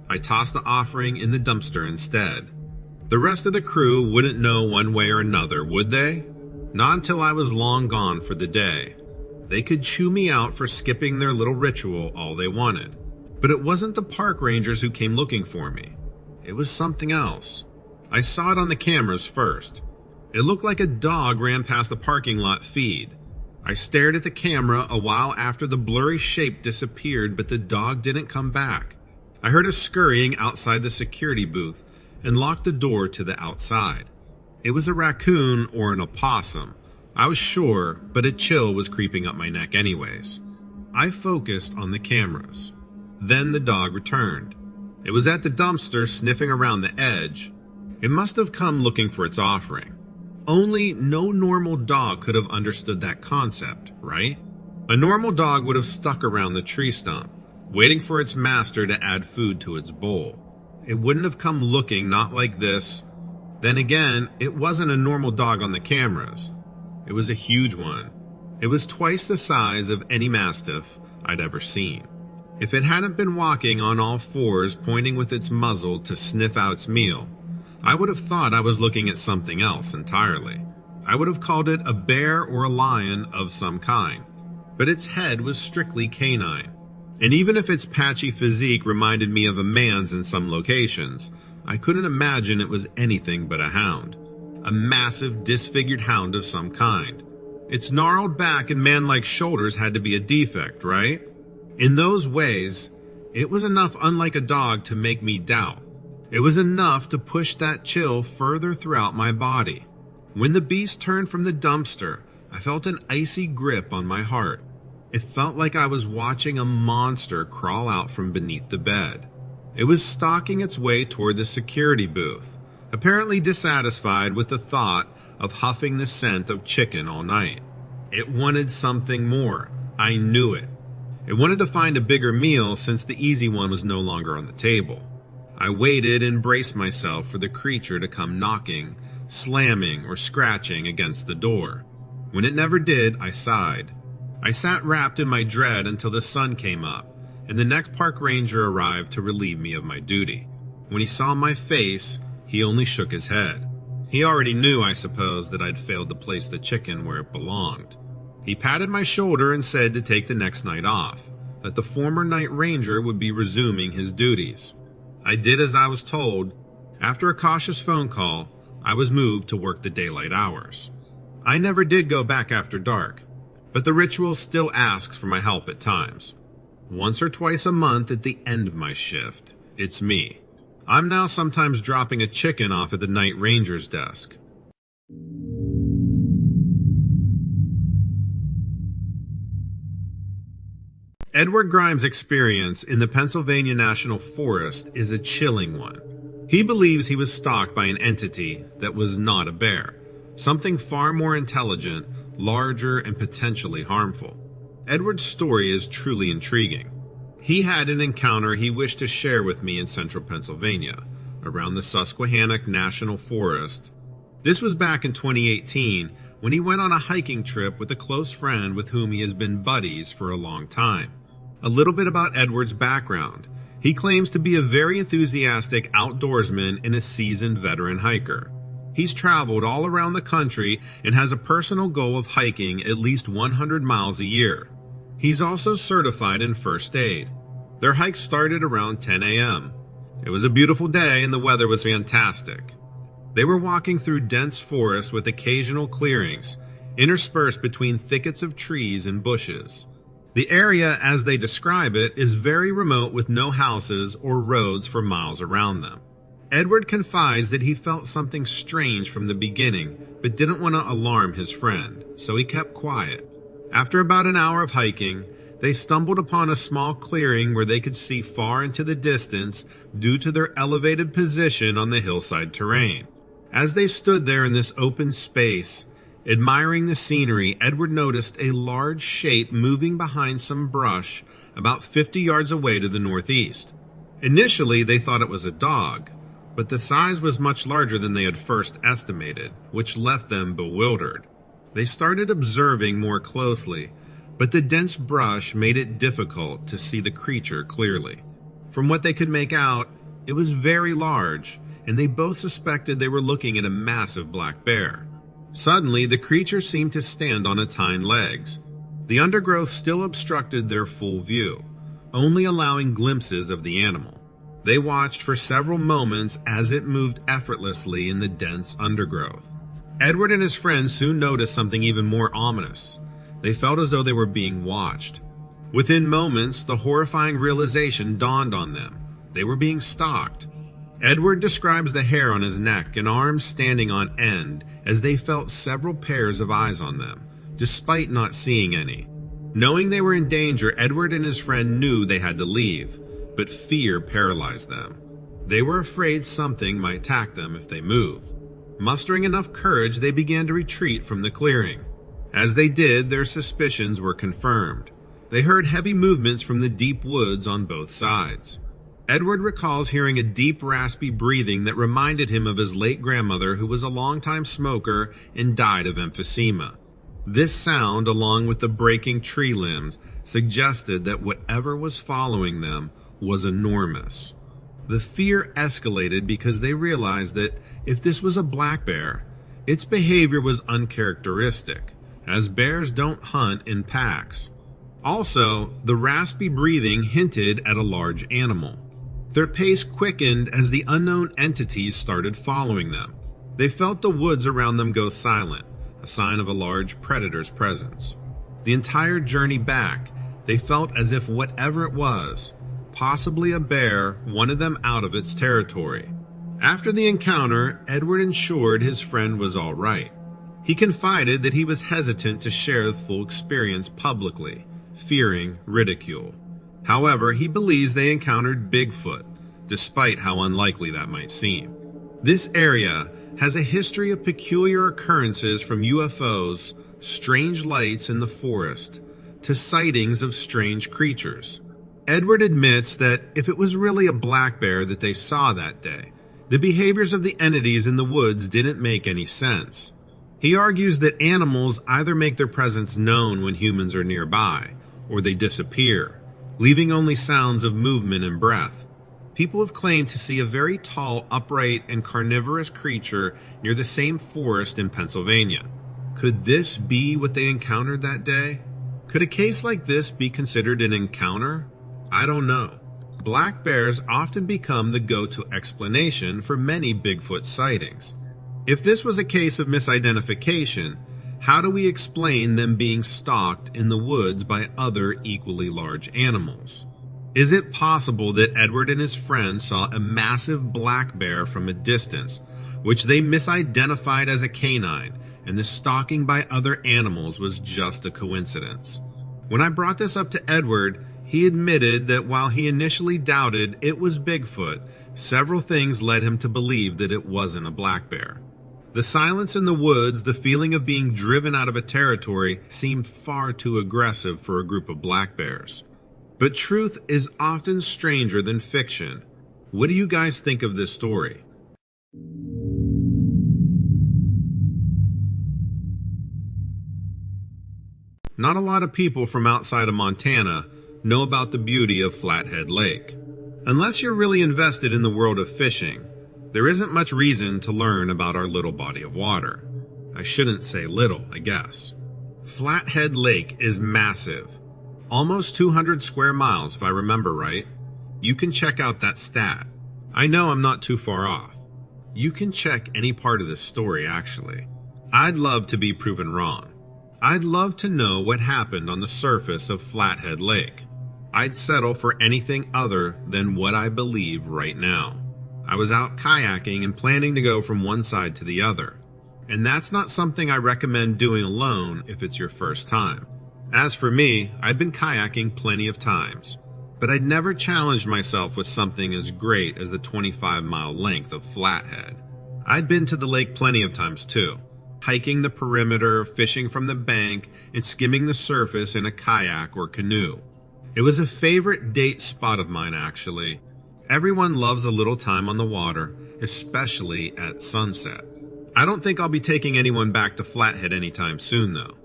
I tossed the offering in the dumpster instead. The rest of the crew wouldn't know one way or another, would they? Not until I was long gone for the day. They could chew me out for skipping their little ritual all they wanted. But it wasn't the park rangers who came looking for me. It was something else. I saw it on the cameras first. It looked like a dog ran past the parking lot feed. I stared at the camera a while after the blurry shape disappeared, but the dog didn't come back. I heard a scurrying outside the security booth and locked the door to the outside. It was a raccoon or an opossum. I was sure, but a chill was creeping up my neck anyways. I focused on the cameras. Then the dog returned. It was at the dumpster sniffing around the edge. It must have come looking for its offering. Only no normal dog could have understood that concept, right? A normal dog would have stuck around the tree stump, waiting for its master to add food to its bowl. It wouldn't have come looking not like this. Then again, it wasn't a normal dog on the cameras. It was a huge one. It was twice the size of any mastiff I'd ever seen. If it hadn't been walking on all fours, pointing with its muzzle to sniff out its meal, I would have thought I was looking at something else entirely. I would have called it a bear or a lion of some kind. But its head was strictly canine. And even if its patchy physique reminded me of a man's in some locations, I couldn't imagine it was anything but a hound. A massive, disfigured hound of some kind. Its gnarled back and man-like shoulders had to be a defect, right? In those ways, it was enough unlike a dog to make me doubt. It was enough to push that chill further throughout my body. When the beast turned from the dumpster, I felt an icy grip on my heart. It felt like I was watching a monster crawl out from beneath the bed. It was stalking its way toward the security booth, apparently dissatisfied with the thought of huffing the scent of chicken all night. It wanted something more. I knew it. It wanted to find a bigger meal since the easy one was no longer on the table. I waited and braced myself for the creature to come knocking, slamming, or scratching against the door. When it never did, I sighed. I sat wrapped in my dread until the sun came up, and the next park ranger arrived to relieve me of my duty. When he saw my face, he only shook his head. He already knew, I suppose, that I'd failed to place the chicken where it belonged. He patted my shoulder and said to take the next night off, that the former night ranger would be resuming his duties. I did as I was told. After a cautious phone call, I was moved to work the daylight hours. I never did go back after dark, but the ritual still asks for my help at times. Once or twice a month at the end of my shift, it's me. I'm now sometimes dropping a chicken off at the night ranger's desk. Edward Grimes' experience in the Pennsylvania National Forest is a chilling one. He believes he was stalked by an entity that was not a bear, something far more intelligent, larger, and potentially harmful. Edward's story is truly intriguing. He had an encounter he wished to share with me in central Pennsylvania, around the Susquehannock National Forest. This was back in 2018 when he went on a hiking trip with a close friend with whom he has been buddies for a long time. A little bit about Edward's background. He claims to be a very enthusiastic outdoorsman and a seasoned veteran hiker. He's traveled all around the country and has a personal goal of hiking at least 100 miles a year. He's also certified in first aid. Their hike started around 10 a.m. It was a beautiful day and the weather was fantastic. They were walking through dense forest with occasional clearings, interspersed between thickets of trees and bushes. The area, as they describe it, is very remote with no houses or roads for miles around them. Edward confides that he felt something strange from the beginning, but didn't want to alarm his friend, so he kept quiet. After about an hour of hiking, they stumbled upon a small clearing where they could see far into the distance due to their elevated position on the hillside terrain. As they stood there in this open space, admiring the scenery, Edward noticed a large shape moving behind some brush about 50 yards away to the northeast. Initially, they thought it was a dog, but the size was much larger than they had first estimated, which left them bewildered. They started observing more closely, but the dense brush made it difficult to see the creature clearly. From what they could make out, it was very large, and they both suspected they were looking at a massive black bear. Suddenly, the creature seemed to stand on its hind legs. The undergrowth still obstructed their full view, only allowing glimpses of the animal. They watched for several moments as it moved effortlessly in the dense undergrowth. Edward and his friends soon noticed something even more ominous. They felt as though they were being watched. Within moments, the horrifying realization dawned on them. They were being stalked. Edward describes the hair on his neck and arms standing on end as they felt several pairs of eyes on them, despite not seeing any. Knowing they were in danger, Edward and his friend knew they had to leave, but fear paralyzed them. They were afraid something might attack them if they moved. Mustering enough courage, they began to retreat from the clearing. As they did, their suspicions were confirmed. They heard heavy movements from the deep woods on both sides. Edward recalls hearing a deep, raspy breathing that reminded him of his late grandmother, who was a longtime smoker and died of emphysema. This sound, along with the breaking tree limbs, suggested that whatever was following them was enormous. The fear escalated because they realized that if this was a black bear, its behavior was uncharacteristic, as bears don't hunt in packs. Also, the raspy breathing hinted at a large animal. Their pace quickened as the unknown entities started following them. They felt the woods around them go silent, a sign of a large predator's presence. The entire journey back, they felt as if whatever it was, possibly a bear, wanted them out of its territory. After the encounter, Edward ensured his friend was all right. He confided that he was hesitant to share the full experience publicly, fearing ridicule. However, he believes they encountered Bigfoot, despite how unlikely that might seem. This area has a history of peculiar occurrences, from UFOs, strange lights in the forest, to sightings of strange creatures. Edward admits that if it was really a black bear that they saw that day, the behaviors of the entities in the woods didn't make any sense. He argues that animals either make their presence known when humans are nearby, or they disappear, leaving only sounds of movement and breath. People have claimed to see a very tall, upright, and carnivorous creature near the same forest in Pennsylvania. Could this be what they encountered that day? Could a case like this be considered an encounter? I don't know. Black bears often become the go-to explanation for many Bigfoot sightings. If this was a case of misidentification, how do we explain them being stalked in the woods by other equally large animals? Is it possible that Edward and his friend saw a massive black bear from a distance, which they misidentified as a canine, and the stalking by other animals was just a coincidence? When I brought this up to Edward, he admitted that while he initially doubted it was Bigfoot, several things led him to believe that it wasn't a black bear. The silence in the woods, the feeling of being driven out of a territory, seemed far too aggressive for a group of black bears. But truth is often stranger than fiction. What do you guys think of this story? Not a lot of people from outside of Montana know about the beauty of Flathead Lake. Unless you're really invested in the world of fishing, there isn't much reason to learn about our little body of water. I shouldn't say little, I guess. Flathead Lake is massive. Almost 200 square miles, if I remember right. You can check out that stat. I know I'm not too far off. You can check any part of this story, actually. I'd love to be proven wrong. I'd love to know what happened on the surface of Flathead Lake. I'd settle for anything other than what I believe right now. I was out kayaking and planning to go from one side to the other. And that's not something I recommend doing alone if it's your first time. As for me, I've been kayaking plenty of times, but I'd never challenged myself with something as great as the 25-mile length of Flathead. I'd been to the lake plenty of times too, hiking the perimeter, fishing from the bank, and skimming the surface in a kayak or canoe. It was a favorite date spot of mine, actually. Everyone loves a little time on the water, especially at sunset. I don't think I'll be taking anyone back to Flathead anytime soon, though.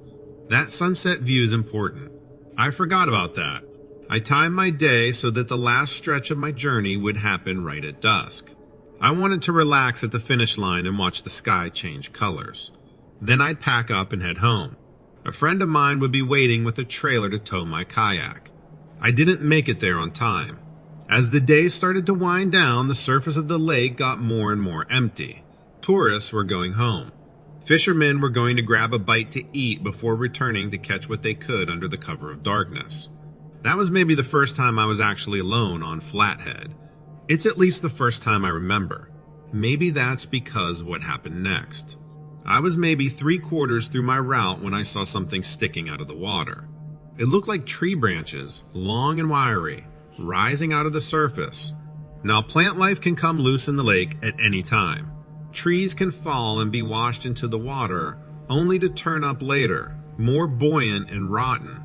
That sunset view is important. I forgot about that. I timed my day so that the last stretch of my journey would happen right at dusk. I wanted to relax at the finish line and watch the sky change colors. Then I'd pack up and head home. A friend of mine would be waiting with a trailer to tow my kayak. I didn't make it there on time. As the day started to wind down, the surface of the lake got more and more empty. Tourists were going home. Fishermen were going to grab a bite to eat before returning to catch what they could under the cover of darkness. That was maybe the first time I was actually alone on Flathead. It's at least the first time I remember. Maybe that's because of what happened next. I was maybe 3/4 through my route when I saw something sticking out of the water. It looked like tree branches, long and wiry, rising out of the surface. Now, plant life can come loose in the lake at any time. Trees can fall and be washed into the water, only to turn up later, more buoyant and rotten.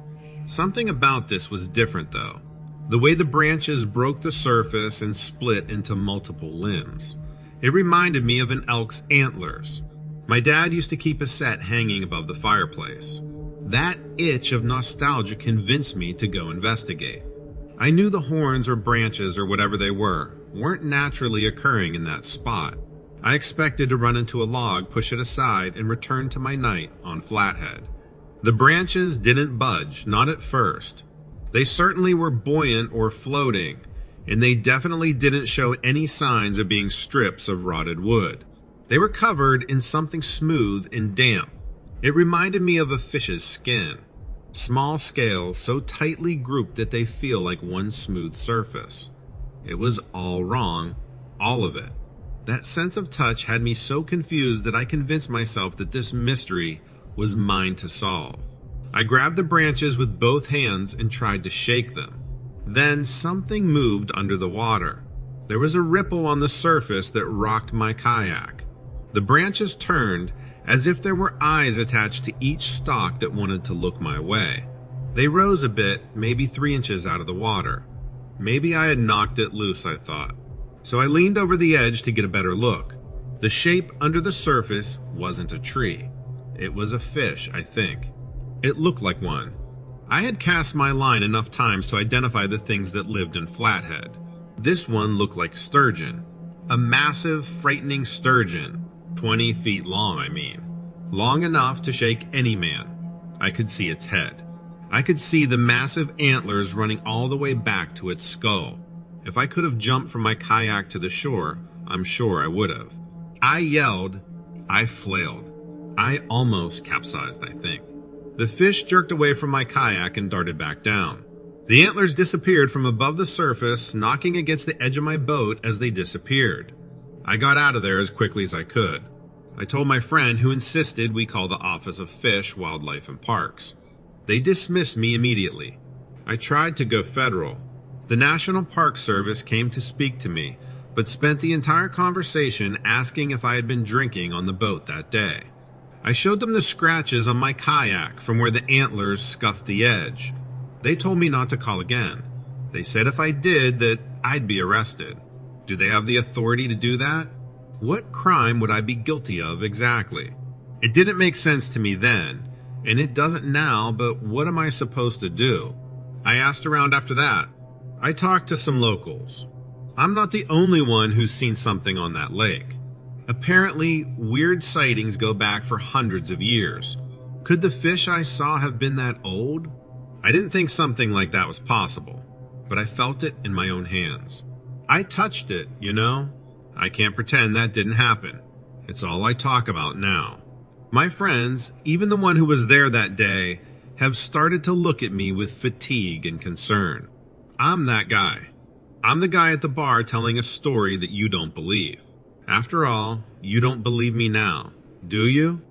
Something about this was different, though. The way the branches broke the surface and split into multiple limbs. It reminded me of an elk's antlers. My dad used to keep a set hanging above the fireplace. That itch of nostalgia convinced me to go investigate. I knew the horns or branches or whatever they weren't naturally occurring in that spot. I expected to run into a log, push it aside, and return to my night on Flathead. The branches didn't budge, not at first. They certainly were buoyant or floating, and they definitely didn't show any signs of being strips of rotted wood. They were covered in something smooth and damp. It reminded me of a fish's skin. Small scales so tightly grouped that they feel like one smooth surface. It was all wrong, all of it. That sense of touch had me so confused that I convinced myself that this mystery was mine to solve. I grabbed the branches with both hands and tried to shake them. Then something moved under the water. There was a ripple on the surface that rocked my kayak. The branches turned as if there were eyes attached to each stalk that wanted to look my way. They rose a bit, maybe 3 inches out of the water. Maybe I had knocked it loose, I thought. So I leaned over the edge to get a better look. The shape under the surface wasn't a tree. It was a fish, I think. It looked like one. I had cast my line enough times to identify the things that lived in Flathead. This one looked like sturgeon. A massive, frightening sturgeon. 20 feet long, I mean. Long enough to shake any man. I could see its head. I could see the massive antlers running all the way back to its skull. If I could have jumped from my kayak to the shore, I'm sure I would have. I yelled. I flailed. I almost capsized, I think. The fish jerked away from my kayak and darted back down. The antlers disappeared from above the surface, knocking against the edge of my boat as they disappeared. I got out of there as quickly as I could. I told my friend, who insisted we call the Office of Fish, Wildlife, and Parks. They dismissed me immediately. I tried to go federal. The National Park Service came to speak to me, but spent the entire conversation asking if I had been drinking on the boat that day. I showed them the scratches on my kayak from where the antlers scuffed the edge. They told me not to call again. They said if I did, that I'd be arrested. Do they have the authority to do that? What crime would I be guilty of exactly? It didn't make sense to me then, and it doesn't now, but what am I supposed to do? I asked around after that. I talked to some locals. I'm not the only one who's seen something on that lake. Apparently, weird sightings go back for hundreds of years. Could the fish I saw have been that old? I didn't think something like that was possible, but I felt it in my own hands. I touched it, you know? I can't pretend that didn't happen. It's all I talk about now. My friends, even the one who was there that day, have started to look at me with fatigue and concern. I'm that guy. I'm the guy at the bar telling a story that you don't believe. After all, you don't believe me now, do you?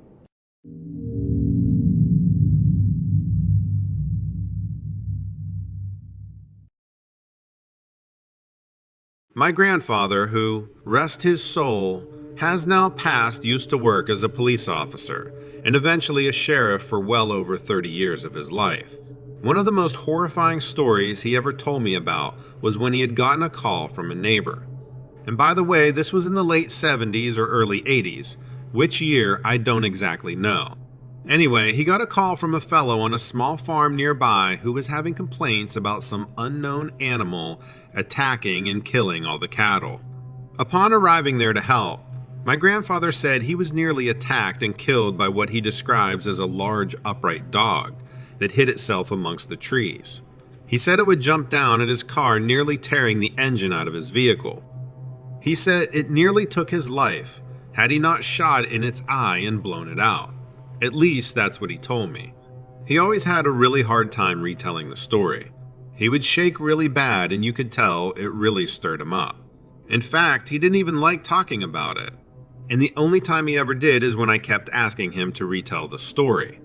My grandfather, who, rest his soul, Hasnell Past used to work as a police officer and eventually a sheriff for well over 30 years of his life. One of the most horrifying stories he ever told me about was when he had gotten a call from a neighbor. And by the way, this was in the late 70s or early 80s. Which year, I don't exactly know. Anyway, he got a call from a fellow on a small farm nearby who was having complaints about some unknown animal attacking and killing all the cattle. Upon arriving there to help, my grandfather said he was nearly attacked and killed by what he describes as a large upright dog that hid itself amongst the trees. He said it would jump down at his car, nearly tearing the engine out of his vehicle. He said it nearly took his life had he not shot in its eye and blown it out. At least that's what he told me. He always had a really hard time retelling the story. He would shake really bad and you could tell it really stirred him up. In fact, he didn't even like talking about it. And the only time he ever did is when I kept asking him to retell the story.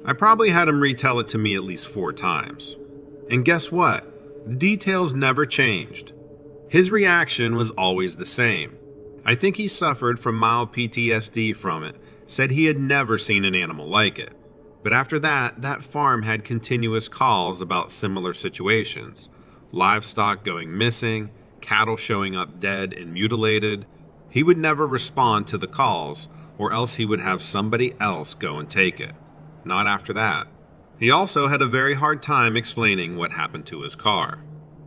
I probably had him retell it to me at least 4 times. And guess what? The details never changed. His reaction was always the same. I think he suffered from mild PTSD from it, said he had never seen an animal like it. But after that farm had continuous calls about similar situations. Livestock going missing, cattle showing up dead and mutilated. He would never respond to the calls, or else he would have somebody else go and take it. Not after that. He also had a very hard time explaining what happened to his car.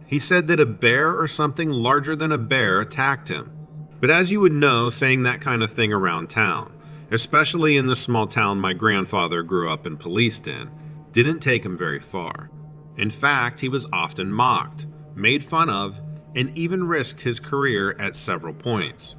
He said that a bear or something larger than a bear attacked him. But as you would know, saying that kind of thing around town, especially in the small town my grandfather grew up and policed in, didn't take him very far. In fact, he was often mocked, made fun of, and even risked his career at several points.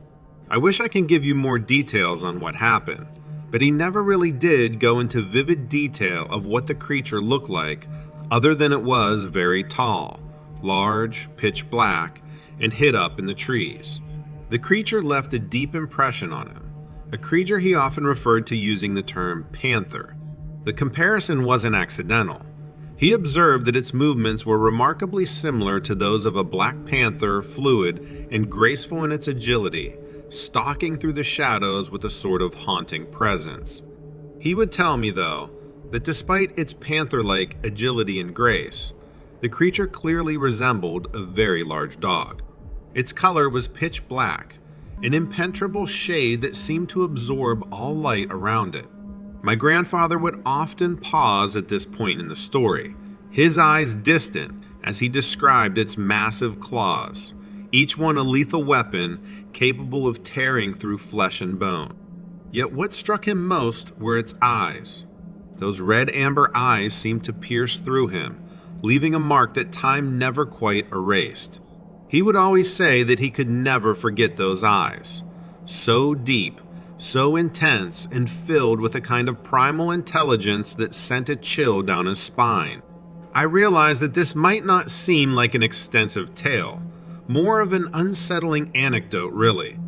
I wish I can give you more details on what happened, but he never really did go into vivid detail of what the creature looked like, other than it was very tall, large, pitch black, and hid up in the trees. The creature left a deep impression on him, a creature he often referred to using the term panther. The comparison wasn't accidental. He observed that its movements were remarkably similar to those of a black panther, fluid and graceful in its agility, stalking through the shadows with a sort of haunting presence. He would tell me, though, that despite its panther-like agility and grace, the creature clearly resembled a very large dog. Its color was pitch black, an impenetrable shade that seemed to absorb all light around it. My grandfather would often pause at this point in the story, his eyes distant as he described its massive claws, each one a lethal weapon capable of tearing through flesh and bone. Yet what struck him most were its eyes. Those red-amber eyes seemed to pierce through him, leaving a mark that time never quite erased. He would always say that he could never forget those eyes. So deep, so intense, and filled with a kind of primal intelligence that sent a chill down his spine. I realized that this might not seem like an extensive tale, more of an unsettling anecdote really,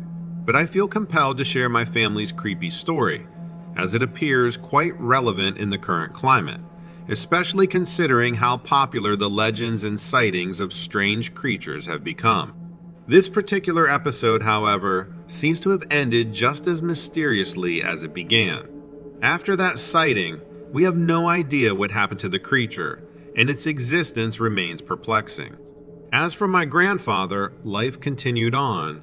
but I feel compelled to share my family's creepy story, as it appears quite relevant in the current climate, especially considering how popular the legends and sightings of strange creatures have become. This particular episode, however, seems to have ended just as mysteriously as it began. After that sighting, we have no idea what happened to the creature, and its existence remains perplexing. As for my grandfather, life continued on.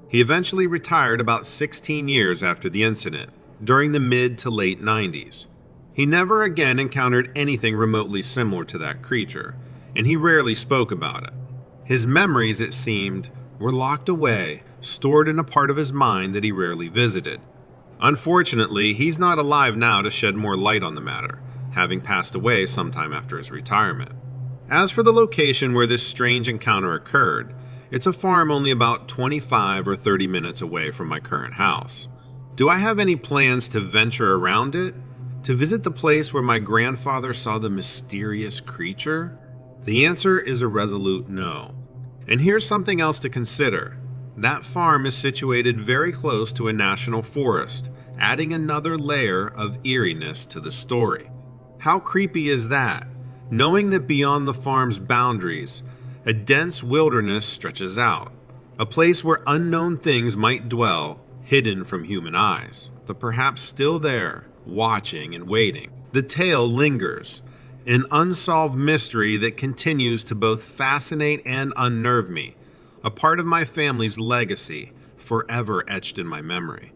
He eventually retired about 16 years after the incident, during the mid to late 90s. He never again encountered anything remotely similar to that creature, and he rarely spoke about it. His memories, it seemed, were locked away, stored in a part of his mind that he rarely visited. Unfortunately, he's not alive now to shed more light on the matter, having passed away sometime after his retirement. As for the location where this strange encounter occurred, it's a farm only about 25 or 30 minutes away from my current house. Do I have any plans to venture around it? To visit the place where my grandfather saw the mysterious creature? The answer is a resolute no. And here's something else to consider. That farm is situated very close to a national forest, adding another layer of eeriness to the story. How creepy is that? Knowing that beyond the farm's boundaries, a dense wilderness stretches out, a place where unknown things might dwell, hidden from human eyes, but perhaps still there, watching and waiting. The tale lingers, an unsolved mystery that continues to both fascinate and unnerve me, a part of my family's legacy, forever etched in my memory.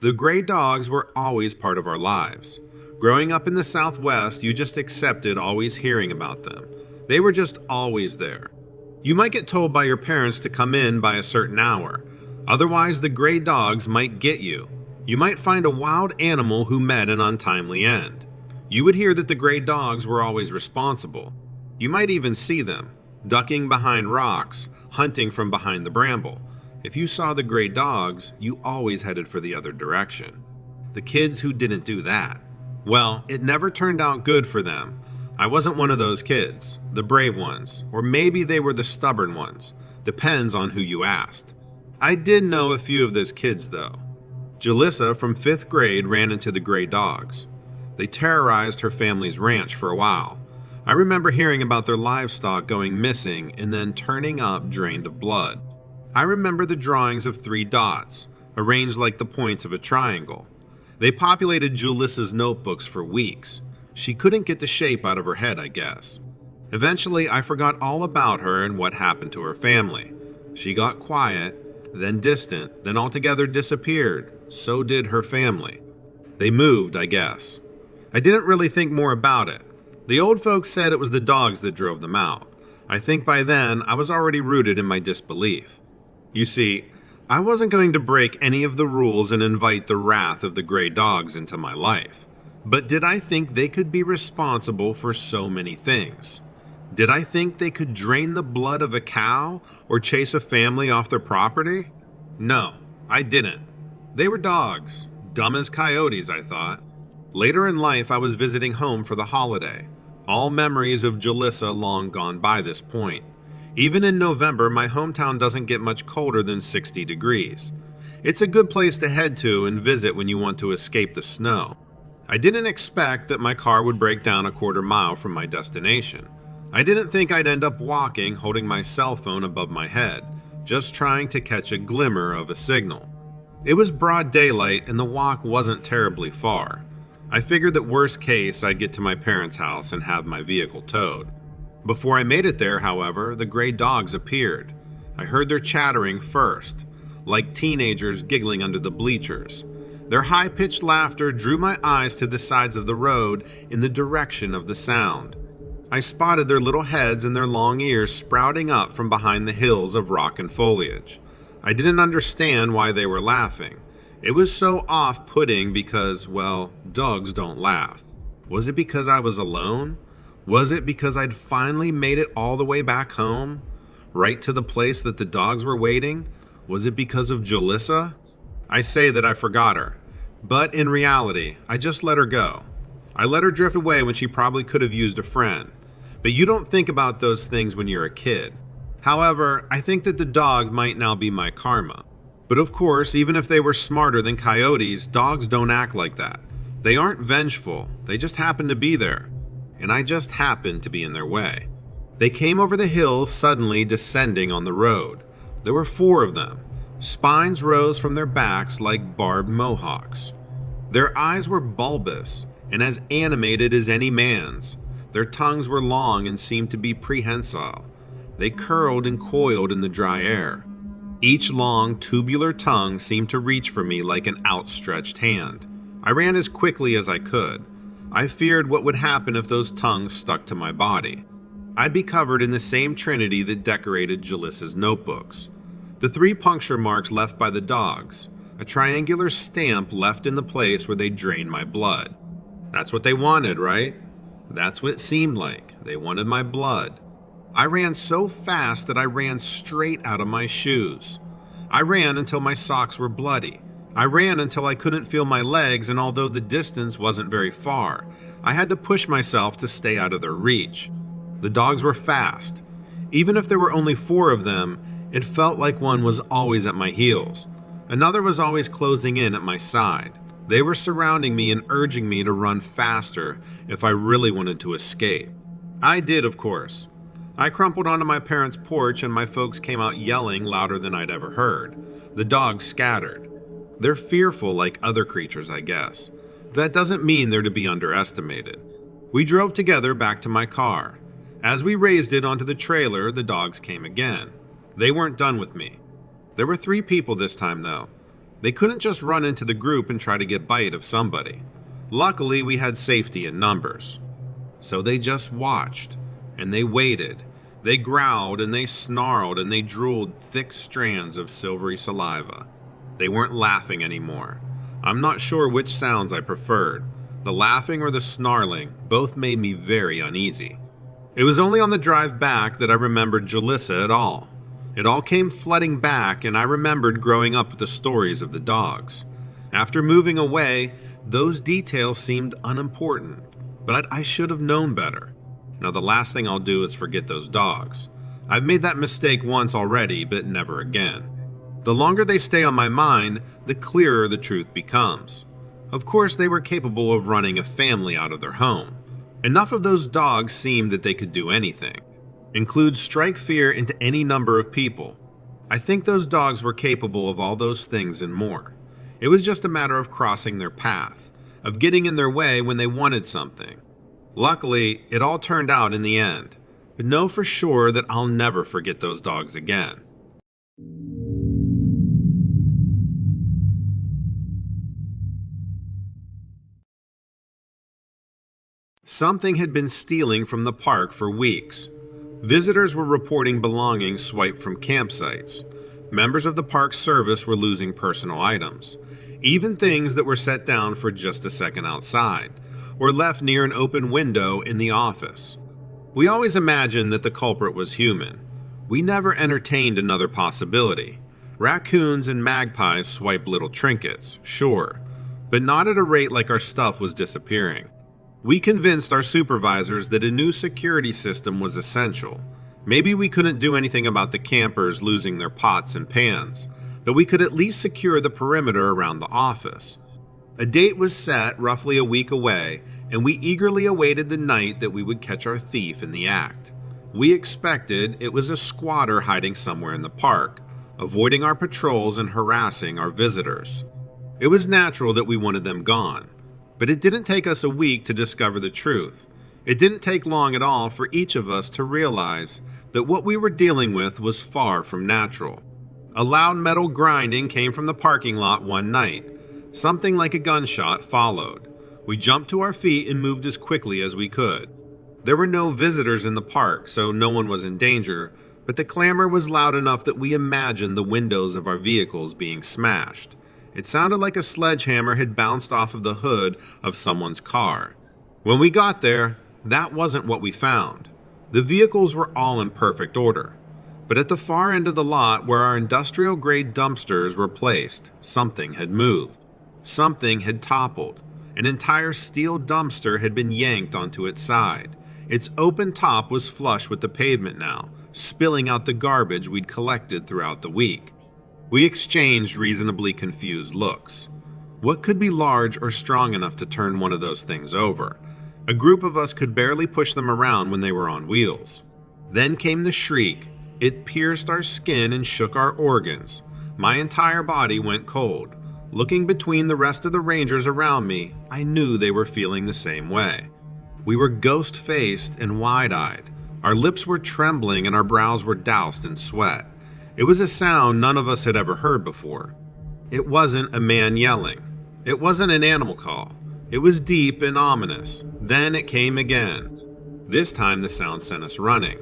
The gray dogs were always part of our lives. Growing up in the Southwest, you just accepted always hearing about them. They were just always there. You might get told by your parents to come in by a certain hour. Otherwise, the gray dogs might get you. You might find a wild animal who met an untimely end. You would hear that the gray dogs were always responsible. You might even see them, ducking behind rocks, hunting from behind the bramble. If you saw the gray dogs, you always headed for the other direction. The kids who didn't do that, well, it never turned out good for them. I wasn't one of those kids, the brave ones, or maybe they were the stubborn ones. Depends on who you asked. I did know a few of those kids though. Jalissa from 5th grade ran into the gray dogs. They terrorized her family's ranch for a while. I remember hearing about their livestock going missing and then turning up drained of blood. I remember the drawings of 3 dots, arranged like the points of a triangle. They populated Jalissa's notebooks for weeks. She couldn't get the shape out of her head, I guess. Eventually, I forgot all about her and what happened to her family. She got quiet, then distant, then altogether disappeared. So did her family. They moved, I guess. I didn't really think more about it. The old folks said it was the dogs that drove them out. I think by then, I was already rooted in my disbelief. You see, I wasn't going to break any of the rules and invite the wrath of the gray dogs into my life. But did I think they could be responsible for so many things? Did I think they could drain the blood of a cow or chase a family off their property? No, I didn't. They were dogs, dumb as coyotes, I thought. Later in life, I was visiting home for the holiday. All memories of Jalissa long gone by this point. Even in November, my hometown doesn't get much colder than 60 degrees. It's a good place to head to and visit when you want to escape the snow. I didn't expect that my car would break down a quarter mile from my destination. I didn't think I'd end up walking, holding my cell phone above my head, just trying to catch a glimmer of a signal. It was broad daylight and the walk wasn't terribly far. I figured that worst case, I'd get to my parents' house and have my vehicle towed. Before I made it there, however, the gray dogs appeared. I heard their chattering first, like teenagers giggling under the bleachers. Their high-pitched laughter drew my eyes to the sides of the road in the direction of the sound. I spotted their little heads and their long ears sprouting up from behind the hills of rock and foliage. I didn't understand why they were laughing. It was so off-putting because, well, dogs don't laugh. Was it because I was alone? Was it because I'd finally made it all the way back home? Right to the place that the dogs were waiting? Was it because of Jalissa? I say that I forgot her. But in reality, I just let her go. I let her drift away when she probably could have used a friend. But you don't think about those things when you're a kid. However, I think that the dogs might now be my karma. But of course, even if they were smarter than coyotes, dogs don't act like that. They aren't vengeful, they just happen to be there. And I just happened to be in their way. They came over the hill, suddenly descending on the road. There were 4 of them. Spines rose from their backs like barbed mohawks. Their eyes were bulbous and as animated as any man's. Their tongues were long and seemed to be prehensile. They curled and coiled in the dry air. Each long, tubular tongue seemed to reach for me like an outstretched hand. I ran as quickly as I could. I feared what would happen if those tongues stuck to my body. I'd be covered in the same trinity that decorated Jalissa's notebooks. The 3 puncture marks left by the dogs, a triangular stamp left in the place where they drained my blood. That's what they wanted, right? That's what it seemed like. They wanted my blood. I ran so fast that I ran straight out of my shoes. I ran until my socks were bloody. I ran until I couldn't feel my legs, and although the distance wasn't very far, I had to push myself to stay out of their reach. The dogs were fast. Even if there were only 4 of them, it felt like one was always at my heels. Another was always closing in at my side. They were surrounding me and urging me to run faster if I really wanted to escape. I did, of course. I crumpled onto my parents' porch and my folks came out yelling louder than I'd ever heard. The dogs scattered. They're fearful like other creatures, I guess. That doesn't mean they're to be underestimated. We drove together back to my car. As we raised it onto the trailer, the dogs came again. They weren't done with me. There were 3 people this time, though. They couldn't just run into the group and try to get bite of somebody. Luckily, we had safety in numbers. So they just watched, and they waited. They growled, and they snarled, and they drooled thick strands of silvery saliva. They weren't laughing anymore. I'm not sure which sounds I preferred. The laughing or the snarling both made me very uneasy. It was only on the drive back that I remembered Jalissa at all. It all came flooding back, and I remembered growing up with the stories of the dogs. After moving away, those details seemed unimportant, but I should have known better. Now the last thing I'll do is forget those dogs. I've made that mistake once already, but never again. The longer they stay on my mind, the clearer the truth becomes. Of course, they were capable of running a family out of their home. Enough of those dogs seemed that they could do anything. Include strike fear into any number of people. I think those dogs were capable of all those things and more. It was just a matter of crossing their path, of getting in their way when they wanted something. Luckily, it all turned out in the end, but know for sure that I'll never forget those dogs again. Something had been stealing from the park for weeks. Visitors were reporting belongings swiped from campsites. Members of the park service were losing personal items, even things that were set down for just a second outside, or left near an open window in the office. We always imagined that the culprit was human. We never entertained another possibility. Raccoons and magpies swipe little trinkets, sure, but not at a rate like our stuff was disappearing. We convinced our supervisors that a new security system was essential. Maybe we couldn't do anything about the campers losing their pots and pans, but we could at least secure the perimeter around the office. A date was set roughly a week away, and we eagerly awaited the night that we would catch our thief in the act. We expected it was a squatter hiding somewhere in the park, avoiding our patrols and harassing our visitors. It was natural that we wanted them gone. But it didn't take us a week to discover the truth. It didn't take long at all for each of us to realize that what we were dealing with was far from natural. A loud metal grinding came from the parking lot one night. Something like a gunshot followed. We jumped to our feet and moved as quickly as we could. There were no visitors in the park, so no one was in danger, but the clamor was loud enough that we imagined the windows of our vehicles being smashed. It sounded like a sledgehammer had bounced off of the hood of someone's car. When we got there, that wasn't what we found. The vehicles were all in perfect order. But at the far end of the lot where our industrial-grade dumpsters were placed, something had moved. Something had toppled. An entire steel dumpster had been yanked onto its side. Its open top was flush with the pavement now, spilling out the garbage we'd collected throughout the week. We exchanged reasonably confused looks. What could be large or strong enough to turn one of those things over? A group of us could barely push them around when they were on wheels. Then came the shriek. It pierced our skin and shook our organs. My entire body went cold. Looking between the rest of the rangers around me, I knew they were feeling the same way. We were ghost-faced and wide-eyed. Our lips were trembling and our brows were doused in sweat. It was a sound none of us had ever heard before. It wasn't a man yelling. It wasn't an animal call. It was deep and ominous. Then it came again. This time the sound sent us running.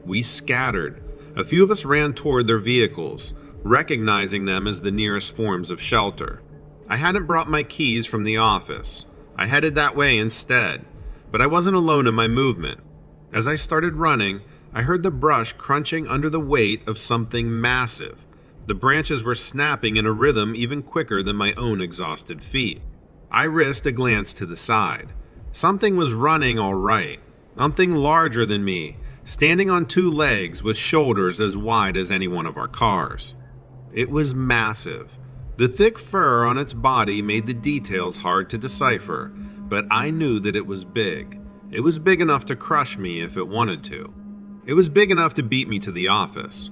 We scattered. A few of us ran toward their vehicles, recognizing them as the nearest forms of shelter. I hadn't brought my keys from the office. I headed that way instead, but I wasn't alone in my movement. As I started running, I heard the brush crunching under the weight of something massive. The branches were snapping in a rhythm even quicker than my own exhausted feet. I risked a glance to the side. Something was running all right. Something larger than me, standing on 2 legs with shoulders as wide as any one of our cars. It was massive. The thick fur on its body made the details hard to decipher, but I knew that it was big. It was big enough to crush me if it wanted to. It was big enough to beat me to the office.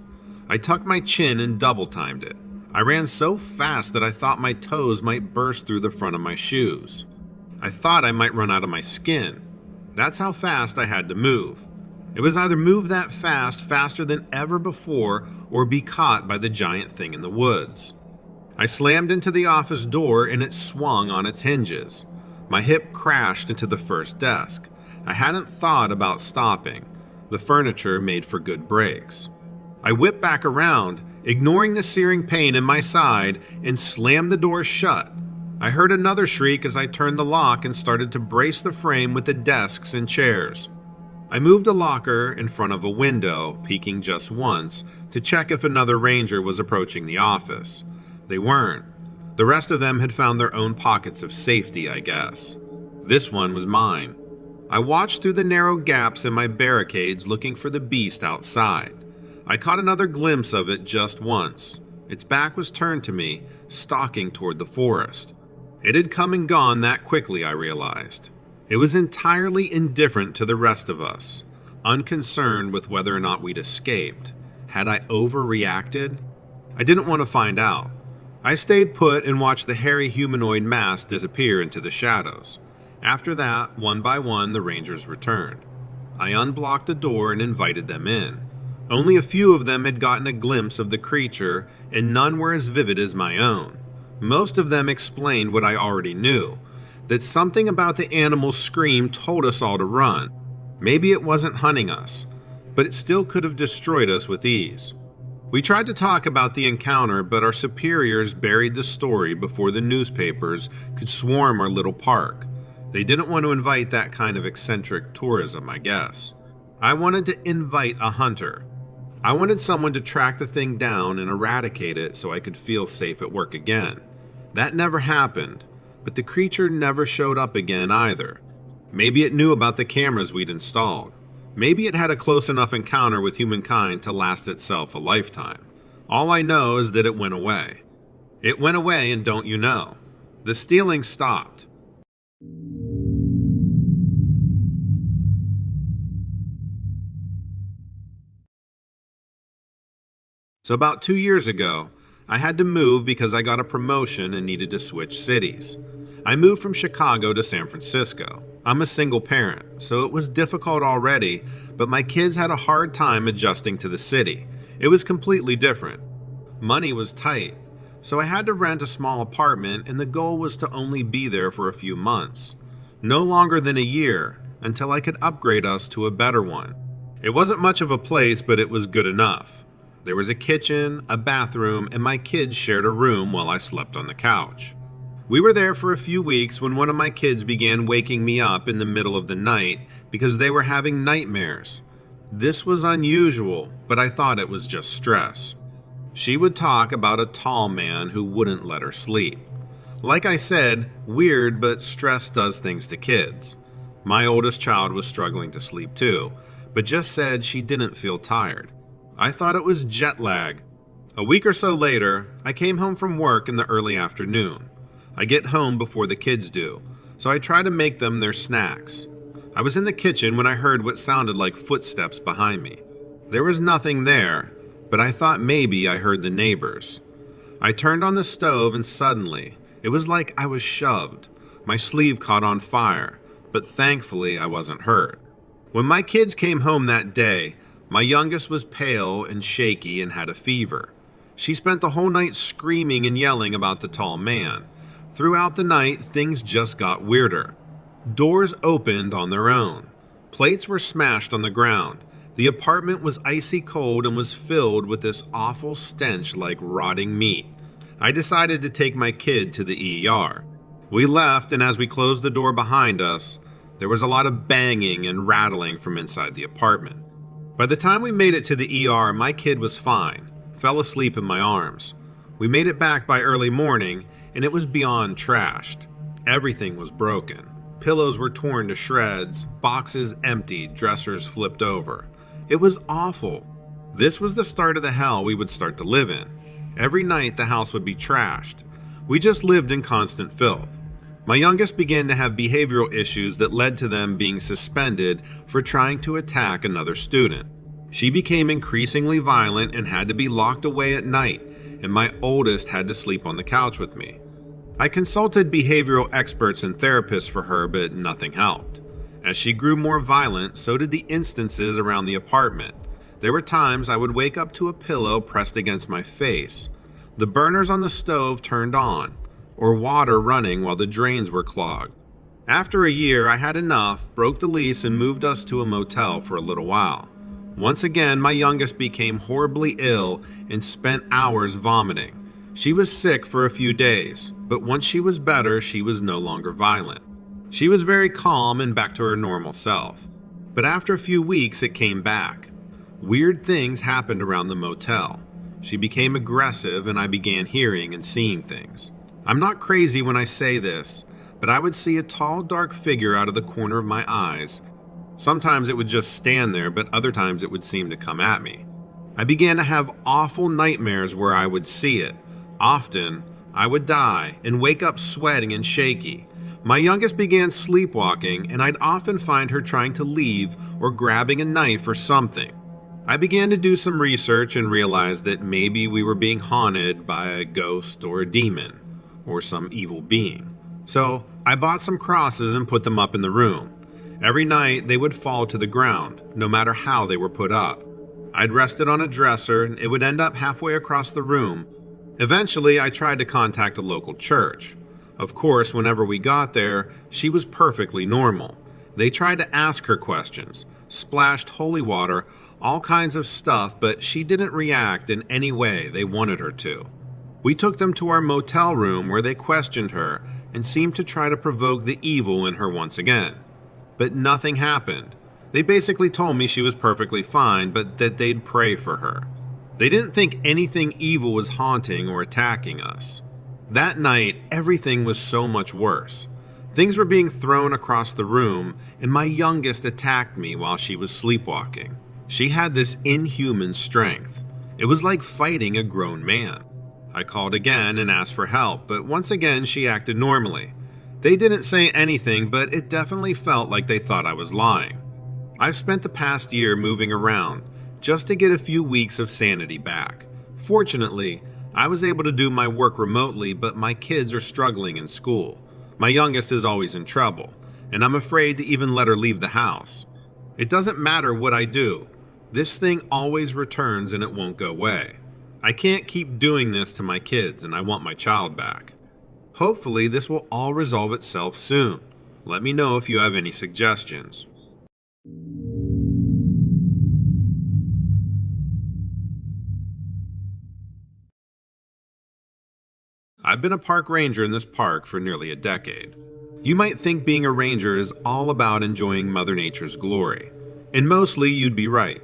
I tucked my chin and double-timed it. I ran so fast that I thought my toes might burst through the front of my shoes. I thought I might run out of my skin. That's how fast I had to move. It was either move that fast, faster than ever before, or be caught by the giant thing in the woods. I slammed into the office door and it swung on its hinges. My hip crashed into the first desk. I hadn't thought about stopping. The furniture made for good brakes. I whipped back around, ignoring the searing pain in my side, and slammed the door shut. I heard another shriek as I turned the lock and started to brace the frame with the desks and chairs. I moved a locker in front of a window, peeking just once, to check if another ranger was approaching the office. They weren't. The rest of them had found their own pockets of safety, I guess. This one was mine. I watched through the narrow gaps in my barricades looking for the beast outside. I caught another glimpse of it just once. Its back was turned to me, stalking toward the forest. It had come and gone that quickly, I realized. It was entirely indifferent to the rest of us, unconcerned with whether or not we'd escaped. Had I overreacted? I didn't want to find out. I stayed put and watched the hairy humanoid mass disappear into the shadows. After that, one by one, the rangers returned. I unblocked the door and invited them in. Only a few of them had gotten a glimpse of the creature, and none were as vivid as my own. Most of them explained what I already knew, that something about the animal's scream told us all to run. Maybe it wasn't hunting us, but it still could have destroyed us with ease. We tried to talk about the encounter, but our superiors buried the story before the newspapers could swarm our little park. They didn't want to invite that kind of eccentric tourism, I guess. I wanted to invite a hunter. I wanted someone to track the thing down and eradicate it so I could feel safe at work again. That never happened, but the creature never showed up again either. Maybe it knew about the cameras we'd installed. Maybe it had a close enough encounter with humankind to last itself a lifetime. All I know is that it went away. It went away, and don't you know? The stealing stopped. So about 2 years ago, I had to move because I got a promotion and needed to switch cities. I moved from Chicago to San Francisco. I'm a single parent, so it was difficult already, but my kids had a hard time adjusting to the city. It was completely different. Money was tight, so I had to rent a small apartment, and the goal was to only be there for a few months. No longer than a year, until I could upgrade us to a better one. It wasn't much of a place, but it was good enough. There was a kitchen, a bathroom, and my kids shared a room while I slept on the couch. We were there for a few weeks when one of my kids began waking me up in the middle of the night because they were having nightmares. This was unusual, but I thought it was just stress. She would talk about a tall man who wouldn't let her sleep. Like I said, weird, but stress does things to kids. My oldest child was struggling to sleep too, but just said she didn't feel tired. I thought it was jet lag. A week or so later, I came home from work in the early afternoon. I get home before the kids do, so I try to make them their snacks. I was in the kitchen when I heard what sounded like footsteps behind me. There was nothing there, but I thought maybe I heard the neighbors. I turned on the stove and suddenly, it was like I was shoved. My sleeve caught on fire, but thankfully I wasn't hurt. When my kids came home that day, my youngest was pale and shaky and had a fever. She spent the whole night screaming and yelling about the tall man. Throughout the night, things just got weirder. Doors opened on their own. Plates were smashed on the ground. The apartment was icy cold and was filled with this awful stench like rotting meat. I decided to take my kid to the ER. We left, and as we closed the door behind us, there was a lot of banging and rattling from inside the apartment. By the time we made it to the ER, my kid was fine, fell asleep in my arms. We made it back by early morning, and it was beyond trashed. Everything was broken. Pillows were torn to shreds, boxes emptied, dressers flipped over. It was awful. This was the start of the hell we would start to live in. Every night the house would be trashed. We just lived in constant filth. My youngest began to have behavioral issues that led to them being suspended for trying to attack another student. She became increasingly violent and had to be locked away at night, and my oldest had to sleep on the couch with me. I consulted behavioral experts and therapists for her, but nothing helped. As she grew more violent, so did the instances around the apartment. There were times I would wake up to a pillow pressed against my face, the burners on the stove turned on, or water running while the drains were clogged. After a year, I had enough, broke the lease, and moved us to a motel for a little while. Once again, my youngest became horribly ill and spent hours vomiting. She was sick for a few days, but once she was better, she was no longer violent. She was very calm and back to her normal self. But after a few weeks, it came back. Weird things happened around the motel. She became aggressive and I began hearing and seeing things. I'm not crazy when I say this, but I would see a tall, dark figure out of the corner of my eyes. Sometimes it would just stand there, but other times it would seem to come at me. I began to have awful nightmares where I would see it. Often, I would die and wake up sweating and shaky. My youngest began sleepwalking, and I'd often find her trying to leave or grabbing a knife or something. I began to do some research and realized that maybe we were being haunted by a ghost or a demon or some evil being. So I bought some crosses and put them up in the room. Every night they would fall to the ground, no matter how they were put up. I'd rest it on a dresser and it would end up halfway across the room. Eventually I tried to contact a local church. Of course, whenever we got there, she was perfectly normal. They tried to ask her questions, splashed holy water, all kinds of stuff, but she didn't react in any way they wanted her to. We took them to our motel room where they questioned her and seemed to try to provoke the evil in her once again. But nothing happened. They basically told me she was perfectly fine, but that they'd pray for her. They didn't think anything evil was haunting or attacking us. That night, everything was so much worse. Things were being thrown across the room, and my youngest attacked me while she was sleepwalking. She had this inhuman strength. It was like fighting a grown man. I called again and asked for help, but once again she acted normally. They didn't say anything, but it definitely felt like they thought I was lying. I've spent the past year moving around, just to get a few weeks of sanity back. Fortunately, I was able to do my work remotely, but my kids are struggling in school. My youngest is always in trouble, and I'm afraid to even let her leave the house. It doesn't matter what I do. This thing always returns and it won't go away. I can't keep doing this to my kids and I want my child back. Hopefully this will all resolve itself soon. Let me know if you have any suggestions. I've been a park ranger in this park for nearly a decade. You might think being a ranger is all about enjoying Mother Nature's glory, and mostly you'd be right.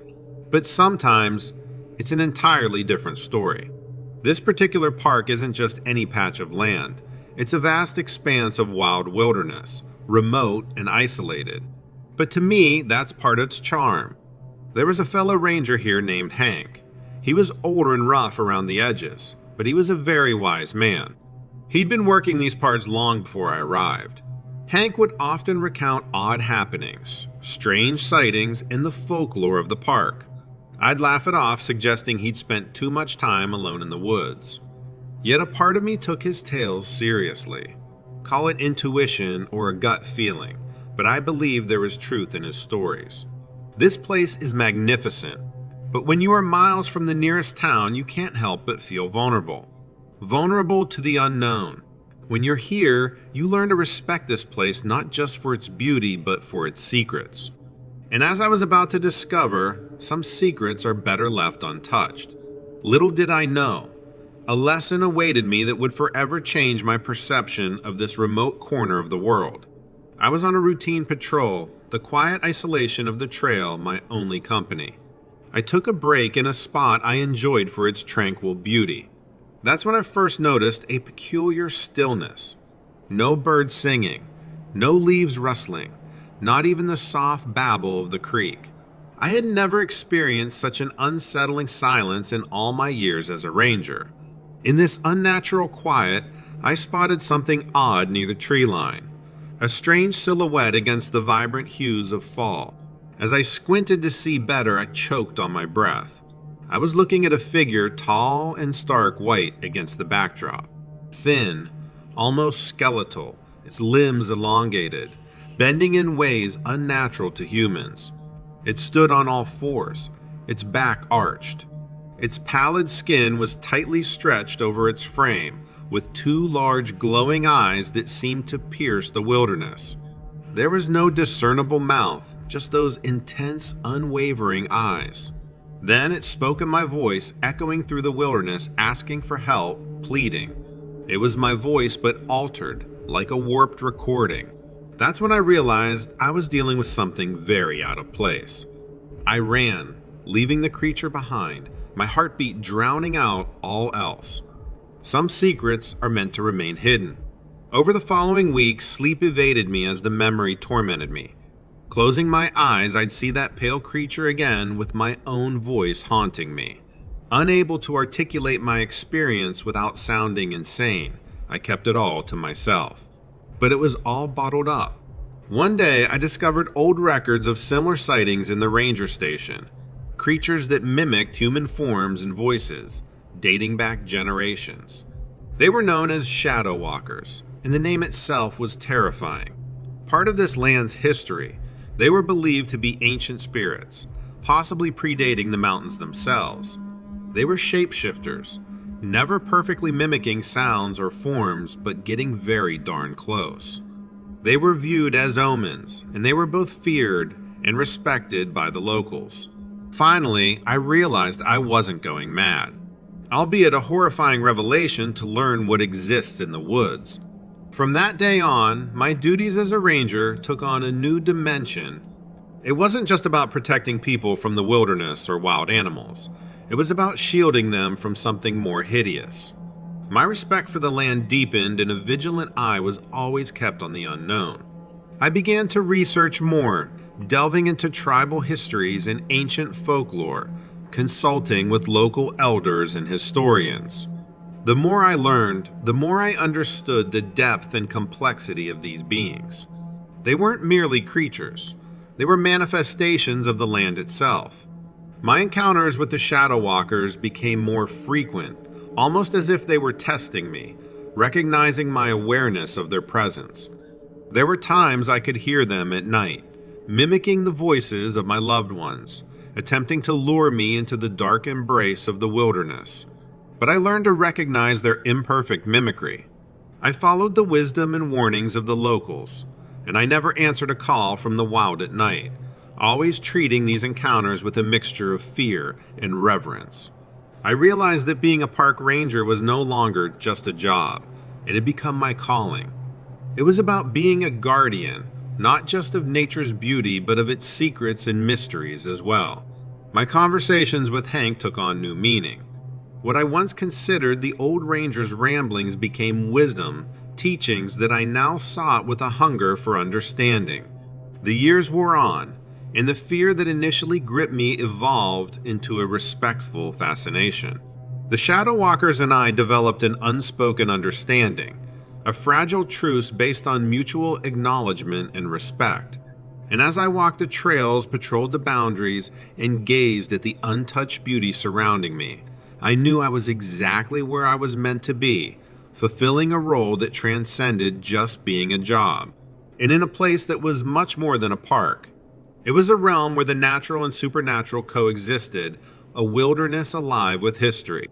But sometimes, it's an entirely different story. This particular park isn't just any patch of land. It's a vast expanse of wild wilderness, remote and isolated. But to me, that's part of its charm. There was a fellow ranger here named Hank. He was older and rough around the edges, but he was a very wise man. He'd been working these parts long before I arrived. Hank would often recount odd happenings, strange sightings, and the folklore of the park. I'd laugh it off, suggesting he'd spent too much time alone in the woods. Yet a part of me took his tales seriously. Call it intuition or a gut feeling, but I believe there is truth in his stories. This place is magnificent, but when you are miles from the nearest town, you can't help but feel vulnerable. Vulnerable to the unknown. When you're here, you learn to respect this place not just for its beauty, but for its secrets. And as I was about to discover, some secrets are better left untouched. Little did I know, a lesson awaited me that would forever change my perception of this remote corner of the world. I was on a routine patrol, the quiet isolation of the trail my only company. I took a break in a spot I enjoyed for its tranquil beauty. That's when I first noticed a peculiar stillness. No birds singing, no leaves rustling, not even the soft babble of the creek. I had never experienced such an unsettling silence in all my years as a ranger. In this unnatural quiet, I spotted something odd near the tree line, a strange silhouette against the vibrant hues of fall. As I squinted to see better, I choked on my breath. I was looking at a figure tall and stark white against the backdrop. Thin, almost skeletal, its limbs elongated, bending in ways unnatural to humans. It stood on all fours, its back arched. Its pallid skin was tightly stretched over its frame, with two large glowing eyes that seemed to pierce the wilderness. There was no discernible mouth, just those intense, unwavering eyes. Then it spoke in my voice, echoing through the wilderness, asking for help, pleading. It was my voice, but altered, like a warped recording. That's when I realized I was dealing with something very out of place. I ran, leaving the creature behind, my heartbeat drowning out all else. Some secrets are meant to remain hidden. Over the following weeks, sleep evaded me as the memory tormented me. Closing my eyes, I'd see that pale creature again with my own voice haunting me. Unable to articulate my experience without sounding insane, I kept it all to myself. But it was all bottled up. One day, I discovered old records of similar sightings in the ranger station. Creatures that mimicked human forms and voices, dating back generations. They were known as shadow walkers, and the name itself was terrifying. Part of this land's history, they were believed to be ancient spirits, possibly predating the mountains themselves. They were shapeshifters, never perfectly mimicking sounds or forms, but getting very darn close. They were viewed as omens, and they were both feared and respected by the locals. Finally, I realized I wasn't going mad, albeit a horrifying revelation to learn what exists in the woods. From that day on, my duties as a ranger took on a new dimension. It wasn't just about protecting people from the wilderness or wild animals. It was about shielding them from something more hideous. My respect for the land deepened, and a vigilant eye was always kept on the unknown. I began to research more, delving into tribal histories and ancient folklore, consulting with local elders and historians. The more I learned, the more I understood the depth and complexity of these beings. They weren't merely creatures. They were manifestations of the land itself. My encounters with the shadow walkers became more frequent, almost as if they were testing me, recognizing my awareness of their presence. There were times I could hear them at night, mimicking the voices of my loved ones, attempting to lure me into the dark embrace of the wilderness. But I learned to recognize their imperfect mimicry. I followed the wisdom and warnings of the locals, and I never answered a call from the wild at night, always treating these encounters with a mixture of fear and reverence. I realized that being a park ranger was no longer just a job. It had become my calling. It was about being a guardian, not just of nature's beauty, but of its secrets and mysteries as well. My conversations with Hank took on new meaning. What I once considered the old ranger's ramblings became wisdom, teachings that I now sought with a hunger for understanding. The years wore on, and the fear that initially gripped me evolved into a respectful fascination. The shadow walkers and I developed an unspoken understanding, a fragile truce based on mutual acknowledgement and respect. And as I walked the trails, patrolled the boundaries, and gazed at the untouched beauty surrounding me, I knew I was exactly where I was meant to be, fulfilling a role that transcended just being a job, and in a place that was much more than a park. It was a realm where the natural and supernatural coexisted, a wilderness alive with history.